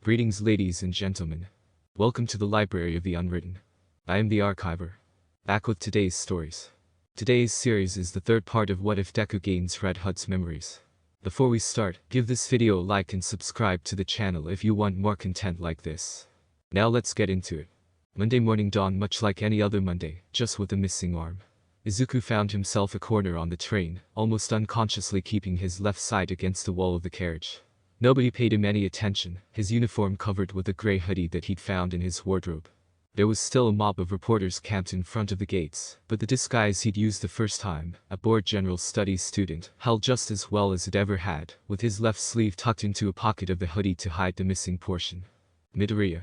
Greetings ladies and gentlemen. Welcome to the Library of the Unwritten. I am the Archiver. Back with today's stories. Today's series is the third part of What If Deku Gains Red Hood's memories. Before we start, give this video a like and subscribe to the channel if you want more content like this. Now let's get into it. Monday morning dawned much like any other Monday, just with a missing arm. Izuku found himself a corner on the train, almost unconsciously keeping his left side against the wall of the carriage. Nobody paid him any attention, his uniform covered with a grey hoodie that he'd found in his wardrobe. There was still a mob of reporters camped in front of the gates, but the disguise he'd used the first time, a bored general studies student, held just as well as it ever had, with his left sleeve tucked into a pocket of the hoodie to hide the missing portion. Midoriya.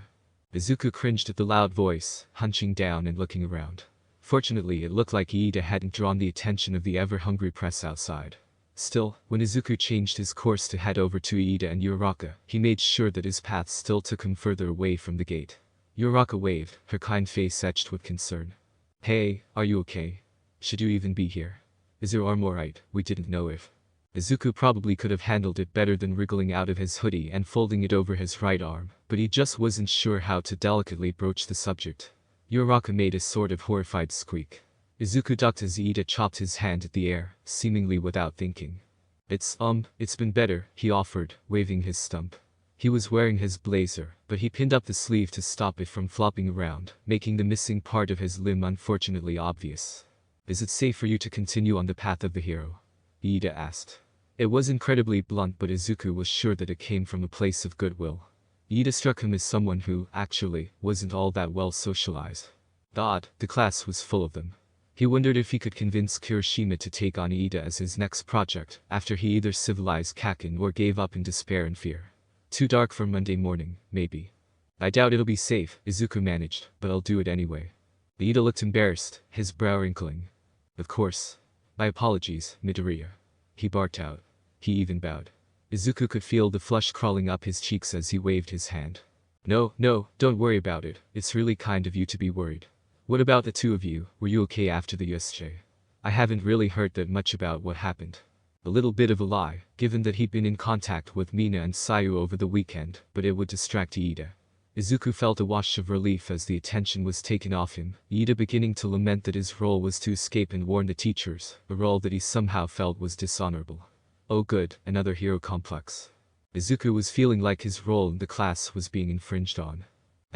Izuku cringed at the loud voice, hunching down and looking around. Fortunately, it looked like Iida hadn't drawn the attention of the ever-hungry press outside. Still, when Izuku changed his course to head over to Iida and Uraraka, he made sure that his path still took him further away from the gate. Uraraka waved, her kind face etched with concern. "Hey, are you okay? Should you even be here? Is your arm alright? We didn't know if..." Izuku probably could have handled it better than wriggling out of his hoodie and folding it over his right arm, but he just wasn't sure how to delicately broach the subject. Uraraka made a sort of horrified squeak. Izuku ducked as Iida chopped his hand at the air, seemingly without thinking. It's been better," he offered, waving his stump. He was wearing his blazer, but he pinned up the sleeve to stop it from flopping around, making the missing part of his limb unfortunately obvious. "Is it safe for you to continue on the path of the hero?" Iida asked. It was incredibly blunt, but Izuku was sure that it came from a place of goodwill. Iida struck him as someone who, actually, wasn't all that well socialized. The class was full of them. He wondered if he could convince Kirishima to take on Iida as his next project, after he either civilized Kaken or gave up in despair and fear. Too dark for Monday morning, maybe. "I doubt it'll be safe," Izuku managed, "but I'll do it anyway." Iida looked embarrassed, his brow wrinkling. "Of course. My apologies, Midoriya." He barked out. He even bowed. Izuku could feel the flush crawling up his cheeks as he waved his hand. No, don't worry about it, it's really kind of you to be worried. What about the two of you, were you okay after the USJ? I haven't really heard that much about what happened. A little bit of a lie, given that he'd been in contact with Mina and Sayu over the weekend, but it would distract Iida. Izuku felt a wash of relief as the attention was taken off him, Iida beginning to lament that his role was to escape and warn the teachers, a role that he somehow felt was dishonorable. Oh good, another hero complex. Izuku was feeling like his role in the class was being infringed on.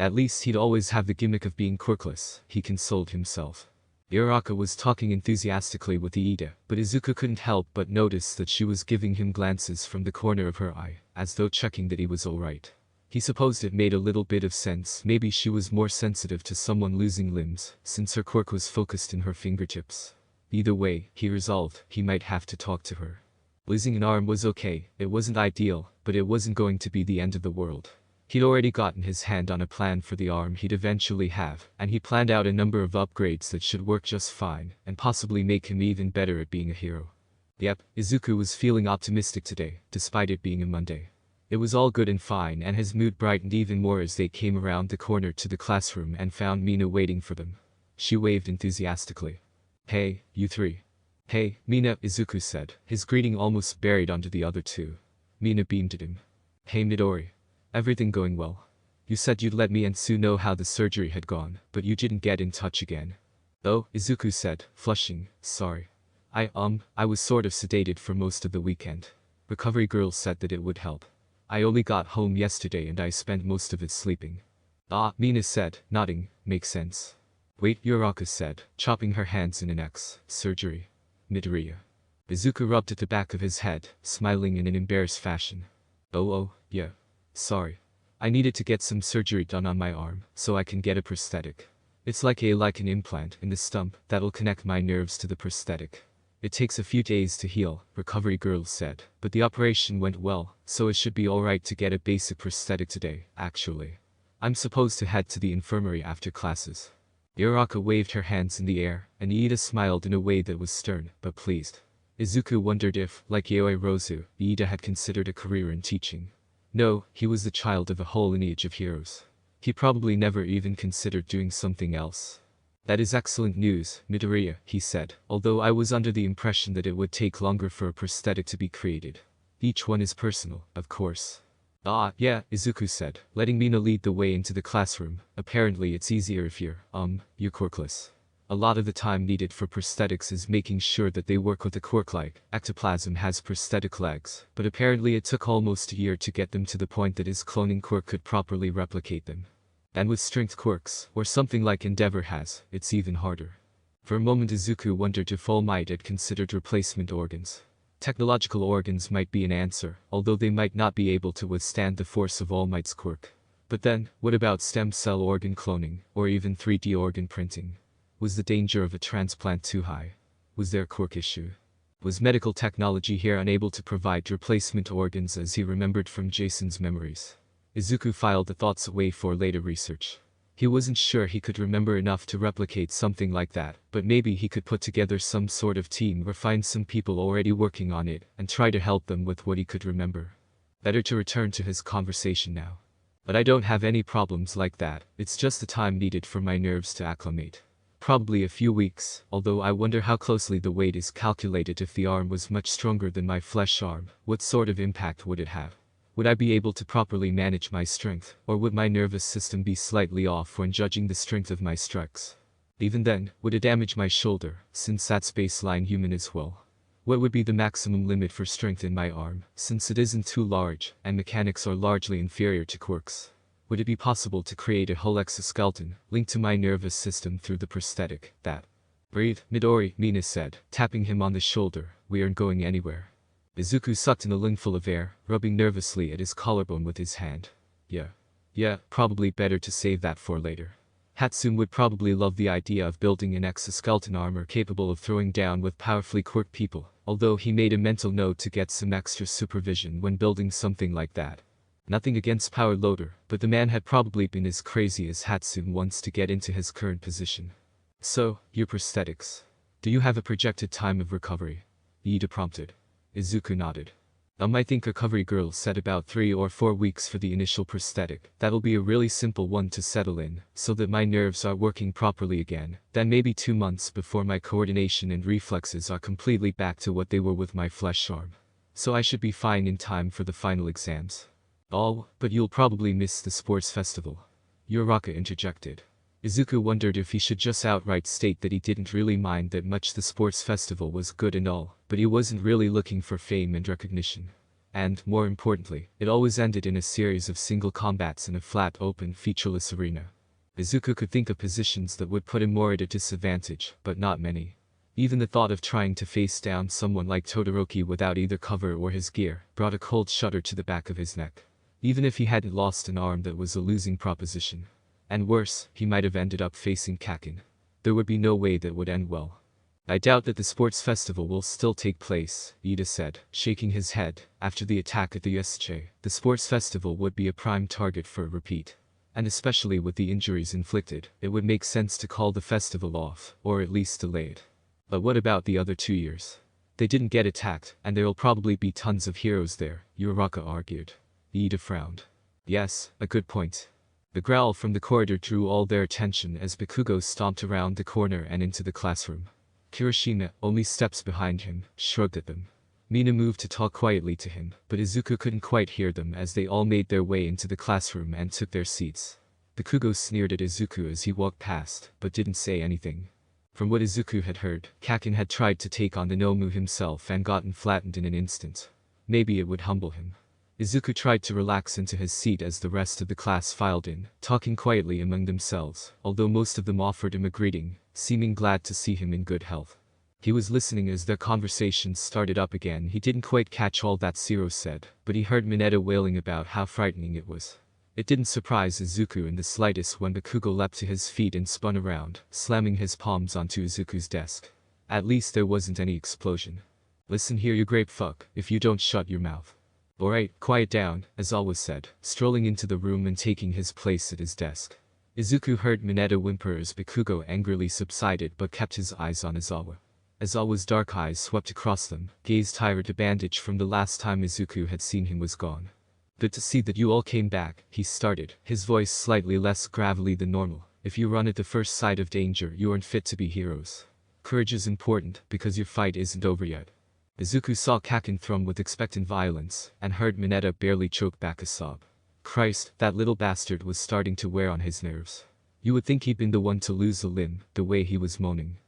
At least he'd always have the gimmick of being quirkless, he consoled himself. Uraraka was talking enthusiastically with Iida, but Izuku couldn't help but notice that she was giving him glances from the corner of her eye, as though checking that he was alright. He supposed it made a little bit of sense, maybe she was more sensitive to someone losing limbs, since her quirk was focused in her fingertips. Either way, he resolved, he might have to talk to her. Losing an arm was okay, it wasn't ideal, but it wasn't going to be the end of the world. He'd already gotten his hand on a plan for the arm he'd eventually have, and he planned out a number of upgrades that should work just fine, and possibly make him even better at being a hero. Yep, Izuku was feeling optimistic today, despite it being a Monday. It was all good and fine, and his mood brightened even more as they came around the corner to the classroom and found Mina waiting for them. She waved enthusiastically. "Hey, you three." "Hey, Mina," Izuku said, his greeting almost buried onto the other two. Mina beamed at him. "Hey Midori. Everything going well? You said you'd let me and Sue know how the surgery had gone, but you didn't get in touch again." "Oh," Izuku said, flushing, "sorry. I was sort of sedated for most of the weekend. Recovery girl said that it would help. I only got home yesterday and I spent most of it sleeping." Mina said, nodding, "Makes sense." "Wait," Uraraka said, chopping her hands in an X, "surgery?" "Midoriya." Izuku rubbed at the back of his head, smiling in an embarrassed fashion. Oh, yeah. Sorry. I needed to get some surgery done on my arm, so I can get a prosthetic. It's like an implant in the stump that'll connect my nerves to the prosthetic. It takes a few days to heal, Recovery Girl said, but the operation went well, so it should be alright to get a basic prosthetic today, actually. I'm supposed to head to the infirmary after classes. Uraraka waved her hands in the air, and Iida smiled in a way that was stern, but pleased. Izuku wondered if, like Yaoi Rozu, Iida had considered a career in teaching. No, he was the child of a whole lineage of heroes. He probably never even considered doing something else. "That is excellent news, Midoriya," he said, although I was under the impression that it would take longer for a prosthetic to be created. Each one is personal, of course. Ah, yeah, Izuku said, letting Mina lead the way into the classroom. Apparently it's easier if you're quirkless. A lot of the time needed for prosthetics is making sure that they work with a quirk-like. Ectoplasm has prosthetic legs, but apparently it took almost a year to get them to the point that his cloning quirk could properly replicate them. And with strength quirks, or something like Endeavor has, it's even harder. For a moment Izuku wondered if All Might had considered replacement organs. Technological organs might be an answer, although they might not be able to withstand the force of All Might's quirk. But then, what about stem cell organ cloning, or even 3D organ printing? Was the danger of a transplant too high? Was there a quirk issue? Was medical technology here unable to provide replacement organs as he remembered from Jason's memories? Izuku filed the thoughts away for later research. He wasn't sure he could remember enough to replicate something like that, but maybe he could put together some sort of team or find some people already working on it and try to help them with what he could remember. Better to return to his conversation now. But I don't have any problems like that, it's just the time needed for my nerves to acclimate. Probably a few weeks, although I wonder how closely the weight is calculated. If the arm was much stronger than my flesh arm, what sort of impact would it have? Would I be able to properly manage my strength, or would my nervous system be slightly off when judging the strength of my strikes? Even then, would it damage my shoulder, since that's baseline human as well? What would be the maximum limit for strength in my arm, since it isn't too large, and mechanics are largely inferior to quirks? Would it be possible to create a whole exoskeleton, linked to my nervous system through the prosthetic, that? Breathe, Midori, Mina said, tapping him on the shoulder, we aren't going anywhere. Izuku sucked in a lungful of air, rubbing nervously at his collarbone with his hand. Yeah, probably better to save that for later. Hatsune would probably love the idea of building an exoskeleton armor capable of throwing down with powerfully quirked people, although he made a mental note to get some extra supervision when building something like that. Nothing against Power Loader, but the man had probably been as crazy as Hatsune once to get into his current position. So, your prosthetics. Do you have a projected time of recovery? Iida prompted. Izuku nodded. I think Recovery Girl said about 3 or 4 weeks for the initial prosthetic. That'll be a really simple one to settle in, so that my nerves are working properly again. Then maybe 2 months before my coordination and reflexes are completely back to what they were with my flesh arm. So I should be fine in time for the final exams. Oh, but you'll probably miss the sports festival. Uraraka interjected. Izuku wondered if he should just outright state that he didn't really mind that much. The sports festival was good and all, but he wasn't really looking for fame and recognition. And, more importantly, it always ended in a series of single combats in a flat, open, featureless arena. Izuku could think of positions that would put him more at a disadvantage, but not many. Even the thought of trying to face down someone like Todoroki without either cover or his gear brought a cold shudder to the back of his neck. Even if he hadn't lost an arm, that was a losing proposition. And worse, he might have ended up facing Kakin. There would be no way that would end well. I doubt that the sports festival will still take place, Iida said, shaking his head. After the attack at the USJ, the sports festival would be a prime target for a repeat. And especially with the injuries inflicted, it would make sense to call the festival off, or at least delay it. But what about the other 2 years? They didn't get attacked, and there'll probably be tons of heroes there, Uraraka argued. Iida frowned. Yes, a good point. The growl from the corridor drew all their attention as Bakugo stomped around the corner and into the classroom. Kirishima, only steps behind him, shrugged at them. Mina moved to talk quietly to him, but Izuku couldn't quite hear them as they all made their way into the classroom and took their seats. Bakugo sneered at Izuku as he walked past, but didn't say anything. From what Izuku had heard, Kakin had tried to take on the Nomu himself and gotten flattened in an instant. Maybe it would humble him. Izuku tried to relax into his seat as the rest of the class filed in, talking quietly among themselves, although most of them offered him a greeting, seeming glad to see him in good health. He was listening as their conversations started up again. He didn't quite catch all that Zero said, but he heard Mineta wailing about how frightening it was. It didn't surprise Izuku in the slightest when Bakugo leapt to his feet and spun around, slamming his palms onto Izuku's desk. At least there wasn't any explosion. Listen here, you grape fuck, if you don't shut your mouth. Alright, quiet down, Aizawa said, strolling into the room and taking his place at his desk. Izuku heard Mineta whimper as Bakugo angrily subsided but kept his eyes on Aizawa. Aizawa's dark eyes swept across them, gaze tired. The bandage from the last time Izuku had seen him was gone. Good to see that you all came back, he started, his voice slightly less gravelly than normal. If you run at the first sight of danger, you aren't fit to be heroes. Courage is important, because your fight isn't over yet. Izuku saw Kaken thrum with expectant violence, and heard Mineta barely choke back a sob. Christ, that little bastard was starting to wear on his nerves. You would think he'd been the one to lose a limb, the way he was moaning.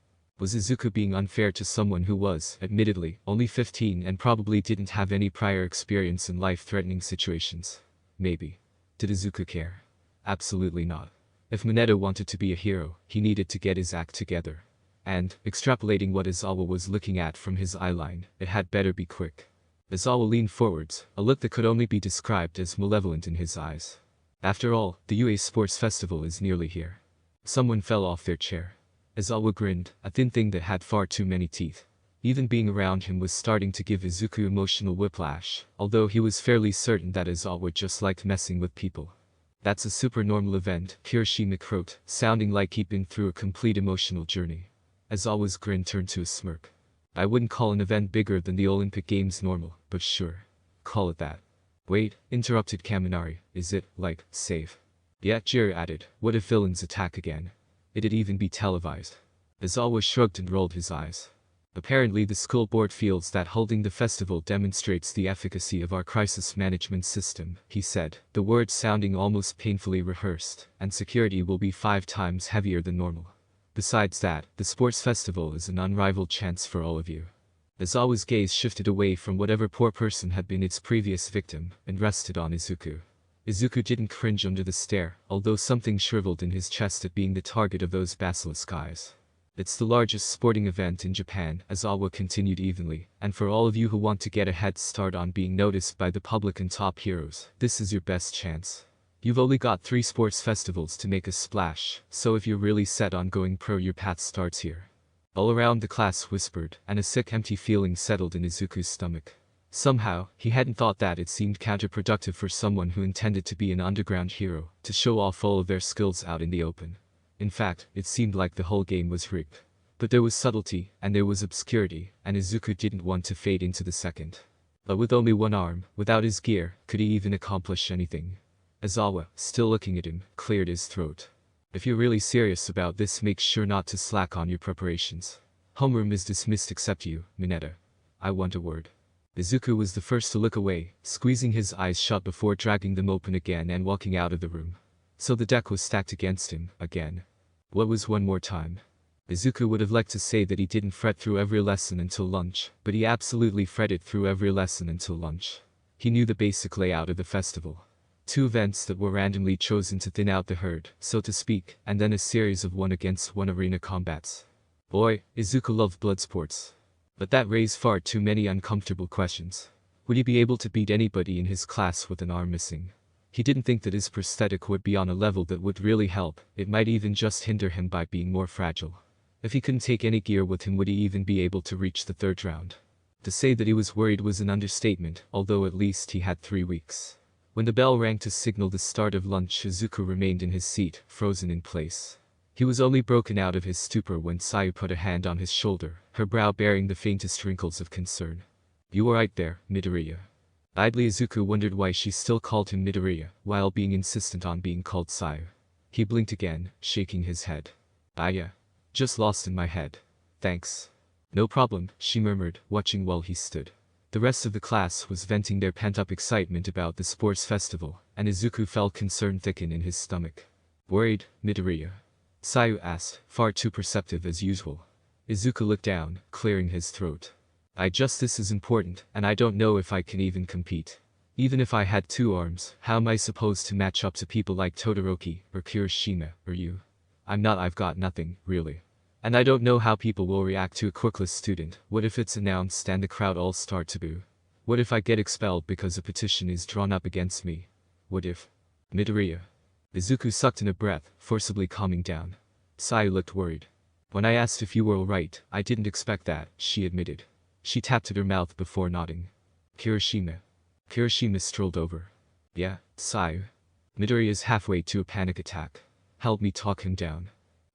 Was Izuku being unfair to someone who was, admittedly, only 15 and probably didn't have any prior experience in life-threatening situations? Maybe. Did Izuku care? Absolutely not. If Mineta wanted to be a hero, he needed to get his act together. And, extrapolating what Izawa was looking at from his eyeline, it had better be quick. Izawa leaned forwards, a look that could only be described as malevolent in his eyes. After all, the UA Sports Festival is nearly here. Someone fell off their chair. Izawa grinned, a thin thing that had far too many teeth. Even being around him was starting to give Izuku emotional whiplash, although he was fairly certain that Izawa just liked messing with people. That's a supernormal event, Kirishima croaked, sounding like he'd been through a complete emotional journey. Izawa's grin turned to a smirk. I wouldn't call an event bigger than the Olympic Games normal, but sure. Call it that. Wait, interrupted Kaminari, is it, like, safe? Yeah, Jiro added, what if villains attack again? It'd even be televised. Izawa shrugged and rolled his eyes. Apparently the school board feels that holding the festival demonstrates the efficacy of our crisis management system, he said, the words sounding almost painfully rehearsed, and security will be 5 times heavier than normal. Besides that, the sports festival is an unrivaled chance for all of you. Izawa's gaze shifted away from whatever poor person had been its previous victim, and rested on Izuku. Izuku didn't cringe under the stare, although something shriveled in his chest at being the target of those basilisk eyes. It's the largest sporting event in Japan, Izawa continued evenly, and for all of you who want to get a head start on being noticed by the public and top heroes, this is your best chance. You've only got 3 sports festivals to make a splash, so if you're really set on going pro, your path starts here. All around the class whispered, and a sick empty feeling settled in Izuku's stomach. Somehow, he hadn't thought that it seemed counterproductive for someone who intended to be an underground hero, to show off all of their skills out in the open. In fact, it seemed like the whole game was rigged. But there was subtlety, and there was obscurity, and Izuku didn't want to fade into the second. But with only one arm, without his gear, could he even accomplish anything? Izawa, still looking at him, cleared his throat. If you're really serious about this, make sure not to slack on your preparations. Homeroom is dismissed except you, Mineta. I want a word. Izuku was the first to look away, squeezing his eyes shut before dragging them open again and walking out of the room. So the deck was stacked against him, again. What was one more time? Izuku would have liked to say that he didn't fret through every lesson until lunch, but he absolutely fretted through every lesson until lunch. He knew the basic layout of the festival. 2 events that were randomly chosen to thin out the herd, so to speak, and then a series of 1-against-1 arena combats. Boy, Izuku loved blood sports. But that raised far too many uncomfortable questions. Would he be able to beat anybody in his class with an arm missing? He didn't think that his prosthetic would be on a level that would really help, it might even just hinder him by being more fragile. If he couldn't take any gear with him, would he even be able to reach the 3rd round? To say that he was worried was an understatement, although at least he had 3 weeks. When the bell rang to signal the start of lunch, Izuku remained in his seat, frozen in place. He was only broken out of his stupor when Sayu put a hand on his shoulder, her brow bearing the faintest wrinkles of concern. You alright there, Midoriya? Idly Izuku wondered why she still called him Midoriya, while being insistent on being called Sayu. He blinked again, shaking his head. Yeah. Just lost in my head. Thanks. No problem, she murmured, watching while he stood. The rest of the class was venting their pent-up excitement about the sports festival, and Izuku felt concern thicken in his stomach. Worried, Midoriya? Sayu asked, far too perceptive as usual. Izuku looked down, clearing his throat. This is important, and I don't know if I can even compete. Even if I had 2 arms, how am I supposed to match up to people like Todoroki, or Kirishima, or you? I've got nothing, really. And I don't know how people will react to a quirkless student. What if it's announced and the crowd all start to boo? What if I get expelled because a petition is drawn up against me? What if? Midoriya? Izuku sucked in a breath, forcibly calming down. Sayu looked worried. When I asked if you were alright, I didn't expect that, she admitted. She tapped at her mouth before nodding. Kirishima. Kirishima strolled over. Yeah, Sayu. Midoriya's halfway to a panic attack. Help me talk him down.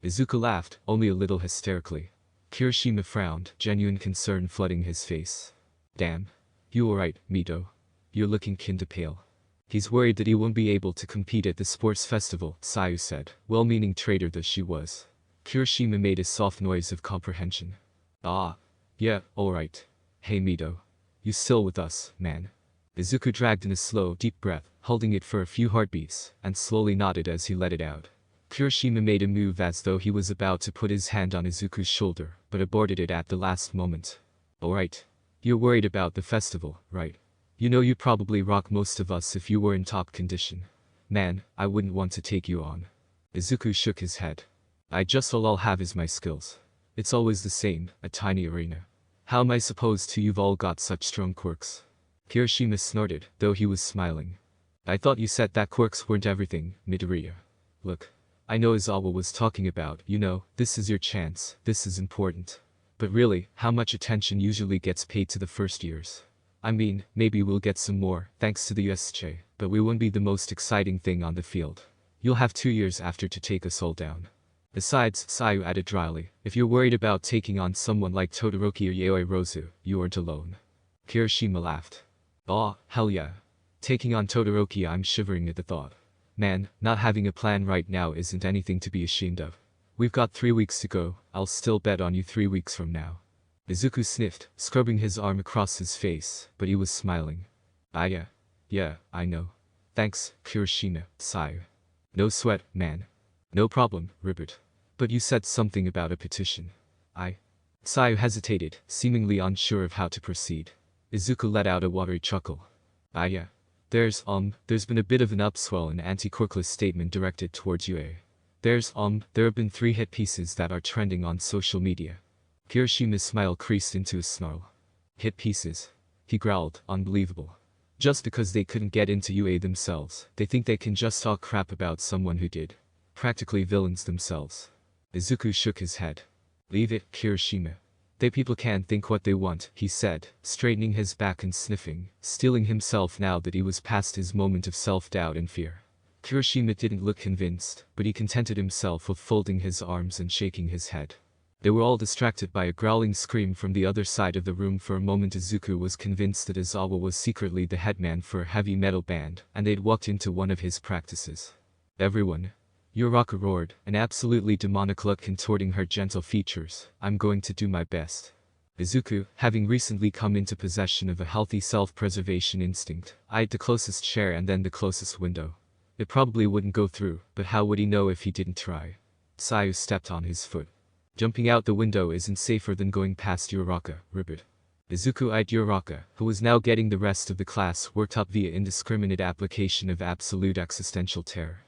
Izuku laughed, only a little hysterically. Kirishima frowned, genuine concern flooding his face. Damn. You alright, Mido? You're looking kinda pale. He's worried that he won't be able to compete at the sports festival, Sayu said, well-meaning traitor that she was. Kirishima made a soft noise of comprehension. Ah. Yeah, alright. Hey Mido. You still with us, man? Izuku dragged in a slow, deep breath, holding it for a few heartbeats, and slowly nodded as he let it out. Kirishima made a move as though he was about to put his hand on Izuku's shoulder, but aborted it at the last moment. Alright. You're worried about the festival, right? You know you'd probably rock most of us if you were in top condition. Man, I wouldn't want to take you on. Izuku shook his head. All I'll have is my skills. It's always the same, a tiny arena. How am I supposed to? You've all got such strong quirks. Kirishima snorted, though he was smiling. I thought you said that quirks weren't everything, Midoriya. Look. I know Izawa was talking about, this is your chance, this is important. But really, how much attention usually gets paid to the first years? I mean, maybe we'll get some more, thanks to the USJ, but we won't be the most exciting thing on the field. You'll have 2 years after to take us all down. Besides, Sayu added dryly, if you're worried about taking on someone like Todoroki or Yaoi Rozu, you aren't alone. Kirishima laughed. Aw, hell yeah. Taking on Todoroki, I'm shivering at the thought. Man, not having a plan right now isn't anything to be ashamed of. We've got 3 weeks to go, I'll still bet on you 3 weeks from now. Izuku sniffed, scrubbing his arm across his face, but he was smiling. Yeah, I know. Thanks, Kirishima, Sayu. No sweat, man. No problem, Ribbit. But you said something about a petition. Sayu hesitated, seemingly unsure of how to proceed. Izuku let out a watery chuckle. Yeah. There's been a bit of an upswell in anti-quirkless statement directed towards UA. There have been 3 hit pieces that are trending on social media. Kirishima's smile creased into a snarl. Hit pieces? He growled, unbelievable. Just because they couldn't get into UA themselves, they think they can just talk crap about someone who did. Practically villains themselves. Izuku shook his head. Leave it, Kirishima. They people can think what they want, he said, straightening his back and sniffing, steeling himself now that he was past his moment of self-doubt and fear. Kirishima didn't look convinced, but he contented himself with folding his arms and shaking his head. They were all distracted by a growling scream from the other side of the room. For a moment Izuku was convinced that Izawa was secretly the headman for a heavy metal band, and they'd walked into one of his practices. Everyone. Uraraka roared, an absolutely demonic look contorting her gentle features. I'm going to do my best. Izuku, having recently come into possession of a healthy self-preservation instinct, eyed the closest chair and then the closest window. It probably wouldn't go through, but how would he know if he didn't try? Sayu stepped on his foot. Jumping out the window isn't safer than going past Uraraka, Ribbit. Izuku eyed Uraraka, who was now getting the rest of the class worked up via indiscriminate application of absolute existential terror.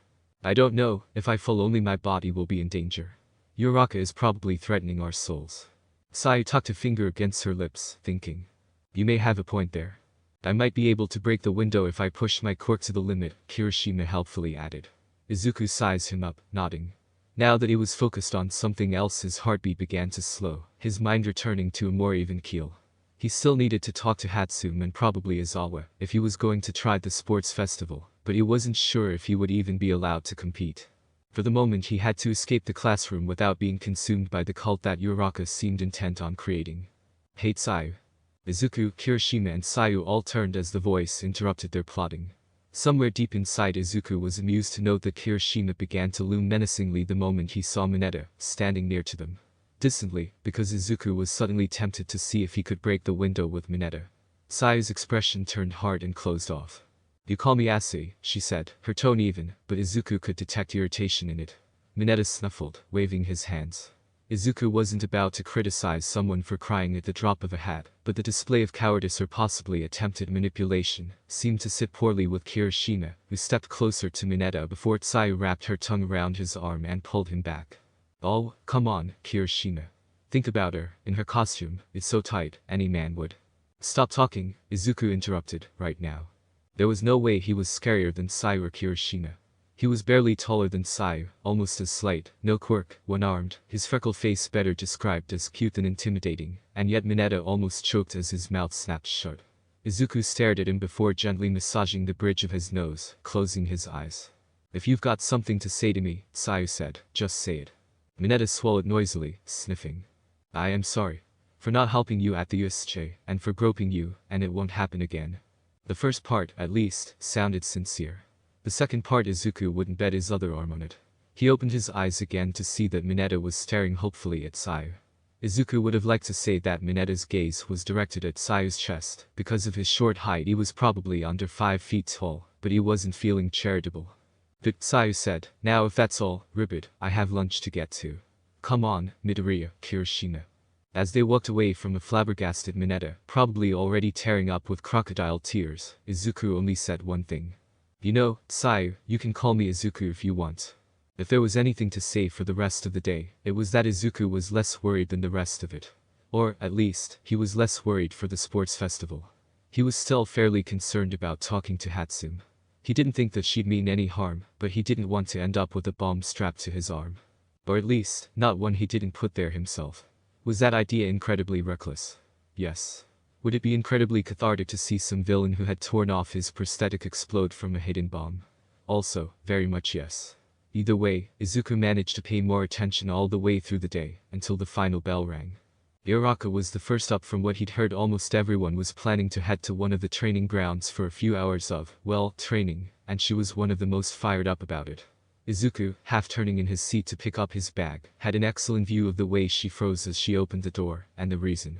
I don't know, if I fall only my body will be in danger. Uraraka is probably threatening our souls. Sayu tucked a finger against her lips, thinking. You may have a point there. I might be able to break the window if I push my quirk to the limit, Kirishima helpfully added. Izuku sized him up, nodding. Now that he was focused on something else, his heartbeat began to slow, his mind returning to a more even keel. He still needed to talk to Hatsune and probably Izawa if he was going to try the sports festival, but he wasn't sure if he would even be allowed to compete. For the moment he had to escape the classroom without being consumed by the cult that Uraraka seemed intent on creating. Hey Sayu. Izuku, Kirishima and Sayu all turned as the voice interrupted their plotting. Somewhere deep inside Izuku was amused to note that Kirishima began to loom menacingly the moment he saw Mineta, standing near to them. Distantly, because Izuku was suddenly tempted to see if he could break the window with Mineta. Sayu's expression turned hard and closed off. You call me Asi, she said, her tone even, but Izuku could detect irritation in it. Mineta snuffled, waving his hands. Izuku wasn't about to criticize someone for crying at the drop of a hat, but the display of cowardice or possibly attempted manipulation seemed to sit poorly with Kirishima, who stepped closer to Mineta before Sayu wrapped her tongue around his arm and pulled him back. Oh, come on, Kirishima. Think about her, in her costume, it's so tight, any man would. Stop talking, Izuku interrupted, right now. There was no way he was scarier than Sayu or Kirishima. He was barely taller than Sayu, almost as slight, no quirk, one-armed, his freckled face better described as cute than intimidating, and yet Mineta almost choked as his mouth snapped shut. Izuku stared at him before gently massaging the bridge of his nose, closing his eyes. If you've got something to say to me, Sayu said, just say it. Mineta swallowed noisily, sniffing. I am sorry. For not helping you at the USJ, and for groping you, and it won't happen again. The first part, at least, sounded sincere. The second part Izuku wouldn't bet his other arm on it. He opened his eyes again to see that Mineta was staring hopefully at Sayu. Izuku would have liked to say that Minata's gaze was directed at Sayu's chest. Because of his short height he was probably under 5 feet tall, but he wasn't feeling charitable. But Sayu said, "Now if that's all, Ribbit, I have lunch to get to. Come on, Midoriya, Kirishima." As they walked away from a flabbergasted Mineta, probably already tearing up with crocodile tears, Izuku only said one thing. "You know, Sayu, you can call me Izuku if you want." If there was anything to say for the rest of the day, it was that Izuku was less worried than the rest of it. Or, at least, he was less worried for the sports festival. He was still fairly concerned about talking to Hatsune. He didn't think that she'd mean any harm, but he didn't want to end up with a bomb strapped to his arm. Or at least, not one he didn't put there himself. Was that idea incredibly reckless? Yes. Would it be incredibly cathartic to see some villain who had torn off his prosthetic explode from a hidden bomb? Also, very much yes. Either way, Izuku managed to pay more attention all the way through the day, until the final bell rang. Uraraka was the first up. From what he'd heard, almost everyone was planning to head to one of the training grounds for a few hours of, well, training, and she was one of the most fired up about it. Izuku, half turning in his seat to pick up his bag, had an excellent view of the way she froze as she opened the door, and the reason.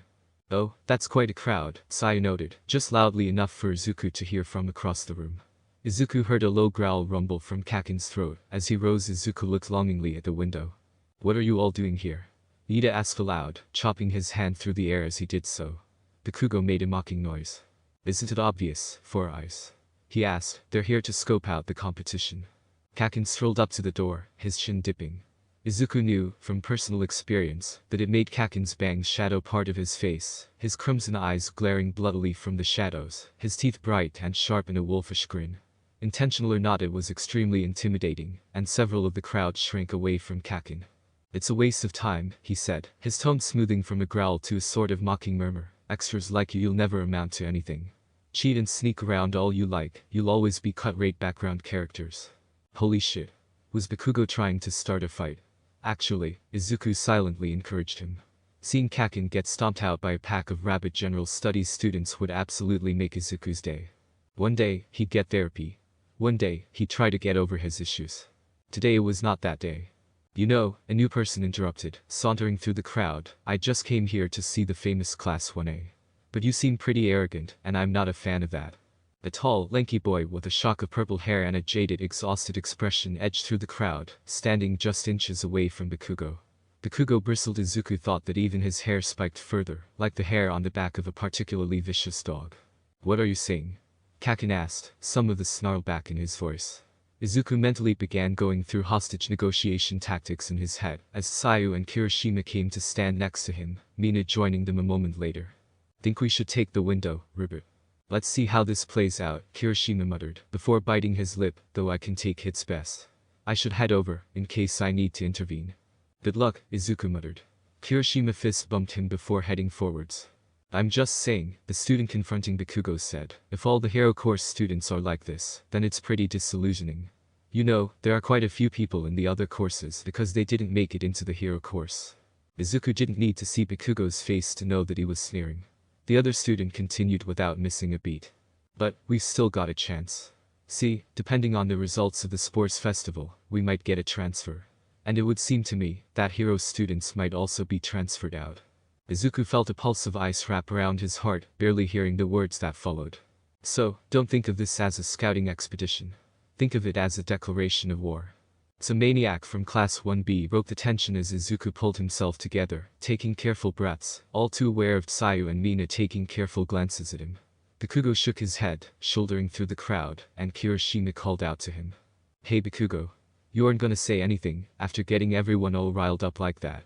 "Oh, that's quite a crowd," Sayu noted, just loudly enough for Izuku to hear from across the room. Izuku heard a low growl rumble from Kakin's throat. As he rose, Izuku looked longingly at the window. "What are you all doing here?" Ida asked aloud, chopping his hand through the air as he did so. Bakugo made a mocking noise. "Isn't it obvious, Four Eyes?" he asked. "They're here to scope out the competition." Kakin strolled up to the door, his chin dipping. Izuku knew, from personal experience, that it made Kakin's bangs shadow part of his face, his crimson eyes glaring bloodily from the shadows, his teeth bright and sharp in a wolfish grin. Intentional or not, it was extremely intimidating, and several of the crowd shrank away from Kakin. "It's a waste of time," he said, his tone smoothing from a growl to a sort of mocking murmur. "Extras like you'll never amount to anything. Cheat and sneak around all you like, you'll always be cut-rate background characters." Holy shit. Was Bakugo trying to start a fight? Actually, Izuku silently encouraged him. Seeing Kakin get stomped out by a pack of rabid general studies students would absolutely make Izuku's day. One day, he'd get therapy. One day, he'd try to get over his issues. Today it was not that day. "You know," a new person interrupted, sauntering through the crowd, "I just came here to see the famous Class 1A. But you seem pretty arrogant, and I'm not a fan of that." A tall, lanky boy with a shock of purple hair and a jaded, exhausted expression edged through the crowd, standing just inches away from Bakugo. Bakugo bristled. Izuku thought that even his hair spiked further, like the hair on the back of a particularly vicious dog. "What are you saying?" Kakin asked, some of the snarl back in his voice. Izuku mentally began going through hostage negotiation tactics in his head, as Sayu and Kirishima came to stand next to him, Mina joining them a moment later. "Think we should take the window, Ribbit. Let's see how this plays out," Kirishima muttered, before biting his lip, "though I can take hits best. I should head over, in case I need to intervene." "Good luck," Izuku muttered. Kirishima fist bumped him before heading forwards. "I'm just saying," the student confronting Bakugo said, "if all the Hero Course students are like this, then it's pretty disillusioning. You know, there are quite a few people in the other courses because they didn't make it into the Hero Course." Izuku didn't need to see Bakugo's face to know that he was sneering. The other student continued without missing a beat. "But, we've still got a chance. See, depending on the results of the sports festival, we might get a transfer. And it would seem to me that Hero students might also be transferred out." Izuku felt a pulse of ice wrap around his heart, barely hearing the words that followed. "So, don't think of this as a scouting expedition. Think of it as a declaration of war." Some maniac from Class 1B broke the tension as Izuku pulled himself together, taking careful breaths, all too aware of Sayu and Mina taking careful glances at him. Bakugo shook his head, shouldering through the crowd, and Kirishima called out to him. "Hey Bakugo. You aren't gonna say anything, after getting everyone all riled up like that?"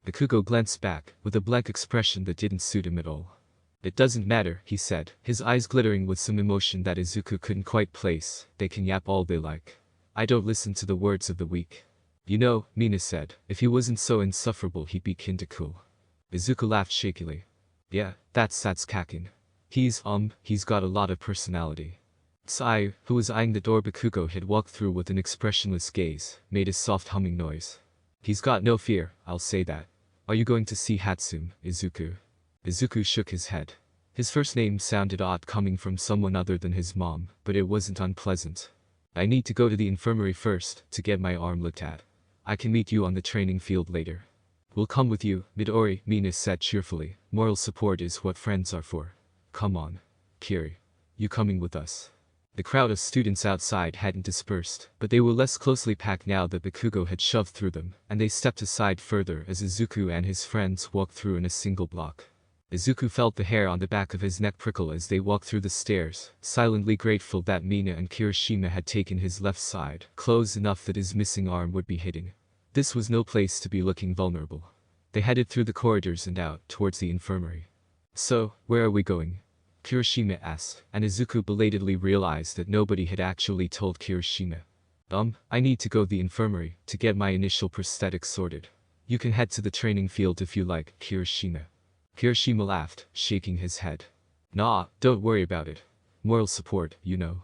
Bakugo glanced back, with a blank expression that didn't suit him at all. "It doesn't matter," he said, his eyes glittering with some emotion that Izuku couldn't quite place. "They can yap all they like. I don't listen to the words of the weak." "You know," Mina said, "if he wasn't so insufferable he'd be kinda cool." Izuku laughed shakily. "Yeah, that's Kakin. He's got a lot of personality." Sayu, who was eyeing the door Bakugo had walked through with an expressionless gaze, made a soft humming noise. "He's got no fear, I'll say that. Are you going to see Hatsune, Izuku?" Izuku shook his head. His first name sounded odd coming from someone other than his mom, but it wasn't unpleasant. "I need to go to the infirmary first, to get my arm looked at. I can meet you on the training field later." We'll come with you, Midori, Mina said cheerfully. Moral support is what friends are for. Come on. Kiri. You coming with us? The crowd of students outside hadn't dispersed, but they were less closely packed now that Bakugo had shoved through them, and they stepped aside further as Izuku and his friends walked through in a single block. Izuku felt the hair on the back of his neck prickle as they walked through the stairs, silently grateful that Mina and Kirishima had taken his left side, close enough that his missing arm would be hidden. This was no place to be looking vulnerable. They headed through the corridors and out towards the infirmary. So, where are we going? Kirishima asked, and Izuku belatedly realized that nobody had actually told Kirishima. I need to go to the infirmary to get my initial prosthetics sorted. You can head to the training field if you like, Kirishima. Kirishima laughed, shaking his head. Nah, don't worry about it. Moral support, you know.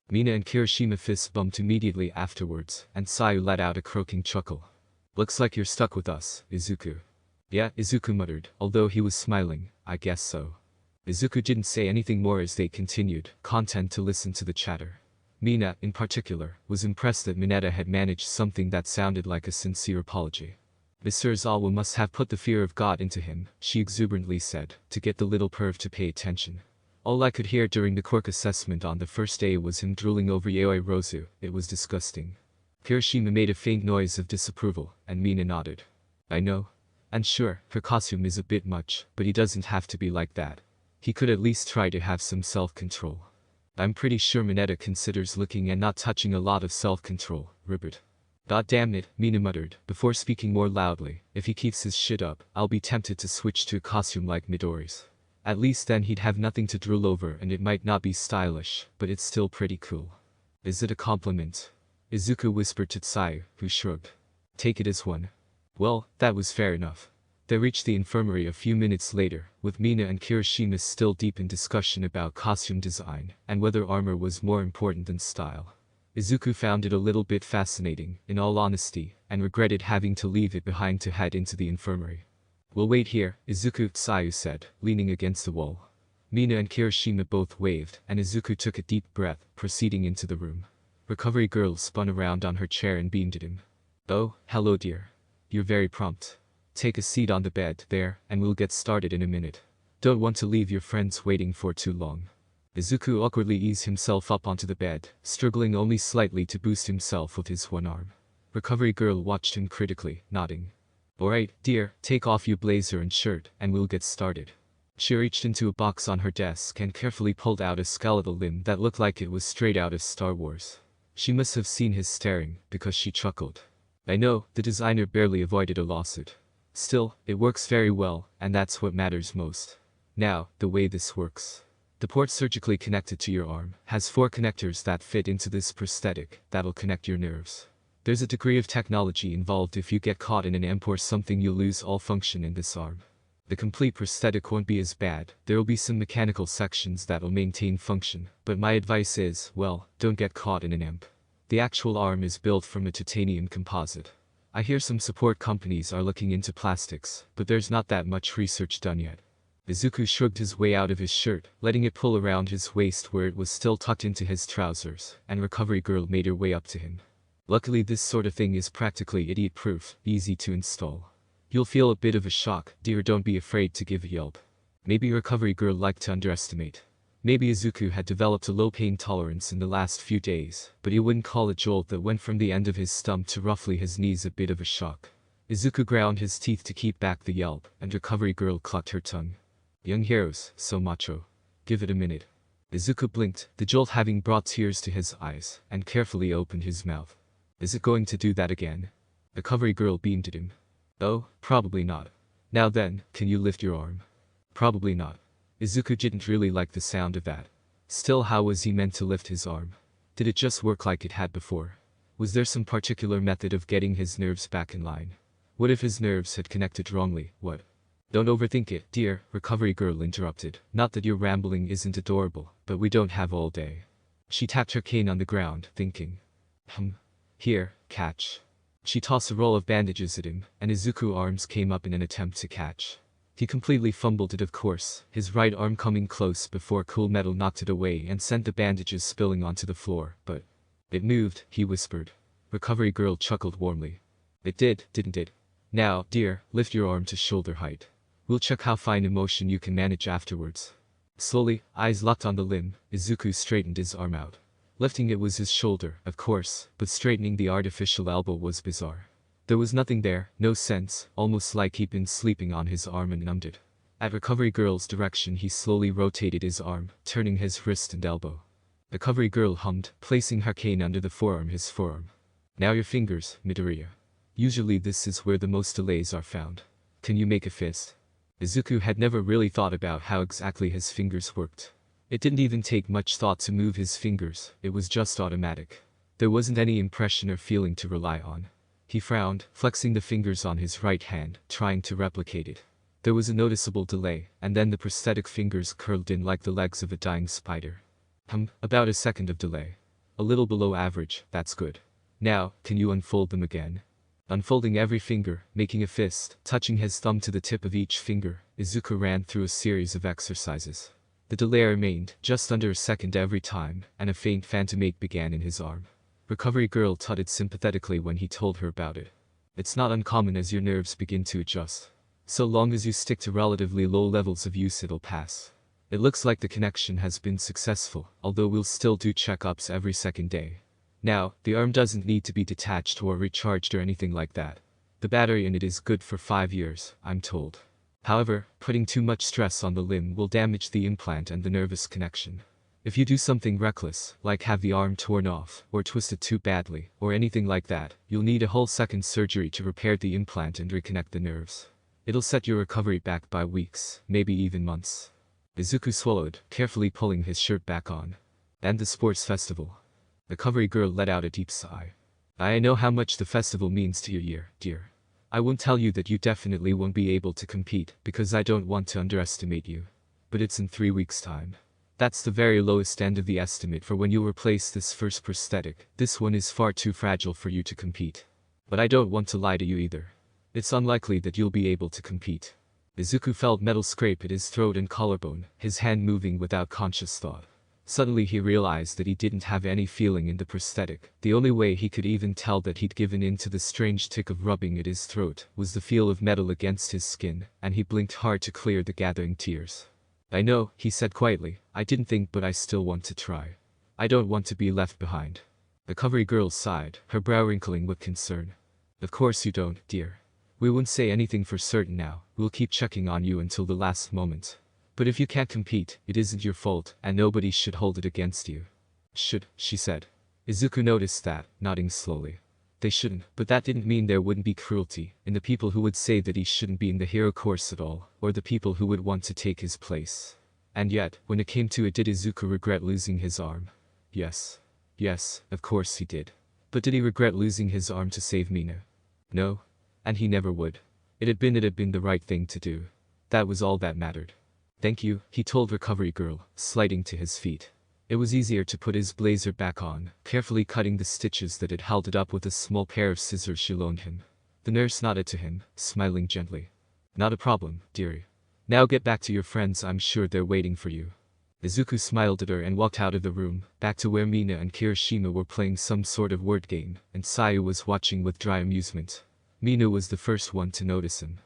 Mina and Kirishima fist bumped immediately afterwards, and Sayu let out a croaking chuckle. Looks like you're stuck with us, Izuku. Yeah, Izuku muttered, although he was smiling. I guess so. Izuku didn't say anything more as they continued, content to listen to the chatter. Mina, in particular, was impressed that Mineta had managed something that sounded like a sincere apology. Mr. Izawa must have put the fear of God into him, she exuberantly said, to get the little perv to pay attention. All I could hear during the Quirk assessment on the first day was him drooling over Yaoi Rozu. It was disgusting. Kirishima made a faint noise of disapproval, and Mina nodded. I know. And sure, her costume is a bit much, but he doesn't have to be like that. He could at least try to have some self-control. I'm pretty sure Mineta considers looking and not touching a lot of self-control, Ribbit. God damn it, Mina muttered, before speaking more loudly. If he keeps his shit up, I'll be tempted to switch to a costume like Midori's. At least then he'd have nothing to drool over and it might not be stylish, but it's still pretty cool. Is it a compliment? Izuku whispered to Tsuyu, who shrugged. Take it as one. Well, that was fair enough. They reached the infirmary a few minutes later, with Mina and Kirishima still deep in discussion about costume design, and whether armor was more important than style. Izuku found it a little bit fascinating, in all honesty, and regretted having to leave it behind to head into the infirmary. We'll wait here, Izuku, Tsuyu said, leaning against the wall. Mina and Kirishima both waved, and Izuku took a deep breath, proceeding into the room. Recovery girl spun around on her chair and beamed at him. Oh, hello dear. You're very prompt. Take a seat on the bed there, and we'll get started in a minute. Don't want to leave your friends waiting for too long. Izuku awkwardly eased himself up onto the bed, struggling only slightly to boost himself with his one arm. Recovery girl watched him critically, nodding. Alright, dear, take off your blazer and shirt, and we'll get started. She reached into a box on her desk and carefully pulled out a skeletal limb that looked like it was straight out of Star Wars. She must have seen his staring, because she chuckled. I know, the designer barely avoided a lawsuit. Still, it works very well, and that's what matters most. Now, the way this works. The port surgically connected to your arm has 4 connectors that fit into this prosthetic that'll connect your nerves. There's a degree of technology involved. If you get caught in an amp or something, you'll lose all function in this arm. The complete prosthetic won't be as bad. There'll be some mechanical sections that'll maintain function, but my advice is, well, don't get caught in an amp. The actual arm is built from a titanium composite. I hear some support companies are looking into plastics, but there's not that much research done yet. Izuku shrugged his way out of his shirt, letting it pull around his waist where it was still tucked into his trousers, and recovery girl made her way up to him. Luckily this sort of thing is practically idiot-proof, easy to install. You'll feel a bit of a shock, dear, don't be afraid to give a yelp. Maybe recovery girl liked to underestimate. Maybe Izuku had developed a low pain tolerance in the last few days, but he wouldn't call a jolt that went from the end of his stump to roughly his knees a bit of a shock. Izuku ground his teeth to keep back the yelp, and recovery girl clucked her tongue. Young heroes, so macho. Give it a minute. Izuku blinked, the jolt having brought tears to his eyes, and carefully opened his mouth. Is it going to do that again? Recovery girl beamed at him. Oh, probably not. Now then, can you lift your arm? Probably not. Izuku didn't really like the sound of that. Still, how was he meant to lift his arm? Did it just work like it had before? Was there some particular method of getting his nerves back in line? What if his nerves had connected wrongly? What? Don't overthink it, dear, recovery girl interrupted. Not that your rambling isn't adorable, but we don't have all day. She tapped her cane on the ground, thinking. Here, catch. She tossed a roll of bandages at him, and Izuku's arms came up in an attempt to catch. He completely fumbled it, of course, his right arm coming close before cool metal knocked it away and sent the bandages spilling onto the floor, but... It moved, he whispered. Recovery girl chuckled warmly. It did, didn't it? Now, dear, lift your arm to shoulder height. We'll check how fine emotion you can manage afterwards. Slowly, eyes locked on the limb, Izuku straightened his arm out. Lifting it was his shoulder, of course, but straightening the artificial elbow was bizarre. There was nothing there, no sense, almost like he'd been sleeping on his arm and numbed it. At Recovery Girl's direction he slowly rotated his arm, turning his wrist and elbow. Recovery Girl hummed, placing her cane under the forearm his forearm. Now your fingers, Midoriya. Usually this is where the most delays are found. Can you make a fist? Izuku had never really thought about how exactly his fingers worked. It didn't even take much thought to move his fingers, it was just automatic. There wasn't any impression or feeling to rely on. He frowned, flexing the fingers on his right hand, trying to replicate it. There was a noticeable delay, and then the prosthetic fingers curled in like the legs of a dying spider. About a second of delay. A little below average, that's good. Now, can you unfold them again? Unfolding every finger, making a fist, touching his thumb to the tip of each finger, Izuku ran through a series of exercises. The delay remained, just under a second every time, and a faint phantom ache began in his arm. Recovery Girl tutted sympathetically when he told her about it. It's not uncommon as your nerves begin to adjust. So long as you stick to relatively low levels of use it'll pass. It looks like the connection has been successful, although we'll still do checkups every second day. Now, the arm doesn't need to be detached or recharged or anything like that. The battery in it is good for 5 years, I'm told. However, putting too much stress on the limb will damage the implant and the nervous connection. If you do something reckless, like have the arm torn off, or twist it too badly, or anything like that, you'll need a whole second surgery to repair the implant and reconnect the nerves. It'll set your recovery back by weeks, maybe even months. Izuku swallowed, carefully pulling his shirt back on. And the sports festival. Recovery Girl let out a deep sigh. I know how much the festival means to your year, dear. I won't tell you that you definitely won't be able to compete, because I don't want to underestimate you. But it's in 3 weeks' time. That's the very lowest end of the estimate for when you replace this first prosthetic. This one is far too fragile for you to compete. But I don't want to lie to you either. It's unlikely that you'll be able to compete. Izuku felt metal scrape at his throat and collarbone, his hand moving without conscious thought. Suddenly he realized that he didn't have any feeling in the prosthetic. The only way he could even tell that he'd given in to the strange tick of rubbing at his throat was the feel of metal against his skin, and he blinked hard to clear the gathering tears. I know, he said quietly, I didn't think but I still want to try. I don't want to be left behind. The Recovery Girl sighed, her brow wrinkling with concern. Of course you don't, dear. We won't say anything for certain now, we'll keep checking on you until the last moment. But if you can't compete, it isn't your fault, and nobody should hold it against you. Should, she said. Izuku noticed that, nodding slowly. They shouldn't, but that didn't mean there wouldn't be cruelty, in the people who would say that he shouldn't be in the hero course at all, or the people who would want to take his place. And yet, when it came to it, did Izuku regret losing his arm? Yes. Yes, of course he did. But did he regret losing his arm to save Mina? No. And he never would. It had been the right thing to do. That was all that mattered. Thank you, he told Recovery Girl, sliding to his feet. It was easier to put his blazer back on, carefully cutting the stitches that had held it up with a small pair of scissors she loaned him. The nurse nodded to him, smiling gently. Not a problem, dearie. Now get back to your friends, I'm sure they're waiting for you. Izuku smiled at her and walked out of the room, back to where Mina and Kirishima were playing some sort of word game, and Sayu was watching with dry amusement. Mina was the first one to notice him.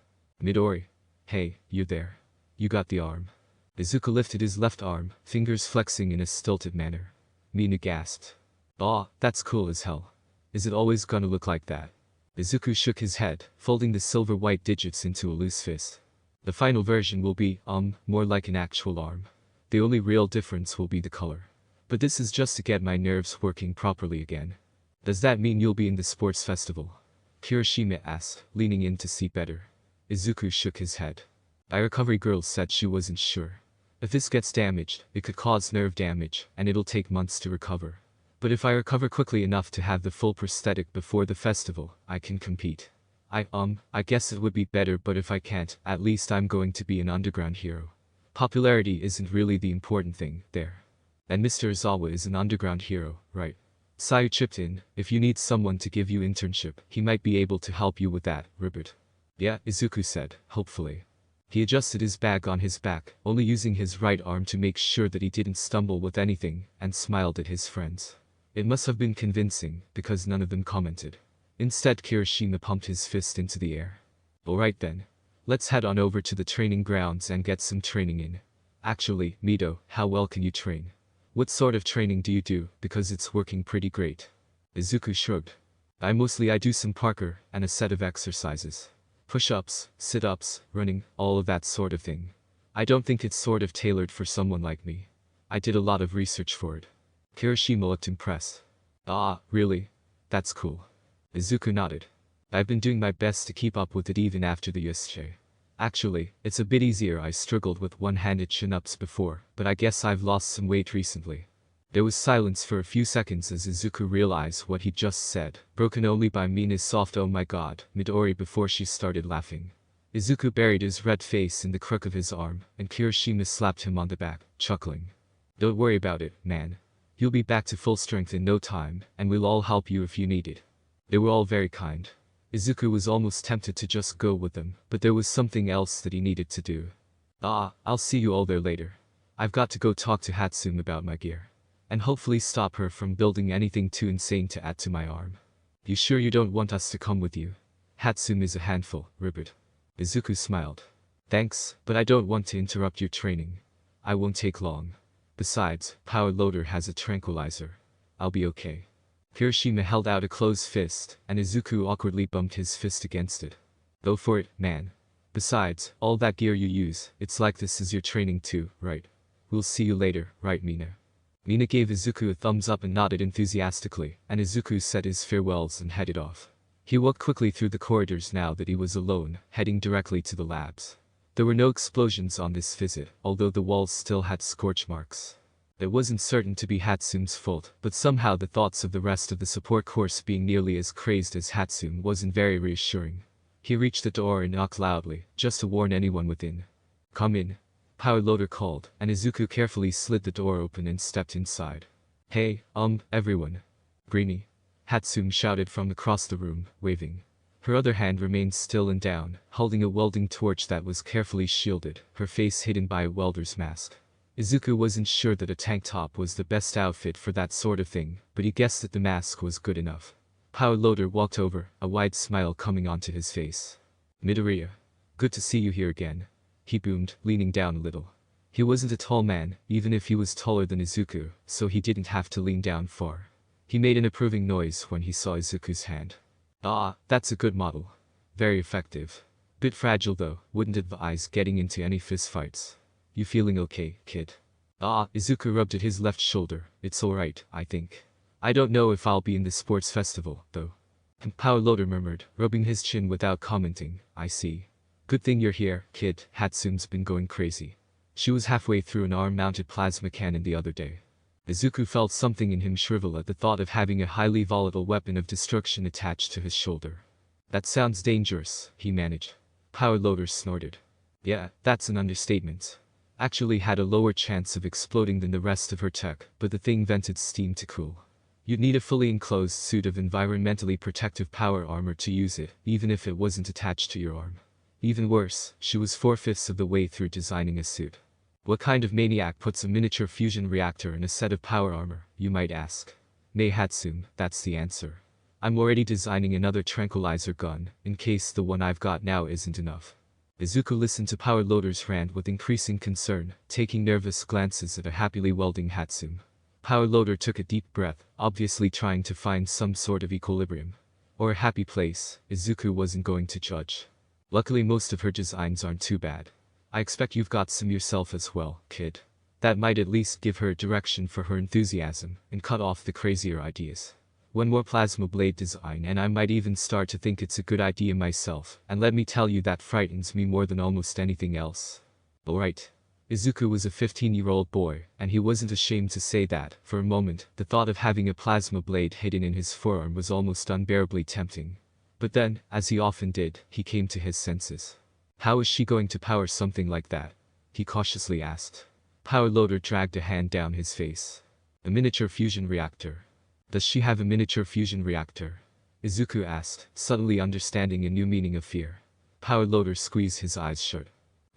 Midori. Hey, you're there. You got the arm. Izuku lifted his left arm, fingers flexing in a stilted manner. Mina gasped. Aw, that's cool as hell. Is it always gonna look like that? Izuku shook his head, folding the silver white digits into a loose fist. The final version will be, more like an actual arm. The only real difference will be the color. But this is just to get my nerves working properly again. Does that mean you'll be in the sports festival? Kirishima asked, leaning in to see better. Izuku shook his head. The Recovery Girl said she wasn't sure. If this gets damaged, it could cause nerve damage, and it'll take months to recover. But if I recover quickly enough to have the full prosthetic before the festival, I can compete. I guess it would be better, but if I can't, at least I'm going to be an underground hero. Popularity isn't really the important thing, there. And Mr. Izawa is an underground hero, right? Sayu chipped in, if you need someone to give you internship, he might be able to help you with that, Ribbit. Yeah, Izuku said, hopefully. He adjusted his bag on his back, only using his right arm to make sure that he didn't stumble with anything, and smiled at his friends. It must have been convincing, because none of them commented. Instead, Kirishima pumped his fist into the air. Alright then. Let's head on over to the training grounds and get some training in. Actually, Mido, how well can you train? What sort of training do you do, because it's working pretty great? Izuku shrugged. I do some parkour, and a set of exercises. Push-ups, sit-ups, running, all of that sort of thing. I don't think it's sort of tailored for someone like me. I did a lot of research for it. Kirishima looked impressed. Ah, really? That's cool. Izuku nodded. I've been doing my best to keep up with it even after the USJ. Actually, it's a bit easier. I struggled with one-handed chin-ups before, but I guess I've lost some weight recently. There was silence for a few seconds as Izuku realized what he just said, broken only by Mina's soft "oh my god" Midori before she started laughing. Izuku buried his red face in the crook of his arm, and Kirishima slapped him on the back, chuckling. Don't worry about it, man. You'll be back to full strength in no time, and we'll all help you if you need it. They were all very kind. Izuku was almost tempted to just go with them, but there was something else that he needed to do. I'll see you all there later. I've got to go talk to Hatsune about my gear. And hopefully stop her from building anything too insane to add to my arm. You sure you don't want us to come with you? Hatsune is a handful, Ribbit. Izuku smiled. Thanks, but I don't want to interrupt your training. I won't take long. Besides, Power Loader has a tranquilizer. I'll be okay. Kirishima held out a closed fist, and Izuku awkwardly bumped his fist against it. Go for it, man. Besides, all that gear you use, it's like this is your training too, right? We'll see you later, right Mina? Mina gave Izuku a thumbs up and nodded enthusiastically, and Izuku said his farewells and headed off. He walked quickly through the corridors now that he was alone, heading directly to the labs. There were no explosions on this visit, although the walls still had scorch marks. It wasn't certain to be Hatsune's fault, but somehow the thoughts of the rest of the support course being nearly as crazed as Hatsune wasn't very reassuring. He reached the door and knocked loudly, just to warn anyone within. Come in. Power Loader called, and Izuku carefully slid the door open and stepped inside. Hey, everyone. Greenie. Hatsune shouted from across the room, waving. Her other hand remained still and down, holding a welding torch that was carefully shielded, her face hidden by a welder's mask. Izuku wasn't sure that a tank top was the best outfit for that sort of thing, but he guessed that the mask was good enough. Power Loader walked over, a wide smile coming onto his face. Midoriya. Good to see you here again. He boomed, leaning down a little. He wasn't a tall man, even if he was taller than Izuku, so he didn't have to lean down far. He made an approving noise when he saw Izuku's hand. That's a good model. Very effective. Bit fragile though, wouldn't advise getting into any fistfights. You feeling okay, kid? Izuku rubbed at his left shoulder. It's alright, I think. I don't know if I'll be in the sports festival, though. Power Loader murmured, rubbing his chin without commenting. I see. Good thing you're here, kid. Hatsune's been going crazy. She was halfway through an arm-mounted plasma cannon the other day. Izuku felt something in him shrivel at the thought of having a highly volatile weapon of destruction attached to his shoulder. That sounds dangerous, he managed. Power Loader snorted. Yeah, that's an understatement. Actually had a lower chance of exploding than the rest of her tech, but the thing vented steam to cool. You'd need a fully enclosed suit of environmentally protective power armor to use it, even if it wasn't attached to your arm. Even worse, she was 4/5 of the way through designing a suit. What kind of maniac puts a miniature fusion reactor in a set of power armor, you might ask? Nay Hatsune, that's the answer. I'm already designing another tranquilizer gun, in case the one I've got now isn't enough. Izuku listened to Power Loader's rant with increasing concern, taking nervous glances at a happily welding Hatsune. Power Loader took a deep breath, obviously trying to find some sort of equilibrium. Or a happy place, Izuku wasn't going to judge. Luckily most of her designs aren't too bad. I expect you've got some yourself as well, kid. That might at least give her a direction for her enthusiasm, and cut off the crazier ideas. One more plasma blade design and I might even start to think it's a good idea myself, and let me tell you that frightens me more than almost anything else. Alright. Izuku was a 15-year-old boy, and he wasn't ashamed to say that. For a moment, the thought of having a plasma blade hidden in his forearm was almost unbearably tempting. But then, as he often did, he came to his senses. How is she going to power something like that? He cautiously asked. Power Loader dragged a hand down his face. A miniature fusion reactor. Does she have a miniature fusion reactor? Izuku asked, suddenly understanding a new meaning of fear. Power Loader squeezed his eyes shut.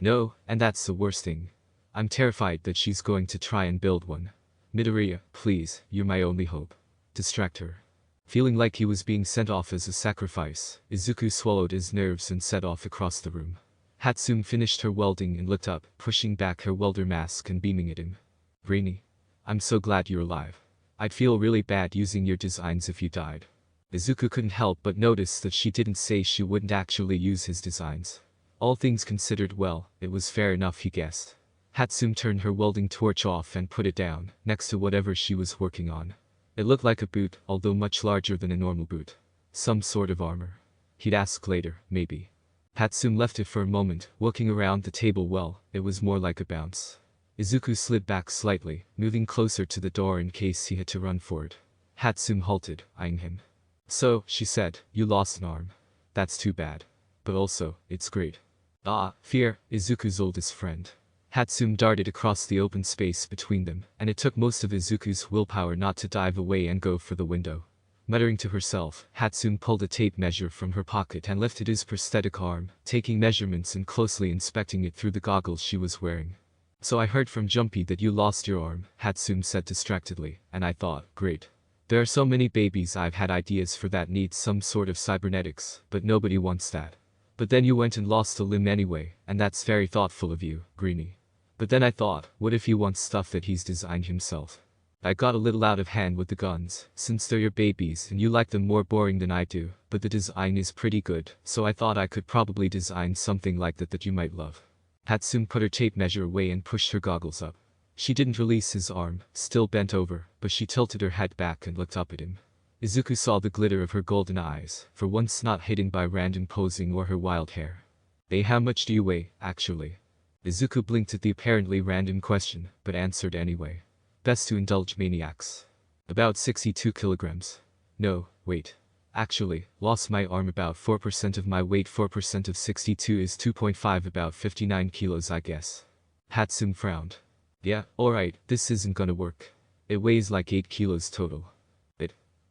No, and that's the worst thing. I'm terrified that she's going to try and build one. Midoriya, please, you're my only hope. Distract her. Feeling like he was being sent off as a sacrifice, Izuku swallowed his nerves and set off across the room. Hatsune finished her welding and looked up, pushing back her welder mask and beaming at him. Rini, I'm so glad you're alive. I'd feel really bad using your designs if you died. Izuku couldn't help but notice that she didn't say she wouldn't actually use his designs. All things considered, well, it was fair enough, he guessed. Hatsune turned her welding torch off and put it down, next to whatever she was working on. It looked like a boot, although much larger than a normal boot. Some sort of armor. He'd ask later, maybe. Hatsune left it for a moment, looking around the table. Well, it was more like a bounce. Izuku slid back slightly, moving closer to the door in case he had to run for it. Hatsune halted, eyeing him. So, she said, you lost an arm. That's too bad. But also, it's great. Ah, fear, Izuku's oldest friend. Hatsune darted across the open space between them, and it took most of Izuku's willpower not to dive away and go for the window. Muttering to herself, Hatsune pulled a tape measure from her pocket and lifted his prosthetic arm, taking measurements and closely inspecting it through the goggles she was wearing. So I heard from Jumpy that you lost your arm, Hatsune said distractedly, and I thought, great. There are so many babies I've had ideas for that need some sort of cybernetics, but nobody wants that. But then you went and lost a limb anyway, and that's very thoughtful of you, Greenie. But then I thought, what if he wants stuff that he's designed himself? I got a little out of hand with the guns, since they're your babies and you like them more boring than I do, but the design is pretty good, so I thought I could probably design something like that you might love. Hatsune put her tape measure away and pushed her goggles up. She didn't release his arm, still bent over, but she tilted her head back and looked up at him. Izuku saw the glitter of her golden eyes, for once not hidden by random posing or her wild hair. Hey, how much do you weigh, actually? Izuku blinked at the apparently random question, but answered anyway. Best to indulge maniacs. About 62 kilograms. No, wait. Actually, lost my arm, about 4% of my weight. 4% of 62 is 2.5, about 59 kilos I guess. Hatsune frowned. Yeah, alright, this isn't gonna work. It weighs like 8 kilos total.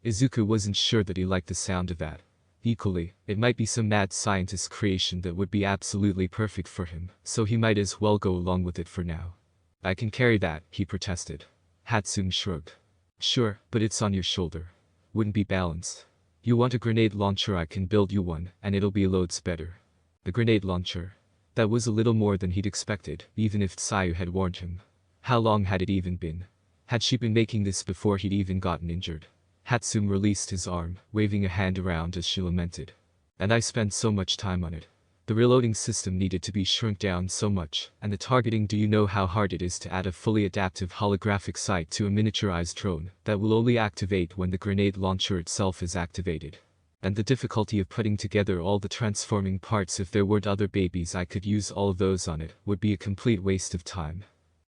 Izuku wasn't sure that he liked the sound of that. Equally, it might be some mad scientist's creation that would be absolutely perfect for him, so he might as well go along with it for now. I can carry that, he protested. Hatsune shrugged. Sure, but it's on your shoulder. Wouldn't be balanced. You want a grenade launcher? I can build you one, and it'll be loads better. A grenade launcher? That was a little more than he'd expected, even if Tsuyu had warned him. How long had it even been? Had she been making this before he'd even gotten injured? Hatsune released his arm, waving a hand around as she lamented. And I spent so much time on it. The reloading system needed to be shrunk down so much, and the targeting. Do you know how hard it is to add a fully adaptive holographic sight to a miniaturized drone that will only activate when the grenade launcher itself is activated? And the difficulty of putting together all the transforming parts. If there weren't other babies I could use all of those on it, would be a complete waste of time.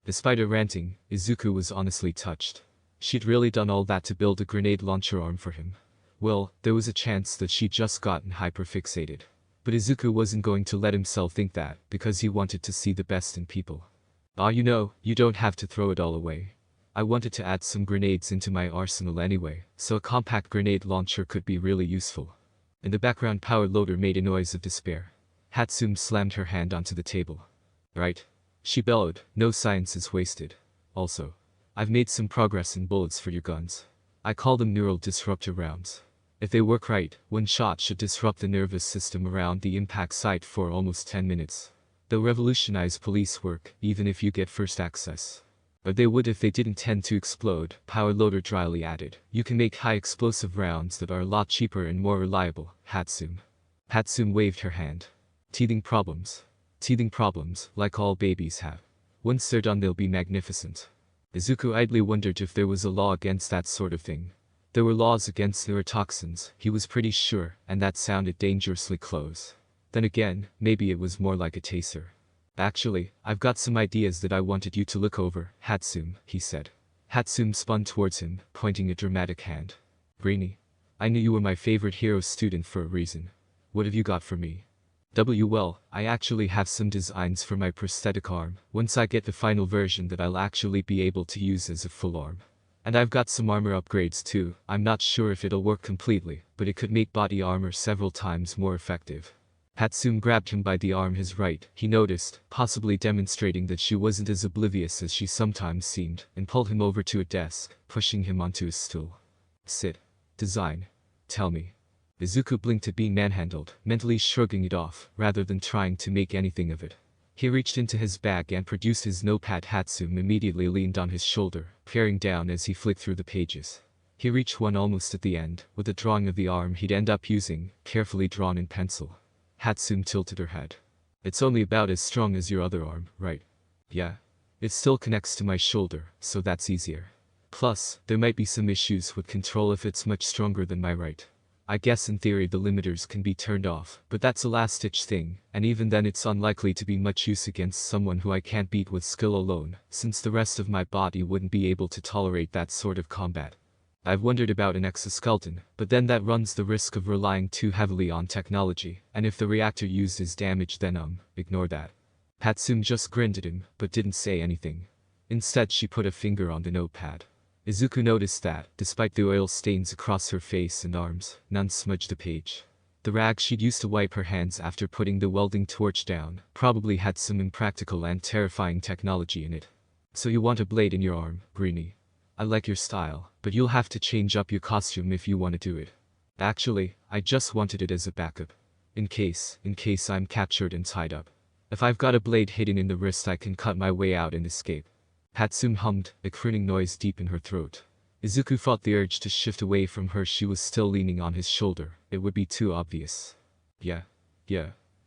Despite her ranting, Izuku was honestly touched. She'd really done all that to build a grenade launcher arm for him. Well, there was a chance that she'd just gotten hyperfixated. But Izuku wasn't going to let himself think that, because he wanted to see the best in people. You know, you don't have to throw it all away. I wanted to add some grenades into my arsenal anyway, so a compact grenade launcher could be really useful. In the background, power loader made a noise of despair. Hatsune slammed her hand onto the table. Right? She bellowed, no science is wasted. Also, I've made some progress in bullets for your guns. I call them neural disruptor rounds. If they work right, one shot should disrupt the nervous system around the impact site for almost 10 minutes. They'll revolutionize police work, even if you get first access. But they would if they didn't tend to explode, Power Loader dryly added. You can make high explosive rounds that are a lot cheaper and more reliable, Hatsune. Hatsune waved her hand. Teething problems. Teething problems, like all babies have. Once they're done they'll be magnificent. Izuku idly wondered if there was a law against that sort of thing. There were laws against neurotoxins, he was pretty sure, and that sounded dangerously close. Then again, maybe it was more like a taser. Actually, I've got some ideas that I wanted you to look over, Hatsune, he said. Hatsune spun towards him, pointing a dramatic hand. Greenie, I knew you were my favorite hero student for a reason. What have you got for me? Well, I actually have some designs for my prosthetic arm, once I get the final version that I'll actually be able to use as a full arm. And I've got some armor upgrades too. I'm not sure if it'll work completely, but it could make body armor several times more effective. Hatsune grabbed him by the arm, his right, he noticed, possibly demonstrating that she wasn't as oblivious as she sometimes seemed, and pulled him over to a desk, pushing him onto a stool. Sit. Design. tell me. Izuku blinked at being manhandled, mentally shrugging it off, rather than trying to make anything of it. He reached into his bag and produced his notepad. Hatsum immediately leaned on his shoulder, peering down as he flicked through the pages. He reached one almost at the end, with a drawing of the arm he'd end up using, carefully drawn in pencil. Hatsum tilted her head. It's only about as strong as your other arm, right? Yeah. It still connects to my shoulder, so that's easier. Plus, there might be some issues with control if it's much stronger than my right. I guess in theory the limiters can be turned off, but that's a last-ditch thing, and even then it's unlikely to be much use against someone who I can't beat with skill alone, since the rest of my body wouldn't be able to tolerate that sort of combat. I've wondered about an exoskeleton, but then that runs the risk of relying too heavily on technology, and if the reactor used is damaged then ignore that. Hatsum just grinned at him, but didn't say anything. Instead she put a finger on the notepad. Izuku noticed that, despite the oil stains across her face and arms, none smudged the page. The rag she'd used to wipe her hands after putting the welding torch down probably had some impractical and terrifying technology in it. So you want a blade in your arm, Greenie? I like your style, but you'll have to change up your costume if you want to do it. Actually, I just wanted it as a backup. In case I'm captured and tied up. If I've got a blade hidden in the wrist I can cut my way out and escape. Hatsum hummed, a crooning noise deep in her throat. Izuku fought the urge to shift away from her. She was still leaning on his shoulder. It would be too obvious. Yeah.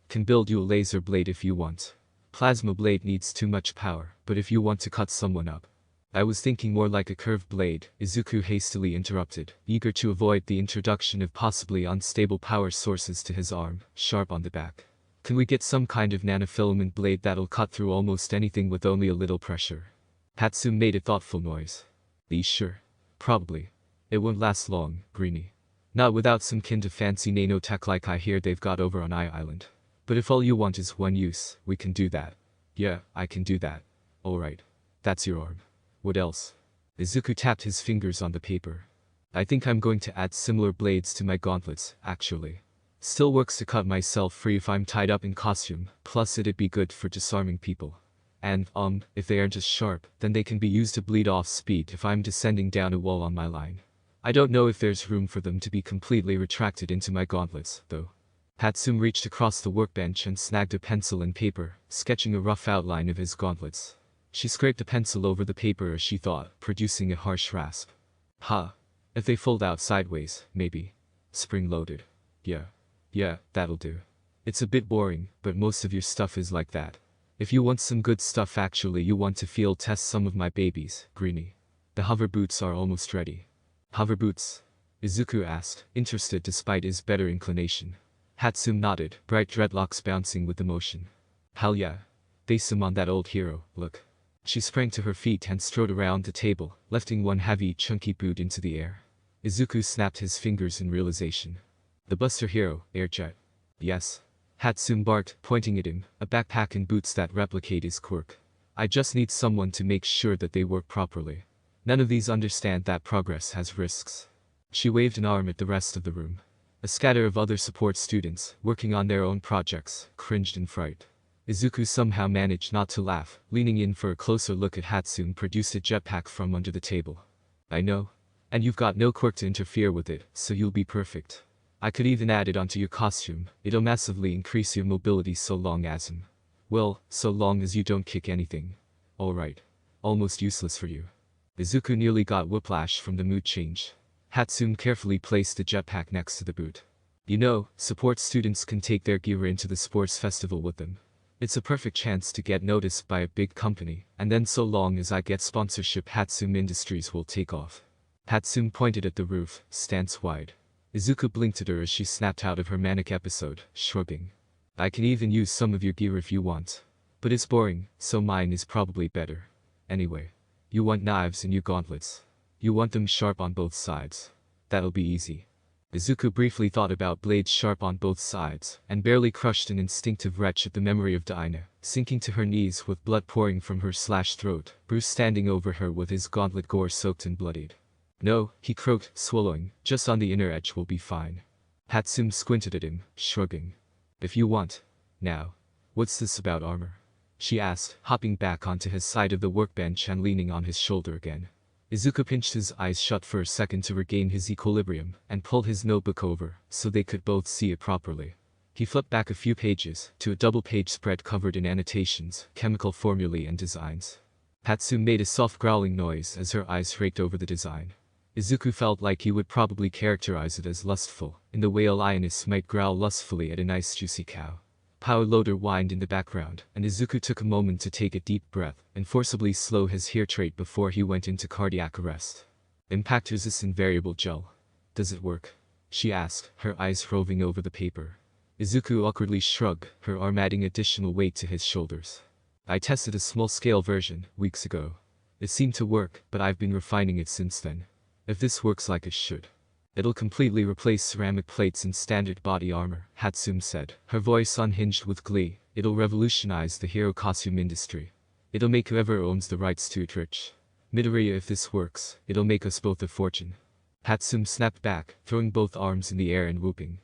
Can build you a laser blade if you want. Plasma blade needs too much power, but if you want to cut someone up. I was thinking more like a curved blade, Izuku hastily interrupted, eager to avoid the introduction of possibly unstable power sources to his arm, sharp on the back. Can we get some kind of nanofilament blade that'll cut through almost anything with only a little pressure? Hatsum made a thoughtful noise. Are you sure? Probably. It won't last long, Greenie. Not without some kind of fancy nanotech like I hear they've got over on Island. But if all you want is one use, we can do that. Yeah, I can do that. Alright. That's your arm. What else? Izuku tapped his fingers on the paper. I think I'm going to add similar blades to my gauntlets, actually. Still works to cut myself free if I'm tied up in costume, plus it'd be good for disarming people. And, if they aren't as sharp, then they can be used to bleed off speed if I'm descending down a wall on my line. I don't know if there's room for them to be completely retracted into my gauntlets, though. Hatsum reached across the workbench and snagged a pencil and paper, sketching a rough outline of his gauntlets. She scraped the pencil over the paper as she thought, producing a harsh rasp. If they fold out sideways, maybe. Spring-loaded. Yeah, that'll do. It's a bit boring, but most of your stuff is like that. If you want some good stuff actually you want to field test some of my babies, Greenie. The hover boots are almost ready. Hover boots? Izuku asked, interested despite his better inclination. Hatsum nodded, bright dreadlocks bouncing with emotion. Hell yeah. Base him on that old hero, look. She sprang to her feet and strode around the table, lifting one heavy, chunky boot into the air. Izuku snapped his fingers in realization. The Buster Hero, Airjet. Yes. Hatsum barked, pointing at him, a backpack and boots that replicate his quirk. I just need someone to make sure that they work properly. None of these understand that progress has risks. She waved an arm at the rest of the room. A scatter of other support students, working on their own projects, cringed in fright. Izuku somehow managed not to laugh, leaning in for a closer look at Hatsum produced a jetpack from under the table. I know. And you've got no quirk to interfere with it, so you'll be perfect. I could even add it onto your costume. It'll massively increase your mobility so long as so long as you don't kick anything. Alright. Almost useless for you. Izuku nearly got whiplash from the mood change. Hatsum carefully placed the jetpack next to the boot. You know, support students can take their gear into the sports festival with them. It's a perfect chance to get noticed by a big company, and then so long as I get sponsorship Hatsum Industries will take off. Hatsum pointed at the roof, stance wide. Izuku blinked at her as she snapped out of her manic episode, shrugging. I can even use some of your gear if you want. But it's boring, so mine is probably better. Anyway. You want knives in your gauntlets. You want them sharp on both sides. That'll be easy. Izuku briefly thought about blades sharp on both sides, and barely crushed an instinctive retch at the memory of Dinah, sinking to her knees with blood pouring from her slashed throat, Bruce standing over her with his gauntlet gore-soaked and bloodied. No, he croaked, swallowing, just on the inner edge will be fine. Hatsum squinted at him, shrugging. If you want. Now. What's this about armor? She asked, hopping back onto his side of the workbench and leaning on his shoulder again. Izuku pinched his eyes shut for a second to regain his equilibrium, and pulled his notebook over, so they could both see it properly. He flipped back a few pages, to a double-page spread covered in annotations, chemical formulae and designs. Hatsune made a soft growling noise as her eyes raked over the design. Izuku felt like he would probably characterize it as lustful, in the way a lioness might growl lustfully at a nice juicy cow. Power loader whined in the background, and Izuku took a moment to take a deep breath and forcibly slow his heart rate before he went into cardiac arrest. Impact-resistant variable gel. Does it work? She asked, her eyes roving over the paper. Izuku awkwardly shrugged, her arm adding additional weight to his shoulders. I tested a small-scale version, weeks ago. It seemed to work, but I've been refining it since then. If this works like it should, it'll completely replace ceramic plates and standard body armor, Hatsune said, her voice unhinged with glee. It'll revolutionize the hero costume industry. It'll make whoever owns the rights to it rich. Midoriya, if this works, it'll make us both a fortune. Hatsune snapped back, throwing both arms in the air and whooping.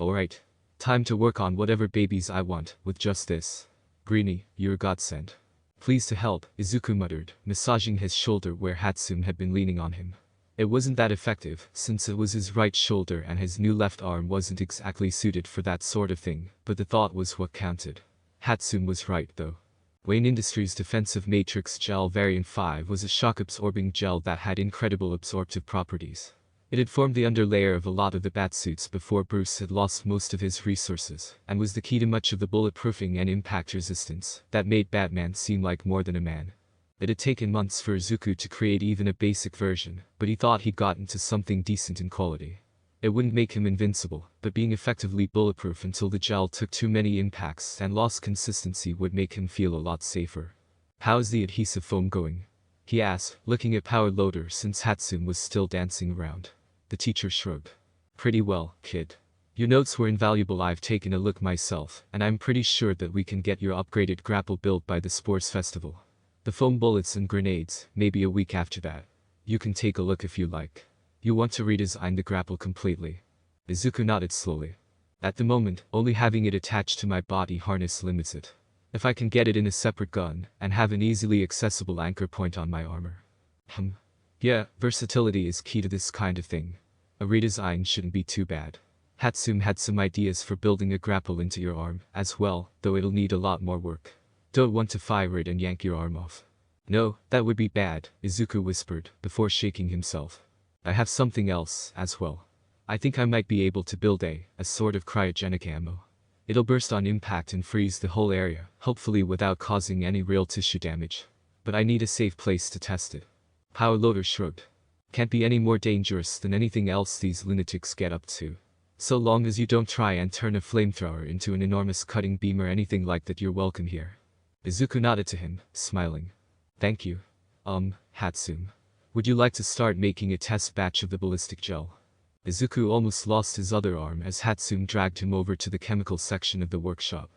Alright. Time to work on whatever babies I want, with just this. Greenie, you're a godsend. Pleased to help, Izuku muttered, massaging his shoulder where Hatsune had been leaning on him. It wasn't that effective, since it was his right shoulder and his new left arm wasn't exactly suited for that sort of thing, but the thought was what counted. Hatsune was right, though. Wayne Industries' Defensive Matrix Gel Variant 5 was a shock-absorbing gel that had incredible absorptive properties. It had formed the underlayer of a lot of the batsuits before Bruce had lost most of his resources, and was the key to much of the bulletproofing and impact resistance that made Batman seem like more than a man. It had taken months for Izuku to create even a basic version, but he thought he'd gotten to something decent in quality. It wouldn't make him invincible, but being effectively bulletproof until the gel took too many impacts and lost consistency would make him feel a lot safer. How's the adhesive foam going? He asked, looking at Power Loader since Hatsune was still dancing around. The teacher shrugged. Pretty well, kid. Your notes were invaluable. I've taken a look myself, and I'm pretty sure that we can get your upgraded grapple built by the sports festival. The foam bullets and grenades, maybe a week after that. You can take a look if you like. You want to redesign the grapple completely? Izuku nodded slowly. At the moment, only having it attached to my body harness limits it. If I can get it in a separate gun, and have an easily accessible anchor point on my armor. Yeah, versatility is key to this kind of thing. A redesign shouldn't be too bad. Hatsune had some ideas for building a grapple into your arm, as well, though it'll need a lot more work. Don't want to fire it and yank your arm off. No, that would be bad, Izuku whispered, before shaking himself. I have something else, as well. I think I might be able to build a sort of cryogenic ammo. It'll burst on impact and freeze the whole area, hopefully without causing any real tissue damage. But I need a safe place to test it. Power Loader shrugged. Can't be any more dangerous than anything else these lunatics get up to. So long as you don't try and turn a flamethrower into an enormous cutting beam or anything like that, you're welcome here. Izuku nodded to him, smiling. Thank you. Hatsune. Would you like to start making a test batch of the ballistic gel? Izuku almost lost his other arm as Hatsune dragged him over to the chemical section of the workshop.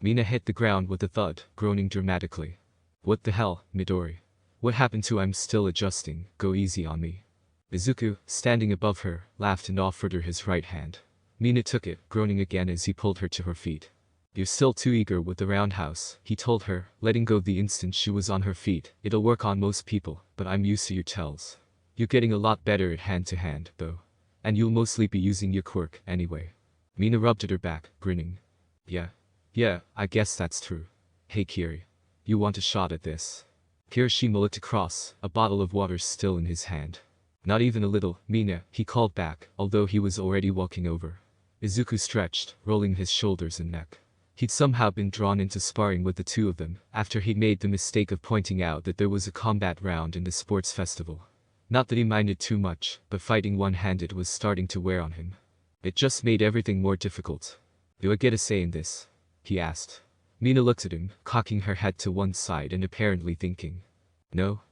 Mina hit the ground with a thud, groaning dramatically. What the hell, Midori? What happened to I'm still adjusting, go easy on me. Izuku, standing above her, laughed and offered her his right hand. Mina took it, groaning again as he pulled her to her feet. You're still too eager with the roundhouse, he told her, letting go the instant she was on her feet. It'll work on most people, but I'm used to your tells. You're getting a lot better at hand-to-hand, though. And you'll mostly be using your quirk, anyway. Mina rubbed at her back, grinning. Yeah, I guess that's true. Hey Kiri. You want a shot at this? Kirishima looked across, a bottle of water still in his hand. Not even a little, Mina, he called back, although he was already walking over. Izuku stretched, rolling his shoulders and neck. He'd somehow been drawn into sparring with the two of them, after he'd made the mistake of pointing out that there was a combat round in the sports festival. Not that he minded too much, but fighting one-handed was starting to wear on him. It just made everything more difficult. Do I get a say in this? He asked. Mina looked at him, cocking her head to one side and apparently thinking. No?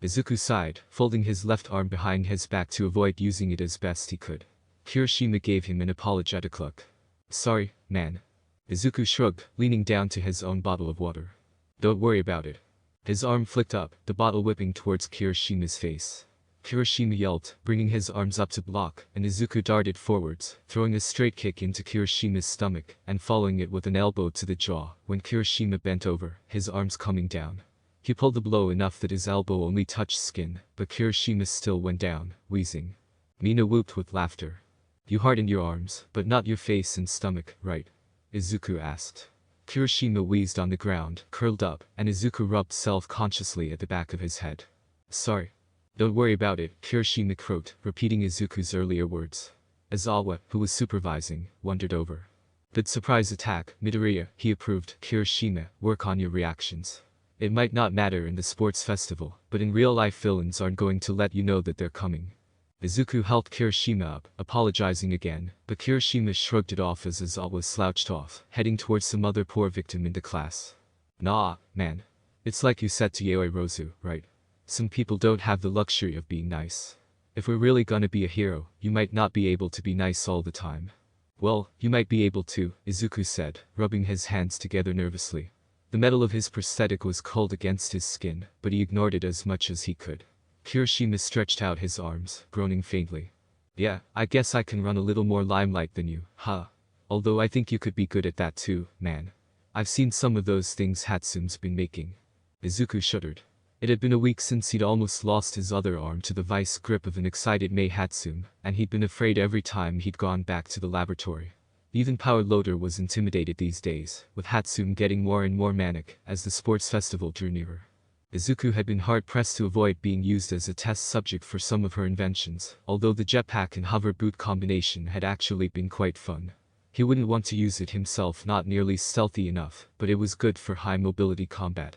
Izuku sighed, folding his left arm behind his back to avoid using it as best he could. Kirishima gave him an apologetic look. Sorry, man. Izuku shrugged, leaning down to his own bottle of water. Don't worry about it. His arm flicked up, the bottle whipping towards Kirishima's face. Kirishima yelped, bringing his arms up to block, and Izuku darted forwards, throwing a straight kick into Kirishima's stomach, and following it with an elbow to the jaw, when Kirishima bent over, his arms coming down. He pulled the blow enough that his elbow only touched skin, but Kirishima still went down, wheezing. Mina whooped with laughter. You hardened your arms, but not your face and stomach, right? Izuku asked. Kirishima wheezed on the ground, curled up, and Izuku rubbed self-consciously at the back of his head. Sorry. Don't worry about it, Kirishima croaked, repeating Izuku's earlier words. Aizawa, who was supervising, wondered over. Good surprise attack, Midoriya, he approved. Kirishima, work on your reactions. It might not matter in the sports festival, but in real life villains aren't going to let you know that they're coming. Izuku helped Kirishima up, apologizing again, but Kirishima shrugged it off as Aizawa slouched off, heading towards some other poor victim in the class. Nah, man. It's like you said to Yaoi Rozu, right? Some people don't have the luxury of being nice. If we're really gonna be a hero, you might not be able to be nice all the time. Well, you might be able to, Izuku said, rubbing his hands together nervously. The metal of his prosthetic was cold against his skin, but he ignored it as much as he could. Kirishima stretched out his arms, groaning faintly. Yeah, I guess I can run a little more limelight than you, huh? Although I think you could be good at that too, man. I've seen some of those things Hatsume's been making. Izuku shuddered. It had been a week since he'd almost lost his other arm to the vice grip of an excited Mei Hatsume, and he'd been afraid every time he'd gone back to the laboratory. Even Power Loader was intimidated these days, with Hatsume getting more and more manic as the sports festival drew nearer. Izuku had been hard-pressed to avoid being used as a test subject for some of her inventions, although the jetpack and hover boot combination had actually been quite fun. He wouldn't want to use it himself, not nearly stealthy enough, but it was good for high-mobility combat.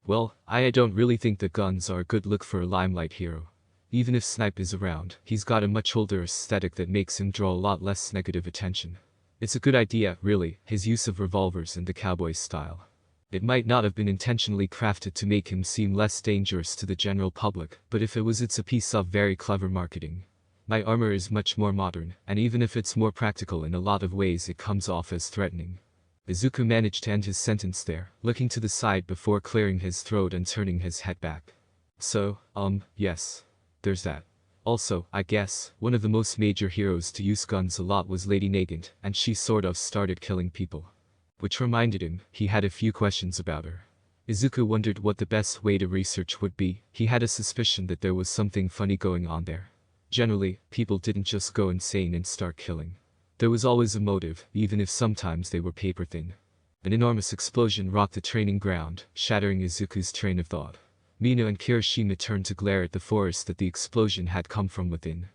Well, I don't really think the guns are a good look for a limelight hero. Even if Snipe is around, he's got a much older aesthetic that makes him draw a lot less negative attention. It's a good idea, really, his use of revolvers and the cowboy style. It might not have been intentionally crafted to make him seem less dangerous to the general public, but if it was, it's a piece of very clever marketing. My armor is much more modern, and even if it's more practical in a lot of ways, it comes off as threatening. Izuku managed to end his sentence there, looking to the side before clearing his throat and turning his head back. So, yes. There's that. Also, I guess, one of the most major heroes to use guns a lot was Lady Nagant, and she sort of started killing people. Which reminded him, he had a few questions about her. Izuku wondered what the best way to research would be. He had a suspicion that there was something funny going on there. Generally, people didn't just go insane and start killing. There was always a motive, even if sometimes they were paper thin. An enormous explosion rocked the training ground, shattering Izuku's train of thought. Mina and Kirishima turned to glare at the forest that the explosion had come from within.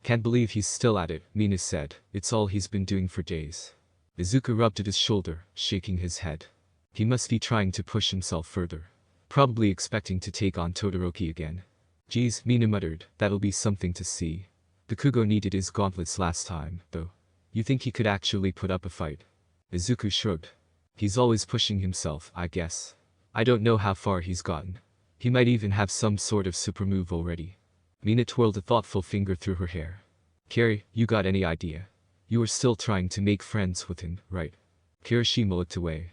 Can't believe he's still at it, Mina said. It's all he's been doing for days. Izuku rubbed at his shoulder, shaking his head. He must be trying to push himself further. Probably expecting to take on Todoroki again. Geez, Mina muttered, that'll be something to see. Bakugo needed his gauntlets last time, though. You think he could actually put up a fight? Izuku shrugged. He's always pushing himself, I guess. I don't know how far he's gotten. He might even have some sort of super move already. Mina twirled a thoughtful finger through her hair. Kiri, you got any idea? You were still trying to make friends with him, right? Kirishima looked away.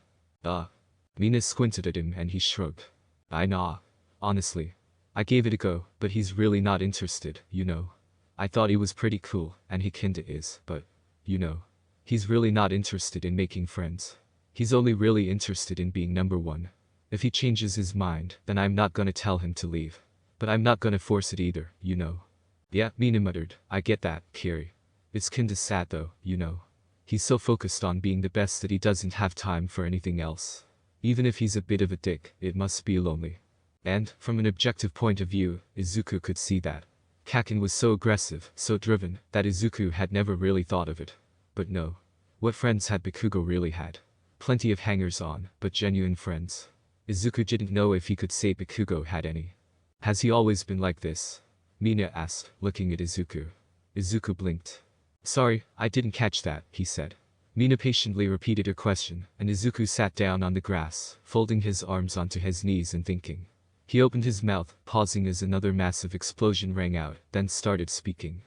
Mina squinted at him and he shrugged. Nah. Honestly. I gave it a go, but he's really not interested, you know. I thought he was pretty cool, and he kinda is, but, you know. He's really not interested in making friends. He's only really interested in being number one. If he changes his mind, then I'm not gonna tell him to leave. But I'm not gonna force it either, you know. Yeah, Mina muttered, I get that, Kiri. It's kinda sad though, you know. He's so focused on being the best that he doesn't have time for anything else. Even if he's a bit of a dick, it must be lonely. And, from an objective point of view, Izuku could see that. Kaken was so aggressive, so driven, that Izuku had never really thought of it. But no. What friends had Bakugo really had? Plenty of hangers-on, but genuine friends. Izuku didn't know if he could say Bakugo had any. Has he always been like this? Mina asked, looking at Izuku. Izuku blinked. Sorry, I didn't catch that, he said. Mina patiently repeated her question, and Izuku sat down on the grass, folding his arms onto his knees and thinking. He opened his mouth, pausing as another massive explosion rang out, then started speaking.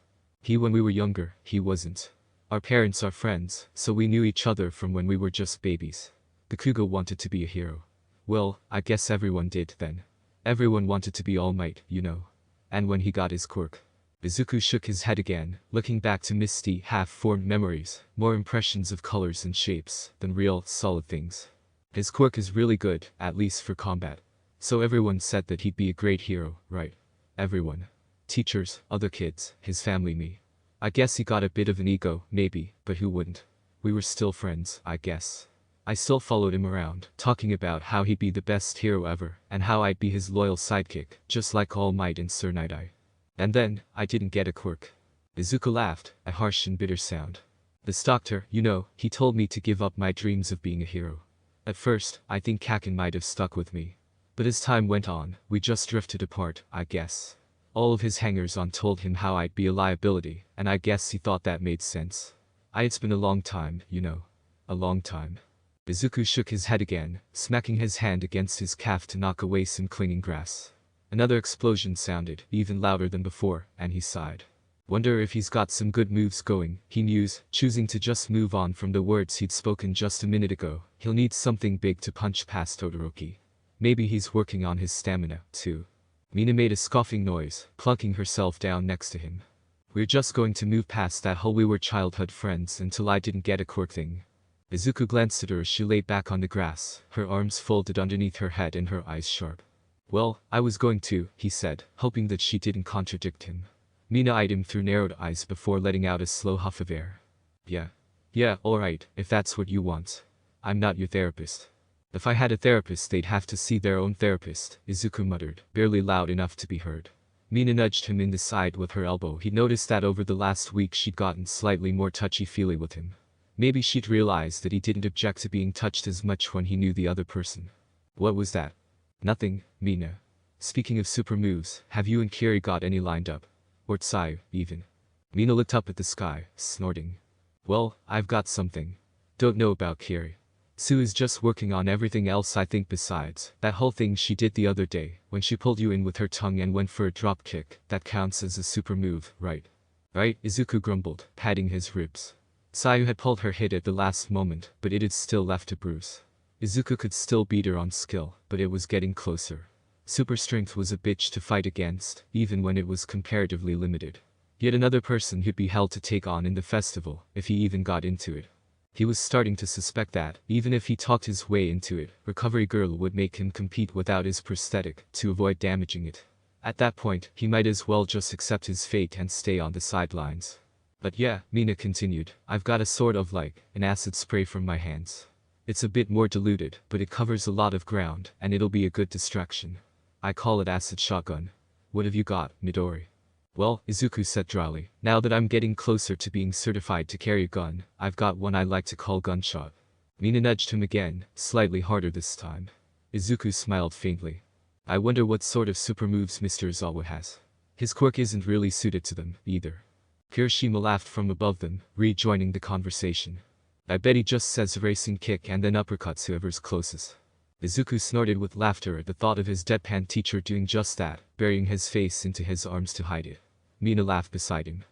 When we were younger, he wasn't. Our parents are friends, so we knew each other from when we were just babies. Bakugo wanted to be a hero. Well, I guess everyone did then. Everyone wanted to be All Might, you know. And when he got his quirk. Izuku shook his head again, looking back to misty, half-formed memories, more impressions of colors and shapes than real, solid things. His quirk is really good, at least for combat. So everyone said that he'd be a great hero, right? Everyone. Teachers, other kids, his family, me. I guess he got a bit of an ego, maybe, but who wouldn't? We were still friends, I guess. I still followed him around, talking about how he'd be the best hero ever, and how I'd be his loyal sidekick, just like All Might and Sir Night-Eye. And then, I didn't get a quirk. Izuku laughed, a harsh and bitter sound. This doctor, he told me to give up my dreams of being a hero. At first, I think Kaken might have stuck with me. But as time went on, we just drifted apart, I guess. All of his hangers-on told him how I'd be a liability, and I guess he thought that made sense. It's been a long time, A long time. Izuku shook his head again, smacking his hand against his calf to knock away some clinging grass. Another explosion sounded, even louder than before, and he sighed. Wonder if he's got some good moves going, he mused, choosing to just move on from the words he'd spoken just a minute ago. He'll need something big to punch past Todoroki. Maybe he's working on his stamina, too. Mina made a scoffing noise, plunking herself down next to him. We're just going to move past that whole we were childhood friends until I didn't get a quirk thing. Izuku glanced at her as she lay back on the grass, her arms folded underneath her head and her eyes sharp. Well, I was going to, he said, hoping that she didn't contradict him. Mina eyed him through narrowed eyes before letting out a slow huff of air. Yeah, alright, if that's what you want. I'm not your therapist. If I had a therapist they'd have to see their own therapist, Izuku muttered, barely loud enough to be heard. Mina nudged him in the side with her elbow. He'd noticed that over the last week she'd gotten slightly more touchy-feely with him. Maybe she'd realized that he didn't object to being touched as much when he knew the other person. What was that? Nothing, Mina. Speaking of super moves, have you and Kiri got any lined up? Or Tsayu, even? Mina looked up at the sky, snorting. Well, I've got something. Don't know about Kiri. Sue is just working on everything else I think besides that whole thing she did the other day, when she pulled you in with her tongue and went for a drop kick. That counts as a super move, right? Right, Izuku grumbled, patting his ribs. Tsayu had pulled her hit at the last moment, but it had still left a bruise. Izuku could still beat her on skill, but it was getting closer. Super strength was a bitch to fight against, even when it was comparatively limited. Yet another person who'd be hell to take on in the festival, if he even got into it. He was starting to suspect that, even if he talked his way into it, Recovery Girl would make him compete without his prosthetic, to avoid damaging it. At that point, he might as well just accept his fate and stay on the sidelines. But yeah, Mina continued, I've got a sort of an acid spray from my hands. It's a bit more diluted, but it covers a lot of ground, and it'll be a good distraction. I call it acid shotgun. What have you got, Midori? Well, Izuku said dryly, now that I'm getting closer to being certified to carry a gun, I've got one I like to call gunshot. Mina nudged him again, slightly harder this time. Izuku smiled faintly. I wonder what sort of super moves Mr. Izawa has. His quirk isn't really suited to them, either. Kirishima laughed from above them, rejoining the conversation. I bet he just says racing kick and then uppercuts whoever's closest. Izuku snorted with laughter at the thought of his deadpan teacher doing just that, burying his face into his arms to hide it. Mina laughed beside him.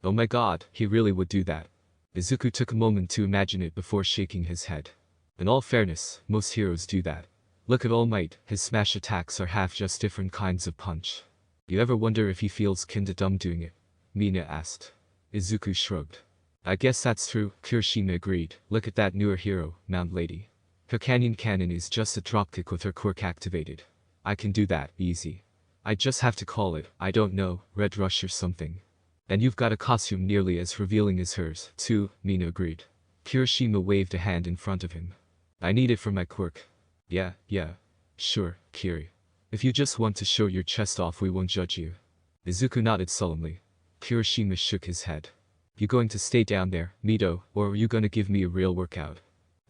Oh my god, he really would do that. Izuku took a moment to imagine it before shaking his head. In all fairness, most heroes do that. Look at All Might, his smash attacks are half just different kinds of punch. You ever wonder if he feels kinda dumb doing it? Mina asked. Izuku shrugged. I guess that's true, Kirishima agreed. Look at that newer hero, Mount Lady. Her cannon is just a dropkick with her quirk activated. I can do that, easy. I just have to call it, I don't know, Red Rush or something. And you've got a costume nearly as revealing as hers, too, Mina agreed. Kirishima waved a hand in front of him. I need it for my quirk. Yeah. Sure, Kiri. If you just want to show your chest off we won't judge you. Izuku nodded solemnly. Kirishima shook his head. You going to stay down there, Mido, or are you gonna give me a real workout?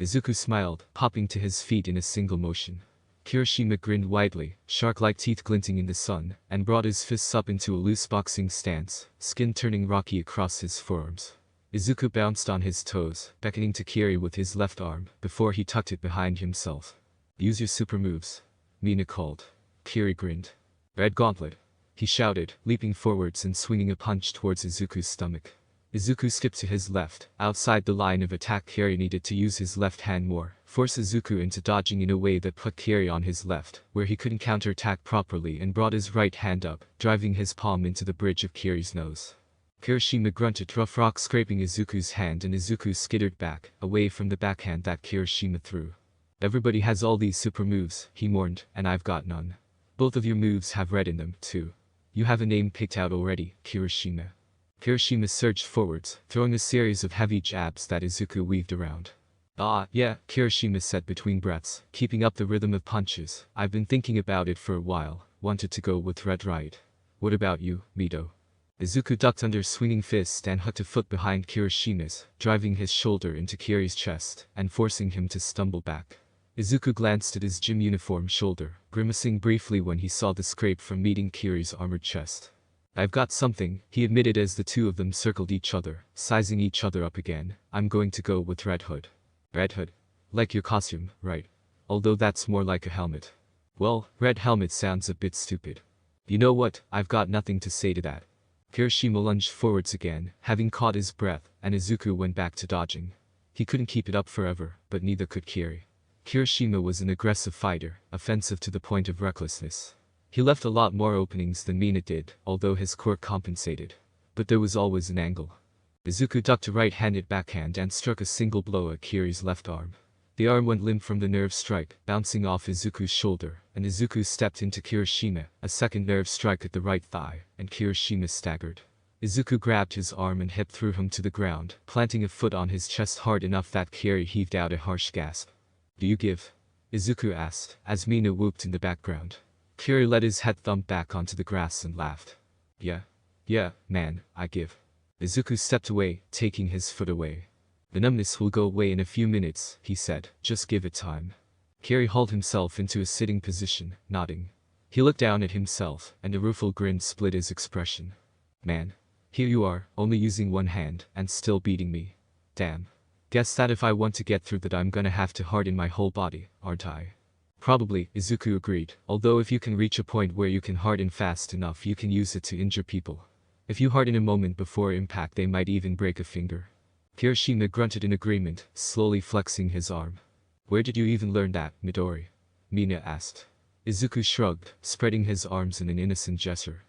Izuku smiled, popping to his feet in a single motion. Kirishima grinned widely, shark-like teeth glinting in the sun, and brought his fists up into a loose boxing stance, skin turning rocky across his forearms. Izuku bounced on his toes, beckoning to Kiri with his left arm, before he tucked it behind himself. Use your super moves. Mina called. Kiri grinned. Red Gauntlet. He shouted, leaping forwards and swinging a punch towards Izuku's stomach. Izuku skipped to his left, outside the line of attack. Kiri needed to use his left hand more, force Izuku into dodging in a way that put Kiri on his left, where he couldn't counterattack properly, and brought his right hand up, driving his palm into the bridge of Kiri's nose. Kirishima grunted, rough rock scraping Izuku's hand, and Izuku skittered back, away from the backhand that Kirishima threw. Everybody has all these super moves, he mourned, and I've got none. Both of your moves have red in them, too. You have a name picked out already, Kirishima. Kirishima surged forwards, throwing a series of heavy jabs that Izuku weaved around. Ah, yeah, Kirishima said between breaths, keeping up the rhythm of punches. I've been thinking about it for a while, wanted to go with red right. What about you, Mido? Izuku ducked under swinging fist and hooked a foot behind Kirishima's, driving his shoulder into Kiri's chest, and forcing him to stumble back. Izuku glanced at his gym uniform shoulder, grimacing briefly when he saw the scrape from meeting Kiri's armored chest. I've got something, he admitted as the two of them circled each other, sizing each other up again. I'm going to go with Red Hood. Red Hood? Like your costume, right? Although that's more like a helmet. Well, red helmet sounds a bit stupid. You know what, I've got nothing to say to that. Kirishima lunged forwards again, having caught his breath, and Izuku went back to dodging. He couldn't keep it up forever, but neither could Kiri. Kirishima was an aggressive fighter, offensive to the point of recklessness. He left a lot more openings than Mina did, although his quirk compensated. But there was always an angle. Izuku ducked a right-handed backhand and struck a single blow at Kiri's left arm. The arm went limp from the nerve strike, bouncing off Izuku's shoulder, and Izuku stepped into Kirishima, a second nerve strike at the right thigh, and Kirishima staggered. Izuku grabbed his arm and hip threw him to the ground, planting a foot on his chest hard enough that Kiri heaved out a harsh gasp. Do you give? Izuku asked, as Mina whooped in the background. Kiri let his head thump back onto the grass and laughed. Yeah, man, I give. Izuku stepped away, taking his foot away. The numbness will go away in a few minutes, he said, just give it time. Kiri hauled himself into a sitting position, nodding. He looked down at himself, and a rueful grin split his expression. Man. Here you are, only using one hand, and still beating me. Damn. Guess that if I want to get through that I'm gonna have to harden my whole body, aren't I? Probably, Izuku agreed, although if you can reach a point where you can harden fast enough you can use it to injure people. If you harden a moment before impact they might even break a finger. Kirishima grunted in agreement, slowly flexing his arm. Where did you even learn that, Midori? Mina asked. Izuku shrugged, spreading his arms in an innocent gesture.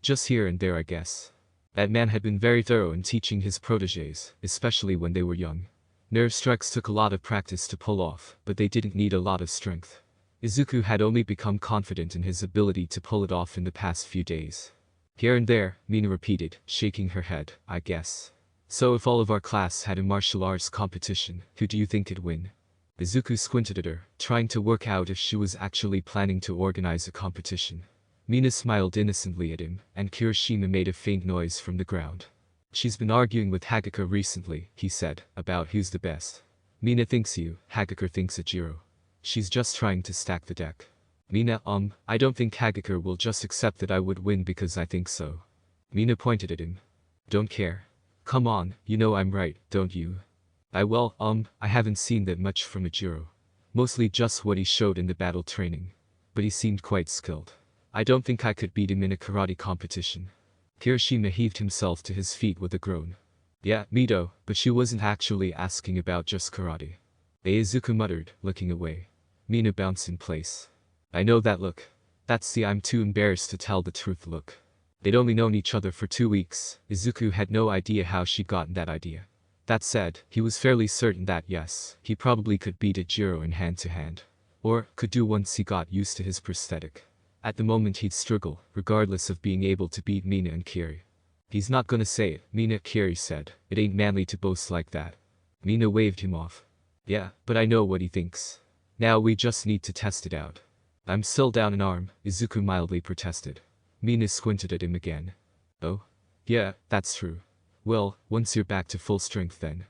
Just here and there I guess. That man had been very thorough in teaching his protégés, especially when they were young. Nerve strikes took a lot of practice to pull off, but they didn't need a lot of strength. Izuku had only become confident in his ability to pull it off in the past few days. Here and there, Mina repeated, shaking her head, I guess. So if all of our class had a martial arts competition, who do you think could win? Izuku squinted at her, trying to work out if she was actually planning to organize a competition. Mina smiled innocently at him, and Kirishima made a faint noise from the ground. She's been arguing with Hagakure recently, he said, about who's the best. Mina thinks you, Hagakure thinks Ajiro. She's just trying to stack the deck. Mina, I don't think Hagakure will just accept that I would win because I think so. Mina pointed at him. Don't care. Come on, you know I'm right, don't you? I haven't seen that much from Ajiro. Mostly just what he showed in the battle training. But he seemed quite skilled. I don't think I could beat him in a karate competition. Kirishima heaved himself to his feet with a groan. Yeah, Mido, but she wasn't actually asking about just karate. Izuku muttered, looking away. Mina bounced in place. I know that look. That's the I'm too embarrassed to tell the truth look. They'd only known each other for 2 weeks. Izuku had no idea how she'd gotten that idea. That said, he was fairly certain that yes, he probably could beat Ajiro in hand-to-hand. Or, could do once he got used to his prosthetic. At the moment he'd struggle, regardless of being able to beat Mina and Kiri. He's not gonna say it, Mina, Kiri said. It ain't manly to boast like that. Mina waved him off. Yeah, but I know what he thinks. Now we just need to test it out. I'm still down an arm, Izuku mildly protested. Mina squinted at him again. Oh? Yeah, that's true. Well, once you're back to full strength then.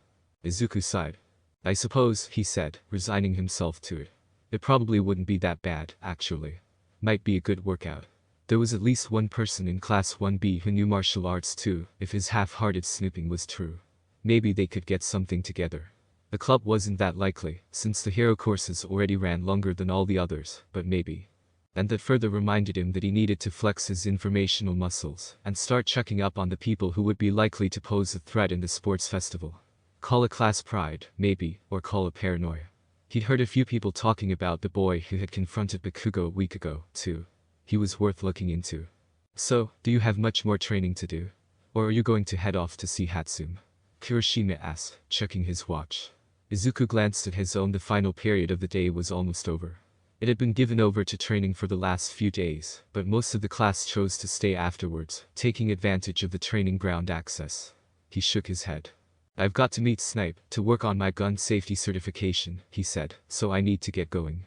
Izuku sighed. I suppose, he said, resigning himself to it. It probably wouldn't be that bad, actually. Might be a good workout. There was at least one person in Class 1B who knew martial arts too, if his half-hearted snooping was true. Maybe they could get something together. The club wasn't that likely, since the hero courses already ran longer than all the others, but maybe. And that further reminded him that he needed to flex his informational muscles, and start checking up on the people who would be likely to pose a threat in the sports festival. Call it class pride, maybe, or call it paranoia. He'd heard a few people talking about the boy who had confronted Bakugo a week ago, too. He was worth looking into. So, do you have much more training to do? Or are you going to head off to see Hatsune? Kirishima asked, checking his watch. Izuku glanced at his own. The final period of the day was almost over. It had been given over to training for the last few days, but most of the class chose to stay afterwards, taking advantage of the training ground access. He shook his head. I've got to meet Snipe to work on my gun safety certification, he said, so I need to get going.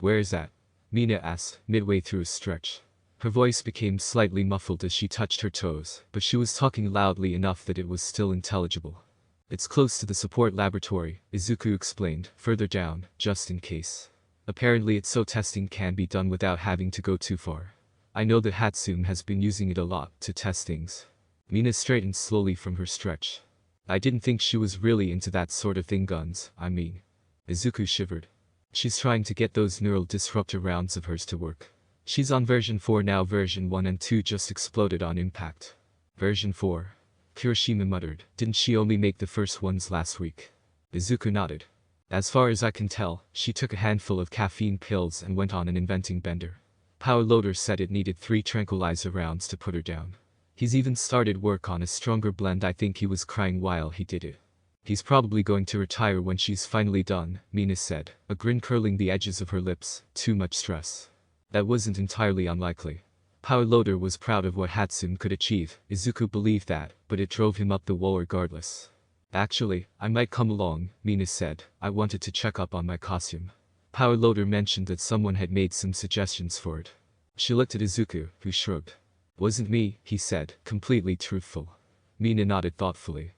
Where is that? Mina asked, midway through a stretch. Her voice became slightly muffled as she touched her toes, but she was talking loudly enough that it was still intelligible. It's close to the support laboratory, Izuku explained, further down, just in case. Apparently so testing can be done without having to go too far. I know that Hatsune has been using it a lot to test things. Mina straightened slowly from her stretch. I didn't think she was really into that sort of thing. Guns, I mean. Izuku shivered. She's trying to get those neural disruptor rounds of hers to work. She's on version 4 now. Version 1 and 2 just exploded on impact. Version 4. Kirishima muttered. Didn't she only make the first ones last week? Izuku nodded. As far as I can tell, she took a handful of caffeine pills and went on an inventing bender. Power Loader said it needed 3 tranquilizer rounds to put her down. He's even started work on a stronger blend. I think he was crying while he did it. He's probably going to retire when she's finally done, Mina said, a grin curling the edges of her lips. Too much stress. That wasn't entirely unlikely. Power Loader was proud of what Hatsune could achieve. Izuku believed that, but it drove him up the wall regardless. Actually, I might come along, Mina said. I wanted to check up on my costume. Power Loader mentioned that someone had made some suggestions for it. She looked at Izuku, who shrugged. Wasn't me, he said, completely truthful. Mina nodded thoughtfully.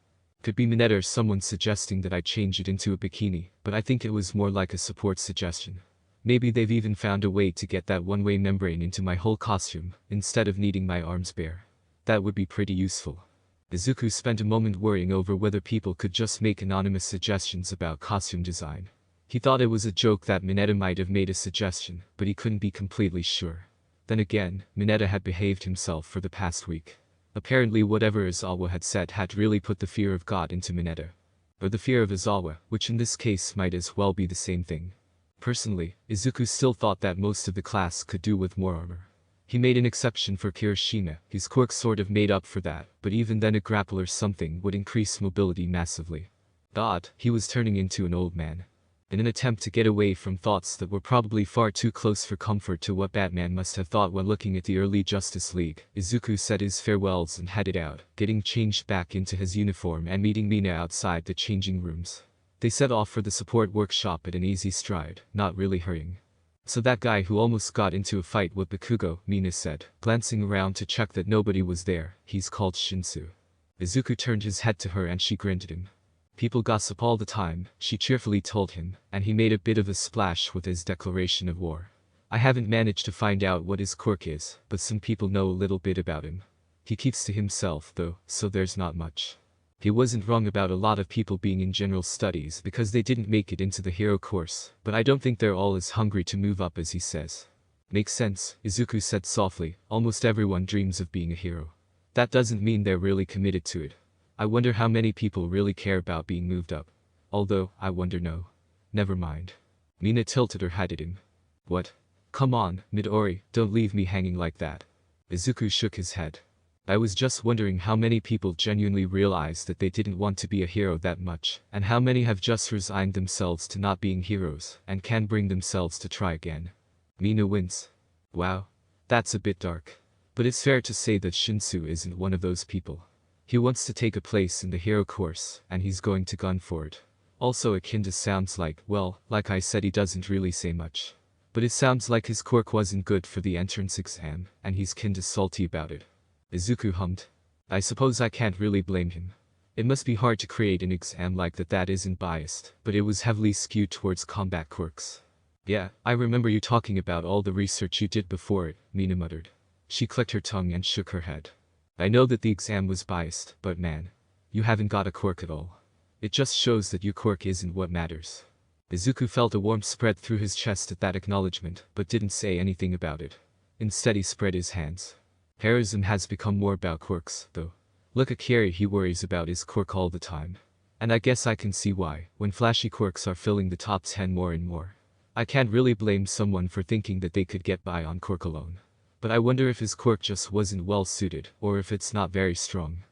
Could be Mineta or someone suggesting that I change it into a bikini, but I think it was more like a support suggestion. Maybe they've even found a way to get that one-way membrane into my whole costume, instead of needing my arms bare. That would be pretty useful. Izuku spent a moment worrying over whether people could just make anonymous suggestions about costume design. He thought it was a joke that Mineta might have made a suggestion, but he couldn't be completely sure. Then again, Mineta had behaved himself for the past week. Apparently whatever Izawa had said had really put the fear of God into Mineta. Or the fear of Izawa, which in this case might as well be the same thing. Personally, Izuku still thought that most of the class could do with more armor. He made an exception for Kirishima. His quirk sort of made up for that, but even then a grapple or something would increase mobility massively. God, he was turning into an old man. In an attempt to get away from thoughts that were probably far too close for comfort to what Batman must have thought while looking at the early Justice League, Izuku said his farewells and headed out, getting changed back into his uniform and meeting Mina outside the changing rooms. They set off for the support workshop at an easy stride, not really hurrying. So that guy who almost got into a fight with Bakugo, Mina said, glancing around to check that nobody was there, he's called Shinsu. Izuku turned his head to her and she grinned at him. People gossip all the time, she cheerfully told him, and he made a bit of a splash with his declaration of war. I haven't managed to find out what his quirk is, but some people know a little bit about him. He keeps to himself though, so there's not much. He wasn't wrong about a lot of people being in general studies because they didn't make it into the hero course, but I don't think they're all as hungry to move up as he says. Makes sense, Izuku said softly, almost everyone dreams of being a hero. That doesn't mean they're really committed to it. I wonder how many people really care about being moved up. Although, I wonder no. Never mind. Mina tilted her head at him. What? Come on, Midori, don't leave me hanging like that. Izuku shook his head. I was just wondering how many people genuinely realize that they didn't want to be a hero that much, and how many have just resigned themselves to not being heroes, and can bring themselves to try again. Mina winced. Wow. That's a bit dark. But it's fair to say that Shinsu isn't one of those people. He wants to take a place in the hero course, and he's going to gun for it. Also Akinda sounds like, well, like I said, he doesn't really say much. But it sounds like his quirk wasn't good for the entrance exam, and he's kinda salty about it. Izuku hummed. I suppose I can't really blame him. It must be hard to create an exam like that isn't biased, but it was heavily skewed towards combat quirks. Yeah, I remember you talking about all the research you did before it, Mina muttered. She clicked her tongue and shook her head. I know that the exam was biased, but man, you haven't got a quirk at all. It just shows that your quirk isn't what matters. Izuku felt a warmth spread through his chest at that acknowledgement, but didn't say anything about it. Instead he spread his hands. Heroism has become more about quirks, though. Look at Kiri, he worries about his quirk all the time. And I guess I can see why, when flashy quirks are filling the top 10 more and more. I can't really blame someone for thinking that they could get by on quirk alone. But I wonder if his quirk just wasn't well suited, or if it's not very strong.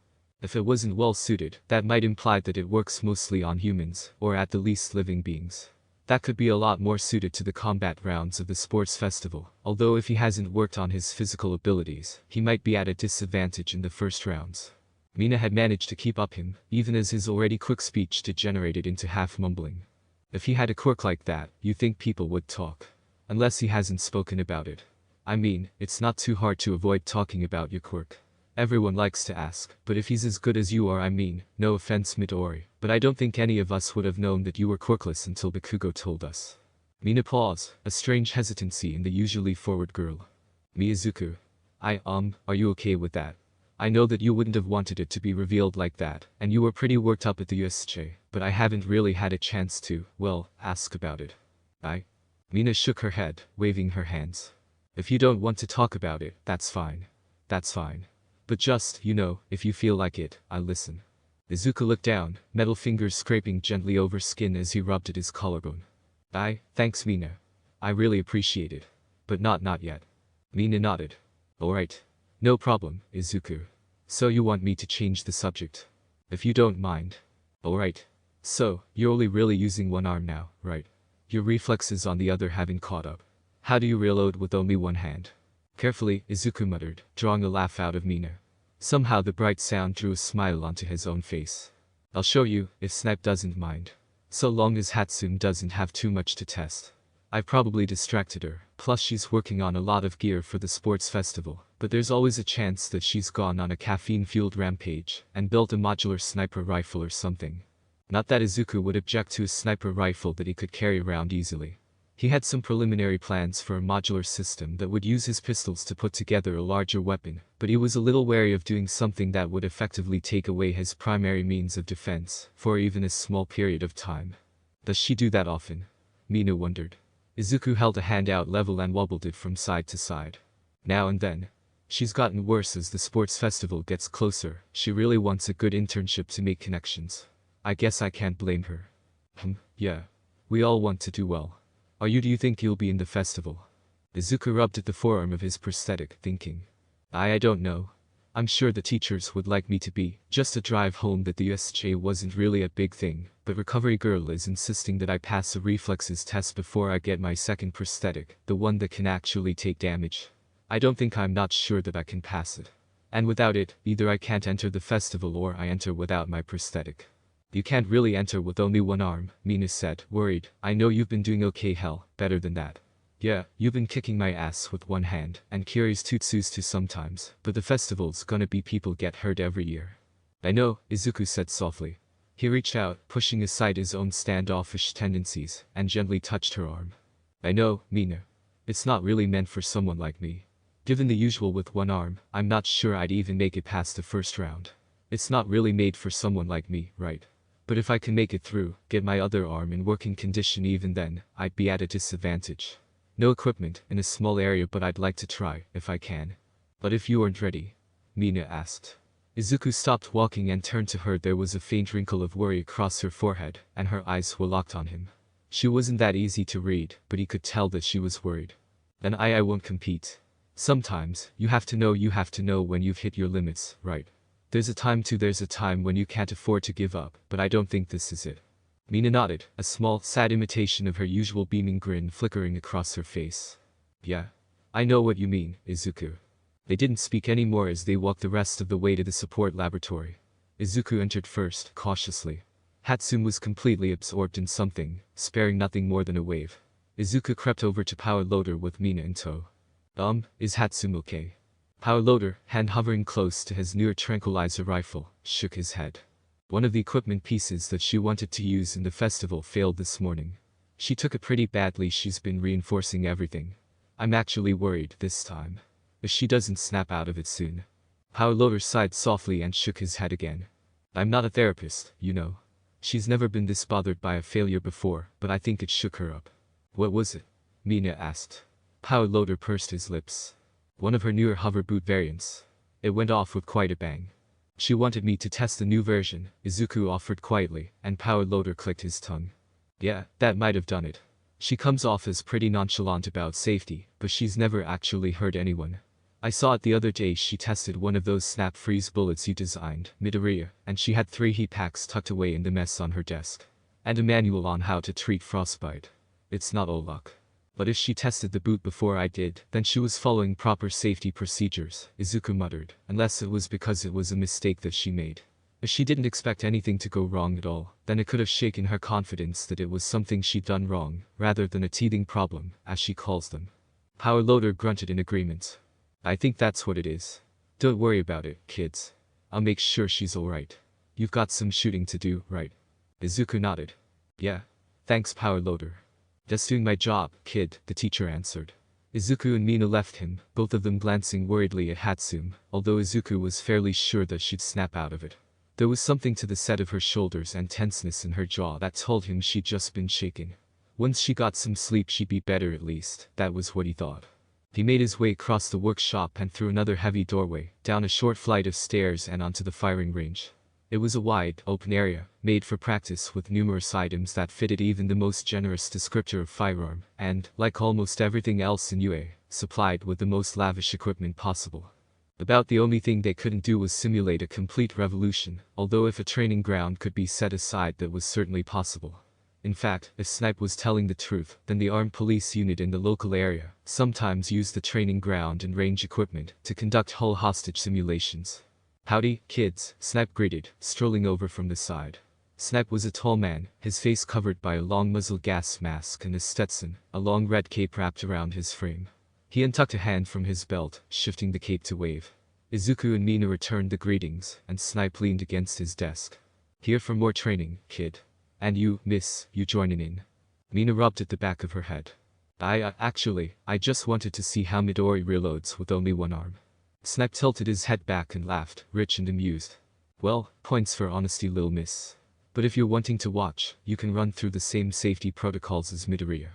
If it wasn't well suited, that might imply that it works mostly on humans, or at the least living beings. That could be a lot more suited to the combat rounds of the sports festival, although if he hasn't worked on his physical abilities, he might be at a disadvantage in the first rounds. Mina had managed to keep up him, even as his already quick speech degenerated into half-mumbling. If he had a quirk like that, you think people would talk. Unless he hasn't spoken about it. I mean, it's not too hard to avoid talking about your quirk. Everyone likes to ask, but if he's as good as you are, I mean, no offense Midori, but I don't think any of us would have known that you were quirkless until Bakugo told us. Mina paused, a strange hesitancy in the usually forward girl. Izuku. Are you okay with that? I know that you wouldn't have wanted it to be revealed like that, and you were pretty worked up at the USJ, but I haven't really had a chance to, well, ask about it. Mina shook her head, waving her hands. If you don't want to talk about it, that's fine. That's fine. But just, if you feel like it, I'll listen. Izuku looked down, metal fingers scraping gently over skin as he rubbed at his collarbone. Thanks Mina. I really appreciate it. But not yet. Mina nodded. Alright. No problem, Izuku. So you want me to change the subject? If you don't mind. Alright. So, you're only really using one arm now, right? Your reflexes on the other haven't caught up. How do you reload with only one hand? Carefully, Izuku muttered, drawing a laugh out of Mina. Somehow the bright sound drew a smile onto his own face. I'll show you, if Snipe doesn't mind. So long as Hatsune doesn't have too much to test. I've probably distracted her, plus she's working on a lot of gear for the sports festival, but there's always a chance that she's gone on a caffeine-fueled rampage, and built a modular sniper rifle or something. Not that Izuku would object to a sniper rifle that he could carry around easily. He had some preliminary plans for a modular system that would use his pistols to put together a larger weapon, but he was a little wary of doing something that would effectively take away his primary means of defense, for even a small period of time. Does she do that often? Mina wondered. Izuku held a hand out level and wobbled it from side to side. Now and then. She's gotten worse as the sports festival gets closer. She really wants a good internship to make connections. I guess I can't blame her. Yeah. We all want to do well. Do you think you'll be in the festival? Izuku rubbed at the forearm of his prosthetic, thinking. I don't know. I'm sure the teachers would like me to be, just to drive home that the USJ wasn't really a big thing, but Recovery Girl is insisting that I pass a reflexes test before I get my second prosthetic, the one that can actually take damage. I don't think I'm not sure that I can pass it. And without it, either I can't enter the festival or I enter without my prosthetic. You can't really enter with only one arm, Mina said, worried. I know you've been doing okay, hell, better than that. Yeah, you've been kicking my ass with one hand, and Kiri's tutsus too sometimes, but the festival's gonna be people get hurt every year. I know, Izuku said softly. He reached out, pushing aside his own standoffish tendencies, and gently touched her arm. I know, Mina. It's not really meant for someone like me. Given the usual with one arm, I'm not sure I'd even make it past the first round. It's not really made for someone like me, right? But if I can make it through, get my other arm in working condition, even then, I'd be at a disadvantage. No equipment, in a small area, but I'd like to try, if I can. But if you aren't ready? Mina asked. Izuku stopped walking and turned to her. There was a faint wrinkle of worry across her forehead, and her eyes were locked on him. She wasn't that easy to read, but he could tell that she was worried. Then I won't compete. Sometimes, you have to know when you've hit your limits, right? There's a time when you can't afford to give up, but I don't think this is it. Mina nodded, a small, sad imitation of her usual beaming grin flickering across her face. Yeah. I know what you mean, Izuku. They didn't speak anymore as they walked the rest of the way to the support laboratory. Izuku entered first, cautiously. Hatsune was completely absorbed in something, sparing nothing more than a wave. Izuku crept over to Power Loader with Mina in tow. Is Hatsune okay? Power Loader, hand hovering close to his newer tranquilizer rifle, shook his head. One of the equipment pieces that she wanted to use in the festival failed this morning. She took it pretty badly. She's been reinforcing everything. I'm actually worried this time. If she doesn't snap out of it soon. Power Loader sighed softly and shook his head again. I'm not a therapist, you know. She's never been this bothered by a failure before, but I think it shook her up. What was it? Mina asked. Power Loader pursed his lips. One of her newer hover boot variants. It went off with quite a bang. She wanted me to test the new version, Izuku offered quietly, and Power Loader clicked his tongue. Yeah, that might have done it. She comes off as pretty nonchalant about safety, but she's never actually hurt anyone. I saw it the other day. She tested one of those snap freeze bullets you designed, Midoriya, and she had 3 heat packs tucked away in the mess on her desk. And a manual on how to treat frostbite. It's not all luck. But if she tested the boot before I did, then she was following proper safety procedures, Izuku muttered, unless it was because it was a mistake that she made. If she didn't expect anything to go wrong at all, then it could have shaken her confidence that it was something she'd done wrong, rather than a teething problem, as she calls them. Power Loader grunted in agreement. I think that's what it is. Don't worry about it, kids. I'll make sure she's alright. You've got some shooting to do, right? Izuku nodded. Yeah. Thanks, Power Loader. Just doing my job, kid, the teacher answered. Izuku and Mina left him, both of them glancing worriedly at Hatsune, although Izuku was fairly sure that she'd snap out of it. There was something to the set of her shoulders and tenseness in her jaw that told him she'd just been shaking. Once she got some sleep she'd be better at least, that was what he thought. He made his way across the workshop and through another heavy doorway, down a short flight of stairs and onto the firing range. It was a wide, open area, made for practice with numerous items that fitted even the most generous descriptor of firearm, and, like almost everything else in UA, supplied with the most lavish equipment possible. About the only thing they couldn't do was simulate a complete revolution, although if a training ground could be set aside that was certainly possible. In fact, if Snipe was telling the truth, then the armed police unit in the local area sometimes used the training ground and range equipment to conduct whole hostage simulations. Howdy, kids, Snipe greeted, strolling over from the side. Snipe was a tall man, his face covered by a long muzzle gas mask and a Stetson, a long red cape wrapped around his frame. He untucked a hand from his belt, shifting the cape to wave. Izuku and Mina returned the greetings, and Snipe leaned against his desk. Here for more training, kid. And you, miss, you joining in? Mina rubbed at the back of her head. Actually, I just wanted to see how Midori reloads with only one arm. Snipe tilted his head back and laughed, rich and amused. Well, points for honesty, lil miss. But if you're wanting to watch, you can run through the same safety protocols as Midoriya.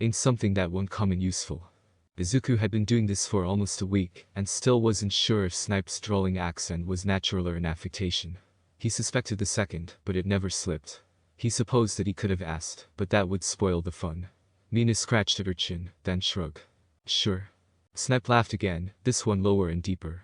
Ain't something that won't come in useful. Izuku had been doing this for almost a week, and still wasn't sure if Snipe's drawling accent was natural or an affectation. He suspected the second, but it never slipped. He supposed that he could have asked, but that would spoil the fun. Mina scratched at her chin, then shrugged. Sure. Snipe laughed again, this one lower and deeper.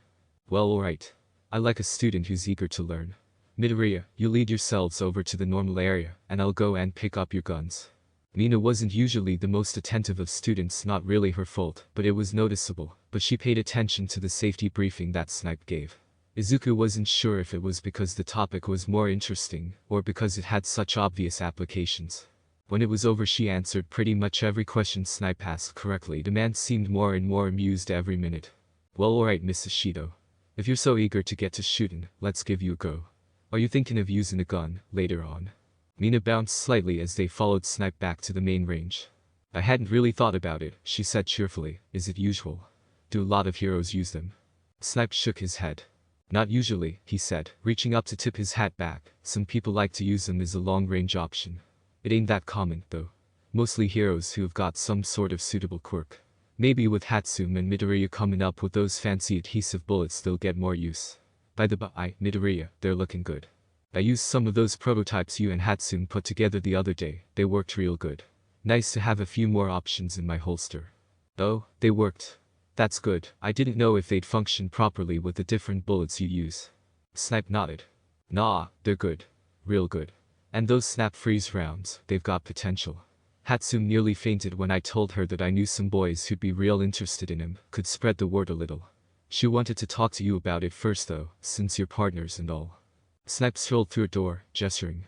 Well, alright. I like a student who's eager to learn. Midoriya, you lead yourselves over to the normal area, and I'll go and pick up your guns. Mina wasn't usually the most attentive of students, not really her fault, but it was noticeable, but she paid attention to the safety briefing that Snipe gave. Izuku wasn't sure if it was because the topic was more interesting, or because it had such obvious applications. When it was over she answered pretty much every question Snipe asked correctly. The man seemed more and more amused every minute. Well, alright, Mrs. Shido. If you're so eager to get to shooting, let's give you a go. Are you thinking of using a gun, later on? Mina bounced slightly as they followed Snipe back to the main range. I hadn't really thought about it, she said cheerfully. Is it usual? Do a lot of heroes use them? Snipe shook his head. Not usually, he said, reaching up to tip his hat back. Some people like to use them as a long-range option. It ain't that common, though. Mostly heroes who have got some sort of suitable quirk. Maybe with Hatsune and Midoriya coming up with those fancy adhesive bullets they'll get more use. By the by, Midoriya, they're looking good. I used some of those prototypes you and Hatsune put together the other day, they worked real good. Nice to have a few more options in my holster. Oh, they worked. That's good, I didn't know if they'd function properly with the different bullets you use. Snipe nodded. Nah, they're good. Real good. And those snap freeze rounds, they've got potential. Hatsune nearly fainted when I told her that I knew some boys who'd be real interested in him, could spread the word a little. She wanted to talk to you about it first though, since you're partners and all. Snipe strolled through a door, gesturing.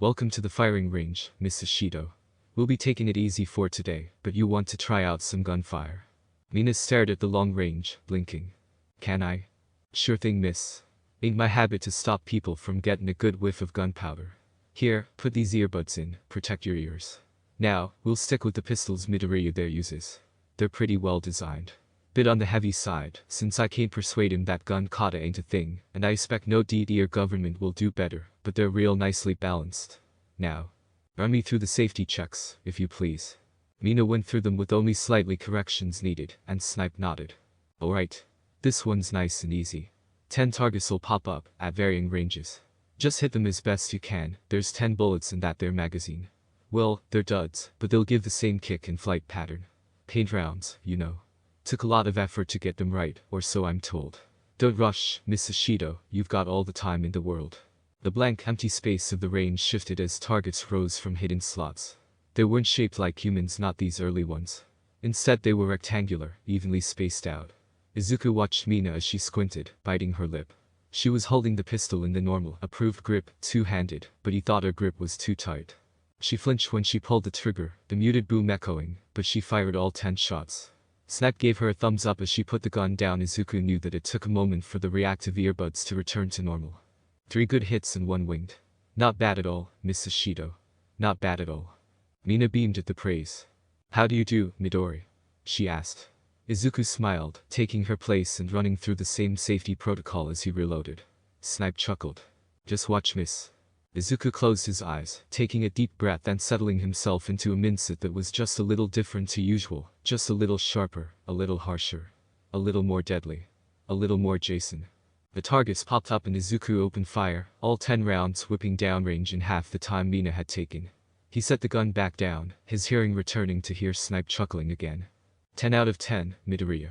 Welcome to the firing range, Mrs. Shido. We'll be taking it easy for today, but you want to try out some gunfire. Mina stared at the long range, blinking. Can I? Sure thing, miss. Ain't my habit to stop people from getting a good whiff of gunpowder. Here, put these earbuds in, protect your ears. Now, we'll stick with the pistols Midoriya there uses. They're pretty well designed. Bit on the heavy side, since I can't persuade him that gun kata ain't a thing, and I expect no DD or government will do better, but they're real nicely balanced. Now, run me through the safety checks, if you please. Mina went through them with only slightly corrections needed, and Snipe nodded. Alright. This one's nice and easy. 10 targets will pop up, at varying ranges. Just hit them as best you can, there's 10 bullets in that there magazine. Well, they're duds, but they'll give the same kick and flight pattern. Paint rounds, you know. Took a lot of effort to get them right, or so I'm told. Don't rush, Miss Ishido, you've got all the time in the world. The blank empty space of the range shifted as targets rose from hidden slots. They weren't shaped like humans, not these early ones. Instead they were rectangular, evenly spaced out. Izuku watched Mina as she squinted, biting her lip. She was holding the pistol in the normal, approved grip, two-handed, but he thought her grip was too tight. She flinched when she pulled the trigger, the muted boom echoing, but she fired all 10 shots. Snap gave her a thumbs up as she put the gun down. Izuku knew that it took a moment for the reactive earbuds to return to normal. 3 good hits and 1 winged. Not bad at all, Miss Ishido. Not bad at all. Mina beamed at the praise. How do you do, Midori? She asked. Izuku smiled, taking her place and running through the same safety protocol as he reloaded. Snipe chuckled. Just watch, miss. Izuku closed his eyes, taking a deep breath and settling himself into a mindset that was just a little different to usual, just a little sharper, a little harsher, a little more deadly, a little more Jason. The targets popped up and Izuku opened fire, all 10 rounds whipping downrange in half the time Mina had taken. He set the gun back down, his hearing returning to hear Snipe chuckling again. 10 out of 10, Midoriya.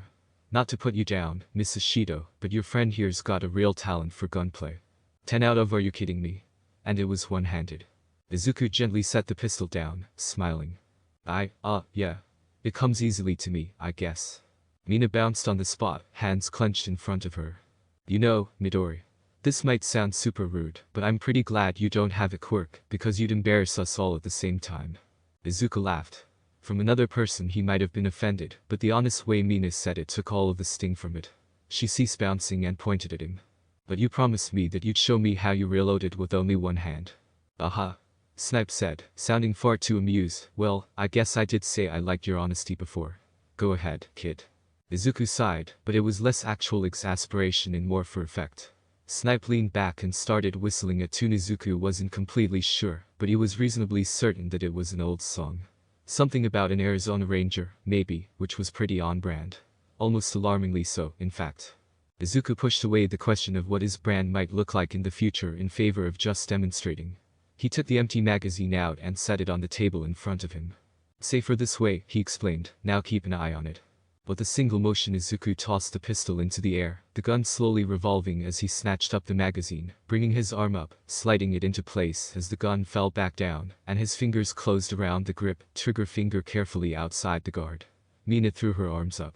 Not to put you down, Miss Ishido, but your friend here's got a real talent for gunplay. 10 out of, are you kidding me? And it was one-handed. Izuku gently set the pistol down, smiling. Yeah. It comes easily to me, I guess. Mina bounced on the spot, hands clenched in front of her. You know, Midori. This might sound super rude, but I'm pretty glad you don't have a quirk, because you'd embarrass us all at the same time. Izuku laughed. From another person he might have been offended, but the honest way Mina said it took all of the sting from it. She ceased bouncing and pointed at him. But you promised me that you'd show me how you reloaded with only one hand. Aha. Snipe said, sounding far too amused. Well, I guess I did say I liked your honesty before. Go ahead, kid. Izuku sighed, but it was less actual exasperation and more for effect. Snipe leaned back and started whistling a tune. Izuku wasn't completely sure, but he was reasonably certain that it was an old song. Something about an Arizona Ranger, maybe, which was pretty on-brand. Almost alarmingly so, in fact. Izuku pushed away the question of what his brand might look like in the future in favor of just demonstrating. He took the empty magazine out and set it on the table in front of him. Safer this way, he explained, now keep an eye on it. With a single motion Izuku tossed the pistol into the air, the gun slowly revolving as he snatched up the magazine, bringing his arm up, sliding it into place as the gun fell back down, and his fingers closed around the grip, trigger finger carefully outside the guard. Mina threw her arms up.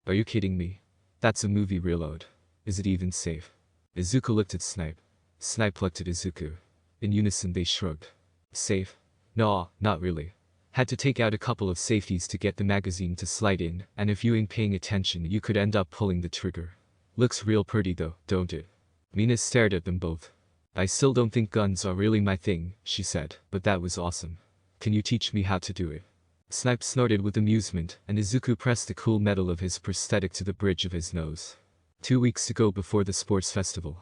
Are you kidding me? That's a movie reload. Is it even safe? Izuku looked at Snipe. Snipe looked at Izuku. In unison they shrugged. Safe? Nah, not really. Had to take out a couple of safeties to get the magazine to slide in, and if you ain't paying attention you could end up pulling the trigger. Looks real pretty though, don't it? Mina stared at them both. I still don't think guns are really my thing, she said, but that was awesome. Can you teach me how to do it? Snipe snorted with amusement, and Izuku pressed the cool metal of his prosthetic to the bridge of his nose. 2 weeks ago before the sports festival.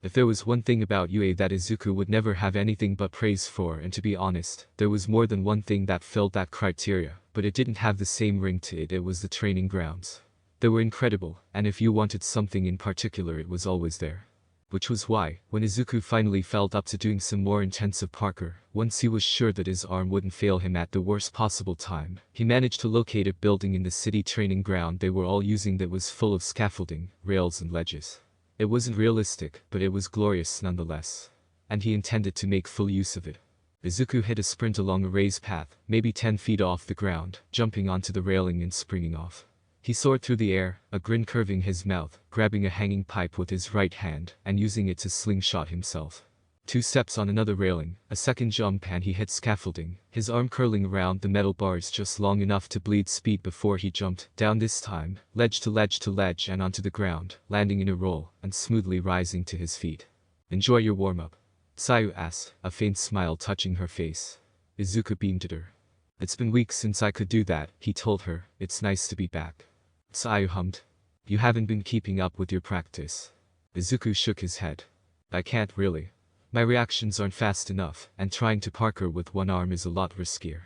If there was one thing about UA that Izuku would never have anything but praise for, and to be honest, there was more than one thing that filled that criteria, but it didn't have the same ring to it. It was the training grounds. They were incredible, and if you wanted something in particular it was always there. Which was why, when Izuku finally felt up to doing some more intensive parkour, once he was sure that his arm wouldn't fail him at the worst possible time, he managed to locate a building in the city training ground they were all using that was full of scaffolding, rails and ledges. It wasn't realistic, but it was glorious nonetheless. And he intended to make full use of it. Izuku hit a sprint along a raised path, maybe 10 feet off the ground, jumping onto the railing and springing off. He soared through the air, a grin curving his mouth, grabbing a hanging pipe with his right hand, and using it to slingshot himself. 2 steps on another railing, a second jump and he hit scaffolding, his arm curling around the metal bars just long enough to bleed speed before he jumped, down this time, ledge to ledge to ledge and onto the ground, landing in a roll, and smoothly rising to his feet. Enjoy your warm-up? Sayu asked, a faint smile touching her face. Izuku beamed at her. It's been weeks since I could do that, he told her, it's nice to be back. Sayu hummed. You haven't been keeping up with your practice. Izuku shook his head. I can't really. My reactions aren't fast enough, and trying to parkour with one arm is a lot riskier.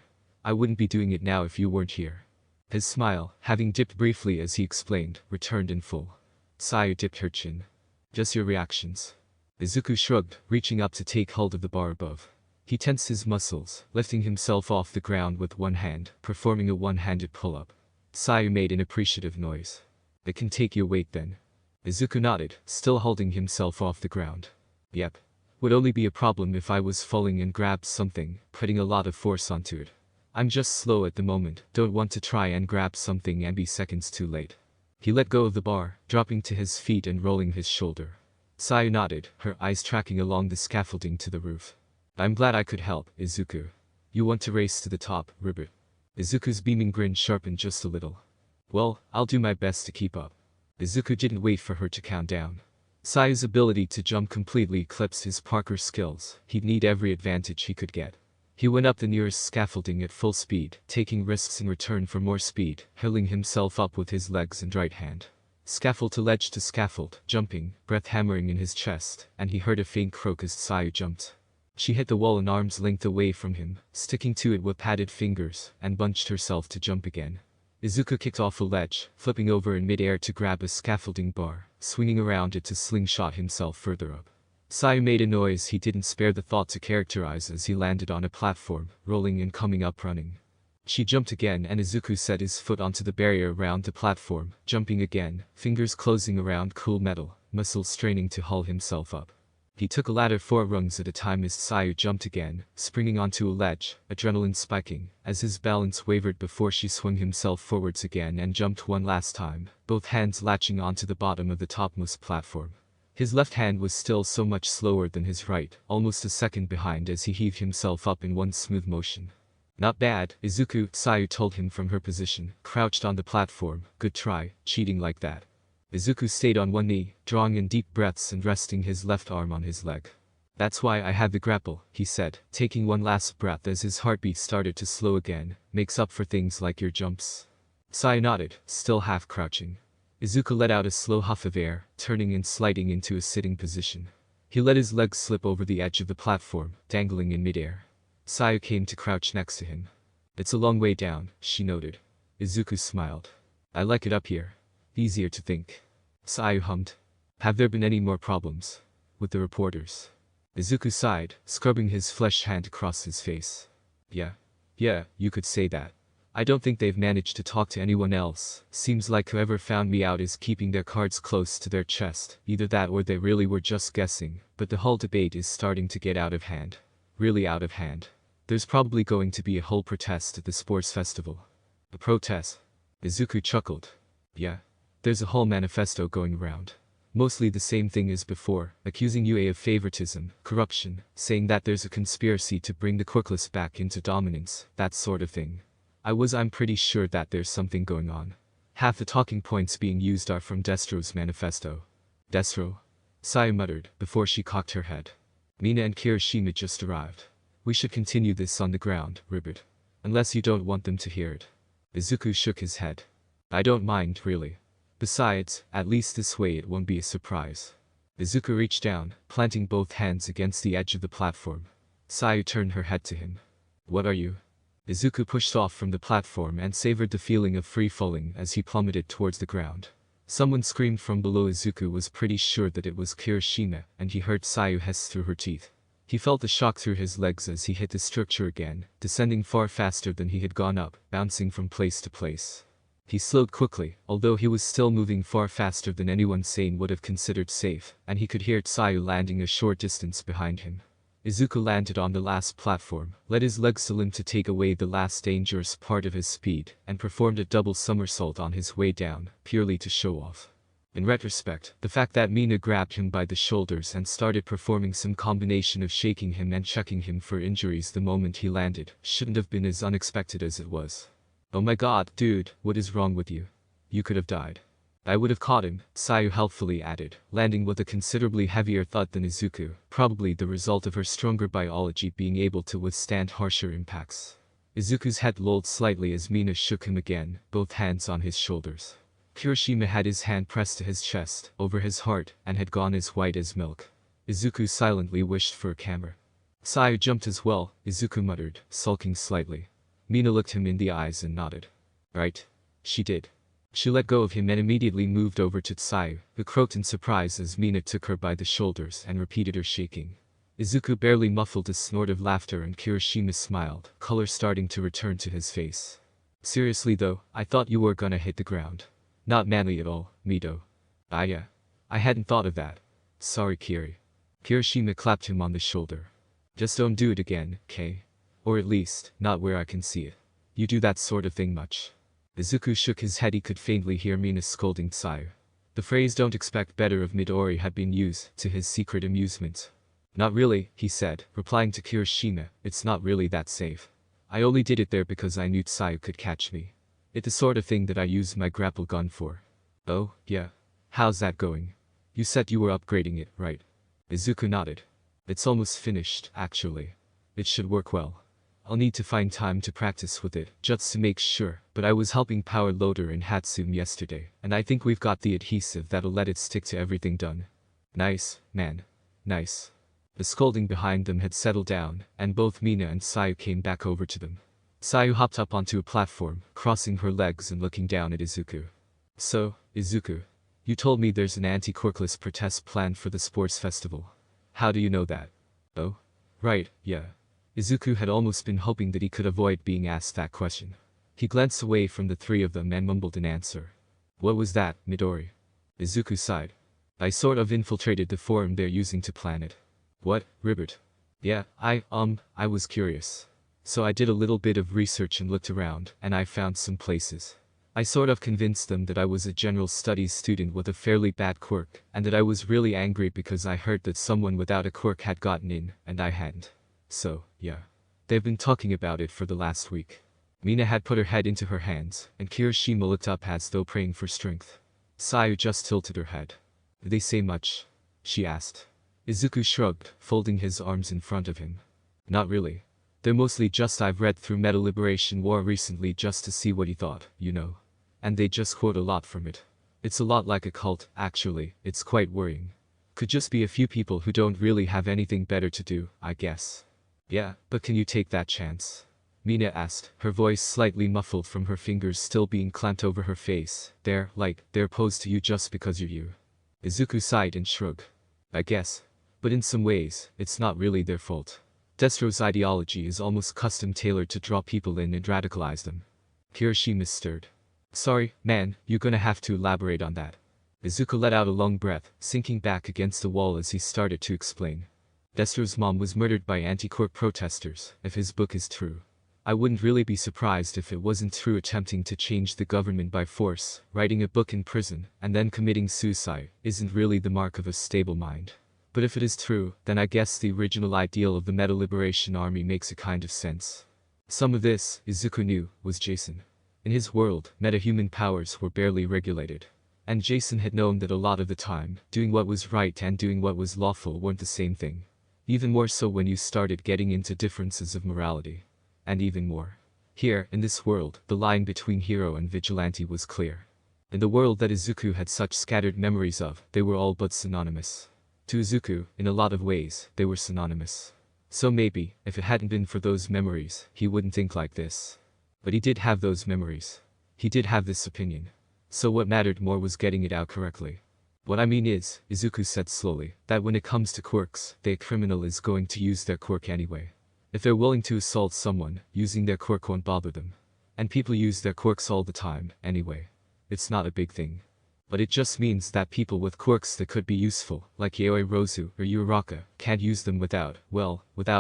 I wouldn't be doing it now if you weren't here. His smile, having dipped briefly as he explained, returned in full. Sayu dipped her chin. Just your reactions. Izuku shrugged, reaching up to take hold of the bar above. He tensed his muscles, lifting himself off the ground with one hand, performing a one-handed pull-up. Sayu made an appreciative noise. It can take your weight then. Izuku nodded, still holding himself off the ground. Yep. Would only be a problem if I was falling and grabbed something, putting a lot of force onto it. I'm just slow at the moment, don't want to try and grab something and be seconds too late. He let go of the bar, dropping to his feet and rolling his shoulder. Sayu nodded, her eyes tracking along the scaffolding to the roof. I'm glad I could help, Izuku. You want to race to the top, Ribbit? Izuku's beaming grin sharpened just a little. Well, I'll do my best to keep up. Izuku didn't wait for her to count down. Sayu's ability to jump completely eclipsed his parkour skills. He'd need every advantage he could get. He went up the nearest scaffolding at full speed, taking risks in return for more speed, hurling himself up with his legs and right hand. Scaffold to scaffold, jumping, breath hammering in his chest, and he heard a faint croak as Sayu jumped. She hit the wall an arm's length away from him, sticking to it with padded fingers, and bunched herself to jump again. Izuku kicked off a ledge, flipping over in midair to grab a scaffolding bar, swinging around it to slingshot himself further up. Sayu made a noise he didn't spare the thought to characterize as he landed on a platform, rolling and coming up running. She jumped again and Izuku set his foot onto the barrier around the platform, jumping again, fingers closing around cool metal, muscles straining to haul himself up. He took a ladder 4 rungs at a time as Sayu jumped again, springing onto a ledge, adrenaline spiking, as his balance wavered before she swung himself forwards again and jumped one last time, both hands latching onto the bottom of the topmost platform. His left hand was still so much slower than his right, almost a second behind as he heaved himself up in one smooth motion. Not bad, Izuku, Sayu told him from her position, crouched on the platform. Good try, cheating like that. Izuku stayed on one knee, drawing in deep breaths and resting his left arm on his leg. That's why I have the grapple, he said, taking one last breath as his heartbeat started to slow again. Makes up for things like your jumps. Sayu nodded, still half crouching. Izuku let out a slow huff of air, turning and sliding into a sitting position. He let his legs slip over the edge of the platform, dangling in midair. Sayu came to crouch next to him. It's a long way down, she noted. Izuku smiled. I like it up here. Easier to think. Sayu hummed. Have there been any more problems? With the reporters? Izuku sighed, scrubbing his flesh hand across his face. Yeah, you could say that. I don't think they've managed to talk to anyone else. Seems like whoever found me out is keeping their cards close to their chest. Either that or they really were just guessing, but the whole debate is starting to get out of hand. Really out of hand. There's probably going to be a whole protest at the sports festival. A protest? Izuku chuckled. Yeah. There's a whole manifesto going around. Mostly the same thing as before, accusing UA of favoritism, corruption, saying that there's a conspiracy to bring the Quirkless back into dominance, that sort of thing. I'm pretty sure that there's something going on. Half the talking points being used are from Destro's manifesto. Destro? Sayu muttered, before she cocked her head. Mina and Kirishima just arrived. We should continue this on the ground, Ribbit. Unless you don't want them to hear it. Izuku shook his head. I don't mind, really. Besides, at least this way it won't be a surprise. Izuku reached down, planting both hands against the edge of the platform. Sayu turned her head to him. What are you? Izuku pushed off from the platform and savored the feeling of free falling as he plummeted towards the ground. Someone screamed from below. Izuku was pretty sure that it was Kirishima, and he heard Sayu hiss through her teeth. He felt the shock through his legs as he hit the structure again, descending far faster than he had gone up, bouncing from place to place. He slowed quickly, although he was still moving far faster than anyone sane would have considered safe, and he could hear Sayu landing a short distance behind him. Izuku landed on the last platform, let his legs to limp to take away the last dangerous part of his speed, and performed a double somersault on his way down, purely to show off. In retrospect, the fact that Mina grabbed him by the shoulders and started performing some combination of shaking him and checking him for injuries the moment he landed shouldn't have been as unexpected as it was. Oh my god, dude, what is wrong with you? You could have died. I would have caught him, Sayu helpfully added, landing with a considerably heavier thud than Izuku, probably the result of her stronger biology being able to withstand harsher impacts. Izuku's head lolled slightly as Mina shook him again, both hands on his shoulders. Kirishima had his hand pressed to his chest, over his heart, and had gone as white as milk. Izuku silently wished for a camera. Sayu jumped as well, Izuku muttered, sulking slightly. Mina looked him in the eyes and nodded. Right. She did. She let go of him and immediately moved over to Sayu, who croaked in surprise as Mina took her by the shoulders and repeated her shaking. Izuku barely muffled a snort of laughter and Kirishima smiled, color starting to return to his face. Seriously though, I thought you were gonna hit the ground. Not manly at all, Mido. Ah yeah. I hadn't thought of that. Sorry Kiri. Kirishima clapped him on the shoulder. Just don't do it again, Kay? Or at least, not where I can see it. You do that sort of thing much. Izuku shook his head. He could faintly hear Mina scolding Sayu. The phrase "don't expect better" of Midori had been used to his secret amusement. Not really, he said, replying to Kirishima, it's not really that safe. I only did it there because I knew Sayu could catch me. It's the sort of thing that I use my grapple gun for. Oh, yeah. How's that going? You said you were upgrading it, right? Izuku nodded. It's almost finished, actually. It should work well. I'll need to find time to practice with it, just to make sure, but I was helping Power Loader and Hatsum yesterday, and I think we've got the adhesive that'll let it stick to everything done. Nice, man. Nice. The scolding behind them had settled down, and both Mina and Sayu came back over to them. Sayu hopped up onto a platform, crossing her legs and looking down at Izuku. So, Izuku, you told me there's an anti-quirkless protest planned for the sports festival. How do you know that? Oh? Right, yeah. Izuku had almost been hoping that he could avoid being asked that question. He glanced away from the three of them and mumbled an answer. What was that, Midori? Izuku sighed. I sort of infiltrated the forum they're using to plan it. What, Ribbert? Yeah, I was curious. So I did a little bit of research and looked around, and I found some places. I sort of convinced them that I was a general studies student with a fairly bad quirk, and that I was really angry because I heard that someone without a quirk had gotten in, and I hadn't. So, yeah. They've been talking about it for the last week. Mina had put her head into her hands, and Kirishima looked up as though praying for strength. Sayu just tilted her head. Did they say much? She asked. Izuku shrugged, folding his arms in front of him. Not really. They're mostly just I've read through Meta Liberation War recently just to see what he thought, you know. And they just quote a lot from it. It's a lot like a cult, actually. It's quite worrying. Could just be a few people who don't really have anything better to do, I guess. Yeah, but can you take that chance? Mina asked, her voice slightly muffled from her fingers still being clamped over her face. They're opposed to you just because you're you. Izuku sighed and shrugged. I guess. But in some ways, it's not really their fault. Destro's ideology is almost custom-tailored to draw people in and radicalize them. Kirishima stirred. Sorry, man, you're gonna have to elaborate on that. Izuku let out a long breath, sinking back against the wall as he started to explain. Destro's mom was murdered by anti-quirk protesters, if his book is true. I wouldn't really be surprised if it wasn't true. Attempting to change the government by force, writing a book in prison, and then committing suicide, isn't really the mark of a stable mind. But if it is true, then I guess the original ideal of the Meta Liberation Army makes a kind of sense. Some of this, Izuku knew, was Jason. In his world, meta-human powers were barely regulated. And Jason had known that a lot of the time, doing what was right and doing what was lawful weren't the same thing. Even more so when you started getting into differences of morality. And even more. Here, in this world, the line between hero and vigilante was clear. In the world that Izuku had such scattered memories of, they were all but synonymous. To Izuku, in a lot of ways, they were synonymous. So maybe, if it hadn't been for those memories, he wouldn't think like this. But he did have those memories. He did have this opinion. So what mattered more was getting it out correctly. What I mean is, Izuku said slowly, that when it comes to quirks, a criminal is going to use their quirk anyway. If they're willing to assault someone, using their quirk won't bother them. And people use their quirks all the time, anyway. It's not a big thing. But it just means that people with quirks that could be useful, like Yaoi Rozu or Uraraka, can't use them without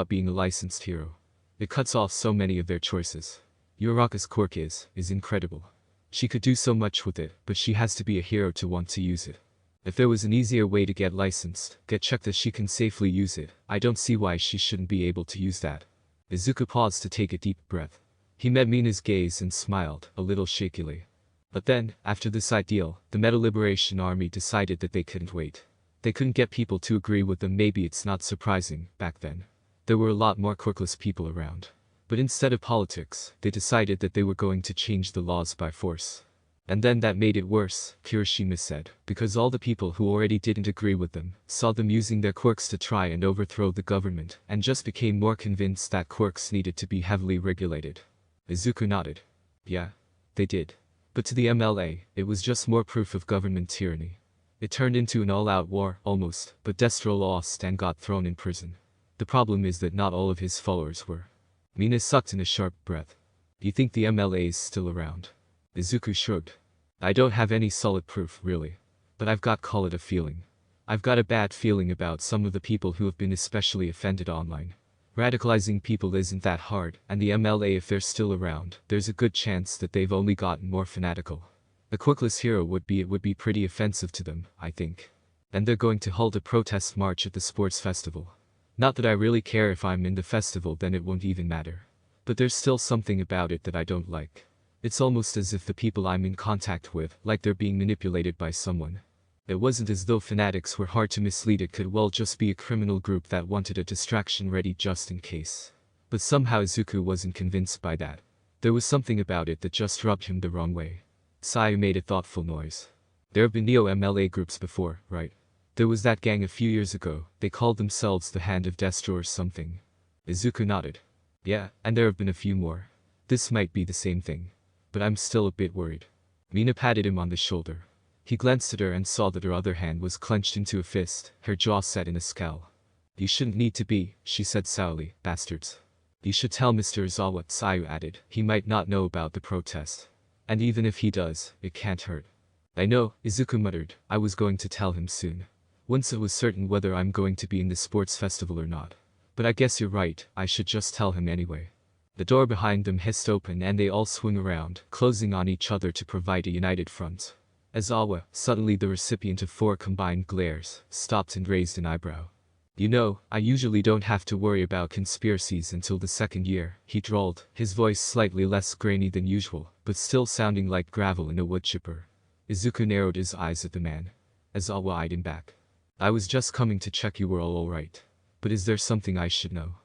being a licensed hero. It cuts off so many of their choices. Uraraka's quirk is incredible. She could do so much with it, but she has to be a hero to want to use it. If there was an easier way to get licensed, get checked that she can safely use it, I don't see why she shouldn't be able to use that. Izuku paused to take a deep breath. He met Mina's gaze and smiled, a little shakily. But then, after this ideal, the Meta Liberation Army decided that they couldn't wait. They couldn't get people to agree with them. Maybe it's not surprising, back then. There were a lot more quirkless people around. But instead of politics, they decided that they were going to change the laws by force. And then that made it worse, Kirishima said, because all the people who already didn't agree with them, saw them using their quirks to try and overthrow the government, and just became more convinced that quirks needed to be heavily regulated. Izuku nodded. Yeah, they did. But to the MLA, it was just more proof of government tyranny. It turned into an all-out war, almost, but Destro lost and got thrown in prison. The problem is that not all of his followers were. Mina sucked in a sharp breath. Do you think the MLA is still around? Izuku shrugged. I don't have any solid proof, really. But I've got call it a feeling. I've got a bad feeling about some of the people who have been especially offended online. Radicalizing people isn't that hard, and the MLA, if they're still around, there's a good chance that they've only gotten more fanatical. The Quirkless hero would be pretty offensive to them, I think. And they're going to hold a protest march at the sports festival. Not that I really care if I'm in the festival, then it won't even matter. But there's still something about it that I don't like. It's almost as if the people I'm in contact with, like they're being manipulated by someone. It wasn't as though fanatics were hard to mislead, it could well just be a criminal group that wanted a distraction ready just in case. But somehow Izuku wasn't convinced by that. There was something about it that just rubbed him the wrong way. Sayu made a thoughtful noise. There have been Neo-MLA groups before, right? There was that gang a few years ago, they called themselves the Hand of Destro or something. Izuku nodded. Yeah, and there have been a few more. This might be the same thing. But I'm still a bit worried. Mina patted him on the shoulder. He glanced at her and saw that her other hand was clenched into a fist, her jaw set in a scowl. You shouldn't need to be, she said sourly, bastards. You should tell Mr. Izawa, Sayu added. He might not know about the protest. And even if he does, it can't hurt. I know, Izuku muttered. I was going to tell him soon. Once it was certain whether I'm going to be in the sports festival or not. But I guess you're right, I should just tell him anyway. The door behind them hissed open and they all swung around, closing on each other to provide a united front. Izawa, suddenly the recipient of 4 combined glares, stopped and raised an eyebrow. You know, I usually don't have to worry about conspiracies until the second year, he drawled, his voice slightly less grainy than usual, but still sounding like gravel in a wood chipper. Izuku narrowed his eyes at the man. Izawa eyed him back. I was just coming to check you were all alright. But is there something I should know?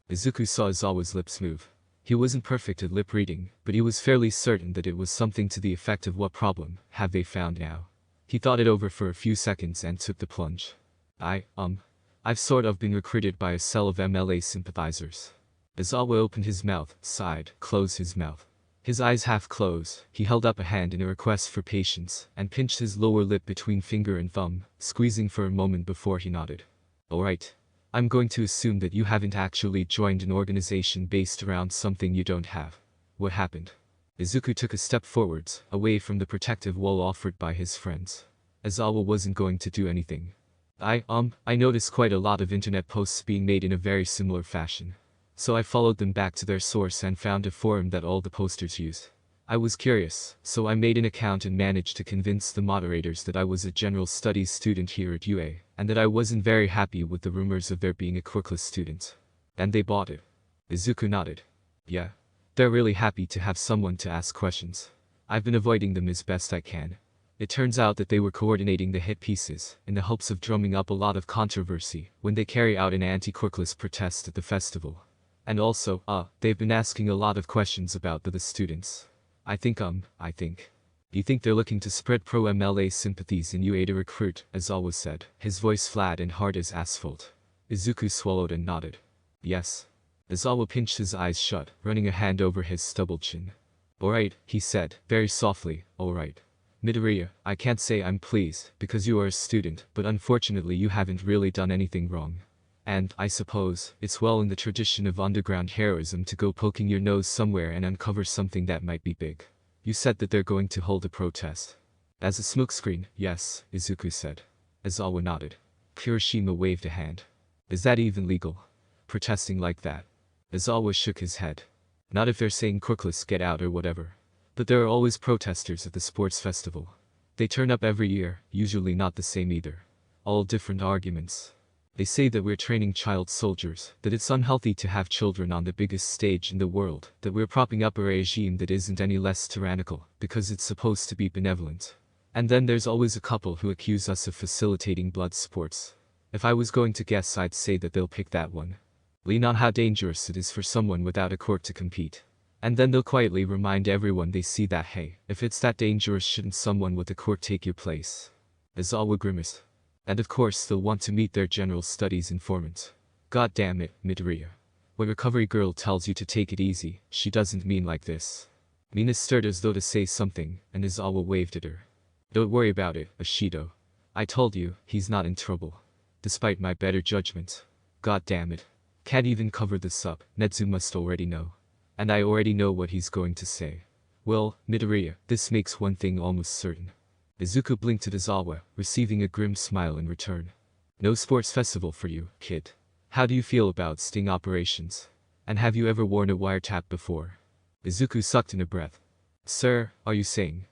Izuku saw Izawa's lips move. He wasn't perfect at lip reading, but he was fairly certain that it was something to the effect of what problem have they found now. He thought it over for a few seconds and took the plunge. I've sort of been recruited by a cell of MLA sympathizers. Izawa opened his mouth, sighed, closed his mouth. His eyes half closed, he held up a hand in a request for patience, and pinched his lower lip between finger and thumb, squeezing for a moment before he nodded. Alright. I'm going to assume that you haven't actually joined an organization based around something you don't have. What happened? Izuku took a step forwards, away from the protective wall offered by his friends. Izawa wasn't going to do anything. I noticed quite a lot of internet posts being made in a very similar fashion. So I followed them back to their source and found a forum that all the posters used. I was curious, so I made an account and managed to convince the moderators that I was a general studies student here at UA, and that I wasn't very happy with the rumors of there being a Quirkless student. And they bought it. Izuku nodded. Yeah. They're really happy to have someone to ask questions. I've been avoiding them as best I can. It turns out that they were coordinating the hit pieces, in the hopes of drumming up a lot of controversy, when they carry out an anti-Quirkless protest at the festival. And also, they've been asking a lot of questions about the students. I think. Do you think they're looking to spread pro-MLA sympathies in UA to recruit, as always said, his voice flat and hard as asphalt? Izuku swallowed and nodded. Yes. Izawa pinched his eyes shut, running a hand over his stubbled chin. Alright, he said, very softly, alright. Midoriya, I can't say I'm pleased, because you are a student, but unfortunately you haven't really done anything wrong. And, I suppose, it's well in the tradition of underground heroism to go poking your nose somewhere and uncover something that might be big. You said that they're going to hold a protest. As a smokescreen, yes, Izuku said. Izawa nodded. Kirishima waved a hand. Is that even legal? Protesting like that? Izawa shook his head. Not if they're saying Quirkless get out or whatever. But there are always protesters at the sports festival. They turn up every year, usually not the same either. All different arguments. They say that we're training child soldiers, that it's unhealthy to have children on the biggest stage in the world, that we're propping up a regime that isn't any less tyrannical, because it's supposed to be benevolent. And then there's always a couple who accuse us of facilitating blood sports. If I was going to guess, I'd say that they'll pick that one. Lean on how dangerous it is for someone without a quirk to compete. And then they'll quietly remind everyone they see that, hey, if it's that dangerous, shouldn't someone with a quirk take your place? Izawa grimaced. And of course they'll want to meet their general studies informant. God damn it, Midoriya. When Recovery Girl tells you to take it easy, she doesn't mean like this. Mina stirred as though to say something, and Izawa waved at her. Don't worry about it, Ashido. I told you, he's not in trouble. Despite my better judgment. God damn it. Can't even cover this up, Netsu must already know. And I already know what he's going to say. Well, Midoriya, this makes one thing almost certain. Izuku blinked at Izawa, receiving a grim smile in return. No sports festival for you, kid. How do you feel about sting operations? And have you ever worn a wiretap before? Izuku sucked in a breath. Sir, are you saying?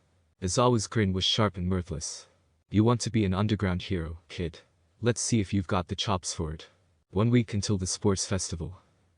Izawa's grin was sharp and mirthless. You want to be an underground hero, kid. Let's see if you've got the chops for it. 1 week until the sports festival.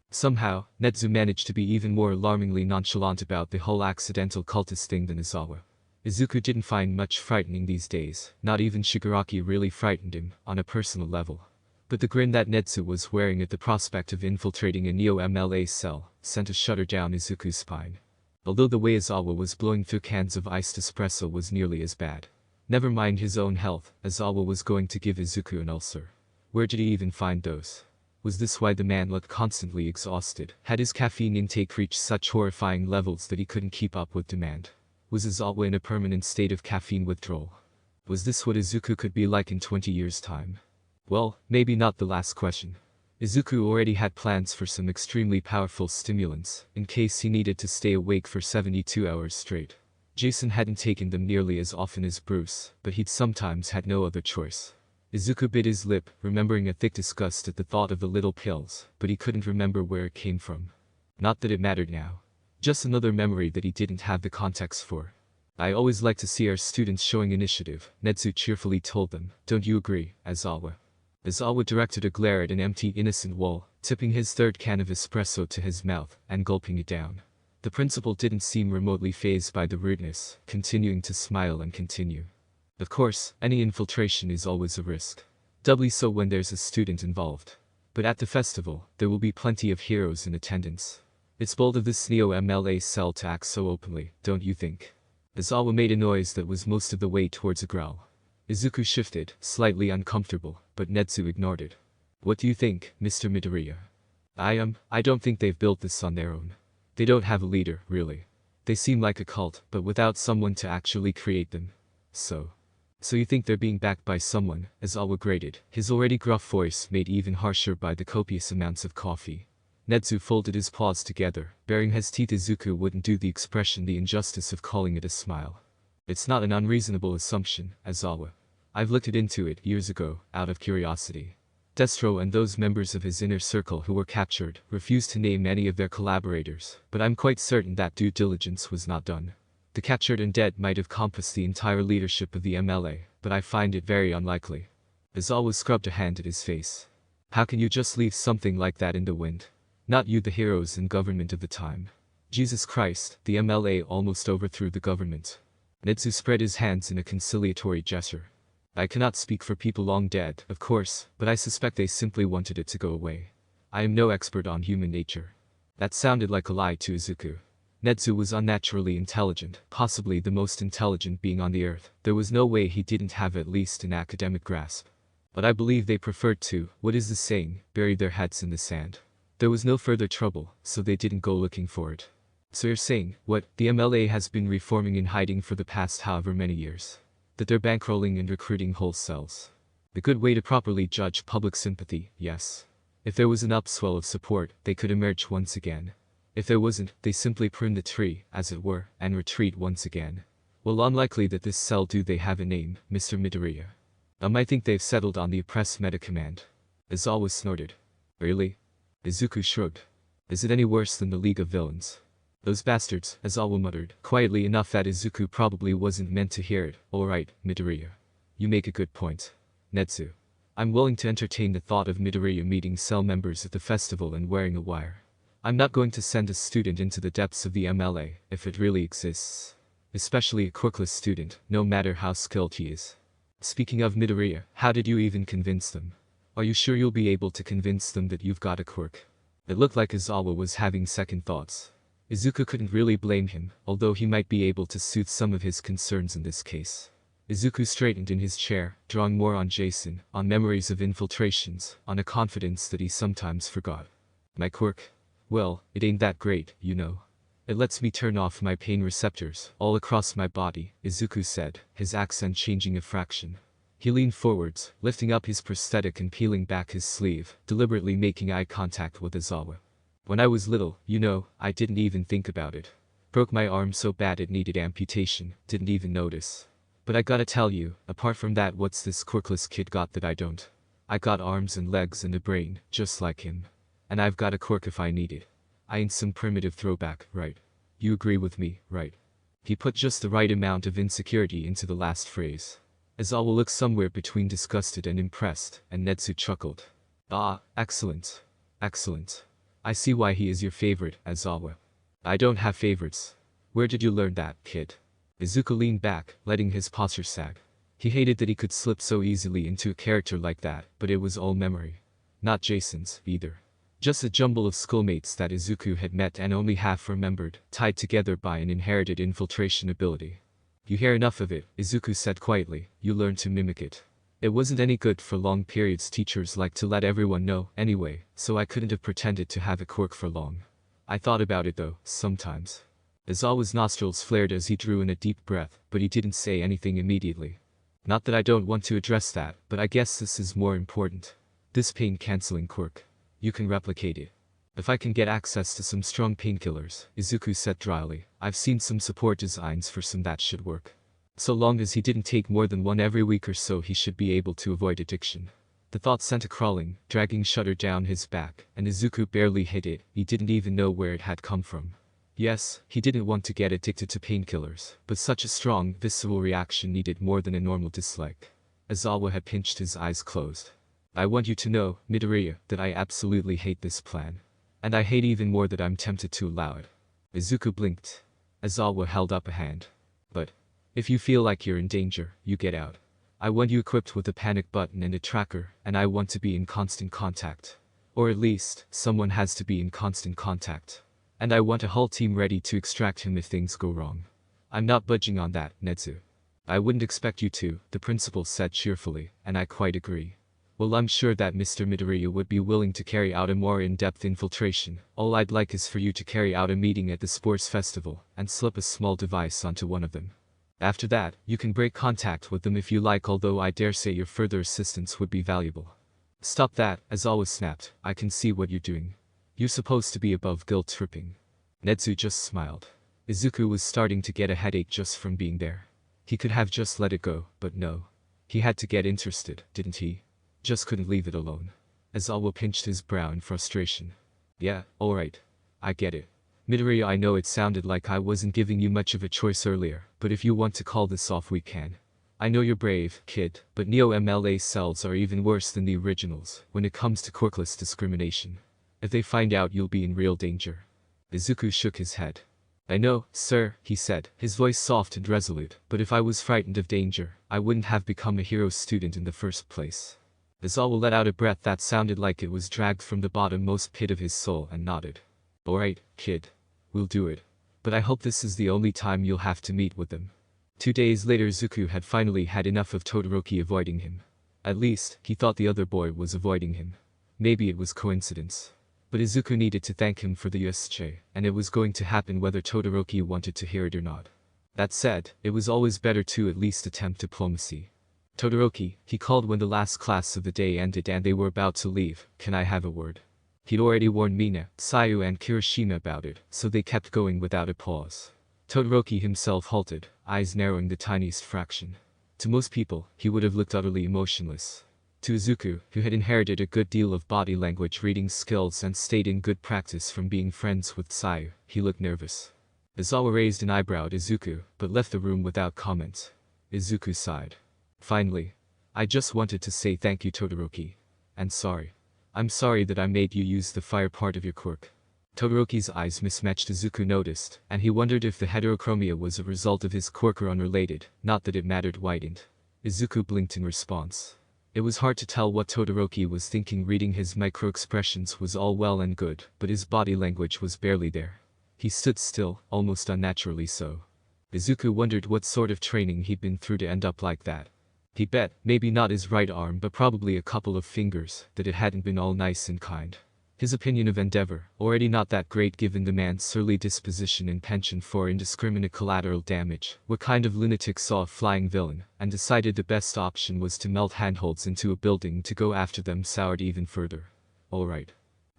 Somehow, Netsu managed to be even more alarmingly nonchalant about the whole accidental cultist thing than Izawa. Izuku didn't find much frightening these days, not even Shigaraki really frightened him, on a personal level. But the grin that Netsu was wearing at the prospect of infiltrating a Neo-MLA cell sent a shudder down Izuku's spine. Although the way Izawa was blowing through cans of iced espresso was nearly as bad. Never mind his own health, Izawa was going to give Izuku an ulcer. Where did he even find those? Was this why the man looked constantly exhausted? Had his caffeine intake reached such horrifying levels that he couldn't keep up with demand? Was Izawa in a permanent state of caffeine withdrawal? Was this what Izuku could be like in 20 years' time? Well, maybe not the last question. Izuku already had plans for some extremely powerful stimulants, in case he needed to stay awake for 72 hours straight. Jason hadn't taken them nearly as often as Bruce, but he'd sometimes had no other choice. Izuku bit his lip, remembering a thick disgust at the thought of the little pills, but he couldn't remember where it came from. Not that it mattered now. Just another memory that he didn't have the context for. I always like to see our students showing initiative, Netsu cheerfully told them. Don't you agree, Izawa? Izawa directed a glare at an empty innocent wall, tipping his third can of espresso to his mouth, and gulping it down. The principal didn't seem remotely fazed by the rudeness, continuing to smile and continue. Of course, any infiltration is always a risk. Doubly so when there's a student involved. But at the festival, there will be plenty of heroes in attendance. It's bold of this Neo-MLA cell to act so openly, don't you think? Izawa made a noise that was most of the way towards a growl. Izuku shifted, slightly uncomfortable, but Netsu ignored it. What do you think, Mr. Midoriya? I don't think they've built this on their own. They don't have a leader, really. They seem like a cult, but without someone to actually create them. So you think they're being backed by someone, Izawa grated, his already gruff voice made even harsher by the copious amounts of coffee. Netsu folded his paws together, baring his teeth. Izuku wouldn't do the expression the injustice of calling it a smile. It's not an unreasonable assumption, Izawa. I've looked into it years ago, out of curiosity. Destro and those members of his inner circle who were captured refused to name any of their collaborators, but I'm quite certain that due diligence was not done. The captured and dead might have compassed the entire leadership of the MLA, but I find it very unlikely. Izawa scrubbed a hand at his face. How can you just leave something like that in the wind? Not you, the heroes in government of the time. Jesus Christ, the MLA almost overthrew the government. Netsu spread his hands in a conciliatory gesture. I cannot speak for people long dead, of course, but I suspect they simply wanted it to go away. I am no expert on human nature. That sounded like a lie to Izuku. Netsu was unnaturally intelligent, possibly the most intelligent being on the earth. There was no way he didn't have at least an academic grasp. But I believe they preferred to, what is the saying, bury their heads in the sand. There was no further trouble, so they didn't go looking for it. So you're saying, what, the MLA has been reforming in hiding for the past however many years? That they're bankrolling and recruiting whole cells. A good way to properly judge public sympathy, yes. If there was an upswell of support, they could emerge once again. If there wasn't, they simply prune the tree, as it were, and retreat once again. Well, unlikely that this cell. Do they have a name, Mr. Midoriya? I think they've settled on the oppressed meta command. Izawa snorted. Really? Izuku shrugged. Is it any worse than the League of Villains? Those bastards, Izawa muttered, quietly enough that Izuku probably wasn't meant to hear it. Alright, Midoriya. You make a good point. Netsu. I'm willing to entertain the thought of Midoriya meeting cell members at the festival and wearing a wire. I'm not going to send a student into the depths of the MLA, if it really exists. Especially a quirkless student, no matter how skilled he is. Speaking of Midoriya, how did you even convince them? Are you sure you'll be able to convince them that you've got a quirk? It looked like Izawa was having second thoughts. Izuku couldn't really blame him, although he might be able to soothe some of his concerns in this case. Izuku straightened in his chair, drawing more on Jason, on memories of infiltrations, on a confidence that he sometimes forgot. My quirk? Well, it ain't that great, you know. It lets me turn off my pain receptors all across my body, Izuku said, his accent changing a fraction. He leaned forwards, lifting up his prosthetic and peeling back his sleeve, deliberately making eye contact with Izawa. When I was little, I didn't even think about it. Broke my arm so bad it needed amputation, didn't even notice. But I gotta tell you, apart from that, what's this quirkless kid got that I don't? I got arms and legs and a brain, just like him. And I've got a quirk if I need it. I ain't some primitive throwback, right? You agree with me, right? He put just the right amount of insecurity into the last phrase. Aizawa looked somewhere between disgusted and impressed, and Netsu chuckled. Ah, excellent. Excellent. I see why he is your favorite, Aizawa. I don't have favorites. Where did you learn that, kid? Izuku leaned back, letting his posture sag. He hated that he could slip so easily into a character like that, but it was all memory. Not Jason's, either. Just a jumble of schoolmates that Izuku had met and only half remembered, tied together by an inherited infiltration ability. You hear enough of it, Izuku said quietly, you learn to mimic it. It wasn't any good for long periods. Teachers like to let everyone know, anyway, so I couldn't have pretended to have a quirk for long. I thought about it though, sometimes. Aizawa's nostrils flared as he drew in a deep breath, but he didn't say anything immediately. Not that I don't want to address that, but I guess this is more important. This pain-canceling quirk. You can replicate it. If I can get access to some strong painkillers, Izuku said dryly, I've seen some support designs for some that should work. So long as he didn't take more than one every week or so, he should be able to avoid addiction. The thought sent a crawling, dragging shudder down his back, and Izuku barely hid it. He didn't even know where it had come from. Yes, he didn't want to get addicted to painkillers, but such a strong, visceral reaction needed more than a normal dislike. Aizawa had pinched his eyes closed. I want you to know, Midoriya, that I absolutely hate this plan. And I hate even more that I'm tempted to allow it. Izuku blinked. Aizawa held up a hand. But if you feel like you're in danger, you get out. I want you equipped with a panic button and a tracker, and I want to be in constant contact. Or at least, someone has to be in constant contact. And I want a whole team ready to extract him if things go wrong. I'm not budging on that, Netsu. I wouldn't expect you to, the principal said cheerfully, and I quite agree. Well, I'm sure that Mr. Midoriya would be willing to carry out a more in-depth infiltration. All I'd like is for you to carry out a meeting at the sports festival, and slip a small device onto one of them. After that, you can break contact with them if you like, although I dare say your further assistance would be valuable. Stop that, Aizawa snapped, I can see what you're doing. You're supposed to be above guilt-tripping. Netsu just smiled. Izuku was starting to get a headache just from being there. He could have just let it go, but no. He had to get interested, didn't he? Just couldn't leave it alone. Aizawa pinched his brow in frustration. Yeah, alright. I get it. Midoriya, I know it sounded like I wasn't giving you much of a choice earlier, but if you want to call this off, we can. I know you're brave, kid, but Neo-MLA cells are even worse than the originals when it comes to quirkless discrimination. If they find out, you'll be in real danger. Izuku shook his head. I know, sir, he said, his voice soft and resolute, but if I was frightened of danger, I wouldn't have become a hero student in the first place. Aizawa let out a breath that sounded like it was dragged from the bottommost pit of his soul and nodded. Alright, kid. We'll do it. But I hope this is the only time you'll have to meet with them. 2 days later, Izuku had finally had enough of Todoroki avoiding him. At least, he thought the other boy was avoiding him. Maybe it was coincidence. But Izuku needed to thank him for the USJ, and it was going to happen whether Todoroki wanted to hear it or not. That said, it was always better to at least attempt diplomacy. Todoroki, he called when the last class of the day ended and they were about to leave, can I have a word? He'd already warned Mina, Sayu and Kirishima about it, so they kept going without a pause. Todoroki himself halted, eyes narrowing the tiniest fraction. To most people, he would have looked utterly emotionless. To Izuku, who had inherited a good deal of body language reading skills and stayed in good practice from being friends with Sayu, he looked nervous. Aizawa raised an eyebrow at Izuku, but left the room without comment. Izuku sighed. Finally. I just wanted to say thank you, Todoroki. And sorry. I'm sorry that I made you use the fire part of your quirk. Todoroki's eyes mismatched, Izuku noticed, and he wondered if the heterochromia was a result of his quirk or unrelated, not that it mattered. Widened. Izuku blinked in response. It was hard to tell what Todoroki was thinking. Reading his micro-expressions was all well and good, but his body language was barely there. He stood still, almost unnaturally so. Izuku wondered what sort of training he'd been through to end up like that. He bet, maybe not his right arm but probably a couple of fingers, that it hadn't been all nice and kind. His opinion of Endeavor, already not that great given the man's surly disposition and penchant for indiscriminate collateral damage, what kind of lunatic saw a flying villain, and decided the best option was to melt handholds into a building to go after them, soured even further. Alright.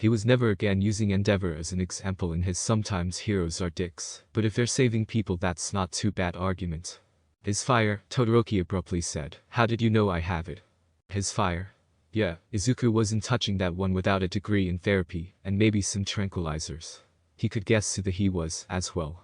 He was never again using endeavor as an example in his sometimes heroes are dicks, but if they're saving people that's not too bad argument. His fire, Todoroki abruptly said. How did you know I have it? His fire? Yeah, Izuku wasn't touching that one without a degree in therapy, and maybe some tranquilizers. He could guess who the he was, as well.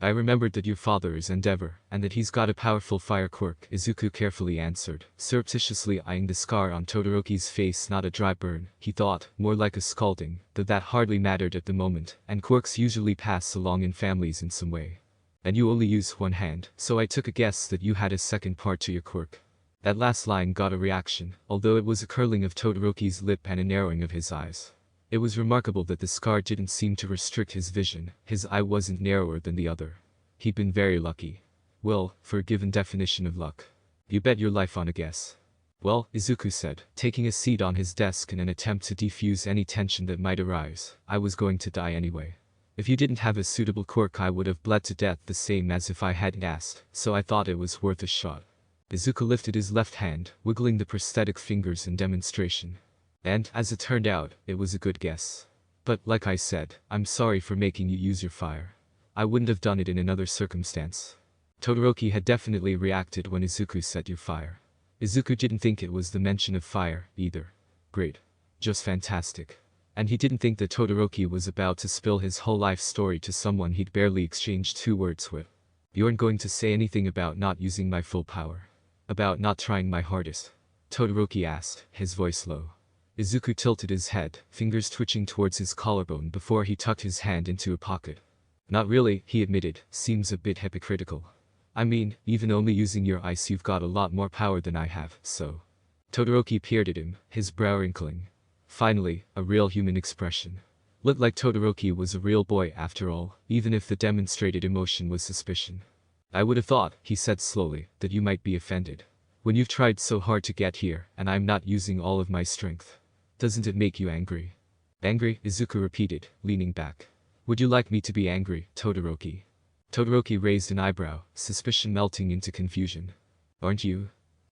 I remembered that your father is Endeavor, and that he's got a powerful fire quirk, Izuku carefully answered, surreptitiously eyeing the scar on Todoroki's face. Not a dry burn, he thought, more like a scalding, though that hardly mattered at the moment, and quirks usually pass along in families in some way. And you only use one hand, so I took a guess that you had a second part to your quirk. That last line got a reaction, although it was a curling of Todoroki's lip and a narrowing of his eyes. It was remarkable that the scar didn't seem to restrict his vision, his eye wasn't narrower than the other. He'd been very lucky. Well, for a given definition of luck. You bet your life on a guess. Well, Izuku said, taking a seat on his desk in an attempt to defuse any tension that might arise, I was going to die anyway. If you didn't have a suitable quirk I would have bled to death the same as if I hadn't asked, so I thought it was worth a shot. Izuku lifted his left hand, wiggling the prosthetic fingers in demonstration. And, as it turned out, it was a good guess. But, like I said, I'm sorry for making you use your fire. I wouldn't have done it in another circumstance. Todoroki had definitely reacted when Izuku said your fire. Izuku didn't think it was the mention of fire, either. Great. Just fantastic. And he didn't think that Todoroki was about to spill his whole life story to someone he'd barely exchanged 2 words with. You aren't going to say anything about not using my full power? About not trying my hardest? Todoroki asked, his voice low. Izuku tilted his head, fingers twitching towards his collarbone before he tucked his hand into a pocket. Not really, he admitted, seems a bit hypocritical. I mean, even only using your ice you've got a lot more power than I have, so. Todoroki peered at him, his brow wrinkling. Finally, a real human expression. Looked like Todoroki was a real boy after all, even if the demonstrated emotion was suspicion. I would have thought, he said slowly, that you might be offended. When you've tried so hard to get here, and I'm not using all of my strength. Doesn't it make you angry? Angry? Izuku repeated, leaning back. Would you like me to be angry, Todoroki? Todoroki raised an eyebrow, suspicion melting into confusion. Aren't you?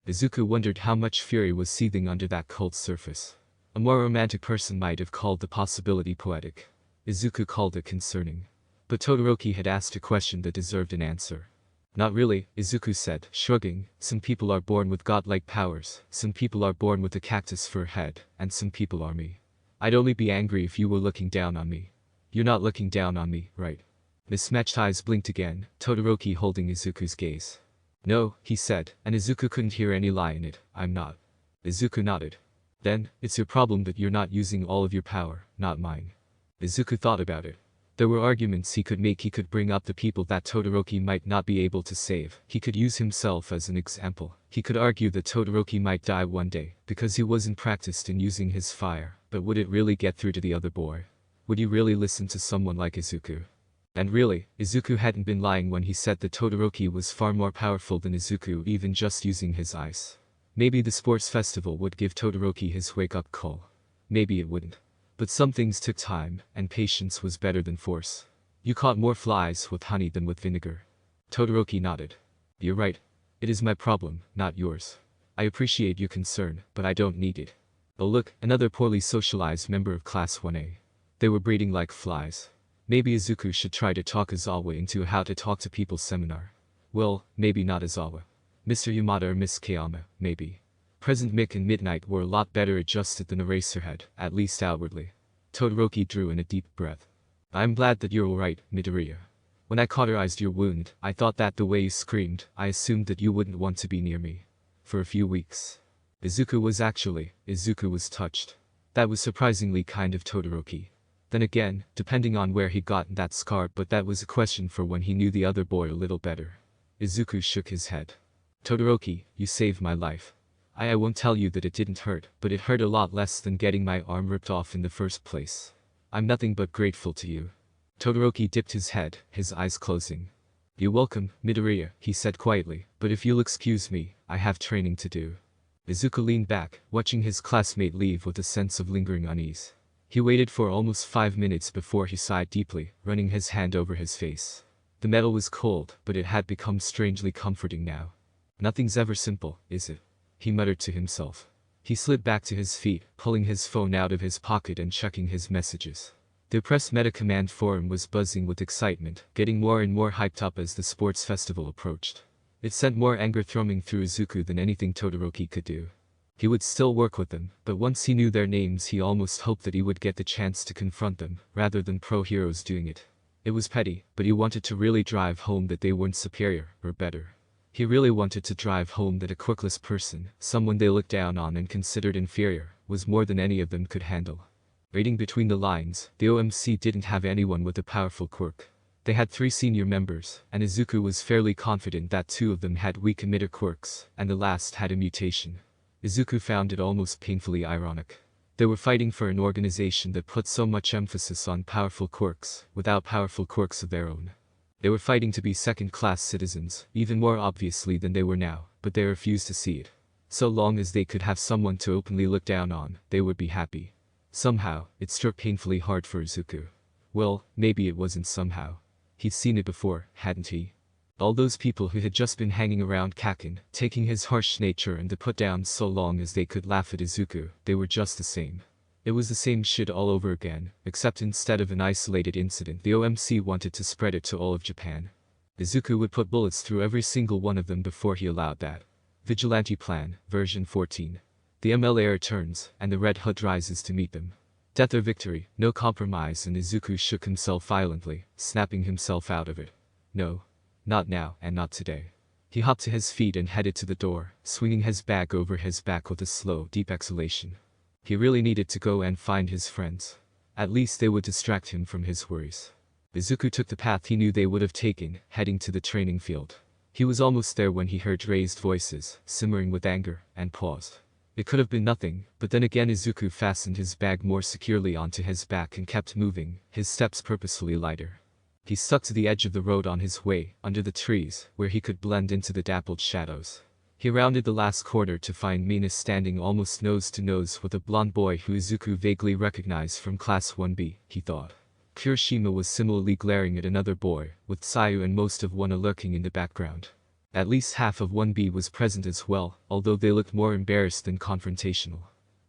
Izuku wondered how much fury was seething under that cold surface. A more romantic person might have called the possibility poetic. Izuku called it concerning. But Todoroki had asked a question that deserved an answer. Not really, Izuku said, shrugging. Some people are born with godlike powers, some people are born with a cactus for a head, and some people are me. I'd only be angry if you were looking down on me. You're not looking down on me, right? Mismatched eyes blinked again, Todoroki holding Izuku's gaze. No, he said, and Izuku couldn't hear any lie in it, I'm not. Izuku nodded. Then, it's your problem that you're not using all of your power, not mine. Izuku thought about it. There were arguments he could make. He could bring up the people that Todoroki might not be able to save. He could use himself as an example. He could argue that Todoroki might die one day, because he wasn't practiced in using his fire. But would it really get through to the other boy? Would you really listen to someone like Izuku? And really, Izuku hadn't been lying when he said that Todoroki was far more powerful than Izuku even just using his ice. Maybe the sports festival would give Todoroki his wake-up call. Maybe it wouldn't. But some things took time, and patience was better than force. You caught more flies with honey than with vinegar. Todoroki nodded. You're right. It is my problem, not yours. I appreciate your concern, but I don't need it. Oh look, another poorly socialized member of Class 1A. They were breeding like flies. Maybe Izuku should try to talk Izawa into a how to talk to people seminar. Well, maybe not Izawa. Mr. Yamada or Miss Kayama, maybe. Present Mick and Midnight were a lot better adjusted than Eraserhead, at least outwardly. Todoroki drew in a deep breath. I'm glad that you're alright, Midoriya. When I cauterized your wound, I thought that the way you screamed, I assumed that you wouldn't want to be near me. For a few weeks. Izuku was touched. That was surprisingly kind of Todoroki. Then again, depending on where he'd gotten that scar, but that was a question for when he knew the other boy a little better. Izuku shook his head. Todoroki, you saved my life. I won't tell you that it didn't hurt, but it hurt a lot less than getting my arm ripped off in the first place. I'm nothing but grateful to you. Todoroki dipped his head, his eyes closing. You're welcome, Midoriya, he said quietly, but if you'll excuse me, I have training to do. Izuku leaned back, watching his classmate leave with a sense of lingering unease. He waited for almost 5 minutes before he sighed deeply, running his hand over his face. The metal was cold, but it had become strangely comforting now. Nothing's ever simple, is it? He muttered to himself. He slid back to his feet, pulling his phone out of his pocket and checking his messages. The Press Meta Command forum was buzzing with excitement, getting more and more hyped up as the sports festival approached. It sent more anger thrumming through Izuku than anything Todoroki could do. He would still work with them, but once he knew their names he almost hoped that he would get the chance to confront them, rather than pro heroes doing it. It was petty, but he wanted to really drive home that they weren't superior, or better. He really wanted to drive home that a quirkless person, someone they looked down on and considered inferior, was more than any of them could handle. Reading between the lines, the OMC didn't have anyone with a powerful quirk. They had 3 senior members, and Izuku was fairly confident that 2 of them had weak emitter quirks, and the last had a mutation. Izuku found it almost painfully ironic. They were fighting for an organization that put so much emphasis on powerful quirks, without powerful quirks of their own. They were fighting to be second-class citizens, even more obviously than they were now, but they refused to see it. So long as they could have someone to openly look down on, they would be happy. Somehow, it struck painfully hard for Izuku. Well, maybe it wasn't somehow. He'd seen it before, hadn't he? All those people who had just been hanging around Kakin, taking his harsh nature and the put-downs so long as they could laugh at Izuku, they were just the same. It was the same shit all over again, except instead of an isolated incident the OMC wanted to spread it to all of Japan. Izuku would put bullets through every single one of them before he allowed that. Vigilante Plan, version 14. The MLA returns, and the Red Hood rises to meet them. Death or victory, no compromise, and Izuku shook himself violently, snapping himself out of it. No. Not now, and not today. He hopped to his feet and headed to the door, swinging his bag over his back with a slow, deep exhalation. He really needed to go and find his friends. At least they would distract him from his worries. Izuku took the path he knew they would have taken, heading to the training field. He was almost there when he heard raised voices, simmering with anger, and paused. It could have been nothing, but then again Izuku fastened his bag more securely onto his back and kept moving, his steps purposefully lighter. He stuck to the edge of the road on his way, under the trees, where he could blend into the dappled shadows. He rounded the last corner to find Mina standing almost nose to nose with a blonde boy who Izuku vaguely recognized from Class 1B, he thought. Kirishima was similarly glaring at another boy, with Sayu and most of 1A lurking in the background. At least half of 1B was present as well, although they looked more embarrassed than confrontational.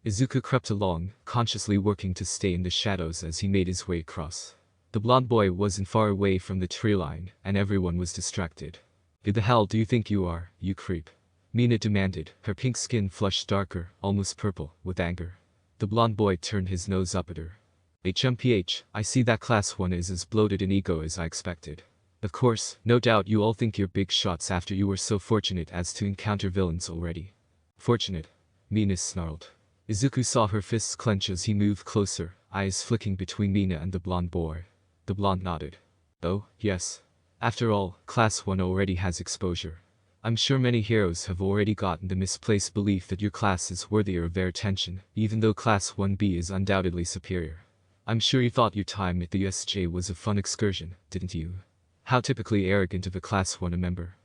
Izuku crept along, consciously working to stay in the shadows as he made his way across. The blonde boy wasn't far away from the tree line, and everyone was distracted. Who the hell do you think you are, you creep? Mina demanded, her pink skin flushed darker, almost purple, with anger. The blonde boy turned his nose up at her. HMPH, I see that Class 1 is as bloated in ego as I expected. Of course, no doubt you all think you're big shots after you were so fortunate as to encounter villains already. Fortunate? Mina snarled. Izuku saw her fists clench as he moved closer, eyes flicking between Mina and the blonde boy. The blonde nodded. Oh, yes. After all, Class 1 already has exposure. I'm sure many heroes have already gotten the misplaced belief that your class is worthier of their attention, even though Class 1B is undoubtedly superior. I'm sure you thought your time at the USJ was a fun excursion, didn't you? How typically arrogant of a Class 1A member.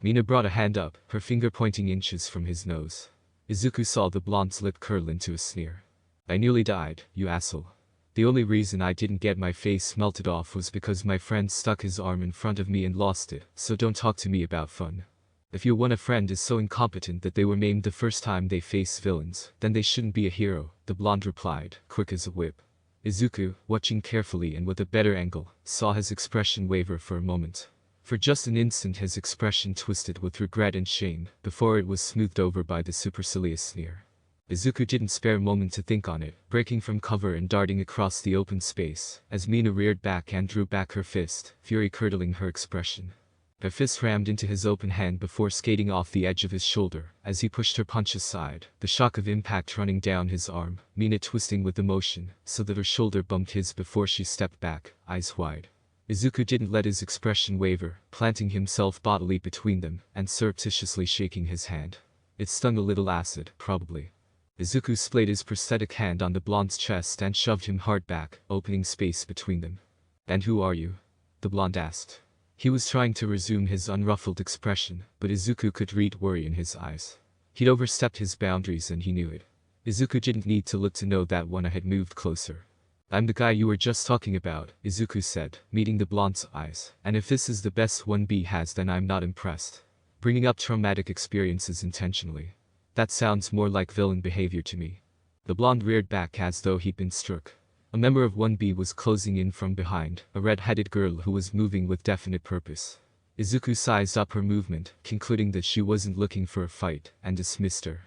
Mina brought a hand up, her finger pointing inches from his nose. Izuku saw the blonde's lip curl into a sneer. I nearly died, you asshole. The only reason I didn't get my face melted off was because my friend stuck his arm in front of me and lost it, so don't talk to me about fun. If your one friend is so incompetent that they were maimed the first time they face villains, then they shouldn't be a hero, the blonde replied, quick as a whip. Izuku, watching carefully and with a better angle, saw his expression waver for a moment. For just an instant his expression twisted with regret and shame, before it was smoothed over by the supercilious sneer. Izuku didn't spare a moment to think on it, breaking from cover and darting across the open space, as Mina reared back and drew back her fist, fury curdling her expression. Her fist rammed into his open hand before skating off the edge of his shoulder, as he pushed her punch aside, the shock of impact running down his arm, Mina twisting with emotion, so that her shoulder bumped his before she stepped back, eyes wide. Izuku didn't let his expression waver, planting himself bodily between them, and surreptitiously shaking his hand. It stung a little acid, probably. Izuku splayed his prosthetic hand on the blonde's chest and shoved him hard back, opening space between them. And who are you? The blonde asked. He was trying to resume his unruffled expression, but Izuku could read worry in his eyes. He'd overstepped his boundaries and he knew it. Izuku didn't need to look to know that one had moved closer. I'm the guy you were just talking about, Izuku said, meeting the blonde's eyes, and if this is the best 1B has then I'm not impressed. Bringing up traumatic experiences intentionally. That sounds more like villain behavior to me. The blonde reared back as though he'd been struck. A member of 1B was closing in from behind, a red-headed girl who was moving with definite purpose. Izuku sized up her movement, concluding that she wasn't looking for a fight, and dismissed her.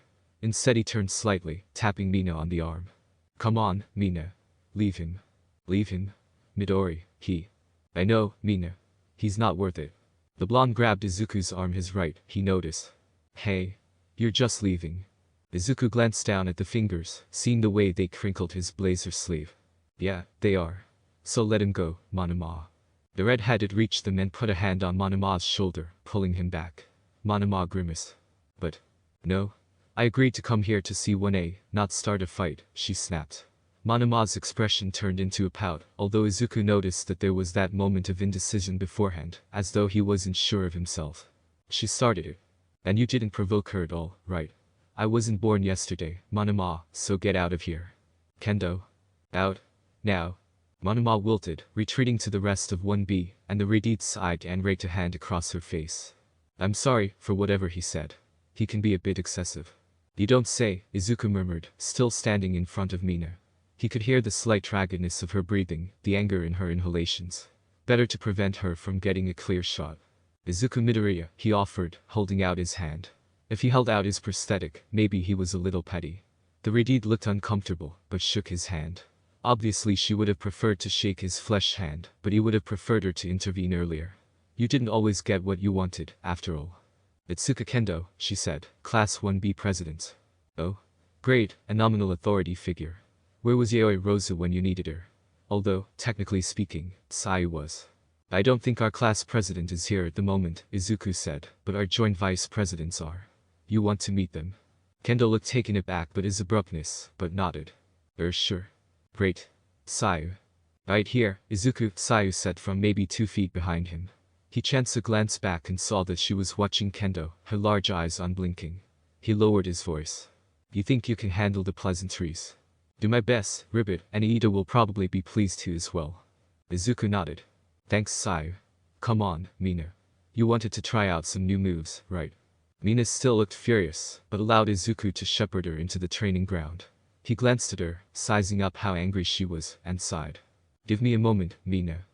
Instead he turned slightly, tapping Mina on the arm. Come on, Mina. Leave him. Leave him? Midori, I know, Mina. He's not worth it. The blonde grabbed Izuku's arm, his right, he noticed. Hey. You're just leaving. Izuku glanced down at the fingers, seeing the way they crinkled his blazer sleeve. Yeah, they are. So let him go, Monoma. The red-headed reached them and put a hand on Monoma's shoulder, pulling him back. Monoma grimaced. But. No. I agreed to come here to see 1A, not start a fight, she snapped. Monoma's expression turned into a pout, although Izuku noticed that there was that moment of indecision beforehand, as though he wasn't sure of himself. She started it. And you didn't provoke her at all, right? I wasn't born yesterday, Monoma, so get out of here. Kendo. Out. Now. Monoma wilted, retreating to the rest of 1B, and the Reddit sighed and raked a hand across her face. I'm sorry for whatever he said. He can be a bit excessive. You don't say, Izuku murmured, still standing in front of Mina. He could hear the slight raggedness of her breathing, the anger in her inhalations. Better to prevent her from getting a clear shot. Izuku Midoriya, he offered, holding out his hand. If he held out his prosthetic, maybe he was a little petty. The Reddit looked uncomfortable, but shook his hand. Obviously she would have preferred to shake his flesh hand, but he would have preferred her to intervene earlier. You didn't always get what you wanted, after all. Itsuka Kendo, she said, Class 1B president. Oh? Great, a nominal authority figure. Where was Yaoi Rosa when you needed her? Although, technically speaking, Sayu was. I don't think our class president is here at the moment, Izuku said, but our joint vice presidents are. You want to meet them? Kendo looked taken aback by his abruptness, but nodded. Sure. Great. Sayu. Right here, Izuku, Sayu said from maybe 2 feet behind him. He chanced a glance back and saw that she was watching Kendo, her large eyes unblinking. He lowered his voice. You think you can handle the pleasantries? Do my best, Ribbit, and Iida will probably be pleased to as well. Izuku nodded. Thanks, Sayu. Come on, Mina. You wanted to try out some new moves, right? Mina still looked furious, but allowed Izuku to shepherd her into the training ground. He glanced at her, sizing up how angry she was, and sighed. Give me a moment, Mina.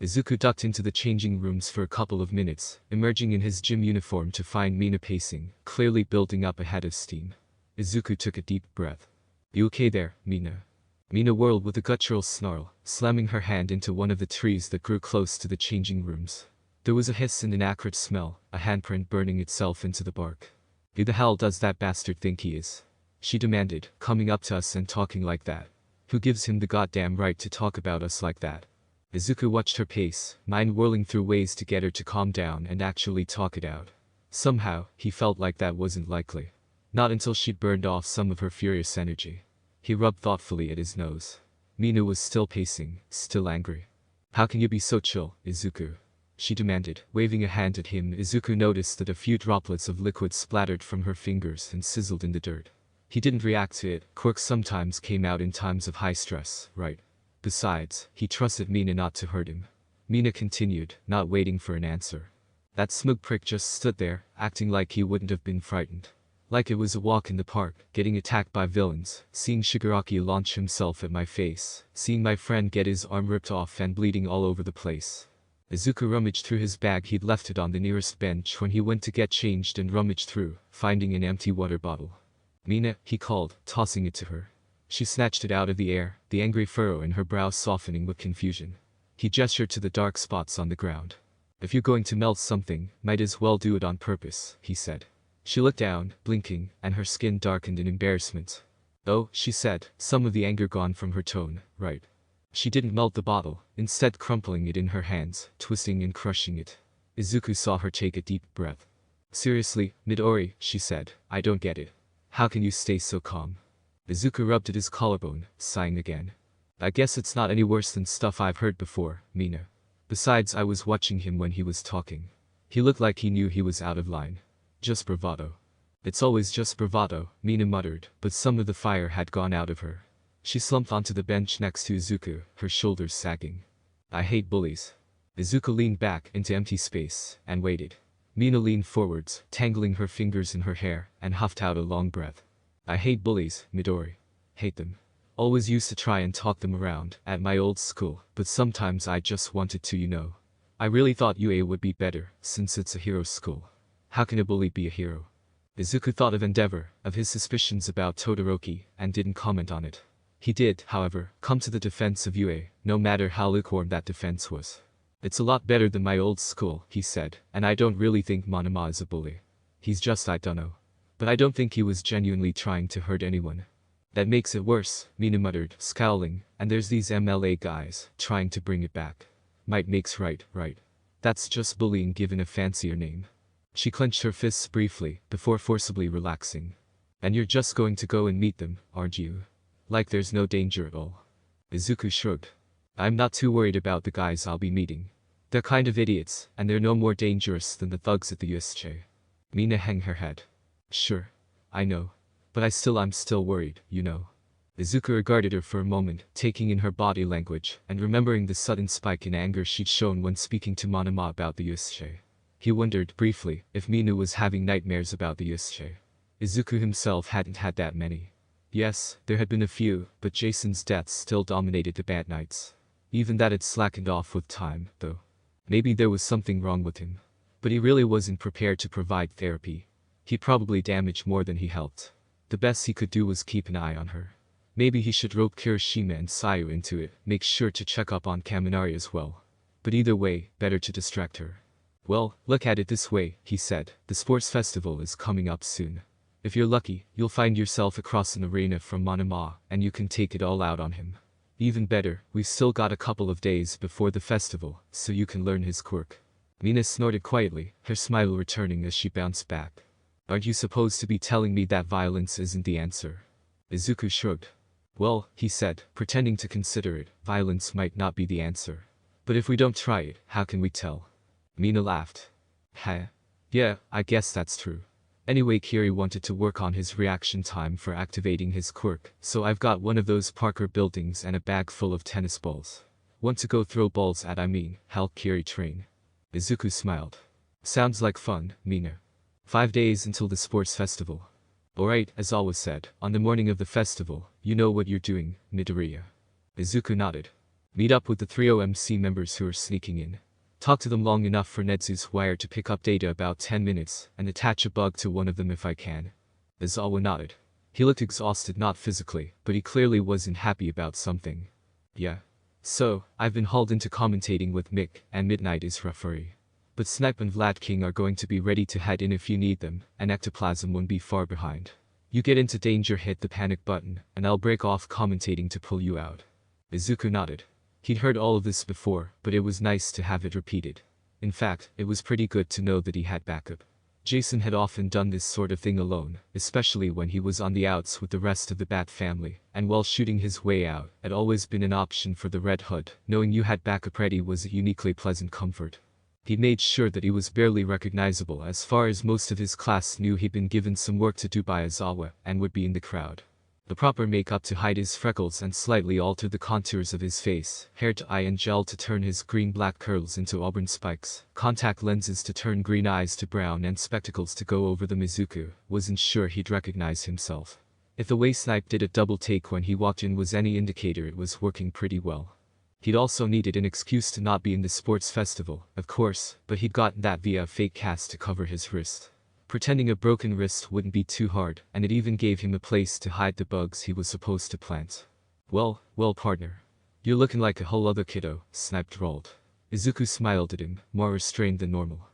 Izuku ducked into the changing rooms for a couple of minutes, emerging in his gym uniform to find Mina pacing, clearly building up a head of steam. Izuku took a deep breath. You okay there, Mina? Mina whirled with a guttural snarl, slamming her hand into one of the trees that grew close to the changing rooms. There was a hiss and an acrid smell, a handprint burning itself into the bark. Who the hell does that bastard think he is? She demanded, coming up to us and talking like that. Who gives him the goddamn right to talk about us like that? Izuku watched her pace, mind whirling through ways to get her to calm down and actually talk it out. Somehow, he felt like that wasn't likely. Not until she'd burned off some of her furious energy. He rubbed thoughtfully at his nose. Mina was still pacing, still angry. How can you be so chill, Izuku? She demanded, waving a hand at him. Izuku noticed that a few droplets of liquid splattered from her fingers and sizzled in the dirt. He didn't react to it. Quirk sometimes came out in times of high stress, right? Besides, he trusted Mina not to hurt him. Mina continued, not waiting for an answer. That smug prick just stood there, acting like he wouldn't have been frightened. Like it was a walk in the park, getting attacked by villains, seeing Shigaraki launch himself at my face, seeing my friend get his arm ripped off and bleeding all over the place. Izuku rummaged through his bag. He'd left it on the nearest bench when he went to get changed and rummaged through, finding an empty water bottle. Mina, he called, tossing it to her. She snatched it out of the air, the angry furrow in her brow softening with confusion. He gestured to the dark spots on the ground. If you're going to melt something, might as well do it on purpose, he said. She looked down, blinking, and her skin darkened in embarrassment. Oh, she said, some of the anger gone from her tone, right. She didn't melt the bottle, instead crumpling it in her hands, twisting and crushing it. Izuku saw her take a deep breath. Seriously, Midori, she said, I don't get it. How can you stay so calm? Izuku rubbed at his collarbone, sighing again. I guess it's not any worse than stuff I've heard before, Mina. Besides, I was watching him when he was talking. He looked like he knew he was out of line. Just bravado. It's always just bravado, Mina muttered, but some of the fire had gone out of her. She slumped onto the bench next to Izuku, her shoulders sagging. I hate bullies. Izuku leaned back into empty space, and waited. Mina leaned forwards, tangling her fingers in her hair, and huffed out a long breath. I hate bullies, Midori. Hate them. Always used to try and talk them around at my old school, but sometimes I just wanted to, you know. I really thought UA would be better, since it's a hero school. How can a bully be a hero? Izuku thought of Endeavor, of his suspicions about Todoroki, and didn't comment on it. He did, however, come to the defense of UA, no matter how lukewarm that defense was. It's a lot better than my old school, he said, and I don't really think Monoma is a bully. He's just I dunno. But I don't think he was genuinely trying to hurt anyone. That makes it worse, Mina muttered, scowling, and there's these MLA guys, trying to bring it back. Might makes right, right? That's just bullying given a fancier name. She clenched her fists briefly, before forcibly relaxing. And you're just going to go and meet them, aren't you? Like there's no danger at all. Izuku shrugged. I'm not too worried about the guys I'll be meeting. They're kind of idiots, and they're no more dangerous than the thugs at the USJ. Mina hung her head. Sure. I know. But I'm still worried, you know. Izuku regarded her for a moment, taking in her body language, and remembering the sudden spike in anger she'd shown when speaking to Monoma about the USJ. He wondered, briefly, if Mina was having nightmares about the USJ. Izuku himself hadn't had that many. Yes, there had been a few, but Jason's death still dominated the bad nights. Even that had slackened off with time, though. Maybe there was something wrong with him. But he really wasn't prepared to provide therapy. He probably damaged more than he helped. The best he could do was keep an eye on her. Maybe he should rope Kirishima and Sayu into it, make sure to check up on Kaminari as well. But either way, better to distract her. Well, look at it this way, he said, the sports festival is coming up soon. If you're lucky, you'll find yourself across an arena from Monoma, and you can take it all out on him. Even better, we've still got a couple of days before the festival, so you can learn his quirk. Mina snorted quietly, her smile returning as she bounced back. Aren't you supposed to be telling me that violence isn't the answer? Izuku shrugged. Well, he said, pretending to consider it, violence might not be the answer. But if we don't try it, how can we tell? Mina laughed. Yeah, I guess that's true. Anyway, Kiri wanted to work on his reaction time for activating his quirk, so I've got one of those Parker buildings and a bag full of tennis balls. Want to go throw balls at help Kiri train? Izuku smiled. Sounds like fun, Mina. 5 days until the sports festival. Alright, as always said, on the morning of the festival, you know what you're doing, Midoriya. Izuku nodded. Meet up with the 3OMC members who are sneaking in. Talk to them long enough for Netsu's wire to pick up data about 10 minutes, and attach a bug to one of them if I can. Izawa nodded. He looked exhausted, not physically, but he clearly wasn't happy about something. Yeah. So, I've been hauled into commentating with Mick, and Midnight is referee. But Snipe and Vlad King are going to be ready to head in if you need them, and Ectoplasm won't be far behind. You get into danger, hit the panic button, and I'll break off commentating to pull you out. Izuku nodded. He'd heard all of this before, but it was nice to have it repeated. In fact, it was pretty good to know that he had backup. Jason had often done this sort of thing alone, especially when he was on the outs with the rest of the Bat family, and while shooting his way out, had always been an option for the Red Hood. Knowing you had backup ready was a uniquely pleasant comfort. He made sure that he was barely recognizable as far as most of his class knew he'd been given some work to do by Aizawa and would be in the crowd. The proper makeup to hide his freckles and slightly alter the contours of his face, hair to eye and gel to turn his green-black curls into auburn spikes, contact lenses to turn green eyes to brown and spectacles to go over them. Izuku wasn't sure he'd recognize himself. If the way Snipe did a double take when he walked in was any indicator, it was working pretty well. He'd also needed an excuse to not be in the sports festival, of course, but he'd gotten that via a fake cast to cover his wrist. Pretending a broken wrist wouldn't be too hard, and it even gave him a place to hide the bugs he was supposed to plant. Well, partner. You're looking like a whole other kiddo, Snipe drawled. Izuku smiled at him, more restrained than normal.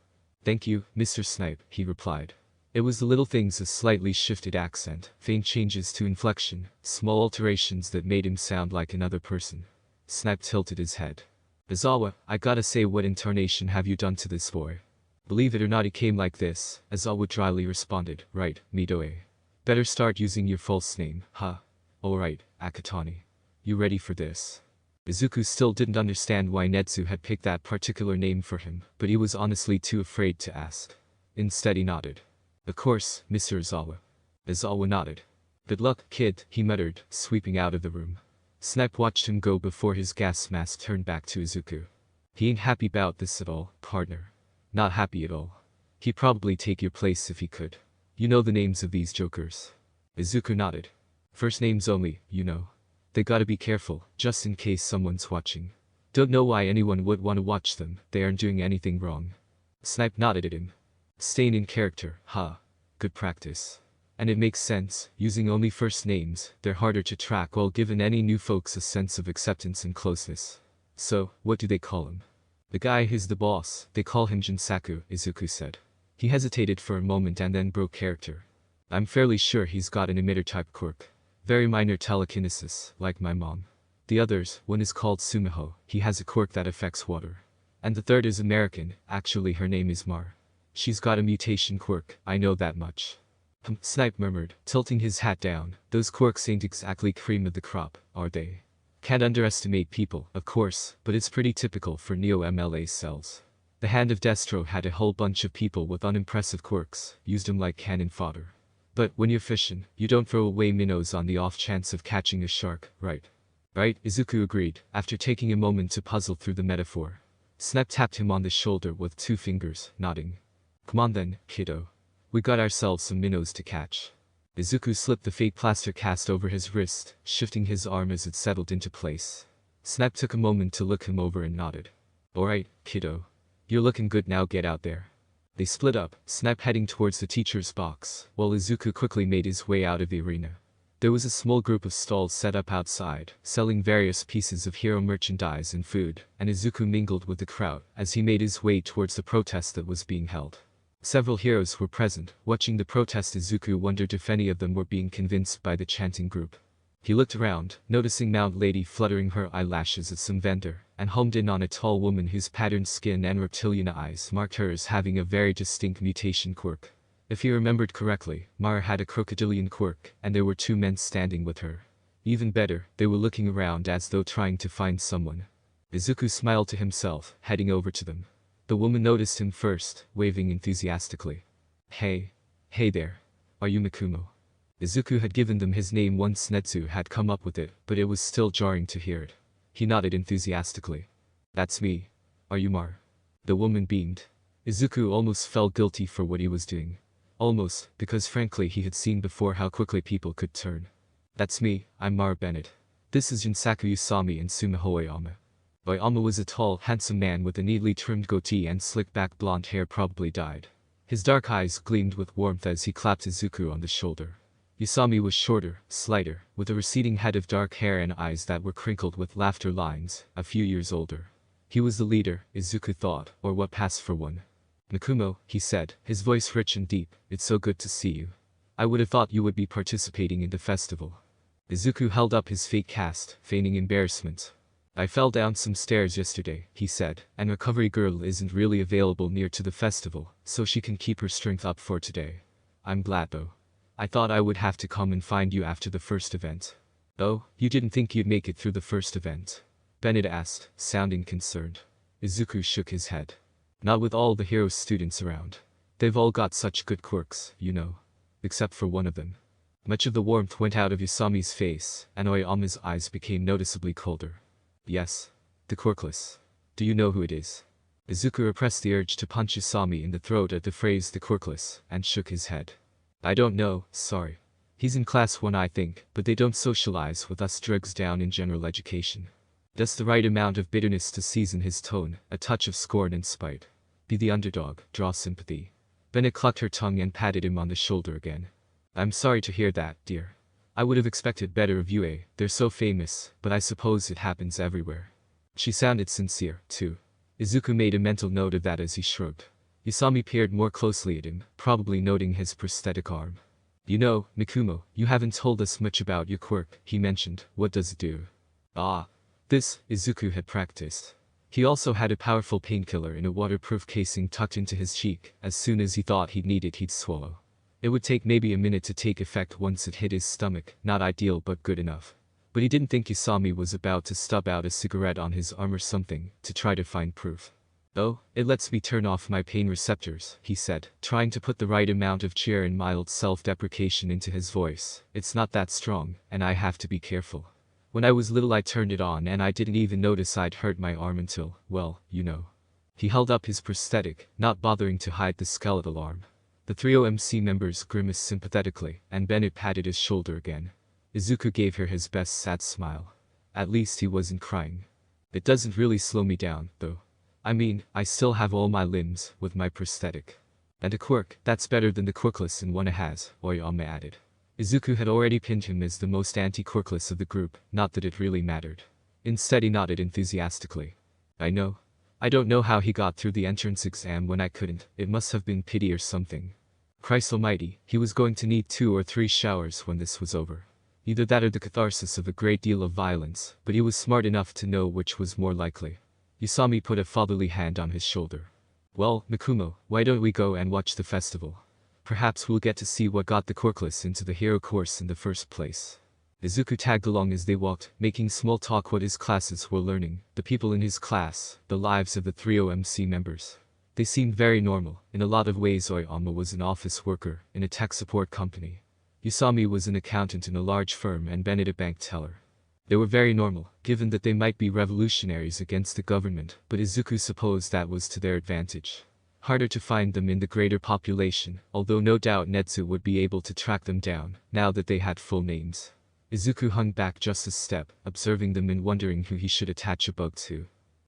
Thank you, Mr. Snipe, he replied. It was the little things, a slightly shifted accent, faint changes to inflection, small alterations that made him sound like another person. Snipe tilted his head. Aizawa, I gotta say, what intonation have you done to this boy? Believe it or not, he came like this, Aizawa dryly responded. Right, Midoriya. Better start using your false name, huh? Alright, Akatani. You ready for this? Izuku still didn't understand why Netsu had picked that particular name for him, but he was honestly too afraid to ask. Instead he nodded. Of course, Mr. Aizawa. Aizawa nodded. Good luck, kid, he muttered, sweeping out of the room. Snipe watched him go before his gas mask turned back to Izuku. He ain't happy about this at all, partner. Not happy at all. He'd probably take your place if he could. You know the names of these jokers. Izuku nodded. First names only, you know. They gotta be careful, just in case someone's watching. Don't know why anyone would want to watch them, they aren't doing anything wrong. Snipe nodded at him. Staying in character, huh? Good practice. And it makes sense, using only first names, they're harder to track while giving any new folks a sense of acceptance and closeness. So, what do they call him? The guy who's the boss, they call him Jinsaku, Izuku said. He hesitated for a moment and then broke character. I'm fairly sure he's got an emitter-type quirk. Very minor telekinesis, like my mom. The others, one is called Sumiho, he has a quirk that affects water. And the third is American, actually her name is Mar. She's got a mutation quirk, I know that much. Snipe murmured, tilting his hat down, those quirks ain't exactly cream of the crop, are they? Can't underestimate people, of course, but it's pretty typical for Neo-MLA cells. The Hand of Destro had a whole bunch of people with unimpressive quirks, used them like cannon fodder. But when you're fishing, you don't throw away minnows on the off chance of catching a shark, right? Right, Izuku agreed, after taking a moment to puzzle through the metaphor. Snipe tapped him on the shoulder with 2 fingers, nodding. Come on then, kiddo. We got ourselves some minnows to catch. Izuku slipped the fake plaster cast over his wrist, shifting his arm as it settled into place. Snipe took a moment to look him over and nodded. Alright, kiddo. You're looking good now, get out there. They split up, Snipe heading towards the teacher's box, while Izuku quickly made his way out of the arena. There was a small group of stalls set up outside, selling various pieces of hero merchandise and food, and Izuku mingled with the crowd as he made his way towards the protest that was being held. Several heroes were present, watching the protest. Izuku wondered if any of them were being convinced by the chanting group. He looked around, noticing Mount Lady fluttering her eyelashes at some vendor, and homed in on a tall woman whose patterned skin and reptilian eyes marked her as having a very distinct mutation quirk. If he remembered correctly, Mara had a crocodilian quirk, and there were 2 men standing with her. Even better, they were looking around as though trying to find someone. Izuku smiled to himself, heading over to them. The woman noticed him first, waving enthusiastically. Hey there. Are you Mikumo? Izuku had given them his name once Netsu had come up with it, but it was still jarring to hear it. He nodded enthusiastically. That's me. Are you Mar? The woman beamed. Izuku almost felt guilty for what he was doing. Almost, because frankly he had seen before how quickly people could turn. That's me, I'm Mar Bennett. This is Jinsaku Usami and Sumiho Oyama. Oyama was a tall, handsome man with a neatly trimmed goatee and slick-back blonde hair, probably dyed. His dark eyes gleamed with warmth as he clapped Izuku on the shoulder. Usami was shorter, slighter, with a receding head of dark hair and eyes that were crinkled with laughter lines, a few years older. He was the leader, Izuku thought, or what passed for one. Mikumo, he said, his voice rich and deep, it's so good to see you. I would have thought you would be participating in the festival. Izuku held up his fake cast, feigning embarrassment. I fell down some stairs yesterday, he said, and Recovery Girl isn't really available near to the festival, so she can keep her strength up for today. I'm glad though. I thought I would have to come and find you after the first event. Oh, you didn't think you'd make it through the first event? Bennett asked, sounding concerned. Izuku shook his head. Not with all the hero students around. They've all got such good quirks, you know. Except for one of them. Much of the warmth went out of Usami's face, and Oyama's eyes became noticeably colder. Yes. The quirkless. Do you know who it is? Izuku repressed the urge to punch Usami in the throat at the phrase the quirkless, and shook his head. I don't know, sorry. He's in class 1 I think, but they don't socialize with us drugs down in general education. Just the right amount of bitterness to season his tone, a touch of scorn and spite. Be the underdog, draw sympathy. Bennett clucked her tongue and patted him on the shoulder again. I'm sorry to hear that, dear. I would have expected better of you, they're so famous, but I suppose it happens everywhere. She sounded sincere, too. Izuku made a mental note of that as he shrugged. Usami peered more closely at him, probably noting his prosthetic arm. You know, Mikumo, you haven't told us much about your quirk, he mentioned. What does it do? Ah. This, Izuku had practiced. He also had a powerful painkiller in a waterproof casing tucked into his cheek. As soon as he thought he'd need it, he'd swallow. It would take maybe a minute to take effect once it hit his stomach, not ideal but good enough. But he didn't think Usami was about to stub out a cigarette on his arm or something, to try to find proof. Oh, it lets me turn off my pain receptors, he said, trying to put the right amount of cheer and mild self-deprecation into his voice. It's not that strong, and I have to be careful. When I was little I turned it on and I didn't even notice I'd hurt my arm until, well, you know. He held up his prosthetic, not bothering to hide the skeletal arm. The three OMC members grimaced sympathetically, and Bennett patted his shoulder again. Izuku gave her his best sad smile. At least he wasn't crying. It doesn't really slow me down, though. I mean, I still have all my limbs, with my prosthetic. And a quirk, that's better than the quirkless One has, Oyama added. Izuku had already pinned him as the most anti-quirkless of the group, not that it really mattered. Instead he nodded enthusiastically. I know. I don't know how he got through the entrance exam when I couldn't, it must have been pity or something. Christ almighty, he was going to need 2 or 3 showers when this was over. Either that or the catharsis of a great deal of violence, but he was smart enough to know which was more likely. Yusami put a fatherly hand on his shoulder. Well, Mikumo, why don't we go and watch the festival? Perhaps we'll get to see what got the quirkless into the hero course in the first place. Izuku tagged along as they walked, making small talk what his classes were learning, the people in his class, the lives of the 3 OMC members. They seemed very normal. In a lot of ways Oyama was an office worker in a tech support company. Yusami was an accountant in a large firm and Bennett a bank teller. They were very normal, given that they might be revolutionaries against the government, but Izuku supposed that was to their advantage. Harder to find them in the greater population, although no doubt Netsu would be able to track them down, now that they had full names. Izuku hung back just a step, observing them and wondering who he should attach a bug to.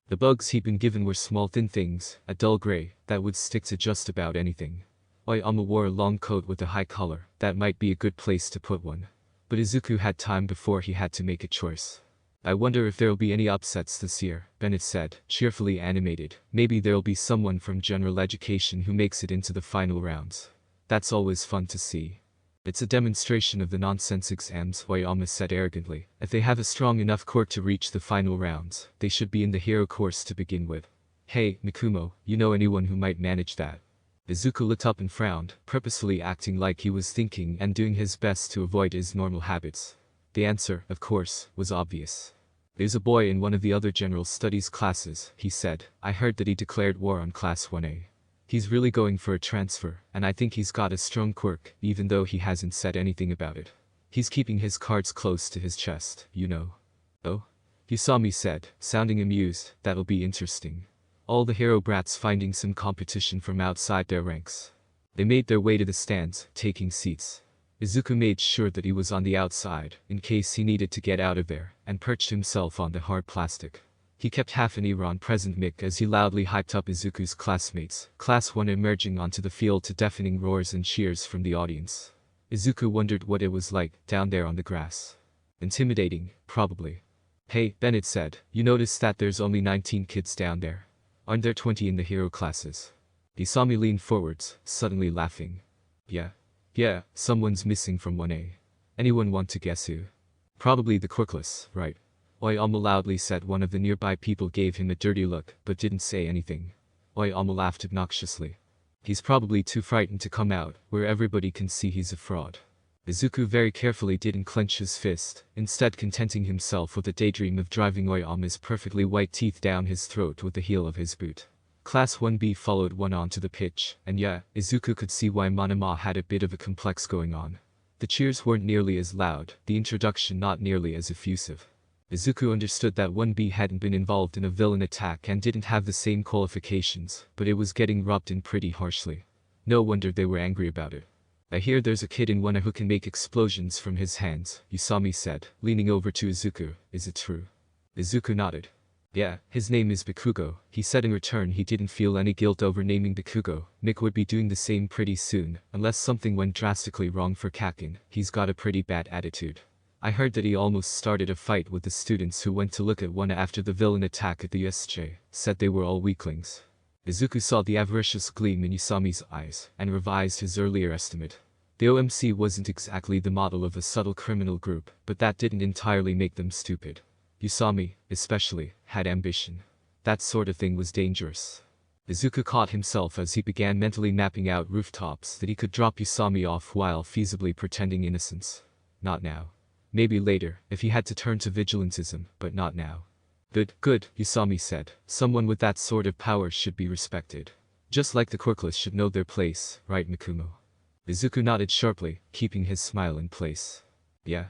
The bugs he'd been given were small thin things, a dull gray, that would stick to just about anything. Oyama wore a long coat with a high collar, that might be a good place to put one. But Izuku had time before he had to make a choice. I wonder if there'll be any upsets this year, Bennett said, cheerfully animated. Maybe there'll be someone from general education who makes it into the final rounds. That's always fun to see. It's a demonstration of the nonsense exams, Oyama said arrogantly. If they have a strong enough quirk to reach the final rounds, they should be in the hero course to begin with. Hey, Mikumo, you know anyone who might manage that? Izuku looked up and frowned, purposefully acting like he was thinking and doing his best to avoid his normal habits. The answer, of course, was obvious. There's a boy in one of the other general studies classes, he said. I heard that he declared war on Class 1A. He's really going for a transfer, and I think he's got a strong quirk, even though he hasn't said anything about it. He's keeping his cards close to his chest, you know. Oh? Yusami said, sounding amused. That'll be interesting. All the hero brats finding some competition from outside their ranks. They made their way to the stands, taking seats. Izuku made sure that he was on the outside, in case he needed to get out of there, and perched himself on the hard plastic. He kept half an ear on present mic as he loudly hyped up Izuku's classmates, Class 1 emerging onto the field to deafening roars and cheers from the audience. Izuku wondered what it was like, down there on the grass. Intimidating, probably. Hey, Bennett said, you notice that there's only 19 kids down there? Aren't there 20 in the hero classes? Yusami leaned forwards, suddenly laughing. Yeah, someone's missing from 1A. Anyone want to guess who? Probably the quirkless, right? Oyama loudly said. One of the nearby people gave him a dirty look, but didn't say anything. Oyama laughed obnoxiously. He's probably too frightened to come out, where everybody can see he's a fraud. Izuku very carefully didn't clench his fist, instead contenting himself with a daydream of driving Oyama's perfectly white teeth down his throat with the heel of his boot. Class 1B followed one onto the pitch, and yeah, Izuku could see why Monoma had a bit of a complex going on. The cheers weren't nearly as loud, the introduction not nearly as effusive. Izuku understood that 1B hadn't been involved in a villain attack and didn't have the same qualifications, but it was getting rubbed in pretty harshly. No wonder they were angry about it. I hear there's a kid in 1A who can make explosions from his hands, Yusami said, leaning over to Izuku. Is it true? Izuku nodded. Yeah, his name is Bakugo. He said in return he didn't feel any guilt over naming Bakugo. Mick would be doing the same pretty soon, unless something went drastically wrong for Kakin. He's got a pretty bad attitude. I heard that he almost started a fight with the students who went to look at 1A after the villain attack at the USJ, said they were all weaklings. Izuku saw the avaricious gleam in Yusami's eyes, and revised his earlier estimate. The OMC wasn't exactly the model of a subtle criminal group, but that didn't entirely make them stupid. Yusami, especially, had ambition. That sort of thing was dangerous. Izuku caught himself as he began mentally mapping out rooftops that he could drop Yusami off while feasibly pretending innocence. Not now. Maybe later, if he had to turn to vigilantism, but not now. Good, Yusami said. Someone with that sort of power should be respected. Just like the quirkless should know their place, right Mikumo? Izuku nodded sharply, keeping his smile in place. Yeah.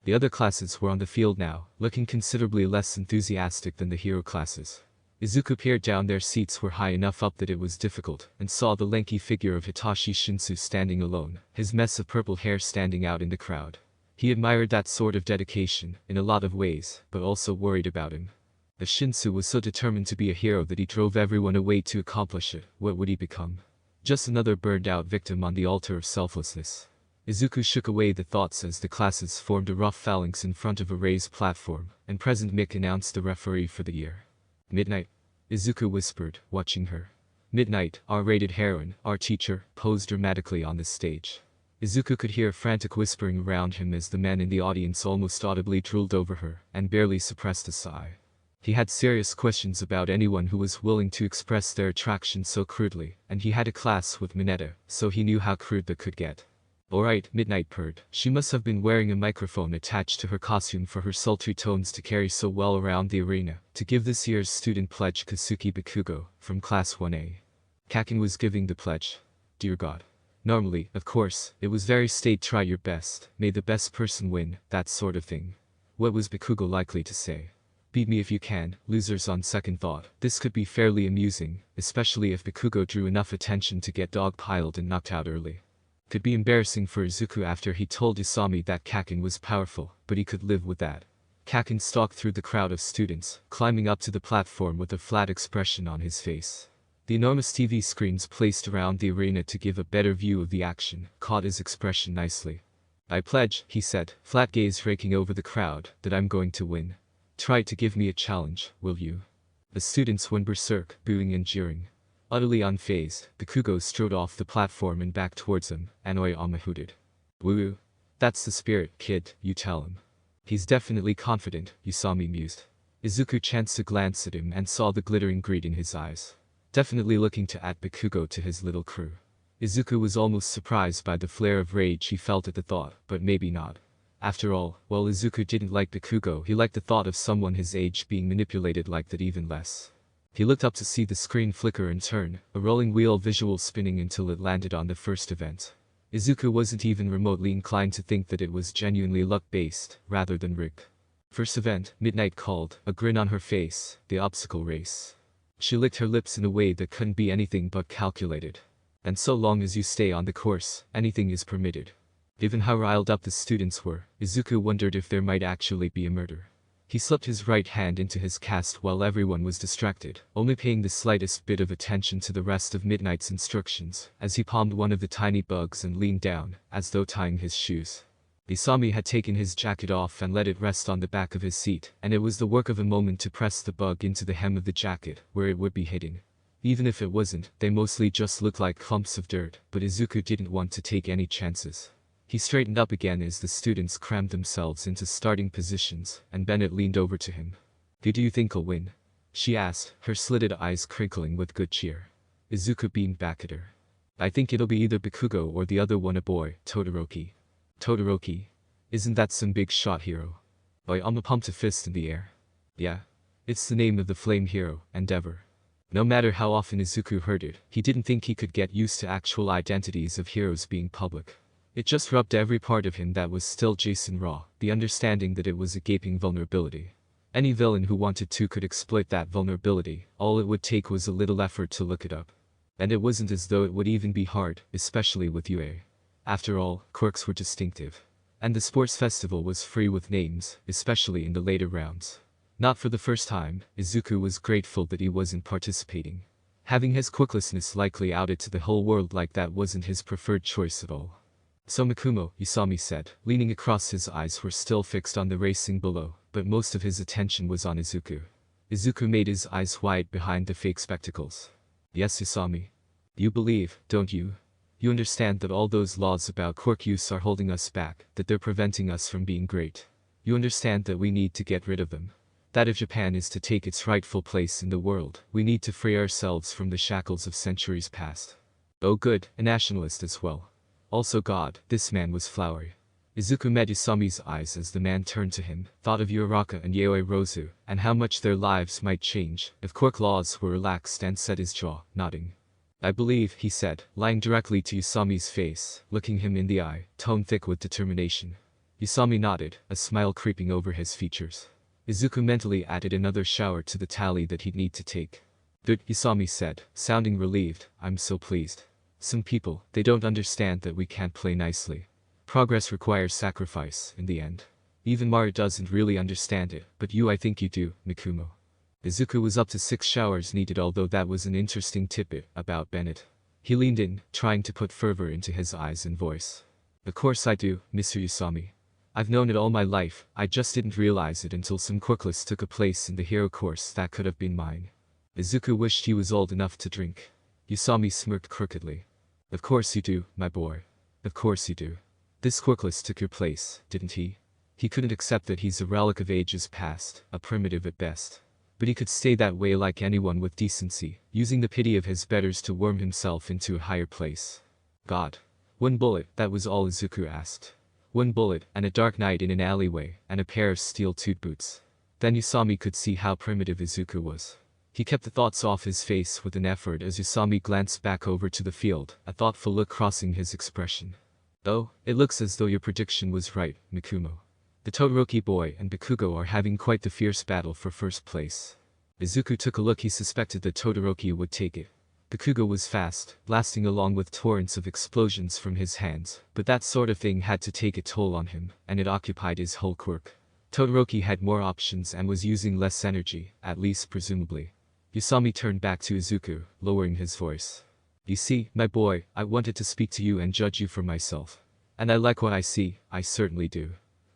The other classes were on the field now, looking considerably less enthusiastic than the hero classes. Izuku peered down. Their seats were high enough up that it was difficult, and saw the lanky figure of Hitachi Shinsu standing alone, his mess of purple hair standing out in the crowd. He admired that sort of dedication, in a lot of ways, but also worried about him. The Shinsu was so determined to be a hero that he drove everyone away to accomplish it. What would he become? Just another burned-out victim on the altar of selflessness. Izuku shook away the thoughts as the classes formed a rough phalanx in front of a raised platform, and President Mick announced the referee for the year. Midnight. Izuku whispered, watching her. Midnight, R-rated heroine, our teacher, posed dramatically on the stage. Izuku could hear frantic whispering around him as the man in the audience almost audibly drooled over her, and barely suppressed a sigh. He had serious questions about anyone who was willing to express their attraction so crudely, and he had a class with Mineta, so he knew how crude that could get. Alright, Midnight purred. She must have been wearing a microphone attached to her costume for her sultry tones to carry so well around the arena, to give this year's student pledge Kazuki Bakugo, from Class 1A. Kaken was giving the pledge. Dear God. Normally, of course, it was very staid, try your best, may the best person win, that sort of thing. What was Bakugo likely to say? Beat me if you can, losers. On second thought, this could be fairly amusing, especially if Bakugo drew enough attention to get dogpiled and knocked out early. Could be embarrassing for Izuku after he told Isami that Kaken was powerful, but he could live with that. Kaken stalked through the crowd of students, climbing up to the platform with a flat expression on his face. The enormous TV screens placed around the arena to give a better view of the action caught his expression nicely. I pledge, he said, flat gaze raking over the crowd, that I'm going to win. Try to give me a challenge, will you? The students went berserk, booing and jeering. Utterly unfazed, Bakugo strode off the platform and back towards him, and Oyama hooted. Woo! That's the spirit, kid, you tell him. He's definitely confident, Usami mused. Izuku chanced a glance at him and saw the glittering greed in his eyes. Definitely looking to add Bakugo to his little crew. Izuku was almost surprised by the flare of rage he felt at the thought, but maybe not. After all, while Izuku didn't like Bakugo, he liked the thought of someone his age being manipulated like that even less. He looked up to see the screen flicker and turn, a rolling wheel visual spinning until it landed on the first event. Izuku wasn't even remotely inclined to think that it was genuinely luck-based, rather than rigged. First event, Midnight called, a grin on her face, the obstacle race. She licked her lips in a way that couldn't be anything but calculated. And so long as you stay on the course, anything is permitted. Given how riled up the students were, Izuku wondered if there might actually be a murder. He slipped his right hand into his cast while everyone was distracted, only paying the slightest bit of attention to the rest of Midnight's instructions, as he palmed one of the tiny bugs and leaned down, as though tying his shoes. Isami had taken his jacket off and let it rest on the back of his seat, and it was the work of a moment to press the bug into the hem of the jacket, where it would be hidden. Even if it wasn't, they mostly just looked like clumps of dirt, but Izuku didn't want to take any chances. He straightened up again as the students crammed themselves into starting positions, and Bennett leaned over to him. "Who do you think will win?" she asked, her slitted eyes crinkling with good cheer. Izuku beamed back at her. "I think it'll be either Bakugo or the other one, a boy, Todoroki." "Todoroki? Isn't that some big shot hero?" Oyama pumped a fist in the air. "Yeah. It's the name of the flame hero, Endeavor." No matter how often Izuku heard it, he didn't think he could get used to actual identities of heroes being public. It just rubbed every part of him that was still Jason raw, the understanding that it was a gaping vulnerability. Any villain who wanted to could exploit that vulnerability, all it would take was a little effort to look it up. And it wasn't as though it would even be hard, especially with UA. After all, quirks were distinctive. And the sports festival was free with names, especially in the later rounds. Not for the first time, Izuku was grateful that he wasn't participating. Having his quirklessness likely outed to the whole world like that wasn't his preferred choice at all. "So Makumo," Isami said, leaning across. His eyes were still fixed on the racing below, but most of his attention was on Izuku. Izuku made his eyes wide behind the fake spectacles. "Yes, Isami. You believe, don't you? You understand that all those laws about quirk use are holding us back, that they're preventing us from being great. You understand that we need to get rid of them. That if Japan is to take its rightful place in the world, we need to free ourselves from the shackles of centuries past." "Oh good, a nationalist as well. Also God, this man was flowery." Izuku met Isami's eyes as the man turned to him, thought of Uraraka and Yaoi Rozu, and how much their lives might change if quirk laws were relaxed, and set his jaw, nodding. "I believe," he said, lying directly to Isami's face, looking him in the eye, tone thick with determination. Isami nodded, a smile creeping over his features. Izuku mentally added another shower to the tally that he'd need to take. Good, Isami said, sounding relieved. I'm so pleased. Some people, they don't understand that we can't play nicely. Progress requires sacrifice, in the end. Even Mara doesn't really understand it, but I think you do, Mikumo. Izuku was up to 6 showers needed, although that was an interesting tidbit about Bennett. He leaned in, trying to put fervor into his eyes and voice. Of course I do, Mr. Isami. I've known it all my life, I just didn't realize it until some quirkless took a place in the hero course that could have been mine. Izuku wished he was old enough to drink. Isami smirked crookedly. Of course you do, my boy. Of course you do. This quirkless took your place, didn't he? He couldn't accept that he's a relic of ages past, a primitive at best. But he could stay that way like anyone with decency, using the pity of his betters to worm himself into a higher place. God. 1 bullet, that was all Izuku asked. 1 bullet, and a dark night in an alleyway, and a pair of steel-toed boots. Then Isami could see how primitive Izuku was. He kept the thoughts off his face with an effort as Isami glanced back over to the field, a thoughtful look crossing his expression. Oh, it looks as though your prediction was right, Mikumo. The Todoroki boy and Bakugo are having quite the fierce battle for first place. Izuku took a look. He suspected that Todoroki would take it. Bakugo was fast, blasting along with torrents of explosions from his hands, but that sort of thing had to take a toll on him, and it occupied his whole quirk. Todoroki had more options and was using less energy, at least presumably. Isami turned back to Izuku, lowering his voice. You see, my boy, I wanted to speak to you and judge you for myself. And I like what I see, I certainly do.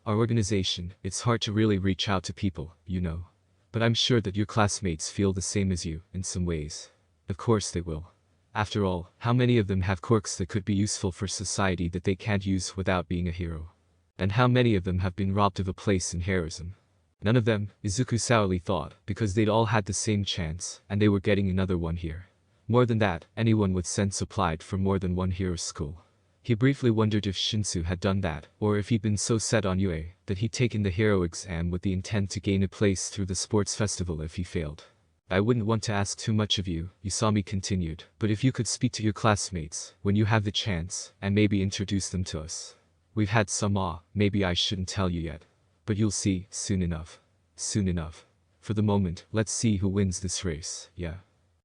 Our organization, it's hard to really reach out to people, you know. But I'm sure that your classmates feel the same as you, in some ways. Of course they will. After all, how many of them have quirks that could be useful for society that they can't use without being a hero? And how many of them have been robbed of a place in heroism? None of them, Izuku sourly thought, because they'd all had the same chance, and they were getting another one here. More than that, anyone with sense applied for more than one hero school. He briefly wondered if Shinsu had done that, or if he'd been so set on UA that he'd taken the hero exam with the intent to gain a place through the sports festival if he failed. I wouldn't want to ask too much of you, Isami continued, but if you could speak to your classmates, when you have the chance, and maybe introduce them to us. We've had some maybe I shouldn't tell you yet. But you'll see, soon enough. Soon enough. For the moment, let's see who wins this race, yeah?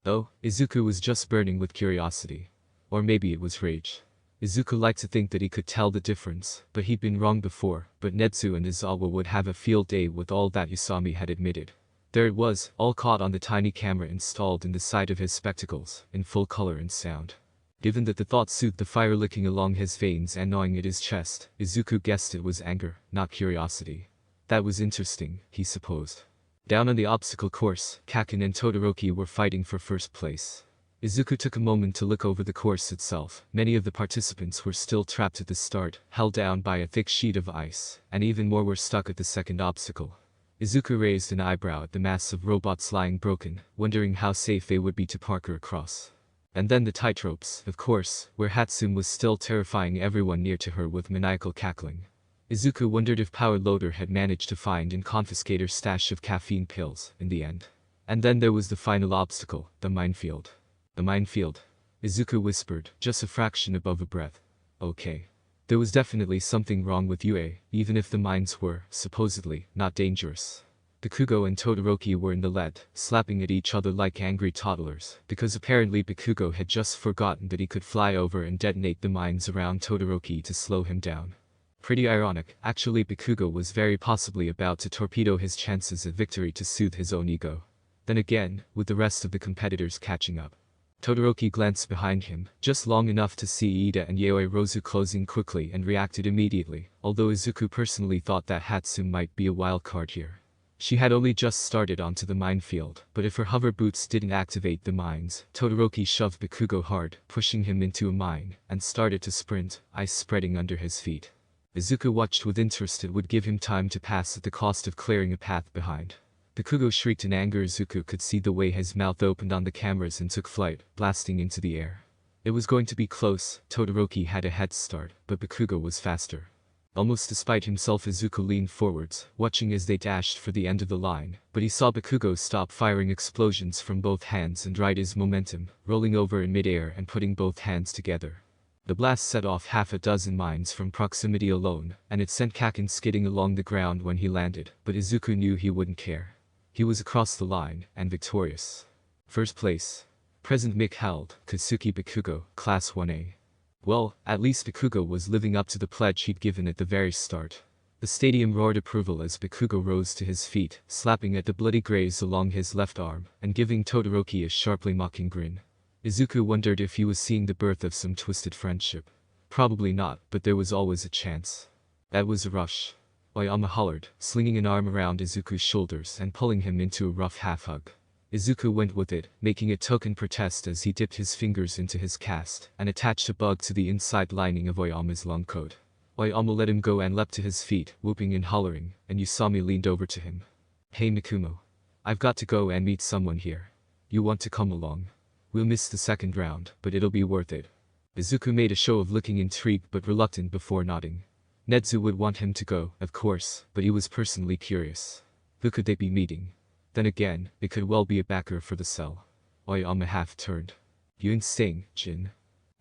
Oh, Izuku was just burning with curiosity. Or maybe it was rage. Izuku liked to think that he could tell the difference, but he'd been wrong before, but Netsu and Izawa would have a field day with all that Isami had admitted. There it was, all caught on the tiny camera installed in the side of his spectacles, in full color and sound. Given that the thought soothed the fire licking along his veins and gnawing at his chest, Izuku guessed it was anger, not curiosity. That was interesting, he supposed. Down on the obstacle course, Kaken and Todoroki were fighting for first place. Izuku took a moment to look over the course itself. Many of the participants were still trapped at the start, held down by a thick sheet of ice, and even more were stuck at the second obstacle. Izuku raised an eyebrow at the mass of robots lying broken, wondering how safe they would be to parkour across. And then the tightropes, of course, where Hatsune was still terrifying everyone near to her with maniacal cackling. Izuku wondered if Power Loader had managed to find and confiscate her stash of caffeine pills, in the end. And then there was the final obstacle, the minefield. The minefield. Izuku whispered, just a fraction above a breath. Okay. There was definitely something wrong with UA, even if the mines were, supposedly, not dangerous. Bakugo and Todoroki were in the lead, slapping at each other like angry toddlers, because apparently Bakugo had just forgotten that he could fly over and detonate the mines around Todoroki to slow him down. Pretty ironic, actually Bakugo was very possibly about to torpedo his chances at victory to soothe his own ego. Then again, with the rest of the competitors catching up. Todoroki glanced behind him, just long enough to see Ida and Yaoi Rozu closing quickly and reacted immediately, although Izuku personally thought that Hatsune might be a wild card here. She had only just started onto the minefield, but if her hover boots didn't activate the mines, Todoroki shoved Bakugo hard, pushing him into a mine, and started to sprint, ice spreading under his feet. Izuku watched with interest. It would give him time to pass at the cost of clearing a path behind. Bakugo shrieked in anger. Izuku could see the way his mouth opened on the cameras and took flight, blasting into the air. It was going to be close. Todoroki had a head start, but Bakugo was faster. Almost despite himself, Izuku leaned forwards, watching as they dashed for the end of the line, but he saw Bakugo stop firing explosions from both hands and ride his momentum, rolling over in midair and putting both hands together. The blast set off half a dozen mines from proximity alone, and it sent Kakin skidding along the ground when he landed, but Izuku knew he wouldn't care. He was across the line, and victorious. First place. Present Mick held, Katsuki Bakugo, Class 1A. Well, at least Bakugo was living up to the pledge he'd given at the very start. The stadium roared approval as Bakugo rose to his feet, slapping at the bloody graze along his left arm, and giving Todoroki a sharply mocking grin. Izuku wondered if he was seeing the birth of some twisted friendship. Probably not, but there was always a chance. That was a rush. Oyama hollered, slinging an arm around Izuku's shoulders and pulling him into a rough half-hug. Izuku went with it, making a token protest as he dipped his fingers into his cast and attached a bug to the inside lining of Oyama's long coat. Oyama let him go and leapt to his feet, whooping and hollering, and Usami leaned over to him. "Hey Mikumo. I've got to go and meet someone here. You want to come along? We'll miss the second round, but it'll be worth it." Izuku made a show of looking intrigued but reluctant before nodding. Netsu would want him to go, of course, but he was personally curious. Who could they be meeting? Then again, it could well be a backer for the cell. Oyama half turned. "You ain't staying, Jin.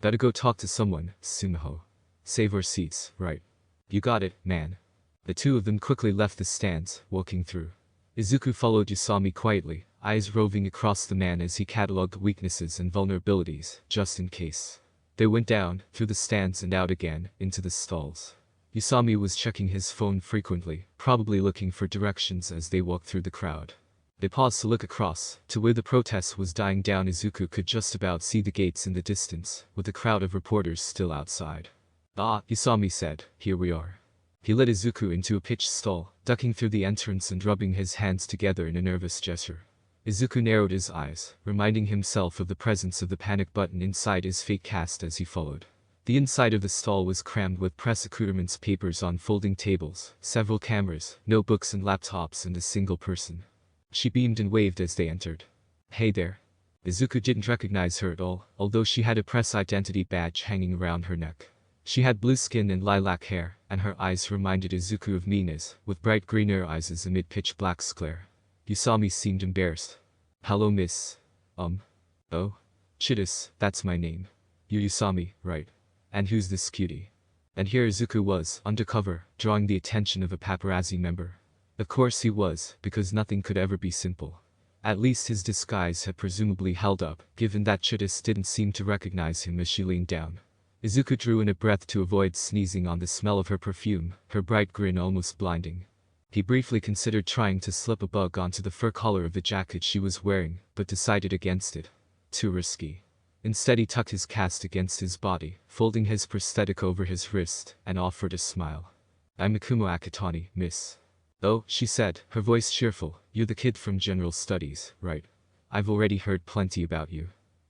Gotta go talk to someone, Sumiho. Save our seats, right?" "You got it, man." The two of them quickly left the stands, walking through. Izuku followed Usami quietly, eyes roving across the man as he catalogued weaknesses and vulnerabilities, just in case. They went down, through the stands and out again, into the stalls. Usami was checking his phone frequently, probably looking for directions as they walked through the crowd. They paused to look across, to where the protest was dying down. Izuku could just about see the gates in the distance, with a crowd of reporters still outside. "Ah," Usami said, "here we are." He led Izuku into a pitched stall, ducking through the entrance and rubbing his hands together in a nervous gesture. Izuku narrowed his eyes, reminding himself of the presence of the panic button inside his fake cast as he followed. The inside of the stall was crammed with press accoutrements, papers on folding tables, several cameras, notebooks and laptops, and a single person. She beamed and waved as they entered. "Hey there." Izuku didn't recognize her at all, although she had a press identity badge hanging around her neck. She had blue skin and lilac hair, and her eyes reminded Izuku of Mina's, with bright greener eyes amid pitch black glare. Usami seemed embarrassed. "Hello, miss. Oh? Chidis, that's my name. You're Usami, right? And who's this cutie?" And here Izuku was, undercover, drawing the attention of a paparazzi member. Of course he was, because nothing could ever be simple. At least his disguise had presumably held up, given that Chidis didn't seem to recognize him as she leaned down. Izuku drew in a breath to avoid sneezing on the smell of her perfume, her bright grin almost blinding. He briefly considered trying to slip a bug onto the fur collar of the jacket she was wearing, but decided against it. Too risky. Instead he tucked his cast against his body, folding his prosthetic over his wrist, and offered a smile. "I'm Mikumo Akitani, miss." "Oh," she said, her voice cheerful, "you're the kid from General Studies, right? I've already heard plenty about you."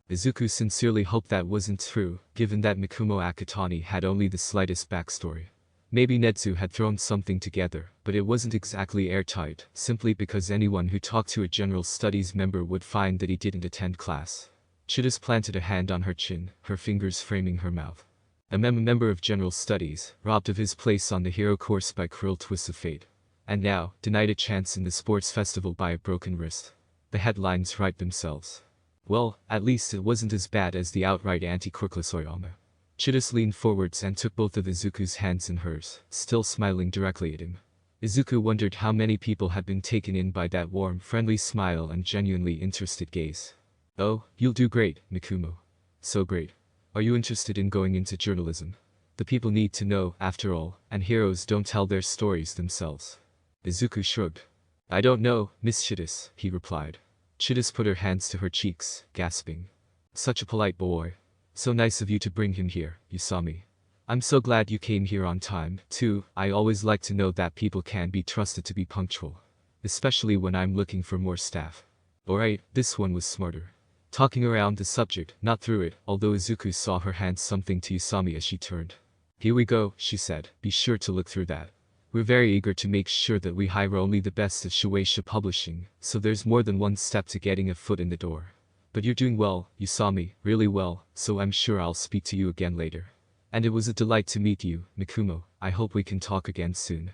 Izuku sincerely hoped that wasn't true, given that Mikumo Akitani had only the slightest backstory. Maybe Netsu had thrown something together, but it wasn't exactly airtight, simply because anyone who talked to a General Studies member would find that he didn't attend class. Chidis planted a hand on her chin, her fingers framing her mouth. A member of General Studies, robbed of his place on the hero course by cruel twists of fate. And now, denied a chance in the sports festival by a broken wrist. The headlines write themselves. Well, at least it wasn't as bad as the outright anti-Quirkless Oyama. Chidis leaned forwards and took both of Izuku's hands in hers, still smiling directly at him. Izuku wondered how many people had been taken in by that warm, friendly smile and genuinely interested gaze. "Oh, you'll do great, Mikumo. So great. Are you interested in going into journalism? The people need to know, after all, and heroes don't tell their stories themselves." Izuku shrugged. "I don't know, Miss Chidis," he replied. Chidis put her hands to her cheeks, gasping. "Such a polite boy. So nice of you to bring him here, Usami. I'm so glad you came here on time, too. I always like to know that people can be trusted to be punctual. Especially when I'm looking for more staff." Alright, this one was smarter. Talking around the subject, not through it, although Izuku saw her hand something to Usami as she turned. "Here we go," she said, "be sure to look through that. We're very eager to make sure that we hire only the best of Shueisha Publishing, so there's more than one step to getting a foot in the door. But you're doing well, Usami, really well, so I'm sure I'll speak to you again later. And it was a delight to meet you, Mikumo. I hope we can talk again soon.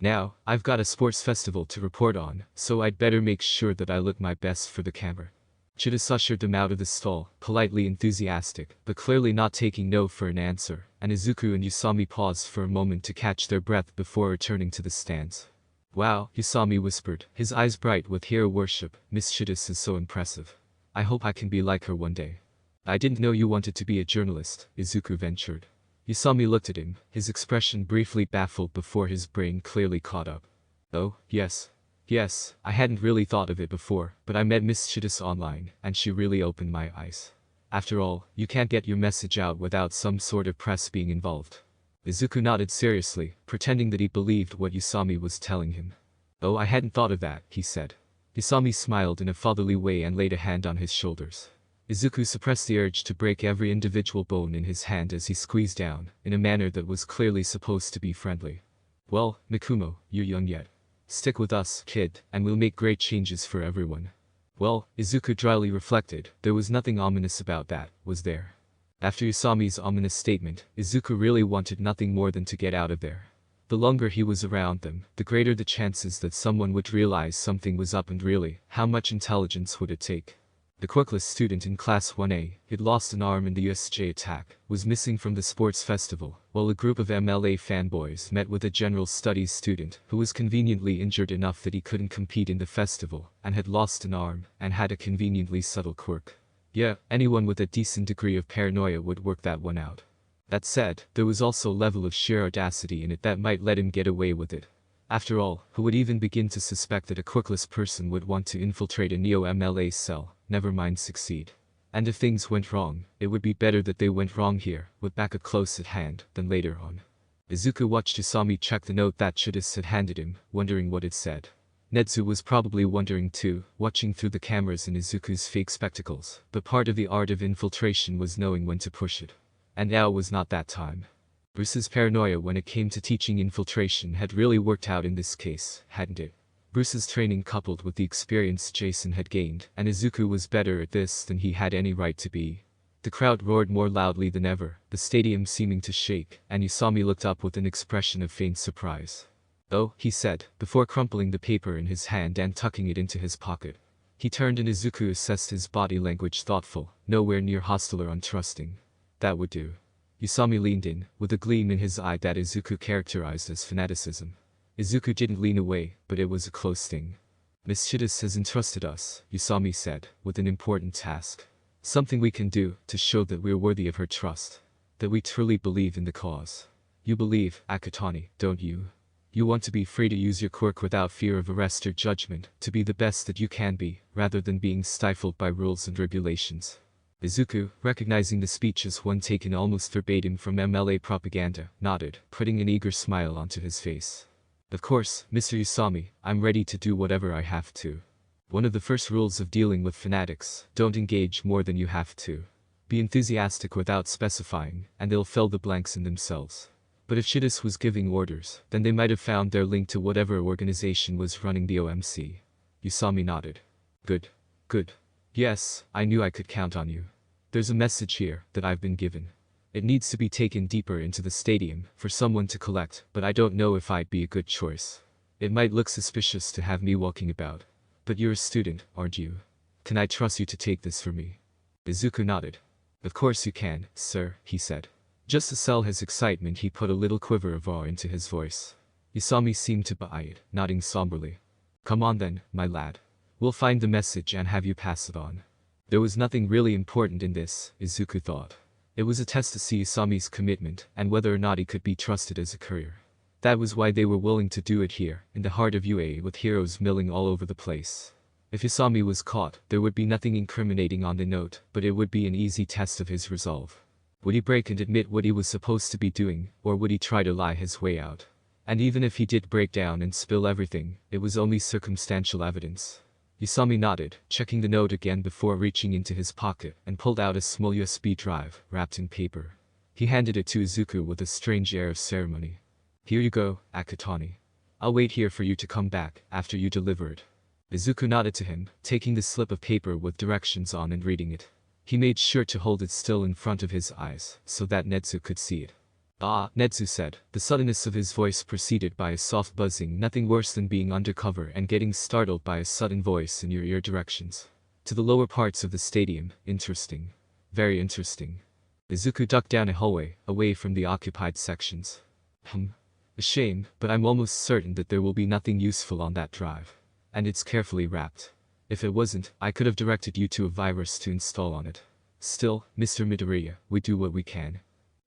Now, I've got a sports festival to report on, so I'd better make sure that I look my best for the camera." Chidis ushered them out of the stall, politely enthusiastic, but clearly not taking no for an answer, and Izuku and Usami paused for a moment to catch their breath before returning to the stands. Wow, Usami whispered, his eyes bright with hero worship, Miss Chidis is so impressive. I hope I can be like her one day. I didn't know you wanted to be a journalist, Izuku ventured. Usami looked at him, his expression briefly baffled before his brain clearly caught up. Oh, yes. Yes, I hadn't really thought of it before, but I met Miss Chidis online, and she really opened my eyes. After all, you can't get your message out without some sort of press being involved. Izuku nodded seriously, pretending that he believed what Usami was telling him. Oh, I hadn't thought of that, he said. Usami smiled in a fatherly way and laid a hand on his shoulders. Izuku suppressed the urge to break every individual bone in his hand as he squeezed down, in a manner that was clearly supposed to be friendly. Well, Mikumo, you're young yet. Stick with us, kid, and we'll make great changes for everyone. Well, Izuku dryly reflected, there was nothing ominous about that, was there? After Usami's ominous statement, Izuku really wanted nothing more than to get out of there. The longer he was around them, the greater the chances that someone would realize something was up, and really, how much intelligence would it take? The quirkless student in Class 1A, he'd lost an arm in the USJ attack, was missing from the sports festival, while a group of MLA fanboys met with a general studies student who was conveniently injured enough that he couldn't compete in the festival, and had lost an arm, and had a conveniently subtle quirk. Yeah, anyone with a decent degree of paranoia would work that one out. That said, there was also a level of sheer audacity in it that might let him get away with it. After all, who would even begin to suspect that a quirkless person would want to infiltrate a Neo-MLA cell, never mind succeed? And if things went wrong, it would be better that they went wrong here, with backup close at hand, than later on. Izuku watched Usami check the note that Chidis had handed him, wondering what it said. Netsu was probably wondering too, watching through the cameras in Izuku's fake spectacles, but part of the art of infiltration was knowing when to push it. And now was not that time. Bruce's paranoia when it came to teaching infiltration had really worked out in this case, hadn't it? Bruce's training coupled with the experience Jason had gained, and Izuku was better at this than he had any right to be. The crowd roared more loudly than ever, the stadium seeming to shake, and Usami looked up with an expression of faint surprise. Oh, he said, before crumpling the paper in his hand and tucking it into his pocket. He turned and Izuku assessed his body language thoughtful, nowhere near hostile or untrusting. That would do. Usami leaned in, with a gleam in his eye that Izuku characterized as fanaticism. Izuku didn't lean away, but it was a close thing. Miss Chidis has entrusted us, Usami said, with an important task. Something we can do, to show that we're worthy of her trust. That we truly believe in the cause. You believe, Akutani, don't you? You want to be free to use your quirk without fear of arrest or judgment, to be the best that you can be, rather than being stifled by rules and regulations. Izuku, recognizing the speech as one taken almost verbatim from MLA propaganda, nodded, putting an eager smile onto his face. Of course, Mr. Usami, I'm ready to do whatever I have to. One of the first rules of dealing with fanatics, don't engage more than you have to. Be enthusiastic without specifying, and they'll fill the blanks in themselves. But if Chidis was giving orders, then they might have found their link to whatever organization was running the OMC. Usami nodded. Good. Good. Yes, I knew I could count on you. There's a message here that I've been given. It needs to be taken deeper into the stadium for someone to collect, but I don't know if I'd be a good choice. It might look suspicious to have me walking about. But you're a student, aren't you? Can I trust you to take this for me? Izuku nodded. Of course you can, sir, he said. Just to sell his excitement, he put a little quiver of awe into his voice. Usami seemed to buy it, nodding somberly. Come on then, my lad. We'll find the message and have you pass it on. There was nothing really important in this, Izuku thought. It was a test to see Usami's commitment and whether or not he could be trusted as a courier. That was why they were willing to do it here, in the heart of UA with heroes milling all over the place. If Usami was caught, there would be nothing incriminating on the note, but it would be an easy test of his resolve. Would he break and admit what he was supposed to be doing, or would he try to lie his way out? And even if he did break down and spill everything, it was only circumstantial evidence. Usami nodded, checking the note again before reaching into his pocket, and pulled out a small USB drive, wrapped in paper. He handed it to Izuku with a strange air of ceremony. Here you go, Akutani. I'll wait here for you to come back, after you deliver it. Izuku nodded to him, taking the slip of paper with directions on and reading it. He made sure to hold it still in front of his eyes, so that Netsu could see it. Ah, Netsu said, the suddenness of his voice preceded by a soft buzzing, nothing worse than being undercover and getting startled by a sudden voice in your ear directions. To the lower parts of the stadium. Interesting. Very interesting. Izuku ducked down a hallway, away from the occupied sections. A shame, but I'm almost certain that there will be nothing useful on that drive. And it's carefully wrapped. If it wasn't, I could have directed you to a virus to install on it. Still, Mr. Midoriya, we do what we can.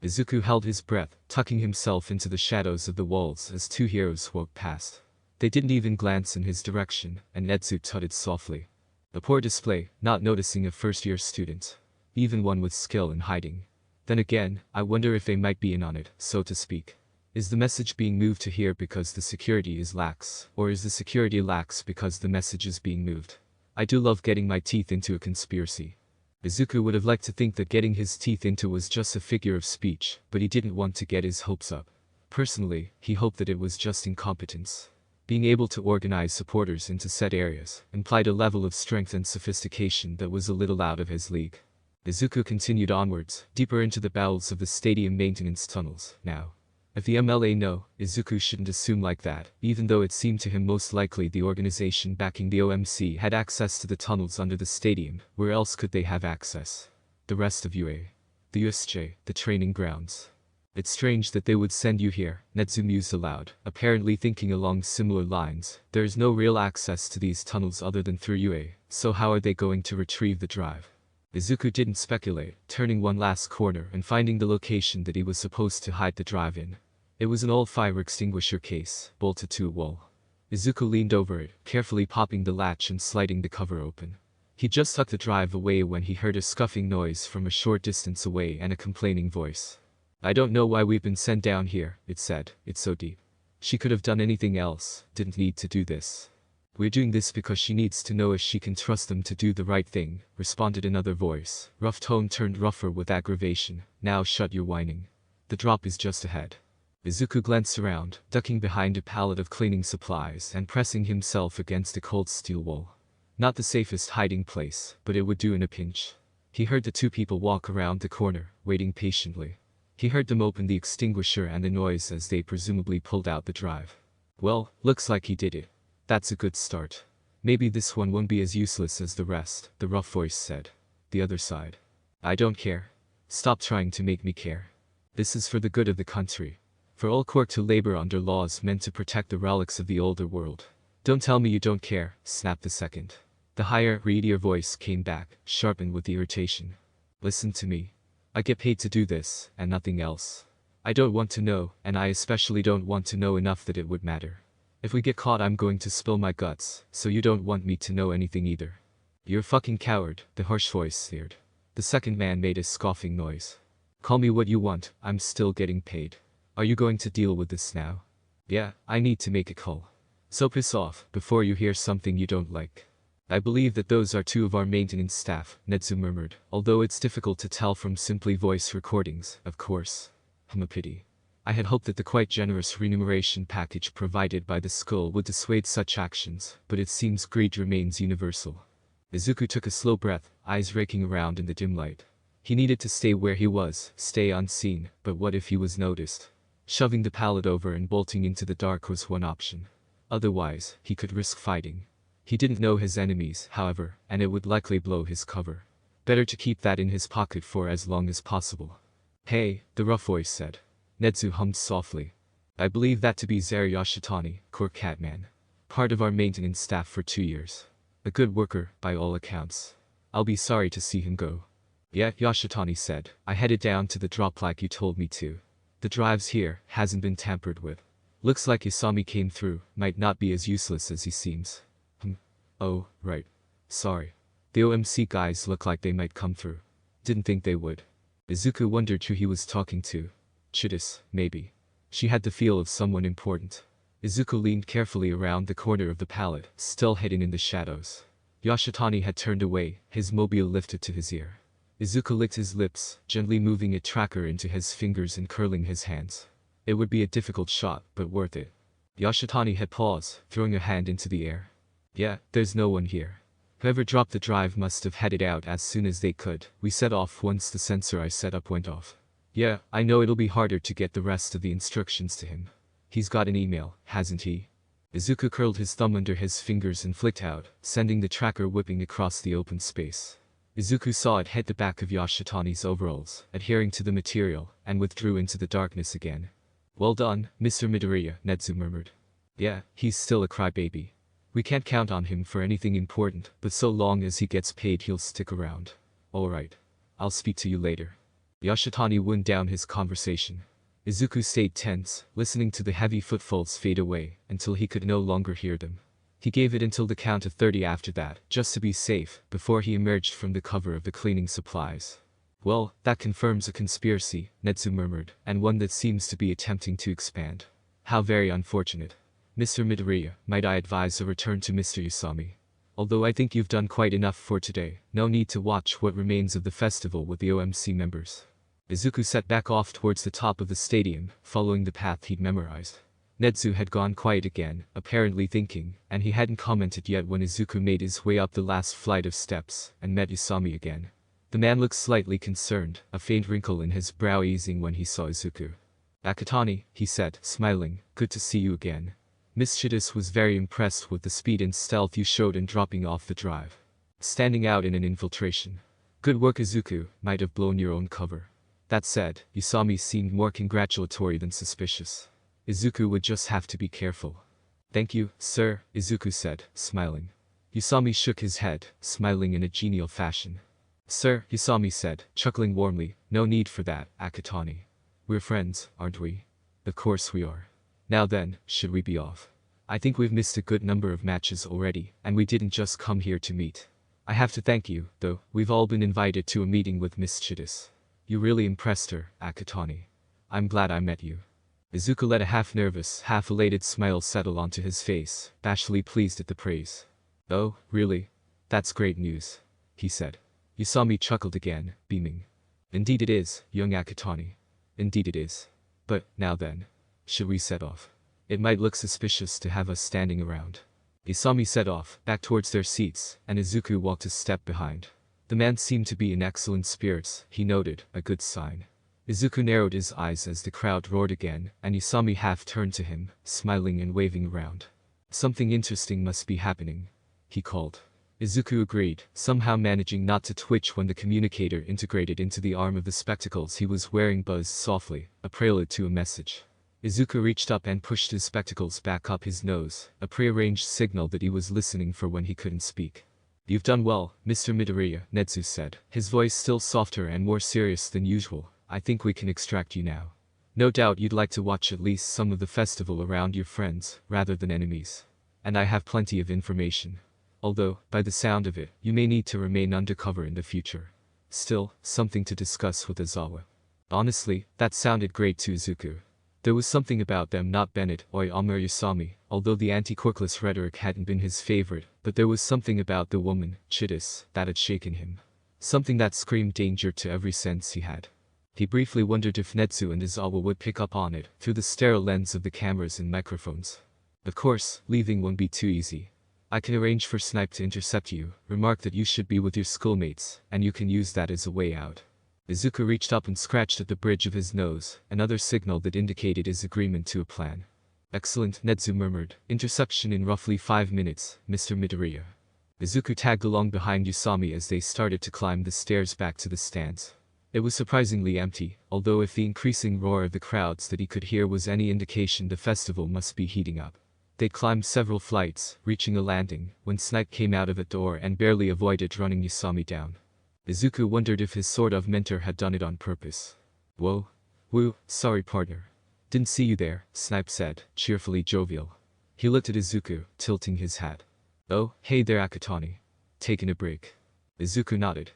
Izuku held his breath, tucking himself into the shadows of the walls as two heroes walked past. They didn't even glance in his direction, and Netsu tutted softly. A poor display, not noticing a first-year student. Even one with skill in hiding. Then again, I wonder if they might be in on it, so to speak. Is the message being moved to here because the security is lax, or is the security lax because the message is being moved? I do love getting my teeth into a conspiracy. Izuku would have liked to think that getting his teeth into was just a figure of speech, but he didn't want to get his hopes up. Personally, he hoped that it was just incompetence. Being able to organize supporters into set areas implied a level of strength and sophistication that was a little out of his league. Izuku continued onwards, deeper into the bowels of the stadium maintenance tunnels. Now, if the MLA know, Izuku shouldn't assume like that, even though it seemed to him most likely the organization backing the OMC had access to the tunnels under the stadium. Where else could they have access? The rest of UA. The USJ, the training grounds. It's strange that they would send you here, Netsu mused aloud, apparently thinking along similar lines. There is no real access to these tunnels other than through UA, so how are they going to retrieve the drive? Izuku didn't speculate, turning one last corner and finding the location that he was supposed to hide the drive in. It was an old fire extinguisher case, bolted to a wall. Izuku leaned over it, carefully popping the latch and sliding the cover open. He just tucked the drive away when he heard a scuffing noise from a short distance away and a complaining voice. I don't know why we've been sent down here, it said, it's so deep. She could have done anything else, didn't need to do this. We're doing this because she needs to know if she can trust them to do the right thing, responded another voice. Rough tone turned rougher with aggravation. Now shut your whining. The drop is just ahead. Izuku glanced around, ducking behind a pallet of cleaning supplies and pressing himself against a cold steel wall. Not the safest hiding place, but it would do in a pinch. He heard the two people walk around the corner, waiting patiently. He heard them open the extinguisher and the noise as they presumably pulled out the drive. Well, looks like he did it. That's a good start. Maybe this one won't be as useless as the rest, the rough voice said. The other side. I don't care. Stop trying to make me care. This is for the good of the country. For all Quirk to labor under laws meant to protect the relics of the older world. Don't tell me you don't care, snapped the second. The higher, readier voice came back, sharpened with irritation. Listen to me. I get paid to do this, and nothing else. I don't want to know, and I especially don't want to know enough that it would matter. If we get caught I'm going to spill my guts, so you don't want me to know anything either. You're a fucking coward, the harsh voice sneered. The second man made a scoffing noise. Call me what you want, I'm still getting paid. Are you going to deal with this now? Yeah, I need to make a call. So piss off, before you hear something you don't like. I believe that those are two of our maintenance staff, Netsu murmured, although it's difficult to tell from simply voice recordings, of course. A pity. I had hoped that the quite generous remuneration package provided by the school would dissuade such actions, but it seems greed remains universal. Izuku took a slow breath, eyes raking around in the dim light. He needed to stay where he was, stay unseen, but what if he was noticed? Shoving the pallet over and bolting into the dark was one option. Otherwise, he could risk fighting. He didn't know his enemies, however, and it would likely blow his cover. Better to keep that in his pocket for as long as possible. Hey, the rough voice said. Netsu hummed softly. I believe that to be Zara Yoshitani, Quirk Catman. Part of our maintenance staff for 2 years. A good worker, by all accounts. I'll be sorry to see him go. Yeah, Yoshitani said. I headed down to the drop like you told me to. The drive's here, hasn't been tampered with. Looks like Isami came through, might not be as useless as he seems. Oh, right. Sorry. The OMC guys look like they might come through. Didn't think they would. Izuku wondered who he was talking to. Chidis, maybe. She had the feel of someone important. Izuku leaned carefully around the corner of the pallet, still hidden in the shadows. Yoshitani had turned away, his mobile lifted to his ear. Izuku licked his lips, gently moving a tracker into his fingers and curling his hands. It would be a difficult shot, but worth it. Yoshitani had paused, throwing a hand into the air. Yeah, there's no one here. Whoever dropped the drive must have headed out as soon as they could. We set off once the sensor I set up went off. Yeah, I know it'll be harder to get the rest of the instructions to him. He's got an email, hasn't he? Izuku curled his thumb under his fingers and flicked out, sending the tracker whipping across the open space. Izuku saw it hit the back of Yoshitani's overalls, adhering to the material, and withdrew into the darkness again. "Well done, Mr. Midoriya," Netsu murmured. "Yeah, he's still a crybaby. We can't count on him for anything important, but so long as he gets paid he'll stick around. Alright. I'll speak to you later." Yoshitani wound down his conversation. Izuku stayed tense, listening to the heavy footfalls fade away, until he could no longer hear them. He gave it until the count of 30 after that, just to be safe, before he emerged from the cover of the cleaning supplies. "Well, that confirms a conspiracy," Netsu murmured, "and one that seems to be attempting to expand. How very unfortunate. Mr. Midoriya, might I advise a return to Mr. Usami? Although I think you've done quite enough for today, no need to watch what remains of the festival with the OMC members." Izuku set back off towards the top of the stadium, following the path he'd memorized. Netsu had gone quiet again, apparently thinking, and he hadn't commented yet when Izuku made his way up the last flight of steps, and met Usami again. The man looked slightly concerned, a faint wrinkle in his brow easing when he saw Izuku. "Akatani," he said, smiling, "good to see you again. Miss Chidis was very impressed with the speed and stealth you showed in dropping off the drive. Standing out in an infiltration. Good work, Izuku, might have blown your own cover." That said, Usami seemed more congratulatory than suspicious. Izuku would just have to be careful. "Thank you, sir," Izuku said, smiling. Usami shook his head, smiling in a genial fashion. "Sir," Usami said, chuckling warmly, "no need for that, Akatani. We're friends, aren't we?" "Of course we are. Now then, should we be off? I think we've missed a good number of matches already, and we didn't just come here to meet. I have to thank you, though, we've all been invited to a meeting with Miss Chidis. You really impressed her, Akatani. I'm glad I met you." Izuku let a half-nervous, half-elated smile settle onto his face, bashfully pleased at the praise. "Oh, really? That's great news," he said. Usami chuckled again, beaming. "Indeed it is, young Akatani. Indeed it is. But, now then. Should we set off? It might look suspicious to have us standing around." Usami set off, back towards their seats, and Izuku walked a step behind. The man seemed to be in excellent spirits, he noted, a good sign. Izuku narrowed his eyes as the crowd roared again, and Usami half turned to him, smiling and waving around. "Something interesting must be happening," he called. Izuku agreed, somehow managing not to twitch when the communicator integrated into the arm of the spectacles he was wearing buzzed softly, a prelude to a message. Izuku reached up and pushed his spectacles back up his nose, a prearranged signal that he was listening for when he couldn't speak. "You've done well, Mr. Midoriya," Netsu said, his voice still softer and more serious than usual. "I think we can extract you now. No doubt you'd like to watch at least some of the festival around your friends, rather than enemies. And I have plenty of information. Although, by the sound of it, you may need to remain undercover in the future. Still, something to discuss with Aizawa." Honestly, that sounded great to Izuku. There was something about them not Bennett or Usami, although the anti-quirkless rhetoric hadn't been his favorite, but there was something about the woman, Chidis, that had shaken him. Something that screamed danger to every sense he had. He briefly wondered if Netsu and Aizawa would pick up on it, through the sterile lens of the cameras and microphones. "Of course, leaving won't be too easy. I can arrange for Snipe to intercept you, remark that you should be with your schoolmates, and you can use that as a way out." Izuku reached up and scratched at the bridge of his nose, another signal that indicated his agreement to a plan. "Excellent," Netsu murmured. "Interception in roughly 5 minutes, Mr. Midoriya." Izuku tagged along behind Usami as they started to climb the stairs back to the stands. It was surprisingly empty, although if the increasing roar of the crowds that he could hear was any indication the festival must be heating up. They climbed several flights, reaching a landing, when Snipe came out of a door and barely avoided running Usami down. Izuku wondered if his sort-of mentor had done it on purpose. "Whoa. Woo, sorry partner. Didn't see you there," Snipe said, cheerfully jovial. He looked at Izuku, tilting his hat. "Oh, hey there Akatani. Taking a break?" Izuku nodded.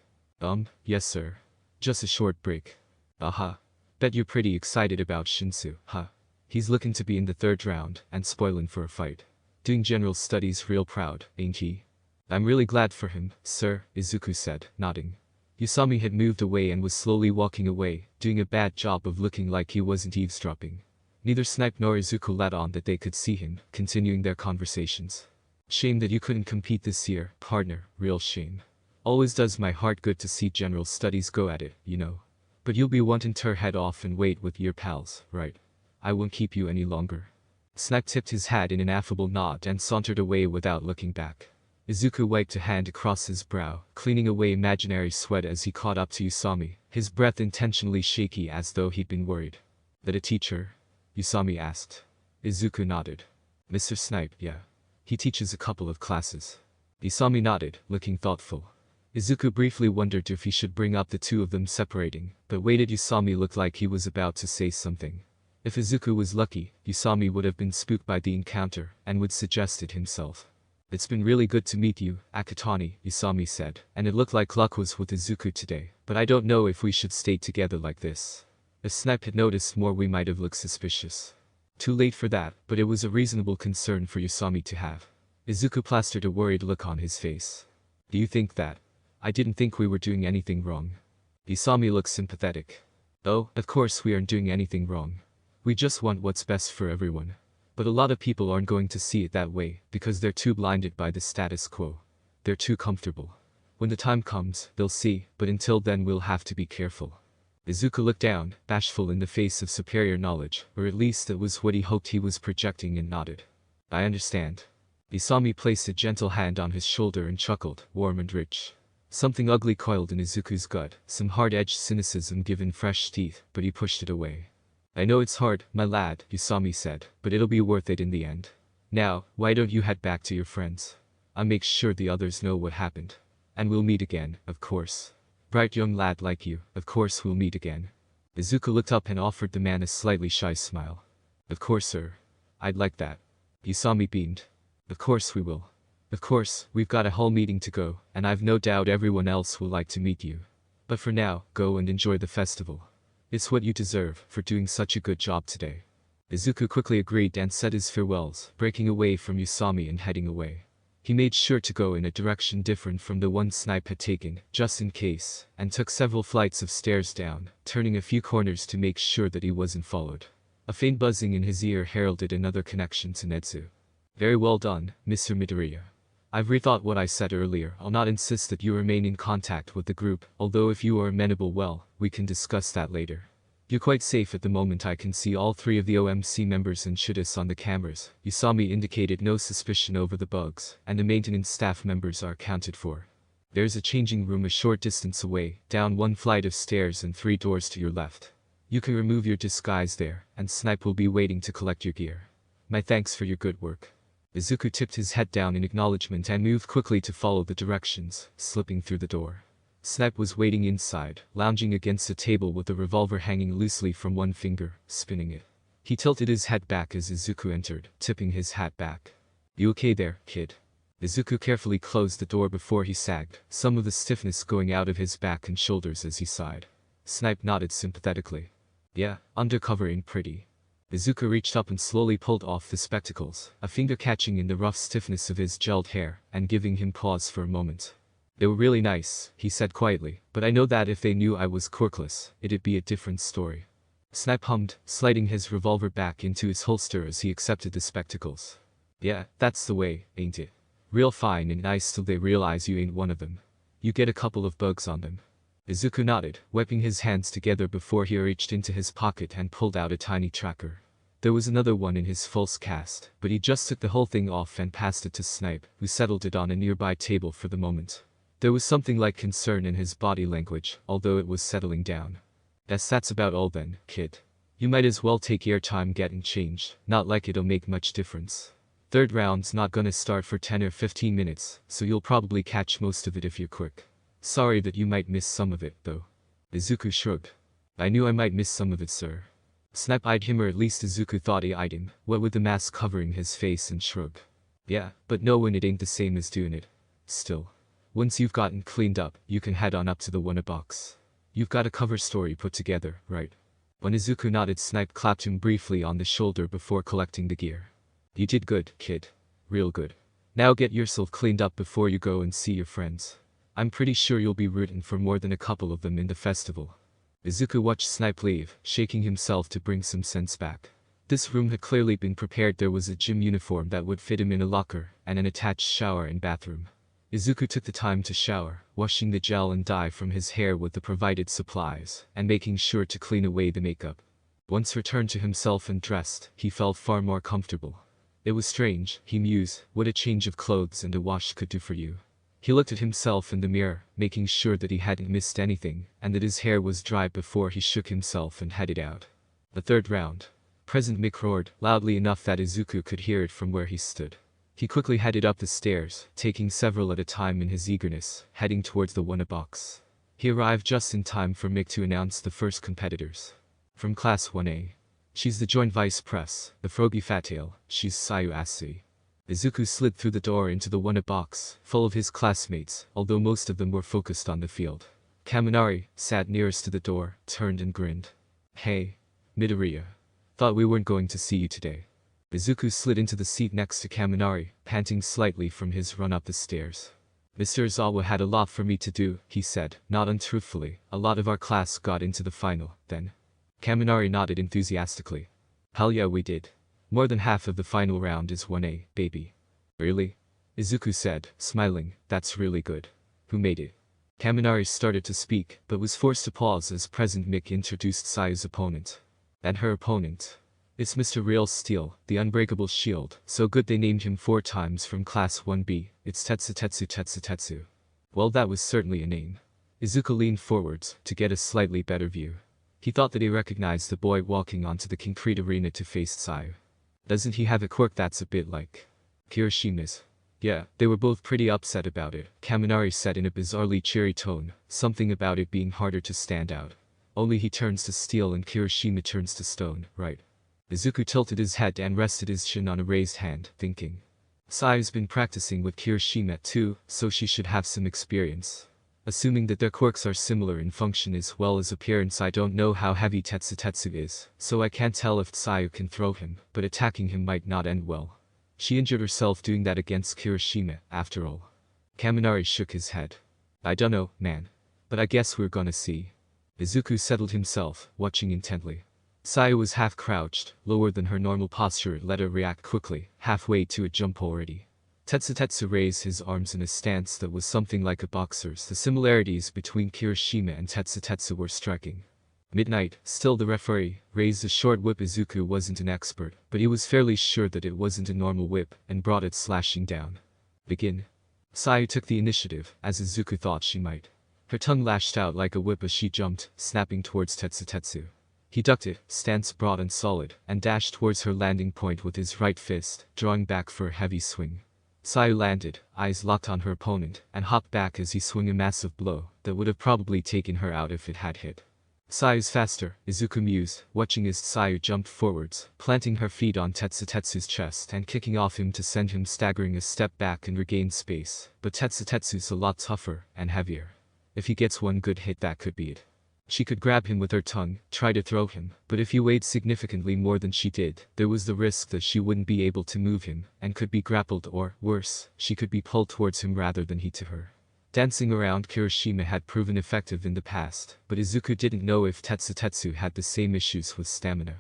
Yes sir. Just a short break." "Aha. Bet you're pretty excited about Shinsu, huh? He's looking to be in the 3rd round, and spoiling for a fight. Doing general studies real proud, ain't he?" "I'm really glad for him, sir," Izuku said, nodding. Usami had moved away and was slowly walking away, doing a bad job of looking like he wasn't eavesdropping. Neither Snipe nor Izuku let on that they could see him, continuing their conversations. "Shame that you couldn't compete this year, partner, real shame. Always does my heart good to see general studies go at it, you know. But you'll be wanting to head off and wait with your pals, right? I won't keep you any longer." Snipe tipped his hat in an affable nod and sauntered away without looking back. Izuku wiped a hand across his brow, cleaning away imaginary sweat as he caught up to Usami, his breath intentionally shaky as though he'd been worried. "That a teacher?" Usami asked. Izuku nodded. "Mr. Snipe, yeah. He teaches a couple of classes." Usami nodded, looking thoughtful. Izuku briefly wondered if he should bring up the two of them separating, but waited. Usami looked like he was about to say something. If Izuku was lucky, Usami would have been spooked by the encounter, and would suggest it himself. "It's been really good to meet you, Akatani," Usami said, "and it looked like luck was with Izuku today, but I don't know if we should stay together like this." If Snipe had noticed more, we might have looked suspicious. Too late for that, but it was a reasonable concern for Usami to have. Izuku plastered a worried look on his face. "Do you think that? I didn't think we were doing anything wrong." Usami looked sympathetic. "Oh, of course we aren't doing anything wrong. We just want what's best for everyone. But a lot of people aren't going to see it that way, because they're too blinded by the status quo. They're too comfortable. When the time comes, they'll see, but until then we'll have to be careful." Izuku looked down, bashful in the face of superior knowledge, or at least that was what he hoped he was projecting, and nodded. "I understand." Isami placed a gentle hand on his shoulder and chuckled, warm and rich. Something ugly coiled in Izuku's gut, some hard-edged cynicism given fresh teeth, but he pushed it away. "I know it's hard, my lad," Usami said, "but it'll be worth it in the end. Now, why don't you head back to your friends? I'll make sure the others know what happened. And we'll meet again, of course. Bright young lad like you, of course we'll meet again." Izuku looked up and offered the man a slightly shy smile. "Of course, sir. I'd like that." Usami beamed. "Of course we will. Of course, we've got a whole meeting to go, and I've no doubt everyone else will like to meet you. But for now, go and enjoy the festival. It's what you deserve for doing such a good job today." Izuku quickly agreed and said his farewells, breaking away from Usami and heading away. He made sure to go in a direction different from the one Snipe had taken, just in case, and took several flights of stairs down, turning a few corners to make sure that he wasn't followed. A faint buzzing in his ear heralded another connection to Netsu. "Very well done, Mr. Midoriya. I've rethought what I said earlier. I'll not insist that you remain in contact with the group, although if you are amenable, well, we can discuss that later. You're quite safe at the moment. I can see all three of the OMC members and Shidus on the cameras." Usami indicated no suspicion over the bugs, and the maintenance staff members are accounted for. "There's a changing room a short distance away, down one flight of stairs and 3 doors to your left. You can remove your disguise there, and Snipe will be waiting to collect your gear. My thanks for your good work." Izuku tipped his head down in acknowledgement and moved quickly to follow the directions, slipping through the door. Snipe was waiting inside, lounging against a table with a revolver hanging loosely from one finger, spinning it. He tilted his head back as Izuku entered, tipping his hat back. "You okay there, kid?" Izuku carefully closed the door before he sagged, some of the stiffness going out of his back and shoulders as he sighed. Snipe nodded sympathetically. "Yeah, undercover ain't pretty." Izuku reached up and slowly pulled off the spectacles, a finger catching in the rough stiffness of his gelled hair, and giving him pause for a moment. "They were really nice," he said quietly, "but I know that if they knew I was quirkless, it'd be a different story." Snipe hummed, sliding his revolver back into his holster as he accepted the spectacles. "Yeah, that's the way, ain't it? Real fine and nice till they realize you ain't one of them. You get a couple of bugs on them." Izuku nodded, wiping his hands together before he reached into his pocket and pulled out a tiny tracker. There was another one in his false cast, but he just took the whole thing off and passed it to Snipe, who settled it on a nearby table for the moment. There was something like concern in his body language, although it was settling down. That's about all then, kid. You might as well take your time getting changed, not like it'll make much difference. Third round's not gonna start for 10 or 15 minutes, so you'll probably catch most of it if you're quick. Sorry that you might miss some of it, though." Izuku shrugged. "I knew I might miss some of it, sir." Snipe eyed him, or at least Izuku thought he eyed him, what with the mask covering his face, and shrugged. "Yeah, but knowing it ain't the same as doing it. Still. Once you've gotten cleaned up, you can head on up to the Wonder Box. You've got a cover story put together, right?" When Izuku nodded, Snipe clapped him briefly on the shoulder before collecting the gear. "You did good, kid. Real good. Now get yourself cleaned up before you go and see your friends. I'm pretty sure you'll be rooting for more than a couple of them in the festival." Izuku watched Snipe leave, shaking himself to bring some sense back. This room had clearly been prepared. There was a gym uniform that would fit him in a locker, and an attached shower and bathroom. Izuku took the time to shower, washing the gel and dye from his hair with the provided supplies, and making sure to clean away the makeup. Once returned to himself and dressed, he felt far more comfortable. It was strange, he mused, what a change of clothes and a wash could do for you. He looked at himself in the mirror, making sure that he hadn't missed anything, and that his hair was dry before he shook himself and headed out. The third round. President Mick roared, loudly enough that Izuku could hear it from where he stood. He quickly headed up the stairs, taking several at a time in his eagerness, heading towards the Wonder box. He arrived just in time for Mick to announce the first competitors. From Class 1A. She's the Joint Vice Press, the Frogi Fattail, she's Sayu Asi. Izuku slid through the door into the Wonder box, full of his classmates, although most of them were focused on the field. Kaminari, sat nearest to the door, turned and grinned. Hey, Midoriya. Thought we weren't going to see you today. Izuku slid into the seat next to Kaminari, panting slightly from his run up the stairs. Mr. Izawa had a lot for me to do, he said, not untruthfully. A lot of our class got into the final, then. Kaminari nodded enthusiastically. Hell yeah, we did. More than half of the final round is 1A, baby. Really? Izuku said, smiling, that's really good. Who made it? Kaminari started to speak, but was forced to pause as President Mick introduced Sayu's opponent. And her opponent. It's Mr. Real Steel, the Unbreakable Shield, so good they named him 4 times from Class 1B, it's Tetsu. Well, that was certainly a name. Izuku leaned forwards, to get a slightly better view. He thought that he recognized the boy walking onto the concrete arena to face Sayu. Doesn't he have a quirk that's a bit like Kirishima's? Yeah, they were both pretty upset about it, Kaminari said in a bizarrely cheery tone, something about it being harder to stand out. Only he turns to steel and Kirishima turns to stone, right? Izuku tilted his head and rested his chin on a raised hand, thinking. Sayu's been practicing with Kirishima too, so she should have some experience. Assuming that their quirks are similar in function as well as appearance, I don't know how heavy Tetsu is, so I can't tell if Sayu can throw him, but attacking him might not end well. She injured herself doing that against Kirishima, after all. Kaminari shook his head. I dunno, man. But I guess we're gonna see. Izuku settled himself, watching intently. Sayu was half crouched, lower than her normal posture. It let her react quickly, halfway to a jump already. Tetsu raised his arms in a stance that was something like a boxer's. The similarities between Kirishima and Tetsu were striking. Midnight, still the referee, raised a short whip. Izuku wasn't an expert, but he was fairly sure that it wasn't a normal whip, and brought it slashing down. Begin. Sayu took the initiative, as Izuku thought she might. Her tongue lashed out like a whip as she jumped, snapping towards Tetsu. He ducked it, stance broad and solid, and dashed towards her landing point with his right fist, drawing back for a heavy swing. Sayu landed, eyes locked on her opponent, and hopped back as he swung a massive blow that would have probably taken her out if it had hit. Sayu's faster, Izuku mused, watching as Sayu jumped forwards, planting her feet on Tetsu's chest and kicking off him to send him staggering a step back and regain space, but Tetsu's a lot tougher and heavier. If he gets one good hit, that could be it. She could grab him with her tongue, try to throw him, but if he weighed significantly more than she did, there was the risk that she wouldn't be able to move him, and could be grappled or, worse, she could be pulled towards him rather than he to her. Dancing around Kirishima had proven effective in the past, but Izuku didn't know if Tetsu had the same issues with stamina.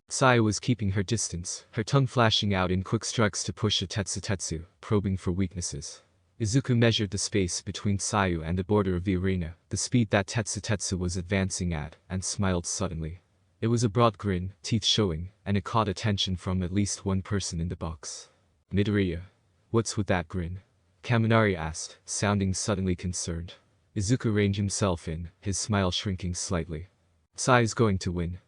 Sayu was keeping her distance, her tongue flashing out in quick strikes to push at Tetsu, probing for weaknesses. Izuku measured the space between Sayu and the border of the arena, the speed that Tetsu was advancing at, and smiled suddenly. It was a broad grin, teeth showing, and it caught attention from at least one person in the box. Midoriya. What's with that grin? Kaminari asked, sounding suddenly concerned. Izuku reined himself in, his smile shrinking slightly. Sayu's going to win.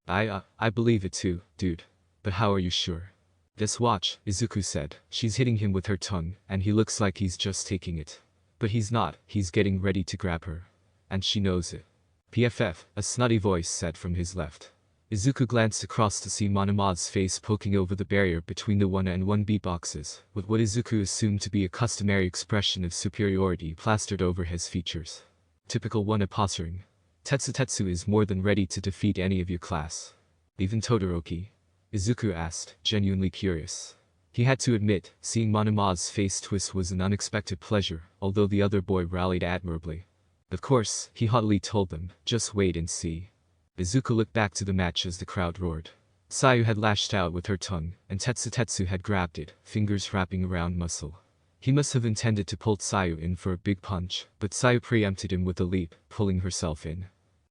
I believe it too, dude. But how are you sure? Just watch, Izuku said. She's hitting him with her tongue, and he looks like he's just taking it. But he's not, he's getting ready to grab her. And she knows it. PFF, a snotty voice said from his left. Izuku glanced across to see Monoma's face poking over the barrier between the 1A and 1B boxes, with what Izuku assumed to be a customary expression of superiority plastered over his features. Typical 1A posturing. Tetsu is more than ready to defeat any of your class. Even Todoroki? Izuku asked, genuinely curious. He had to admit, seeing Monoma's face twist was an unexpected pleasure, although the other boy rallied admirably. Of course, he haughtily told them, just wait and see. Izuku looked back to the match as the crowd roared. Sayu had lashed out with her tongue, and Tetsu had grabbed it, fingers wrapping around muscle. He must have intended to pull Sayu in for a big punch, but Sayu preempted him with a leap, pulling herself in.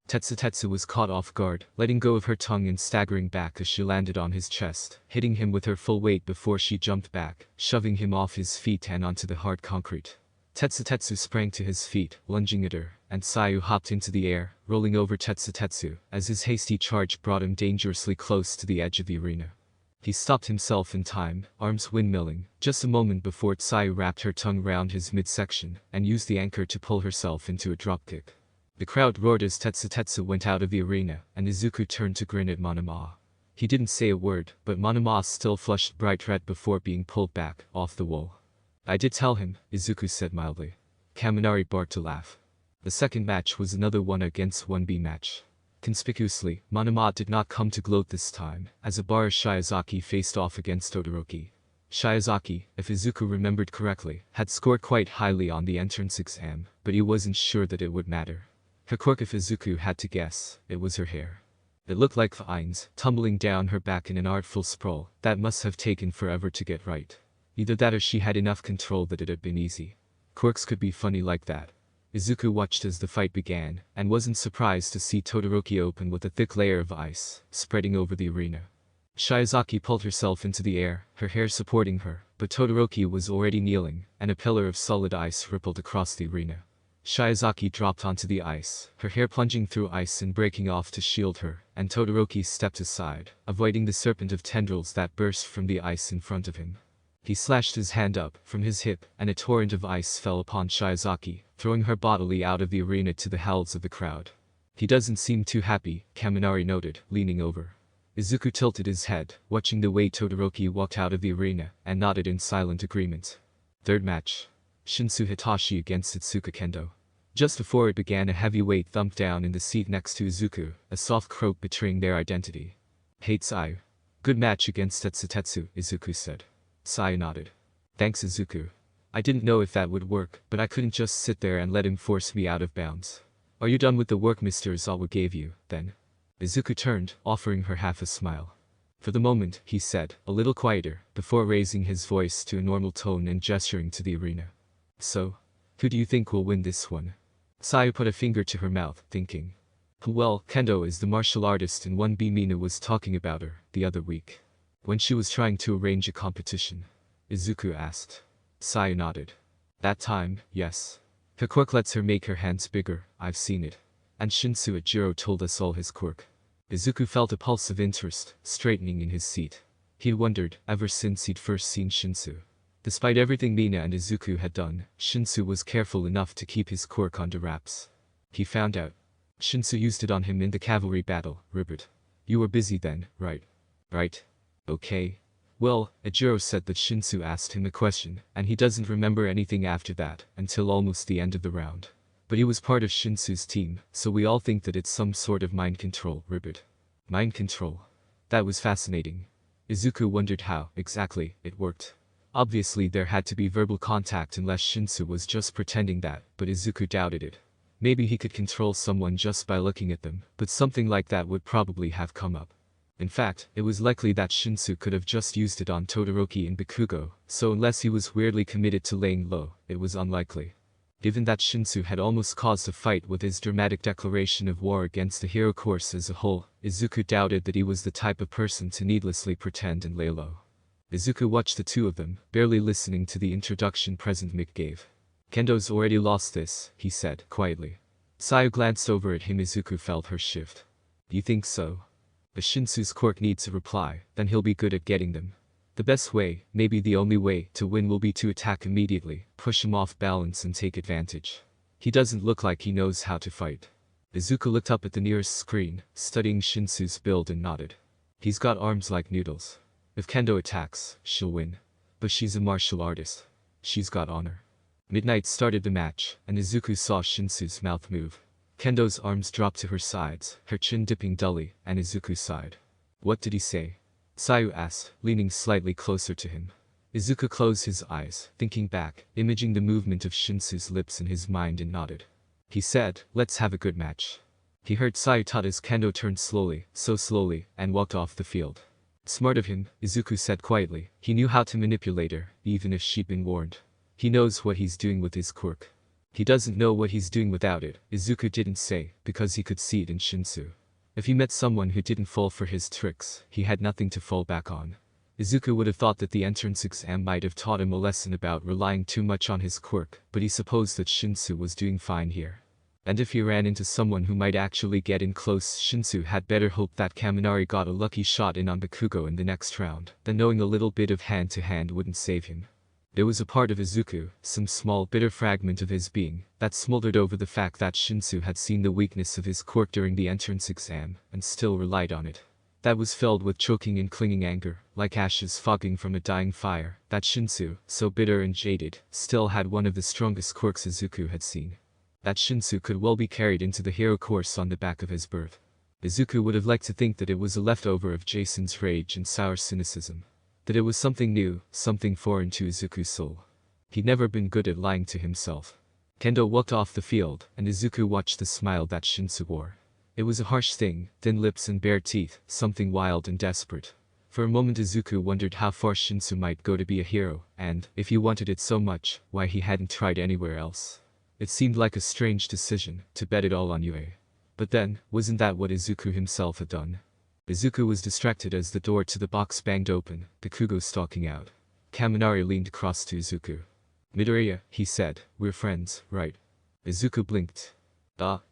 Tetsu was caught off guard, letting go of her tongue and staggering back as she landed on his chest, hitting him with her full weight before she jumped back, shoving him off his feet and onto the hard concrete. Tetsu sprang to his feet, lunging at her, and Sayu hopped into the air, rolling over Tetsu as his hasty charge brought him dangerously close to the edge of the arena. He stopped himself in time, arms windmilling, just a moment before Sayu wrapped her tongue round his midsection and used the anchor to pull herself into a dropkick. The crowd roared as Tetsu went out of the arena, and Izuku turned to grin at Monoma. He didn't say a word, but Monoma still flushed bright red before being pulled back, off the wall. I did tell him, Izuku said mildly. Kaminari barked a laugh. The second match was another 1-against 1B match. Conspicuously, Monoma did not come to gloat this time, as Abara Shiozaki faced off against Todoroki. Shiozaki, if Izuku remembered correctly, had scored quite highly on the entrance exam, but he wasn't sure that it would matter. Her quirk, if Izuku had to guess, it was her hair. It looked like vines, tumbling down her back in an artful sprawl, that must have taken forever to get right. Either that or she had enough control that it had been easy. Quirks could be funny like that. Izuku watched as the fight began, and wasn't surprised to see Todoroki open with a thick layer of ice, spreading over the arena. Shiozaki pulled herself into the air, her hair supporting her, but Todoroki was already kneeling, and a pillar of solid ice rippled across the arena. Shiozaki dropped onto the ice, her hair plunging through ice and breaking off to shield her, and Todoroki stepped aside, avoiding the serpent of tendrils that burst from the ice in front of him. He slashed his hand up from his hip, and a torrent of ice fell upon Shiozaki, throwing her bodily out of the arena to the howls of the crowd. He doesn't seem too happy, Kaminari noted, leaning over. Izuku tilted his head, watching the way Todoroki walked out of the arena, and nodded in silent agreement. Third match. Shinsu Hitachi against Itsuka Kendo. Just before it began, a heavy weight thumped down in the seat next to Izuku, a soft croak betraying their identity. Hey Sayu. Good match against Tetsu, Izuku said. Sayu nodded. Thanks Izuku. I didn't know if that would work, but I couldn't just sit there and let him force me out of bounds. Are you done with the work Mr. Izawa gave you, then? Izuku turned, offering her half a smile. For the moment, he said, a little quieter, before raising his voice to a normal tone and gesturing to the arena. So, who do you think will win this one? Sayu put a finger to her mouth, thinking. Well, Kendo is the martial artist and 1B. Mina was talking about her, the other week. When she was trying to arrange a competition. Izuku asked. Sayu nodded. That time, yes. Her quirk lets her make her hands bigger, I've seen it. And Shinsu Ejiro told us all his quirk. Izuku felt a pulse of interest, straightening in his seat. He wondered, ever since he'd first seen Shinsu. Despite everything Mina and Izuku had done, Shinsu was careful enough to keep his quirk under wraps. He found out. Shinsu used it on him in the cavalry battle, Ribbit. You were busy then, right? Right. Okay. Well, Ejiro said that Shinsu asked him a question, and he doesn't remember anything after that, until almost the end of the round. But he was part of Shinsu's team, so we all think that it's some sort of mind control, Ribbit. Mind control. That was fascinating. Izuku wondered how, exactly, it worked. Obviously there had to be verbal contact unless Shinsu was just pretending that, but Izuku doubted it. Maybe he could control someone just by looking at them, but something like that would probably have come up. In fact, it was likely that Shinsu could have just used it on Todoroki and Bakugo, so unless he was weirdly committed to laying low, it was unlikely. Given that Shinsu had almost caused a fight with his dramatic declaration of war against the hero course as a whole, Izuku doubted that he was the type of person to needlessly pretend and lay low. Izuku watched the two of them, barely listening to the introduction President Mick gave. Kendo's already lost this, he said, quietly. Sayu glanced over at him. Izuku felt her shift. You think so? But Shinsu's quirk needs a reply, then he'll be good at getting them. The best way, maybe the only way, to win will be to attack immediately, push him off balance and take advantage. He doesn't look like he knows how to fight. Izuku looked up at the nearest screen, studying Shinsu's build and nodded. He's got arms like noodles. If Kendo attacks, she'll win. But she's a martial artist. She's got honor. Midnight started the match, and Izuku saw Shinsu's mouth move. Kendo's arms dropped to her sides, her chin dipping dully, and Izuku sighed. What did he say? Sayu asked, leaning slightly closer to him. Izuku closed his eyes, thinking back, imaging the movement of Shinsu's lips in his mind and nodded. He said, let's have a good match. He heard Sayu taught as Kendo turned slowly, so slowly, and walked off the field. Smart of him, Izuku said quietly. He knew how to manipulate her, even if she'd been warned. He knows what he's doing with his quirk. He doesn't know what he's doing without it, Izuku didn't say, because he could see it in Shinsu. If he met someone who didn't fall for his tricks, he had nothing to fall back on. Izuku would have thought that the entrance exam might have taught him a lesson about relying too much on his quirk, but he supposed that Shinsu was doing fine here. And if he ran into someone who might actually get in close, Shinsu had better hope that Kaminari got a lucky shot in on Bakugo in the next round, then knowing a little bit of hand-to-hand wouldn't save him. There was a part of Izuku, some small bitter fragment of his being, that smoldered over the fact that Shinsu had seen the weakness of his quirk during the entrance exam, and still relied on it. That was filled with choking and clinging anger, like ashes fogging from a dying fire, that Shinsu, so bitter and jaded, still had one of the strongest quirks Izuku had seen. That Shinsu could well be carried into the hero course on the back of his birth. Izuku would have liked to think that it was a leftover of Jason's rage and sour cynicism. That it was something new, something foreign to Izuku's soul. He'd never been good at lying to himself. Kendo walked off the field, and Izuku watched the smile that Shinsu wore. It was a harsh thing, thin lips and bare teeth, something wild and desperate. For a moment Izuku wondered how far Shinsu might go to be a hero, and, if he wanted it so much, why he hadn't tried anywhere else. It seemed like a strange decision, to bet it all on Yue. But then, wasn't that what Izuku himself had done? Izuku was distracted as the door to the box banged open, Bakugo stalking out. Kaminari leaned across to Izuku. "Midoriya," he said, "we're friends, right?" Izuku blinked.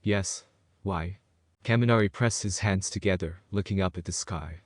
Yes. Why?" Kaminari pressed his hands together, looking up at the sky.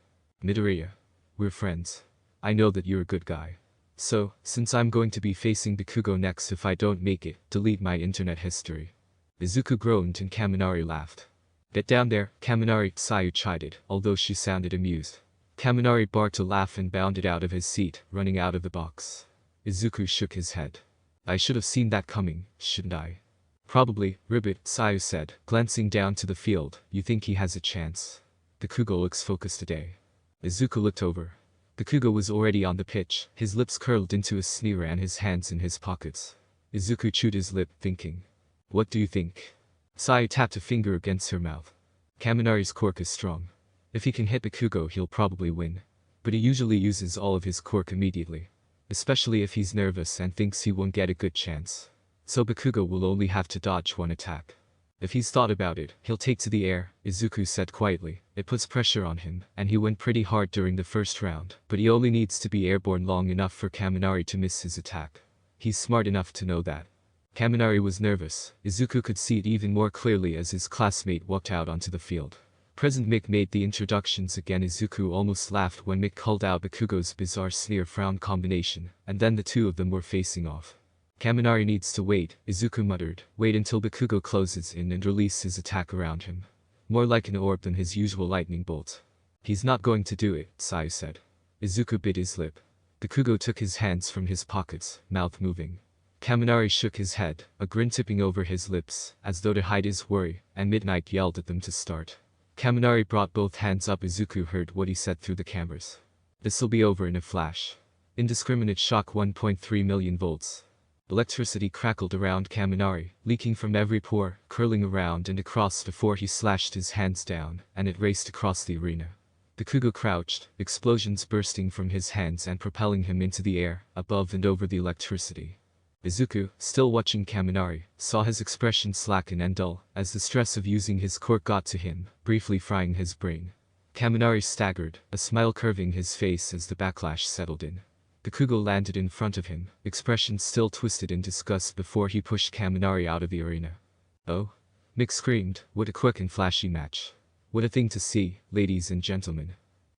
"Midoriya. We're friends. I know that you're a good guy. So, since I'm going to be facing Bakugo next if I don't make it, delete my internet history." Izuku groaned and Kaminari laughed. "Get down there, Kaminari," Sayu chided, although she sounded amused. Kaminari barked a laugh and bounded out of his seat, running out of the box. Izuku shook his head. "I should have seen that coming, shouldn't I?" "Probably, Ribbit," Sayu said, glancing down to the field. "You think he has a chance?" "Bakugo looks focused today." Izuku looked over. Bakugo was already on the pitch, his lips curled into a sneer and his hands in his pockets. Izuku chewed his lip, thinking. "What do you think?" Sayu tapped a finger against her mouth. "Kaminari's quirk is strong. If he can hit Bakugo he'll probably win. But he usually uses all of his quirk immediately. Especially if he's nervous and thinks he won't get a good chance. So Bakugo will only have to dodge one attack. If he's thought about it, he'll take to the air," Izuku said quietly. "It puts pressure on him, and he went pretty hard during the first round, but he only needs to be airborne long enough for Kaminari to miss his attack. He's smart enough to know that." Kaminari was nervous. Izuku could see it even more clearly as his classmate walked out onto the field. President Mick made the introductions again. Izuku almost laughed when Mick called out Bakugo's bizarre sneer-frown combination, and then the two of them were facing off. "Kaminari needs to wait," Izuku muttered. "Wait until Bakugo closes in and release his attack around him. More like an orb than his usual lightning bolt." "He's not going to do it," Sayu said. Izuku bit his lip. Bakugo took his hands from his pockets, mouth moving. Kaminari shook his head, a grin tipping over his lips, as though to hide his worry, and Midnight yelled at them to start. Kaminari brought both hands up. Izuku heard what he said through the cameras. "This'll be over in a flash. Indiscriminate shock 1.3 million volts. Electricity crackled around Kaminari, leaking from every pore, curling around and across before he slashed his hands down, and it raced across the arena. Bakugo crouched, explosions bursting from his hands and propelling him into the air, above and over the electricity. Izuku, still watching Kaminari, saw his expression slacken and dull, as the stress of using his quirk got to him, briefly frying his brain. Kaminari staggered, a smile curving his face as the backlash settled in. Bakugo landed in front of him, expression still twisted in disgust before he pushed Kaminari out of the arena. "Oh?" Mick screamed. "What a quick and flashy match. What a thing to see, ladies and gentlemen."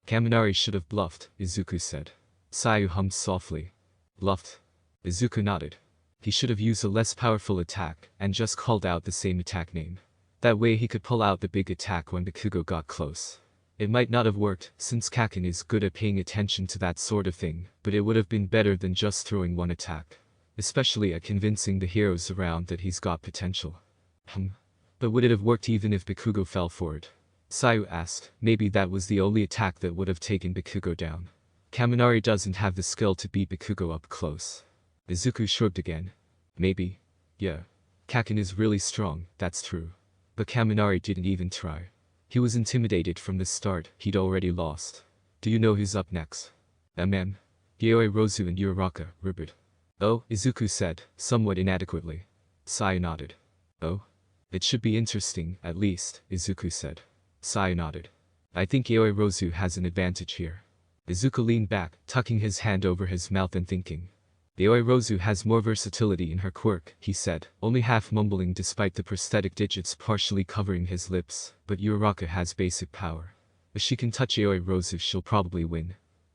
"Kaminari should have bluffed," Izuku said. Sayu hummed softly. "Bluffed?" Izuku nodded. "He should have used a less powerful attack, and just called out the same attack name. That way he could pull out the big attack when Bakugo got close. It might not have worked, since Kakin is good at paying attention to that sort of thing, but it would have been better than just throwing one attack. Especially at convincing the heroes around that he's got potential." But would it have worked even if Bakugo fell for it?" Sayu asked. "Maybe that was the only attack that would have taken Bakugo down. Kaminari doesn't have the skill to beat Bakugo up close." Izuku shrugged again. "Maybe. Yeah. Kakin is really strong, that's true. But Kaminari didn't even try. He was intimidated from the start. He'd already lost. Do you know who's up next?" "Yaoi Rozu and Uraraka, Ribbit." "Oh," Izuku said, somewhat inadequately. Saya nodded. Oh? It should be interesting, at least, Izuku said. Saya nodded. I think Yaoi Rozu has an advantage here. Izuku leaned back, tucking his hand over his mouth and thinking. Yaoi Rozu has more versatility in her quirk, he said, only half mumbling despite the prosthetic digits partially covering his lips, but Uraraka has basic power. If she can touch Yaoi Rozu, she'll probably win.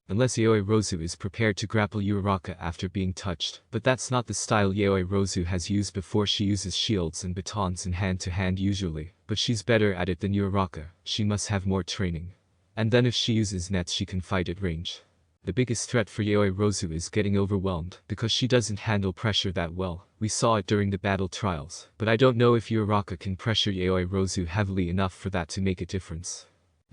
Unless Yaoi Rozu is prepared to grapple Uraraka after being touched, but that's not the style Yaoi Rozu has used before. She uses shields and batons in hand-to-hand usually, but she's better at it than Uraraka. She must have more training. And then if she uses nets, she can fight at range. The biggest threat for Yaoi Rozu is getting overwhelmed, because she doesn't handle pressure that well. We saw it during the battle trials, but I don't know if Uraraka can pressure Yaoi Rozu heavily enough for that to make a difference.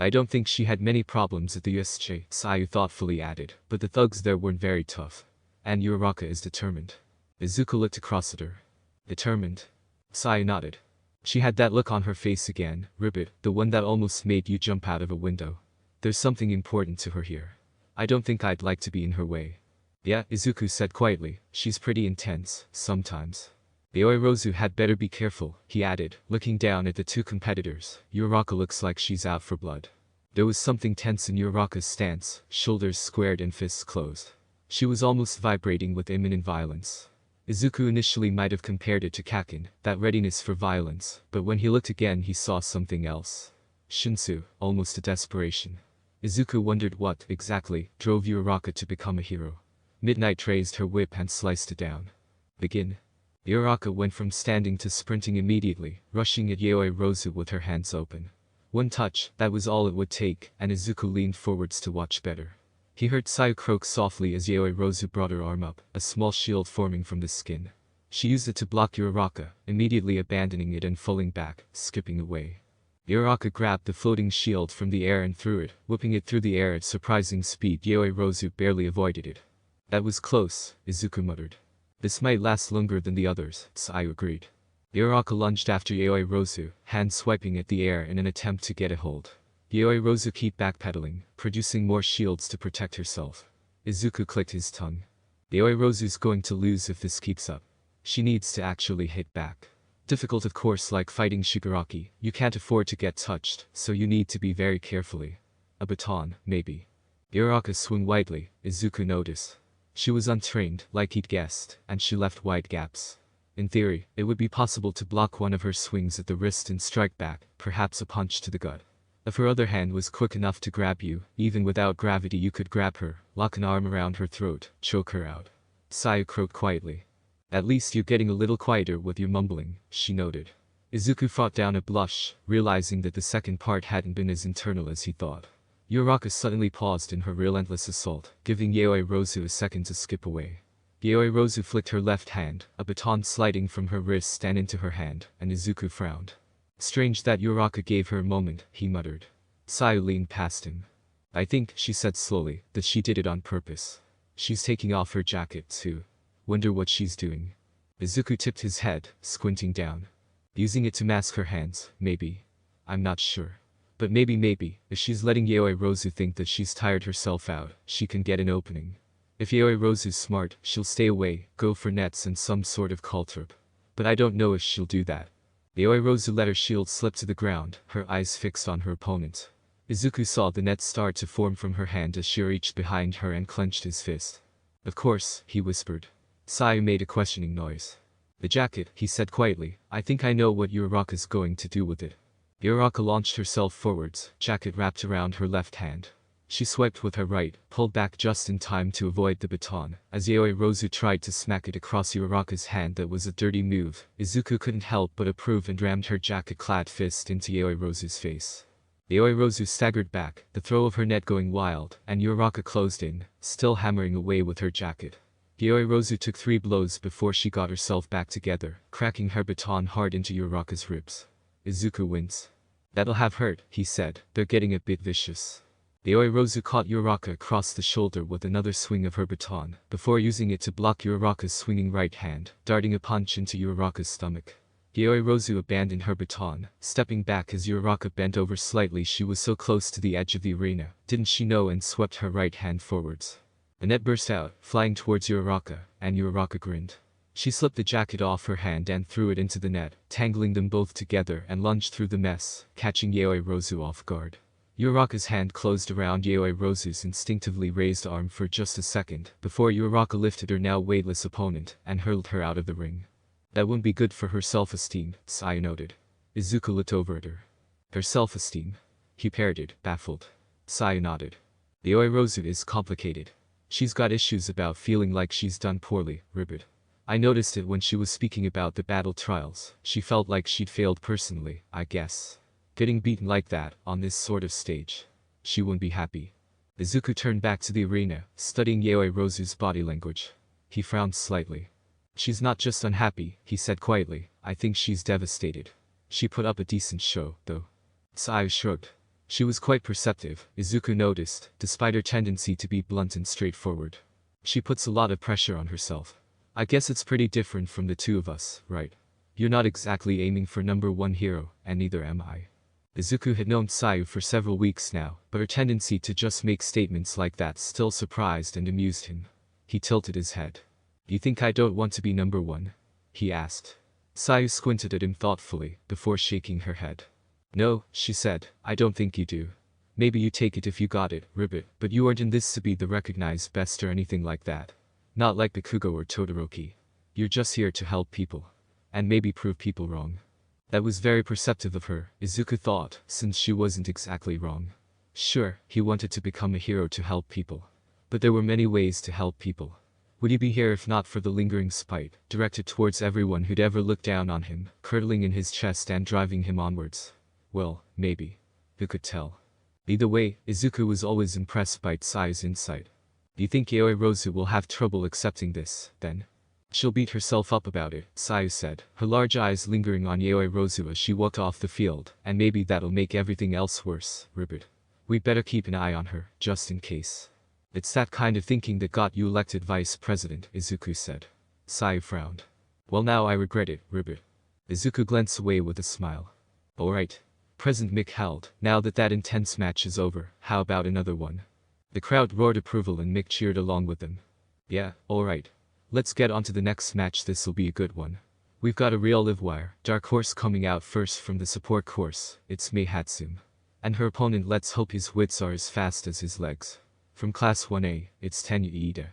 I don't think she had many problems at the USJ, Sayu thoughtfully added, but the thugs there weren't very tough. And Uraraka is determined. Izuku looked across at her. Determined? Sayu nodded. She had that look on her face again, Ribbit, the one that almost made you jump out of a window. There's something important to her here. I don't think I'd like to be in her way. Yeah, Izuku said quietly, she's pretty intense, sometimes. Yaoi Rozu had better be careful, he added, looking down at the two competitors. Uraraka looks like she's out for blood. There was something tense in Uraraka's stance, shoulders squared and fists closed. She was almost vibrating with imminent violence. Izuku initially might have compared it to Kakin, that readiness for violence, but when he looked again he saw something else. Shinsu, almost a desperation. Izuku wondered what, exactly, drove Uraraka to become a hero. Midnight raised her whip and sliced it down. Begin. Uraraka went from standing to sprinting immediately, rushing at Yaoi Rozu with her hands open. One touch, that was all it would take, and Izuku leaned forwards to watch better. He heard Sayu croak softly as Yaoi Rozu brought her arm up, a small shield forming from the skin. She used it to block Uraraka, immediately abandoning it and falling back, skipping away. Uraraka grabbed the floating shield from the air and threw it, whipping it through the air at surprising speed. Yaoi Rozu barely avoided it. That was close, Izuku muttered. This might last longer than the others, Sayu agreed. Uraraka lunged after Yaoi Rozu, hand swiping at the air in an attempt to get a hold. Yaoi Rozu kept backpedaling, producing more shields to protect herself. Izuku clicked his tongue. Yaoi Rozu's going to lose if this keeps up. She needs to actually hit back. Difficult of course, like fighting Shigaraki, you can't afford to get touched, so you need to be very carefully. A baton, maybe. Uraraka swung widely, Izuku noticed. She was untrained, like he'd guessed, and she left wide gaps. In theory, it would be possible to block one of her swings at the wrist and strike back, perhaps a punch to the gut. If her other hand was quick enough to grab you, even without gravity you could grab her, lock an arm around her throat, choke her out. Sayu croaked quietly. At least you're getting a little quieter with your mumbling, she noted. Izuku fought down a blush, realizing that the second part hadn't been as internal as he thought. Uraraka suddenly paused in her relentless assault, giving Yaoi Rozu a second to skip away. Yaoi Rozu flicked her left hand, a baton sliding from her wrist and into her hand, and Izuku frowned. Strange that Uraraka gave her a moment, he muttered. Sayu leaned past him. I think, she said slowly, that she did it on purpose. She's taking off her jacket too. Wonder what she's doing. Izuku tipped his head, squinting down. Using it to mask her hands, maybe. I'm not sure. But maybe, if she's letting Yaoi Rozu think that she's tired herself out, she can get an opening. If Yaoi Rozu's smart, she'll stay away, go for nets and some sort of cultrip. But I don't know if she'll do that. Yaoi Rozu let her shield slip to the ground, her eyes fixed on her opponent. Izuku saw the net start to form from her hand as she reached behind her and clenched his fist. Of course, he whispered. Sayu made a questioning noise. The jacket, he said quietly, I think I know what Uraraka's going to do with it. Uraraka launched herself forwards, jacket wrapped around her left hand. She swiped with her right, pulled back just in time to avoid the baton. As Yaoi Rozu tried to smack it across Uraraka's hand, that was a dirty move. Izuku couldn't help but approve and rammed her jacket-clad fist into Yaoi Rozu's face. Yaoi Rozu staggered back, the throw of her net going wild, and Uraraka closed in, still hammering away with her jacket. Yaoi Rozu took 3 blows before she got herself back together, cracking her baton hard into Uraraka's ribs. Izuku winced. That'll have hurt, he said, they're getting a bit vicious. Yaoi Rozu caught Uraraka across the shoulder with another swing of her baton, before using it to block Uraraka's swinging right hand, darting a punch into Uraraka's stomach. Yaoi Rozu abandoned her baton, stepping back as Uraraka bent over slightly. She was so close to the edge of the arena, didn't she know, and swept her right hand forwards. A net burst out, flying towards Uraraka, and Uraraka grinned. She slipped the jacket off her hand and threw it into the net, tangling them both together and lunged through the mess, catching Yaoi Rozu off guard. Uraraka's hand closed around Yaoi Rozu's instinctively raised arm for just a second before Uraraka lifted her now weightless opponent and hurled her out of the ring. That wouldn't be good for her self-esteem, Sayu noted. Izuku looked over at her. Her self-esteem? He parroted, baffled. Sayu nodded. Yaoi Rozu is complicated. She's got issues about feeling like she's done poorly, Ribbit. I noticed it when she was speaking about the battle trials. She felt like she'd failed personally, I guess. Getting beaten like that, on this sort of stage. She wouldn't be happy. Izuku turned back to the arena, studying Yaoi Rozu's body language. He frowned slightly. She's not just unhappy, he said quietly, I think she's devastated. She put up a decent show, though. Sayu shrugged. She was quite perceptive, Izuku noticed, despite her tendency to be blunt and straightforward. She puts a lot of pressure on herself. I guess it's pretty different from the two of us, right? You're not exactly aiming for #1 hero, and neither am I. Izuku had known Sayu for several weeks now, but her tendency to just make statements like that still surprised and amused him. He tilted his head. You think I don't want to be #1? He asked. Sayu squinted at him thoughtfully, before shaking her head. No, she said, I don't think you do. Maybe you take it if you got it, Ribbit, but you aren't in this to be the recognized best or anything like that. Not like Bakugo or Todoroki. You're just here to help people. And maybe prove people wrong. That was very perceptive of her, Izuku thought, since she wasn't exactly wrong. Sure, he wanted to become a hero to help people. But there were many ways to help people. Would he be here if not for the lingering spite, directed towards everyone who'd ever looked down on him, curdling in his chest and driving him onwards? Well, maybe. Who could tell? Either way, Izuku was always impressed by Sayu's insight. Do you think Yaoi Rozu will have trouble accepting this, then? She'll beat herself up about it, Sayu said, her large eyes lingering on Yaoi Rozu as she walked off the field, and maybe that'll make everything else worse, Ribbit. We'd better keep an eye on her, just in case. It's that kind of thinking that got you elected vice president, Izuku said. Sayu frowned. Well now I regret it, Ribbit. Izuku glanced away with a smile. Alright. President Mick held, now that that intense match is over, how about another one? The crowd roared approval and Mick cheered along with them. Yeah, alright. Let's get on to the next match, this'll be a good one. We've got a real live wire, dark horse coming out first from the support course, it's Mei Hatsum. And her opponent, let's hope his wits are as fast as his legs. From Class 1A, it's Tenya Iida.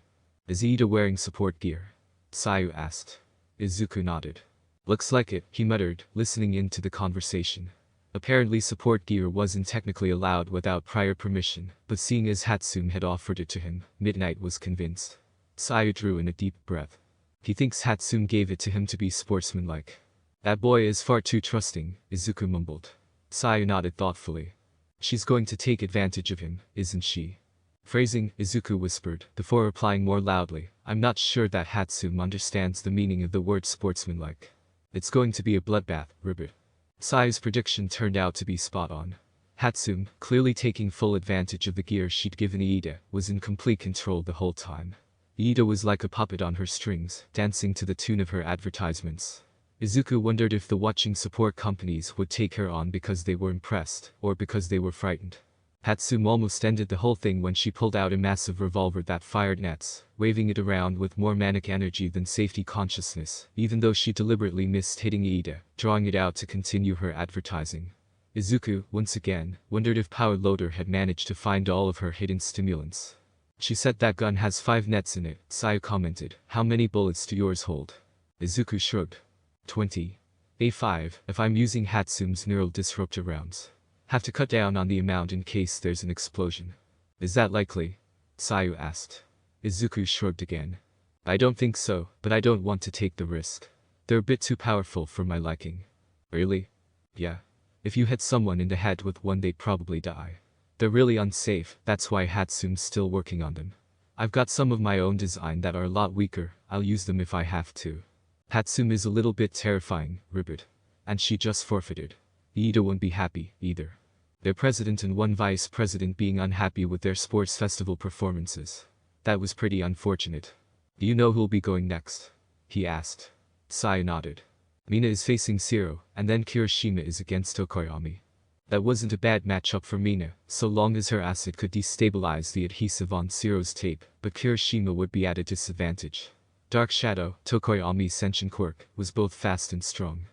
Is Iida wearing support gear? Sayu asked. Izuku nodded. Looks like it, he muttered, listening in to the conversation. Apparently support gear wasn't technically allowed without prior permission, but seeing as Hatsum had offered it to him, Midnight was convinced. Sayu drew in a deep breath. He thinks Hatsum gave it to him to be sportsmanlike. That boy is far too trusting, Izuku mumbled. Sayu nodded thoughtfully. She's going to take advantage of him, isn't she? Phrasing, Izuku whispered, before replying more loudly, I'm not sure that Hatsum understands the meaning of the word sportsmanlike. It's going to be a bloodbath, Ribbit. Sayu's prediction turned out to be spot on. Hatsum, clearly taking full advantage of the gear she'd given Iida, was in complete control the whole time. Iida was like a puppet on her strings, dancing to the tune of her advertisements. Izuku wondered if the watching support companies would take her on because they were impressed, or because they were frightened. Hatsum almost ended the whole thing when she pulled out a massive revolver that fired nets, waving it around with more manic energy than safety consciousness, even though she deliberately missed hitting Iida, drawing it out to continue her advertising. Izuku, once again, wondered if Power Loader had managed to find all of her hidden stimulants. She said that gun has 5 nets in it, Sayu commented. How many bullets do yours hold? Izuku shrugged. 20. A5, if I'm using Hatsum's neural disruptor rounds. Have to cut down on the amount in case there's an explosion. Is that likely? Sayu asked. Izuku shrugged again. I don't think so, but I don't want to take the risk. They're a bit too powerful for my liking. Really? Yeah. If you hit someone in the head with one they'd probably die. They're really unsafe, that's why Hatsum's still working on them. I've got some of my own design that are a lot weaker, I'll use them if I have to. Hatsum is a little bit terrifying, Ribbit. And she just forfeited. Iida won't be happy, either. Their president and one vice president being unhappy with their sports festival performances. That was pretty unfortunate. Do you know who'll be going next? He asked. Sayu nodded. Mina is facing Zero, and then Kirishima is against Tokoyami. That wasn't a bad matchup for Mina, so long as her acid could destabilize the adhesive on Zero's tape, but Kirishima would be at a disadvantage. Dark Shadow, Tokoyami's sentient quirk, was both fast and strong.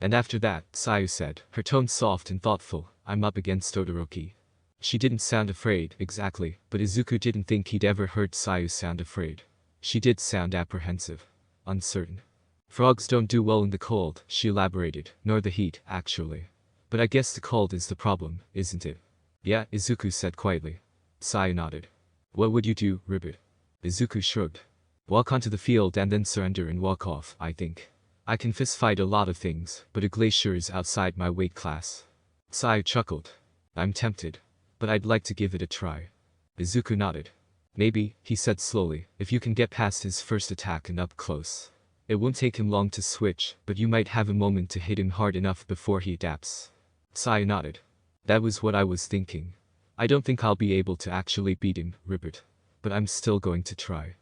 And after that, Sayu said, her tone soft and thoughtful, I'm up against Todoroki. She didn't sound afraid, exactly, but Izuku didn't think he'd ever heard Sayu sound afraid. She did sound apprehensive. Uncertain. Frogs don't do well in the cold, she elaborated, nor the heat, actually. But I guess the cold is the problem, isn't it? Yeah, Izuku said quietly. Sayu nodded. What would you do, Ribbit? Izuku shrugged. Walk onto the field and then surrender and walk off, I think. I can fistfight a lot of things, but a glacier is outside my weight class. Sayu chuckled. I'm tempted. But I'd like to give it a try. Izuku nodded. Maybe, he said slowly, if you can get past his first attack and up close. It won't take him long to switch, but you might have a moment to hit him hard enough before he adapts. Sayu nodded. That was what I was thinking. I don't think I'll be able to actually beat him, Ribbit. But I'm still going to try.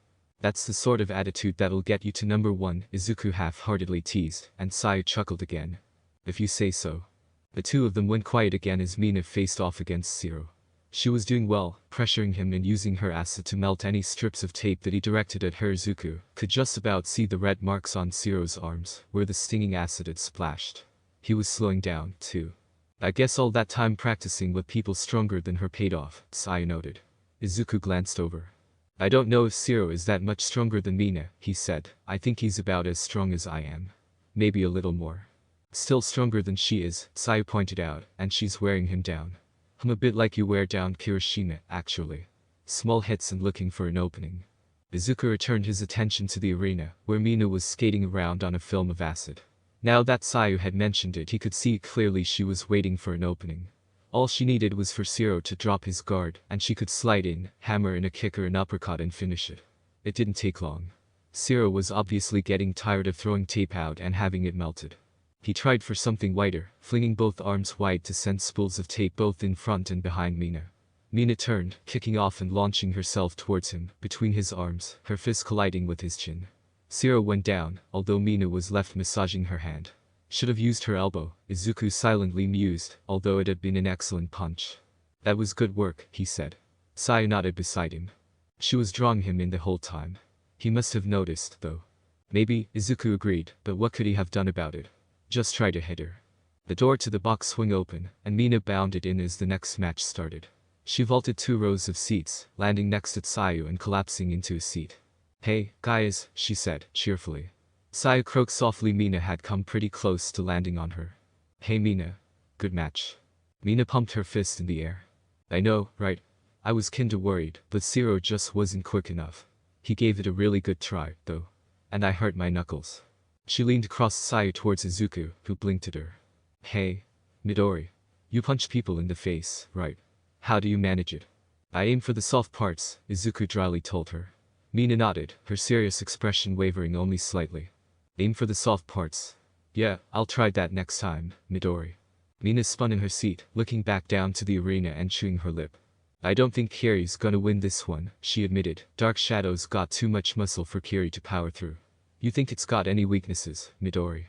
That's the sort of attitude that'll get you to number 1, Izuku half-heartedly teased, and Sayu chuckled again. If you say so. The two of them went quiet again as Mina faced off against Zero. She was doing well, pressuring him and using her acid to melt any strips of tape that he directed at her. Izuku could just about see the red marks on Zero's arms, where the stinging acid had splashed. He was slowing down, too. I guess all that time practicing with people stronger than her paid off, Sayu noted. Izuku glanced over. I don't know if Zero is that much stronger than Mina, he said. I think he's about as strong as I am. Maybe a little more. Still stronger than she is, Sayu pointed out, and she's wearing him down. I'm a bit like you wear down Kirishima, actually. Small hits and looking for an opening. Izuku returned his attention to the arena, where Mina was skating around on a film of acid. Now that Sayu had mentioned it, he could see clearly she was waiting for an opening. All she needed was for Zero to drop his guard, and she could slide in, hammer in a kick or an uppercut and finish it. It didn't take long. Zero was obviously getting tired of throwing tape out and having it melted. He tried for something wider, flinging both arms wide to send spools of tape both in front and behind Mina. Mina turned, kicking off and launching herself towards him, between his arms, her fist colliding with his chin. Zero went down, although Mina was left massaging her hand. Should have used her elbow, Izuku silently mused, although it had been an excellent punch. That was good work, he said. Sayu nodded beside him. She was drawing him in the whole time. He must have noticed, though. Maybe, Izuku agreed, but what could he have done about it? Just try to hit her. The door to the box swung open, and Mina bounded in as the next match started. She vaulted 2 rows of seats, landing next at Sayu and collapsing into a seat. Hey, guys, she said, cheerfully. Sayu croaked softly. Mina had come pretty close to landing on her. Hey Mina. Good match. Mina pumped her fist in the air. I know, right? I was kinda worried, but Zero just wasn't quick enough. He gave it a really good try, though. And I hurt my knuckles. She leaned across Sayu towards Izuku, who blinked at her. Hey, Midori. You punch people in the face, right? How do you manage it? I aim for the soft parts, Izuku dryly told her. Mina nodded, her serious expression wavering only slightly. Aim for the soft parts. Yeah, I'll try that next time, Midori. Mina spun in her seat, looking back down to the arena and chewing her lip. I don't think Kiri's gonna win this one, she admitted. Dark Shadow's got too much muscle for Kiri to power through. You think it's got any weaknesses, Midori?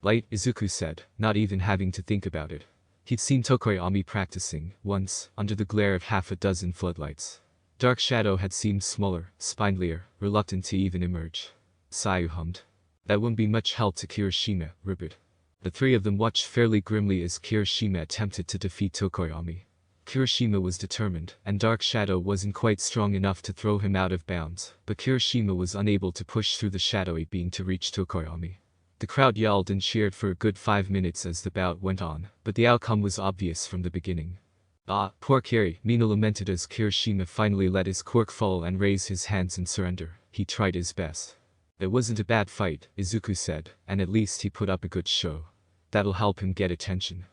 Light, Izuku said, not even having to think about it. He'd seen Tokoyami practicing, once, under the glare of half a dozen floodlights. Dark Shadow had seemed smaller, spindlier, reluctant to even emerge. Sayu hummed. That wouldn't be much help to Kirishima, Ribbit. The 3 of them watched fairly grimly as Kirishima attempted to defeat Tokoyami. Kirishima was determined, and Dark Shadow wasn't quite strong enough to throw him out of bounds, but Kirishima was unable to push through the shadowy being to reach Tokoyami. The crowd yelled and cheered for a good 5 minutes as the bout went on, but the outcome was obvious from the beginning. Ah, poor Kiri, Mina lamented as Kirishima finally let his quirk fall and raise his hands in surrender. He tried his best. It wasn't a bad fight, Izuku said, and at least he put up a good show. That'll help him get attention.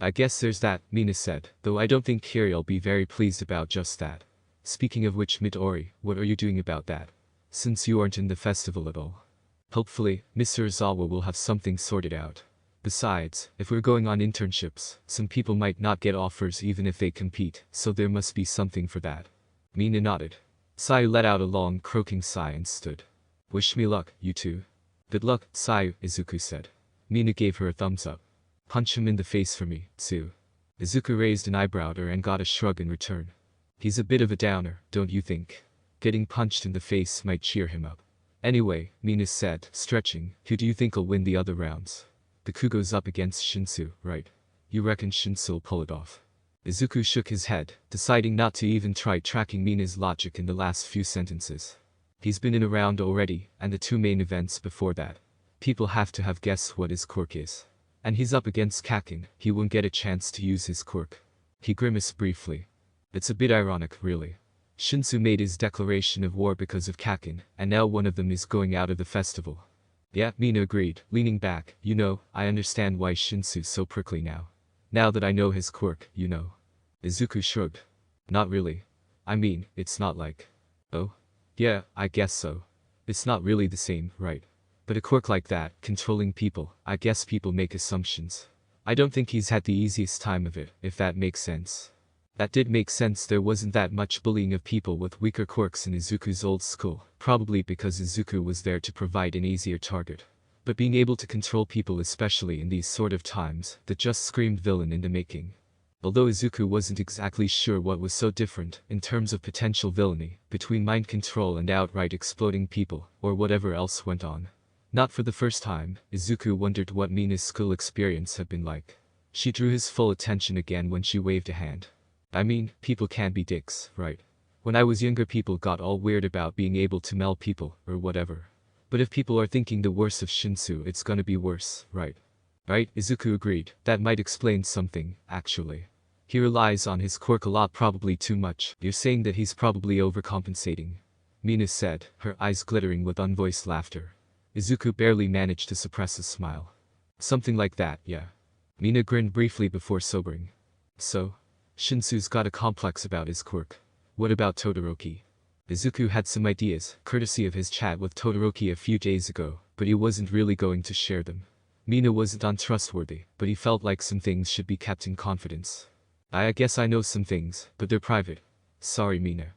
I guess there's that, Mina said, though I don't think Kiri'll be very pleased about just that. Speaking of which, Midori, what are you doing about that? Since you aren't in the festival at all. Hopefully, Mr. Ozawa will have something sorted out. Besides, if we're going on internships, some people might not get offers even if they compete, so there must be something for that. Mina nodded. Sayu let out a long croaking sigh and stood. Wish me luck, you two. Good luck, Sayu, Izuku said. Mina gave her a thumbs up. Punch him in the face for me, too. Izuku raised an eyebrow at her and got a shrug in return. He's a bit of a downer, don't you think? Getting punched in the face might cheer him up. Anyway, Mina said, stretching, who do you think'll win the other rounds? Deku goes up against Shinsu, right? You reckon Shinsu'll pull it off? Izuku shook his head, deciding not to even try tracking Mina's logic in the last few sentences. He's been in a round already, and the two main events before that. People have to have guessed what his quirk is. And he's up against Kakin, he won't get a chance to use his quirk. He grimaced briefly. It's a bit ironic, really. Shinsu made his declaration of war because of Kakin, and now one of them is going out of the festival. Yeah, Mina agreed, leaning back. You know, I understand why Shinsu's so prickly now. Now that I know his quirk, you know. Izuku shrugged. Not really. I mean, it's not like... Oh? Yeah, I guess so. It's not really the same, right? But a quirk like that, controlling people, I guess people make assumptions. I don't think he's had the easiest time of it, if that makes sense. That did make sense. There wasn't that much bullying of people with weaker quirks in Izuku's old school, probably because Izuku was there to provide an easier target. But being able to control people, especially in these sort of times, that just screamed villain in the making. Although Izuku wasn't exactly sure what was so different, in terms of potential villainy, between mind control and outright exploding people, or whatever else went on. Not for the first time, Izuku wondered what Mina's school experience had been like. She drew his full attention again when she waved a hand. I mean, people can be dicks, right? When I was younger, people got all weird about being able to meld people, or whatever. But if people are thinking the worst of Shinsu, it's gonna be worse, right? Right? Izuku agreed. That might explain something, actually. He relies on his quirk a lot, probably too much. You're saying that he's probably overcompensating? Mina said, her eyes glittering with unvoiced laughter. Izuku barely managed to suppress a smile. Something like that, yeah. Mina grinned briefly before sobering. So? Shinsu's got a complex about his quirk. What about Todoroki? Izuku had some ideas, courtesy of his chat with Todoroki a few days ago, but he wasn't really going to share them. Mina wasn't untrustworthy, but he felt like some things should be kept in confidence. I guess I know some things, but they're private. Sorry, Mina.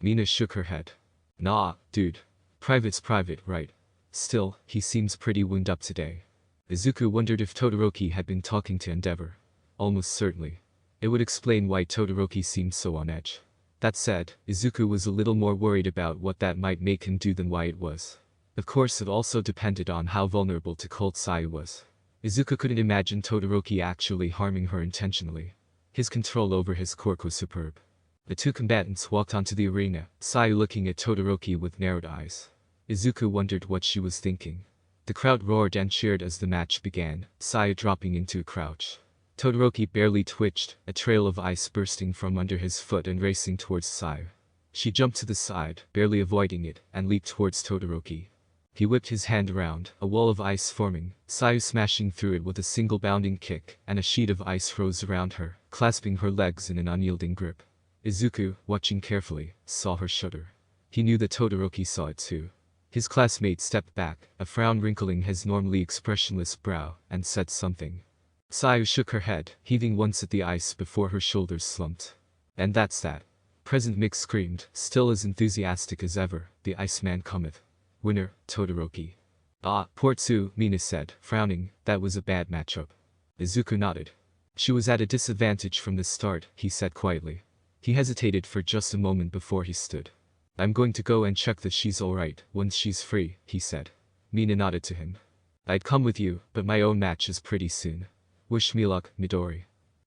Mina shook her head. Nah, dude. Private's private, right? Still, he seems pretty wound up today. Izuku wondered if Todoroki had been talking to Endeavor. Almost certainly. It would explain why Todoroki seemed so on edge. That said, Izuku was a little more worried about what that might make him do than why it was. Of course, it also depended on how vulnerable to cold Sayu was. Izuku couldn't imagine Todoroki actually harming her intentionally. His control over his quirk was superb. The two combatants walked onto the arena, Sayu looking at Todoroki with narrowed eyes. Izuku wondered what she was thinking. The crowd roared and cheered as the match began, Sayu dropping into a crouch. Todoroki barely twitched, a trail of ice bursting from under his foot and racing towards Sayu. She jumped to the side, barely avoiding it, and leaped towards Todoroki. He whipped his hand around, a wall of ice forming, Sayu smashing through it with a single bounding kick, and a sheet of ice rose around her, clasping her legs in an unyielding grip. Izuku, watching carefully, saw her shudder. He knew that Todoroki saw it too. His classmate stepped back, a frown wrinkling his normally expressionless brow, and said something. Sayu shook her head, heaving once at the ice before her shoulders slumped. And that's that. Present Mix screamed, still as enthusiastic as ever, the Iceman cometh. Winner, Todoroki. Ah, poor Tsu, Mina said, frowning, that was a bad matchup. Izuku nodded. She was at a disadvantage from the start, he said quietly. He hesitated for just a moment before he stood. I'm going to go and check that she's alright, once she's free, he said. Mina nodded to him. I'd come with you, but my own match is pretty soon. Wish me luck, Midori.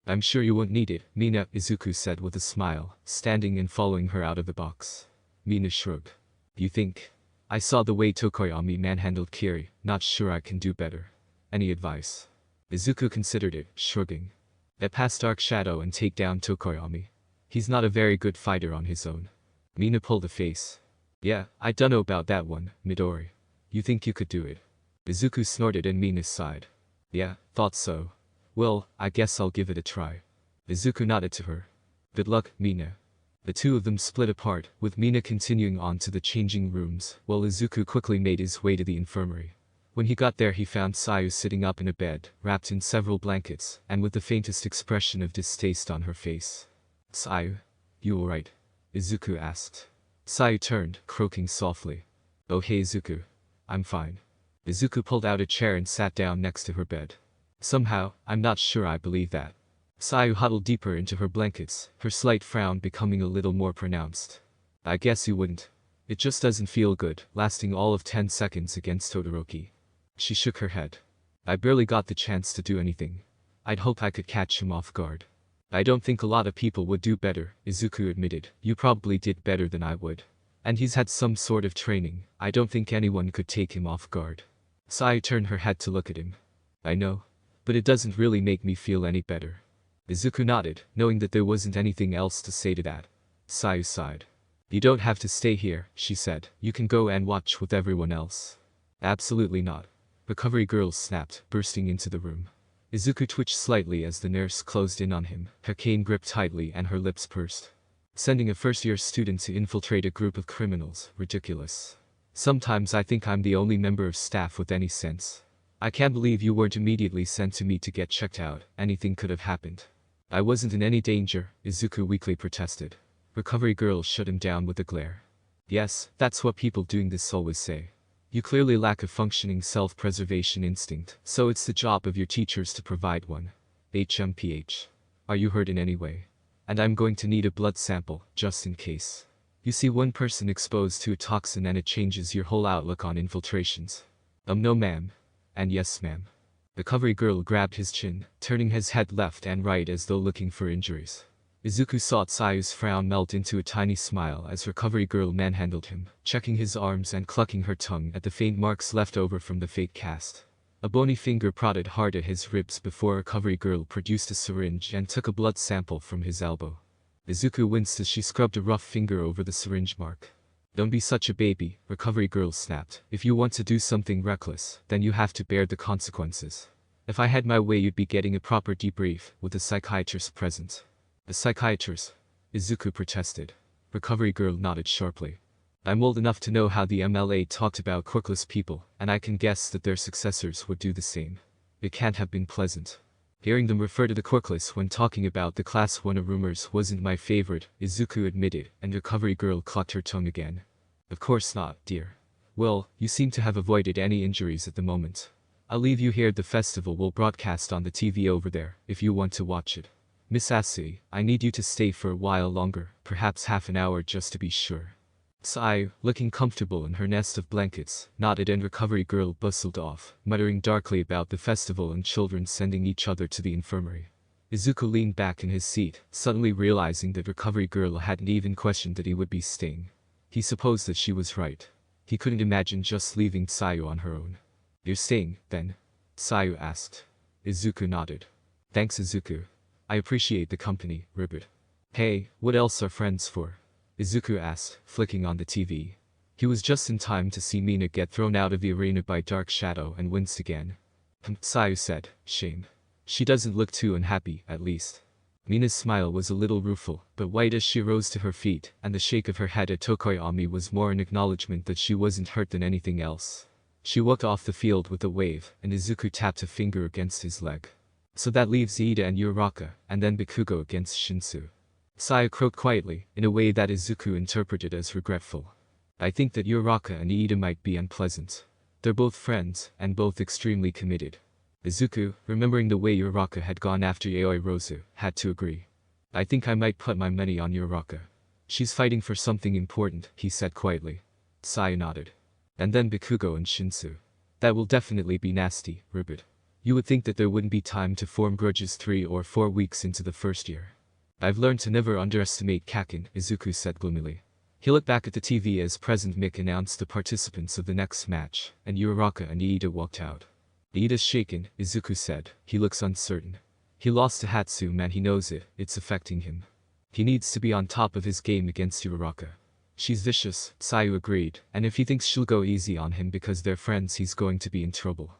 I'm sure you won't need it, Mina, Izuku said with a smile, standing and following her out of the box. Mina shrugged. You think? I saw the way Tokoyami manhandled Kiri, not sure I can do better. Any advice? Izuku considered it, shrugging. Get past Dark Shadow and take down Tokoyami. He's not a very good fighter on his own. Mina pulled a face. Yeah, I dunno about that one, Midori. You think you could do it? Izuku snorted and Mina sighed. Yeah, thought so. Well, I guess I'll give it a try. Izuku nodded to her. Good luck, Mina. The two of them split apart, with Mina continuing on to the changing rooms, while Izuku quickly made his way to the infirmary. When he got there, he found Sayu sitting up in a bed, wrapped in several blankets, and with the faintest expression of distaste on her face. Sayu? You alright? Izuku asked. Sayu turned, croaking softly. Oh hey Izuku. I'm fine. Izuku pulled out a chair and sat down next to her bed. Somehow, I'm not sure I believe that. Sayu huddled deeper into her blankets, her slight frown becoming a little more pronounced. I guess you wouldn't. It just doesn't feel good, lasting all of 10 seconds against Todoroki. She shook her head. I barely got the chance to do anything. I'd hope I could catch him off guard. I don't think a lot of people would do better, Izuku admitted. You probably did better than I would. And he's had some sort of training. I don't think anyone could take him off guard. Sayu turned her head to look at him. I know. But it doesn't really make me feel any better. Izuku nodded, knowing that there wasn't anything else to say to that. Sayu sighed. You don't have to stay here, she said. You can go and watch with everyone else. Absolutely not. Recovery Girl snapped, bursting into the room. Izuku twitched slightly as the nurse closed in on him, her cane gripped tightly and her lips pursed. Sending a first-year student to infiltrate a group of criminals, ridiculous. Sometimes I think I'm the only member of staff with any sense. I can't believe you weren't immediately sent to me to get checked out. Anything could have happened. I wasn't in any danger, Izuku weakly protested. Recovery Girl shut him down with a glare. Yes, that's what people doing this always say. You clearly lack a functioning self-preservation instinct, so it's the job of your teachers to provide one. HMPH. Are you hurt in any way? And I'm going to need a blood sample, just in case. You see, one person exposed to a toxin and it changes your whole outlook on infiltrations. No ma'am. And yes ma'am. Recovery Girl grabbed his chin, turning his head left and right as though looking for injuries. Izuku saw Sayu's frown melt into a tiny smile as Recovery Girl manhandled him, checking his arms and clucking her tongue at the faint marks left over from the fake cast. A bony finger prodded hard at his ribs before Recovery Girl produced a syringe and took a blood sample from his elbow. Izuku winced as she scrubbed a rough finger over the syringe mark. Don't be such a baby, Recovery Girl snapped. If you want to do something reckless, then you have to bear the consequences. If I had my way, you'd be getting a proper debrief with a psychiatrist present. A psychiatrist? Izuku protested. Recovery Girl nodded sharply. I'm old enough to know how the MLA talked about quirkless people, and I can guess that their successors would do the same. It can't have been pleasant. Hearing them refer to the quirkless when talking about the Class 1 rumors wasn't my favorite, Izuku admitted, and Recovery Girl clucked her tongue again. Of course not, dear. Well, you seem to have avoided any injuries at the moment. I'll leave you here. The festival will broadcast on the TV over there, if you want to watch it. Miss Asui, I need you to stay for a while longer, perhaps half an hour just to be sure. Sayu, looking comfortable in her nest of blankets, nodded and Recovery Girl bustled off, muttering darkly about the festival and children sending each other to the infirmary. Izuku leaned back in his seat, suddenly realizing that Recovery Girl hadn't even questioned that he would be staying. He supposed that she was right. He couldn't imagine just leaving Sayu on her own. You're staying, then? Sayu asked. Izuku nodded. Thanks, Izuku. I appreciate the company, Ribbit. Hey, what else are friends for? Izuku asked, flicking on the TV. He was just in time to see Mina get thrown out of the arena by Dark Shadow and winced again. Sayu said, shame. She doesn't look too unhappy, at least. Mina's smile was a little rueful, but white as she rose to her feet, and the shake of her head at Tokoyami was more an acknowledgement that she wasn't hurt than anything else. She walked off the field with a wave, and Izuku tapped a finger against his leg. So that leaves Iida and Uraraka, and then Bakugo against Shinsu. Sayu croaked quietly, in a way that Izuku interpreted as regretful. I think that Uraraka and Iida might be unpleasant. They're both friends, and both extremely committed. Izuku, remembering the way Uraraka had gone after Yaoi Rozu, had to agree. I think I might put my money on Uraraka. She's fighting for something important, he said quietly. Sayu nodded. And then Bakugo and Shinsu. That will definitely be nasty, Ribbit. You would think that there wouldn't be time to form grudges 3 or 4 weeks into the first year. I've learned to never underestimate Kaken, Izuku said gloomily. He looked back at the TV as President Mick announced the participants of the next match, and Uraraka and Iida walked out. Iida's shaken, Izuku said. He looks uncertain. He lost to Hatsume and he knows it, it's affecting him. He needs to be on top of his game against Uraraka. She's vicious, Sayu agreed, and if he thinks she'll go easy on him because they're friends, he's going to be in trouble.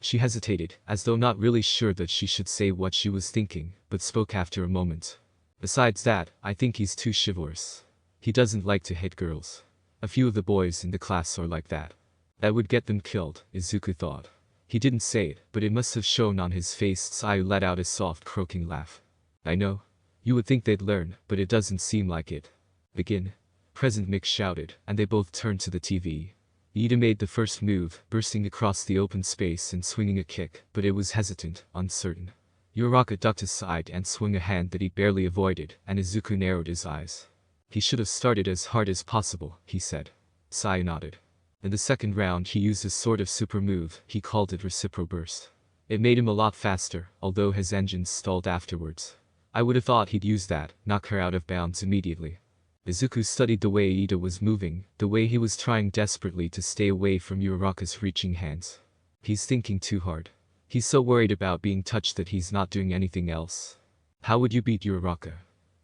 She hesitated, as though not really sure that she should say what she was thinking, but spoke after a moment. Besides that, I think he's too chivalrous. He doesn't like to hit girls. A few of the boys in the class are like that. That would get them killed, Izuku thought. He didn't say it, but it must have shown on his face. Sayu let out a soft croaking laugh. I know. You would think they'd learn, but it doesn't seem like it. Begin. President Mick shouted, and they both turned to the TV. Iida made the first move, bursting across the open space and swinging a kick, but it was hesitant, uncertain. Uraraka ducked aside and swung a hand that he barely avoided, and Izuku narrowed his eyes. He should have started as hard as possible, he said. Sayu nodded. In the second round he used his sort of super move, he called it Recipro Burst. It made him a lot faster, although his engines stalled afterwards. I would have thought he'd use that, knock her out of bounds immediately. Izuku studied the way Iida was moving, the way he was trying desperately to stay away from Uraraka's reaching hands. He's thinking too hard. He's so worried about being touched that he's not doing anything else. How would you beat Uraraka?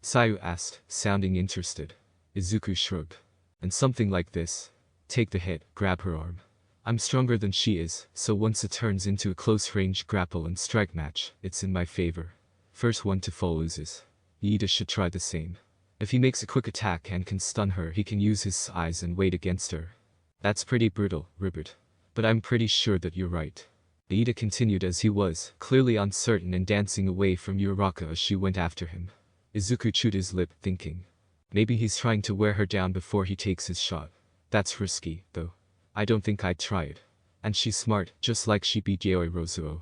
Sayu asked, sounding interested. Izuku shrugged. And something like this. Take the hit, grab her arm. I'm stronger than she is, so once it turns into a close-range grapple and strike match, it's in my favor. First one to fall loses. Iida should try the same. If he makes a quick attack and can stun her, he can use his size and weight against her. That's pretty brutal, Ribbit. But I'm pretty sure that you're right. Iida continued as he was, clearly uncertain and dancing away from Uraraka as she went after him. Izuku chewed his lip, thinking. Maybe he's trying to wear her down before he takes his shot. That's risky, though. I don't think I'd try it. And she's smart, just like she beat Yaoi Rozuo.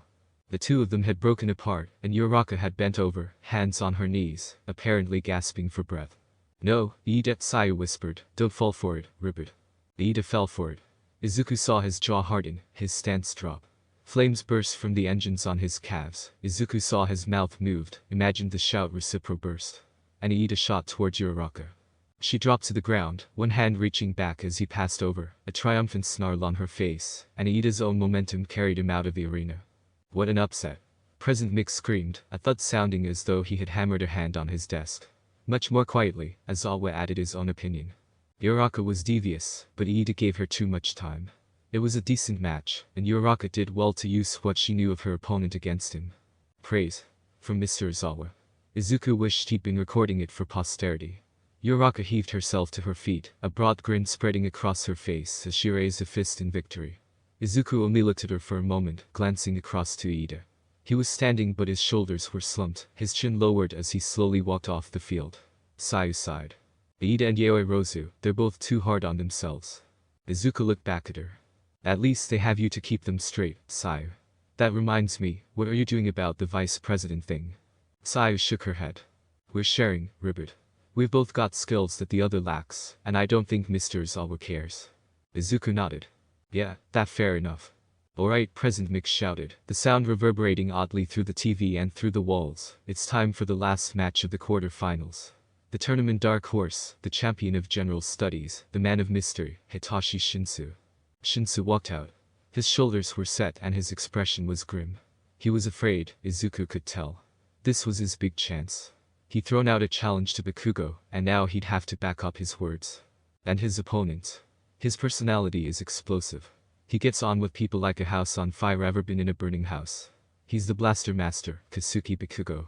The two of them had broken apart, and Uraraka had bent over, hands on her knees, apparently gasping for breath. No, Iida, Sayu whispered, don't fall for it, Ribbit. Iida fell for it. Izuku saw his jaw harden, his stance drop. Flames burst from the engines on his calves. Izuku saw his mouth moved, imagined the shout Recipro Burst. And Iida shot towards Uraraka. She dropped to the ground, one hand reaching back as he passed over, a triumphant snarl on her face, and Iida's own momentum carried him out of the arena. What an upset. President Mick screamed, a thud sounding as though he had hammered a hand on his desk. Much more quietly, Aizawa added his own opinion. Uraraka was devious, but Iida gave her too much time. It was a decent match, and Uraraka did well to use what she knew of her opponent against him. Praise. From Mr. Aizawa. Izuku wished he'd been recording it for posterity. Uraraka heaved herself to her feet, a broad grin spreading across her face as she raised a fist in victory. Izuku only looked at her for a moment, glancing across to Iida. He was standing but his shoulders were slumped, his chin lowered as he slowly walked off the field. Sayu sighed. Iida and Yaoi Rozu, they're both too hard on themselves. Izuku looked back at her. At least they have you to keep them straight, Sayu. That reminds me, what are you doing about the vice president thing? Sayu shook her head. We're sharing, Ribbit. We've both got skills that the other lacks, and I don't think Mr. Aizawa cares. Izuku nodded. Yeah, that's fair enough. Alright, President Mick shouted, the sound reverberating oddly through the TV and through the walls. It's time for the last match of the quarter-finals. The tournament dark horse, the champion of general studies, the man of mystery, Hitachi Shinsu. Shinsu walked out. His shoulders were set and his expression was grim. He was afraid, Izuku could tell. This was his big chance. He'd thrown out a challenge to Bakugo, and now he'd have to back up his words. And his opponent. His personality is explosive. He gets on with people like a house on fire ever been in a burning house. He's the blaster master, Kasuki Bakugo.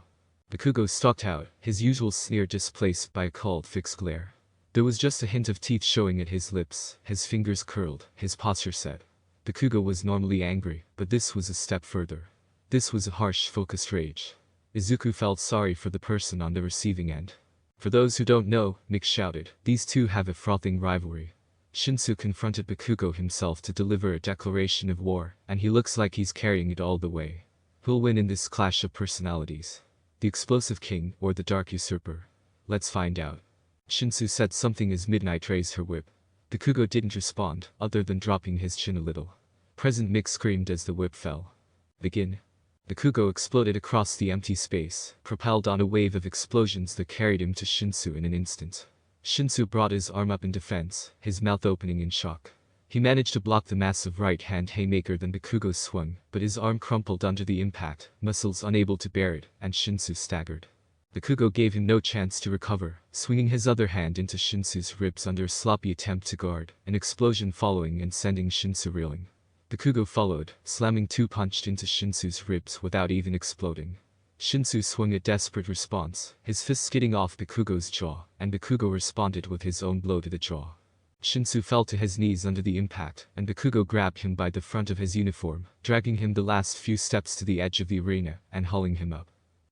Bakugo stalked out, his usual sneer displaced by a cold fixed glare. There was just a hint of teeth showing at his lips, his fingers curled, his posture set. Bakugo was normally angry, but this was a step further. This was a harsh, focused rage. Izuku felt sorry for the person on the receiving end. For those who don't know, Mick shouted, these two have a frothing rivalry. Shinsu confronted Bakugo himself to deliver a declaration of war, and he looks like he's carrying it all the way. Who'll win in this clash of personalities? The explosive king or the dark usurper? Let's find out. Shinsu said something as Midnight raised her whip. Bakugo didn't respond, other than dropping his chin a little. President Mick screamed as the whip fell. Begin. Bakugo exploded across the empty space, propelled on a wave of explosions that carried him to Shinsu in an instant. Shinsu brought his arm up in defense, his mouth opening in shock. He managed to block the massive right-hand haymaker then Bakugo swung, but his arm crumpled under the impact, muscles unable to bear it, and Shinsu staggered. Bakugo gave him no chance to recover, swinging his other hand into Shinsu's ribs under a sloppy attempt to guard, an explosion following and sending Shinsu reeling. Bakugo followed, slamming two punched into Shinsu's ribs without even exploding. Shinsu swung a desperate response, his fist skidding off Bakugo's jaw, and Bakugo responded with his own blow to the jaw. Shinsu fell to his knees under the impact, and Bakugo grabbed him by the front of his uniform, dragging him the last few steps to the edge of the arena, and hauling him up.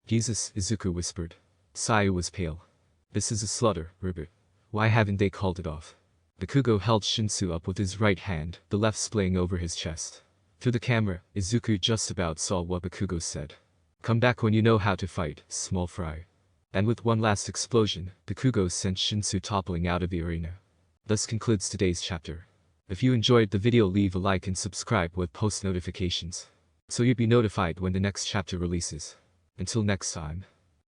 Jesus, Izuku whispered. Sayu was pale. This is a slaughter, Ribbit. Why haven't they called it off? Bakugo held Shinsu up with his right hand, the left splaying over his chest. Through the camera, Izuku just about saw what Bakugo said. Come back when you know how to fight, small fry. And with one last explosion, Bakugo sent Shinsu toppling out of the arena. Thus concludes today's chapter. If you enjoyed the video, leave a like and subscribe with post notifications, so you'd be notified when the next chapter releases. Until next time.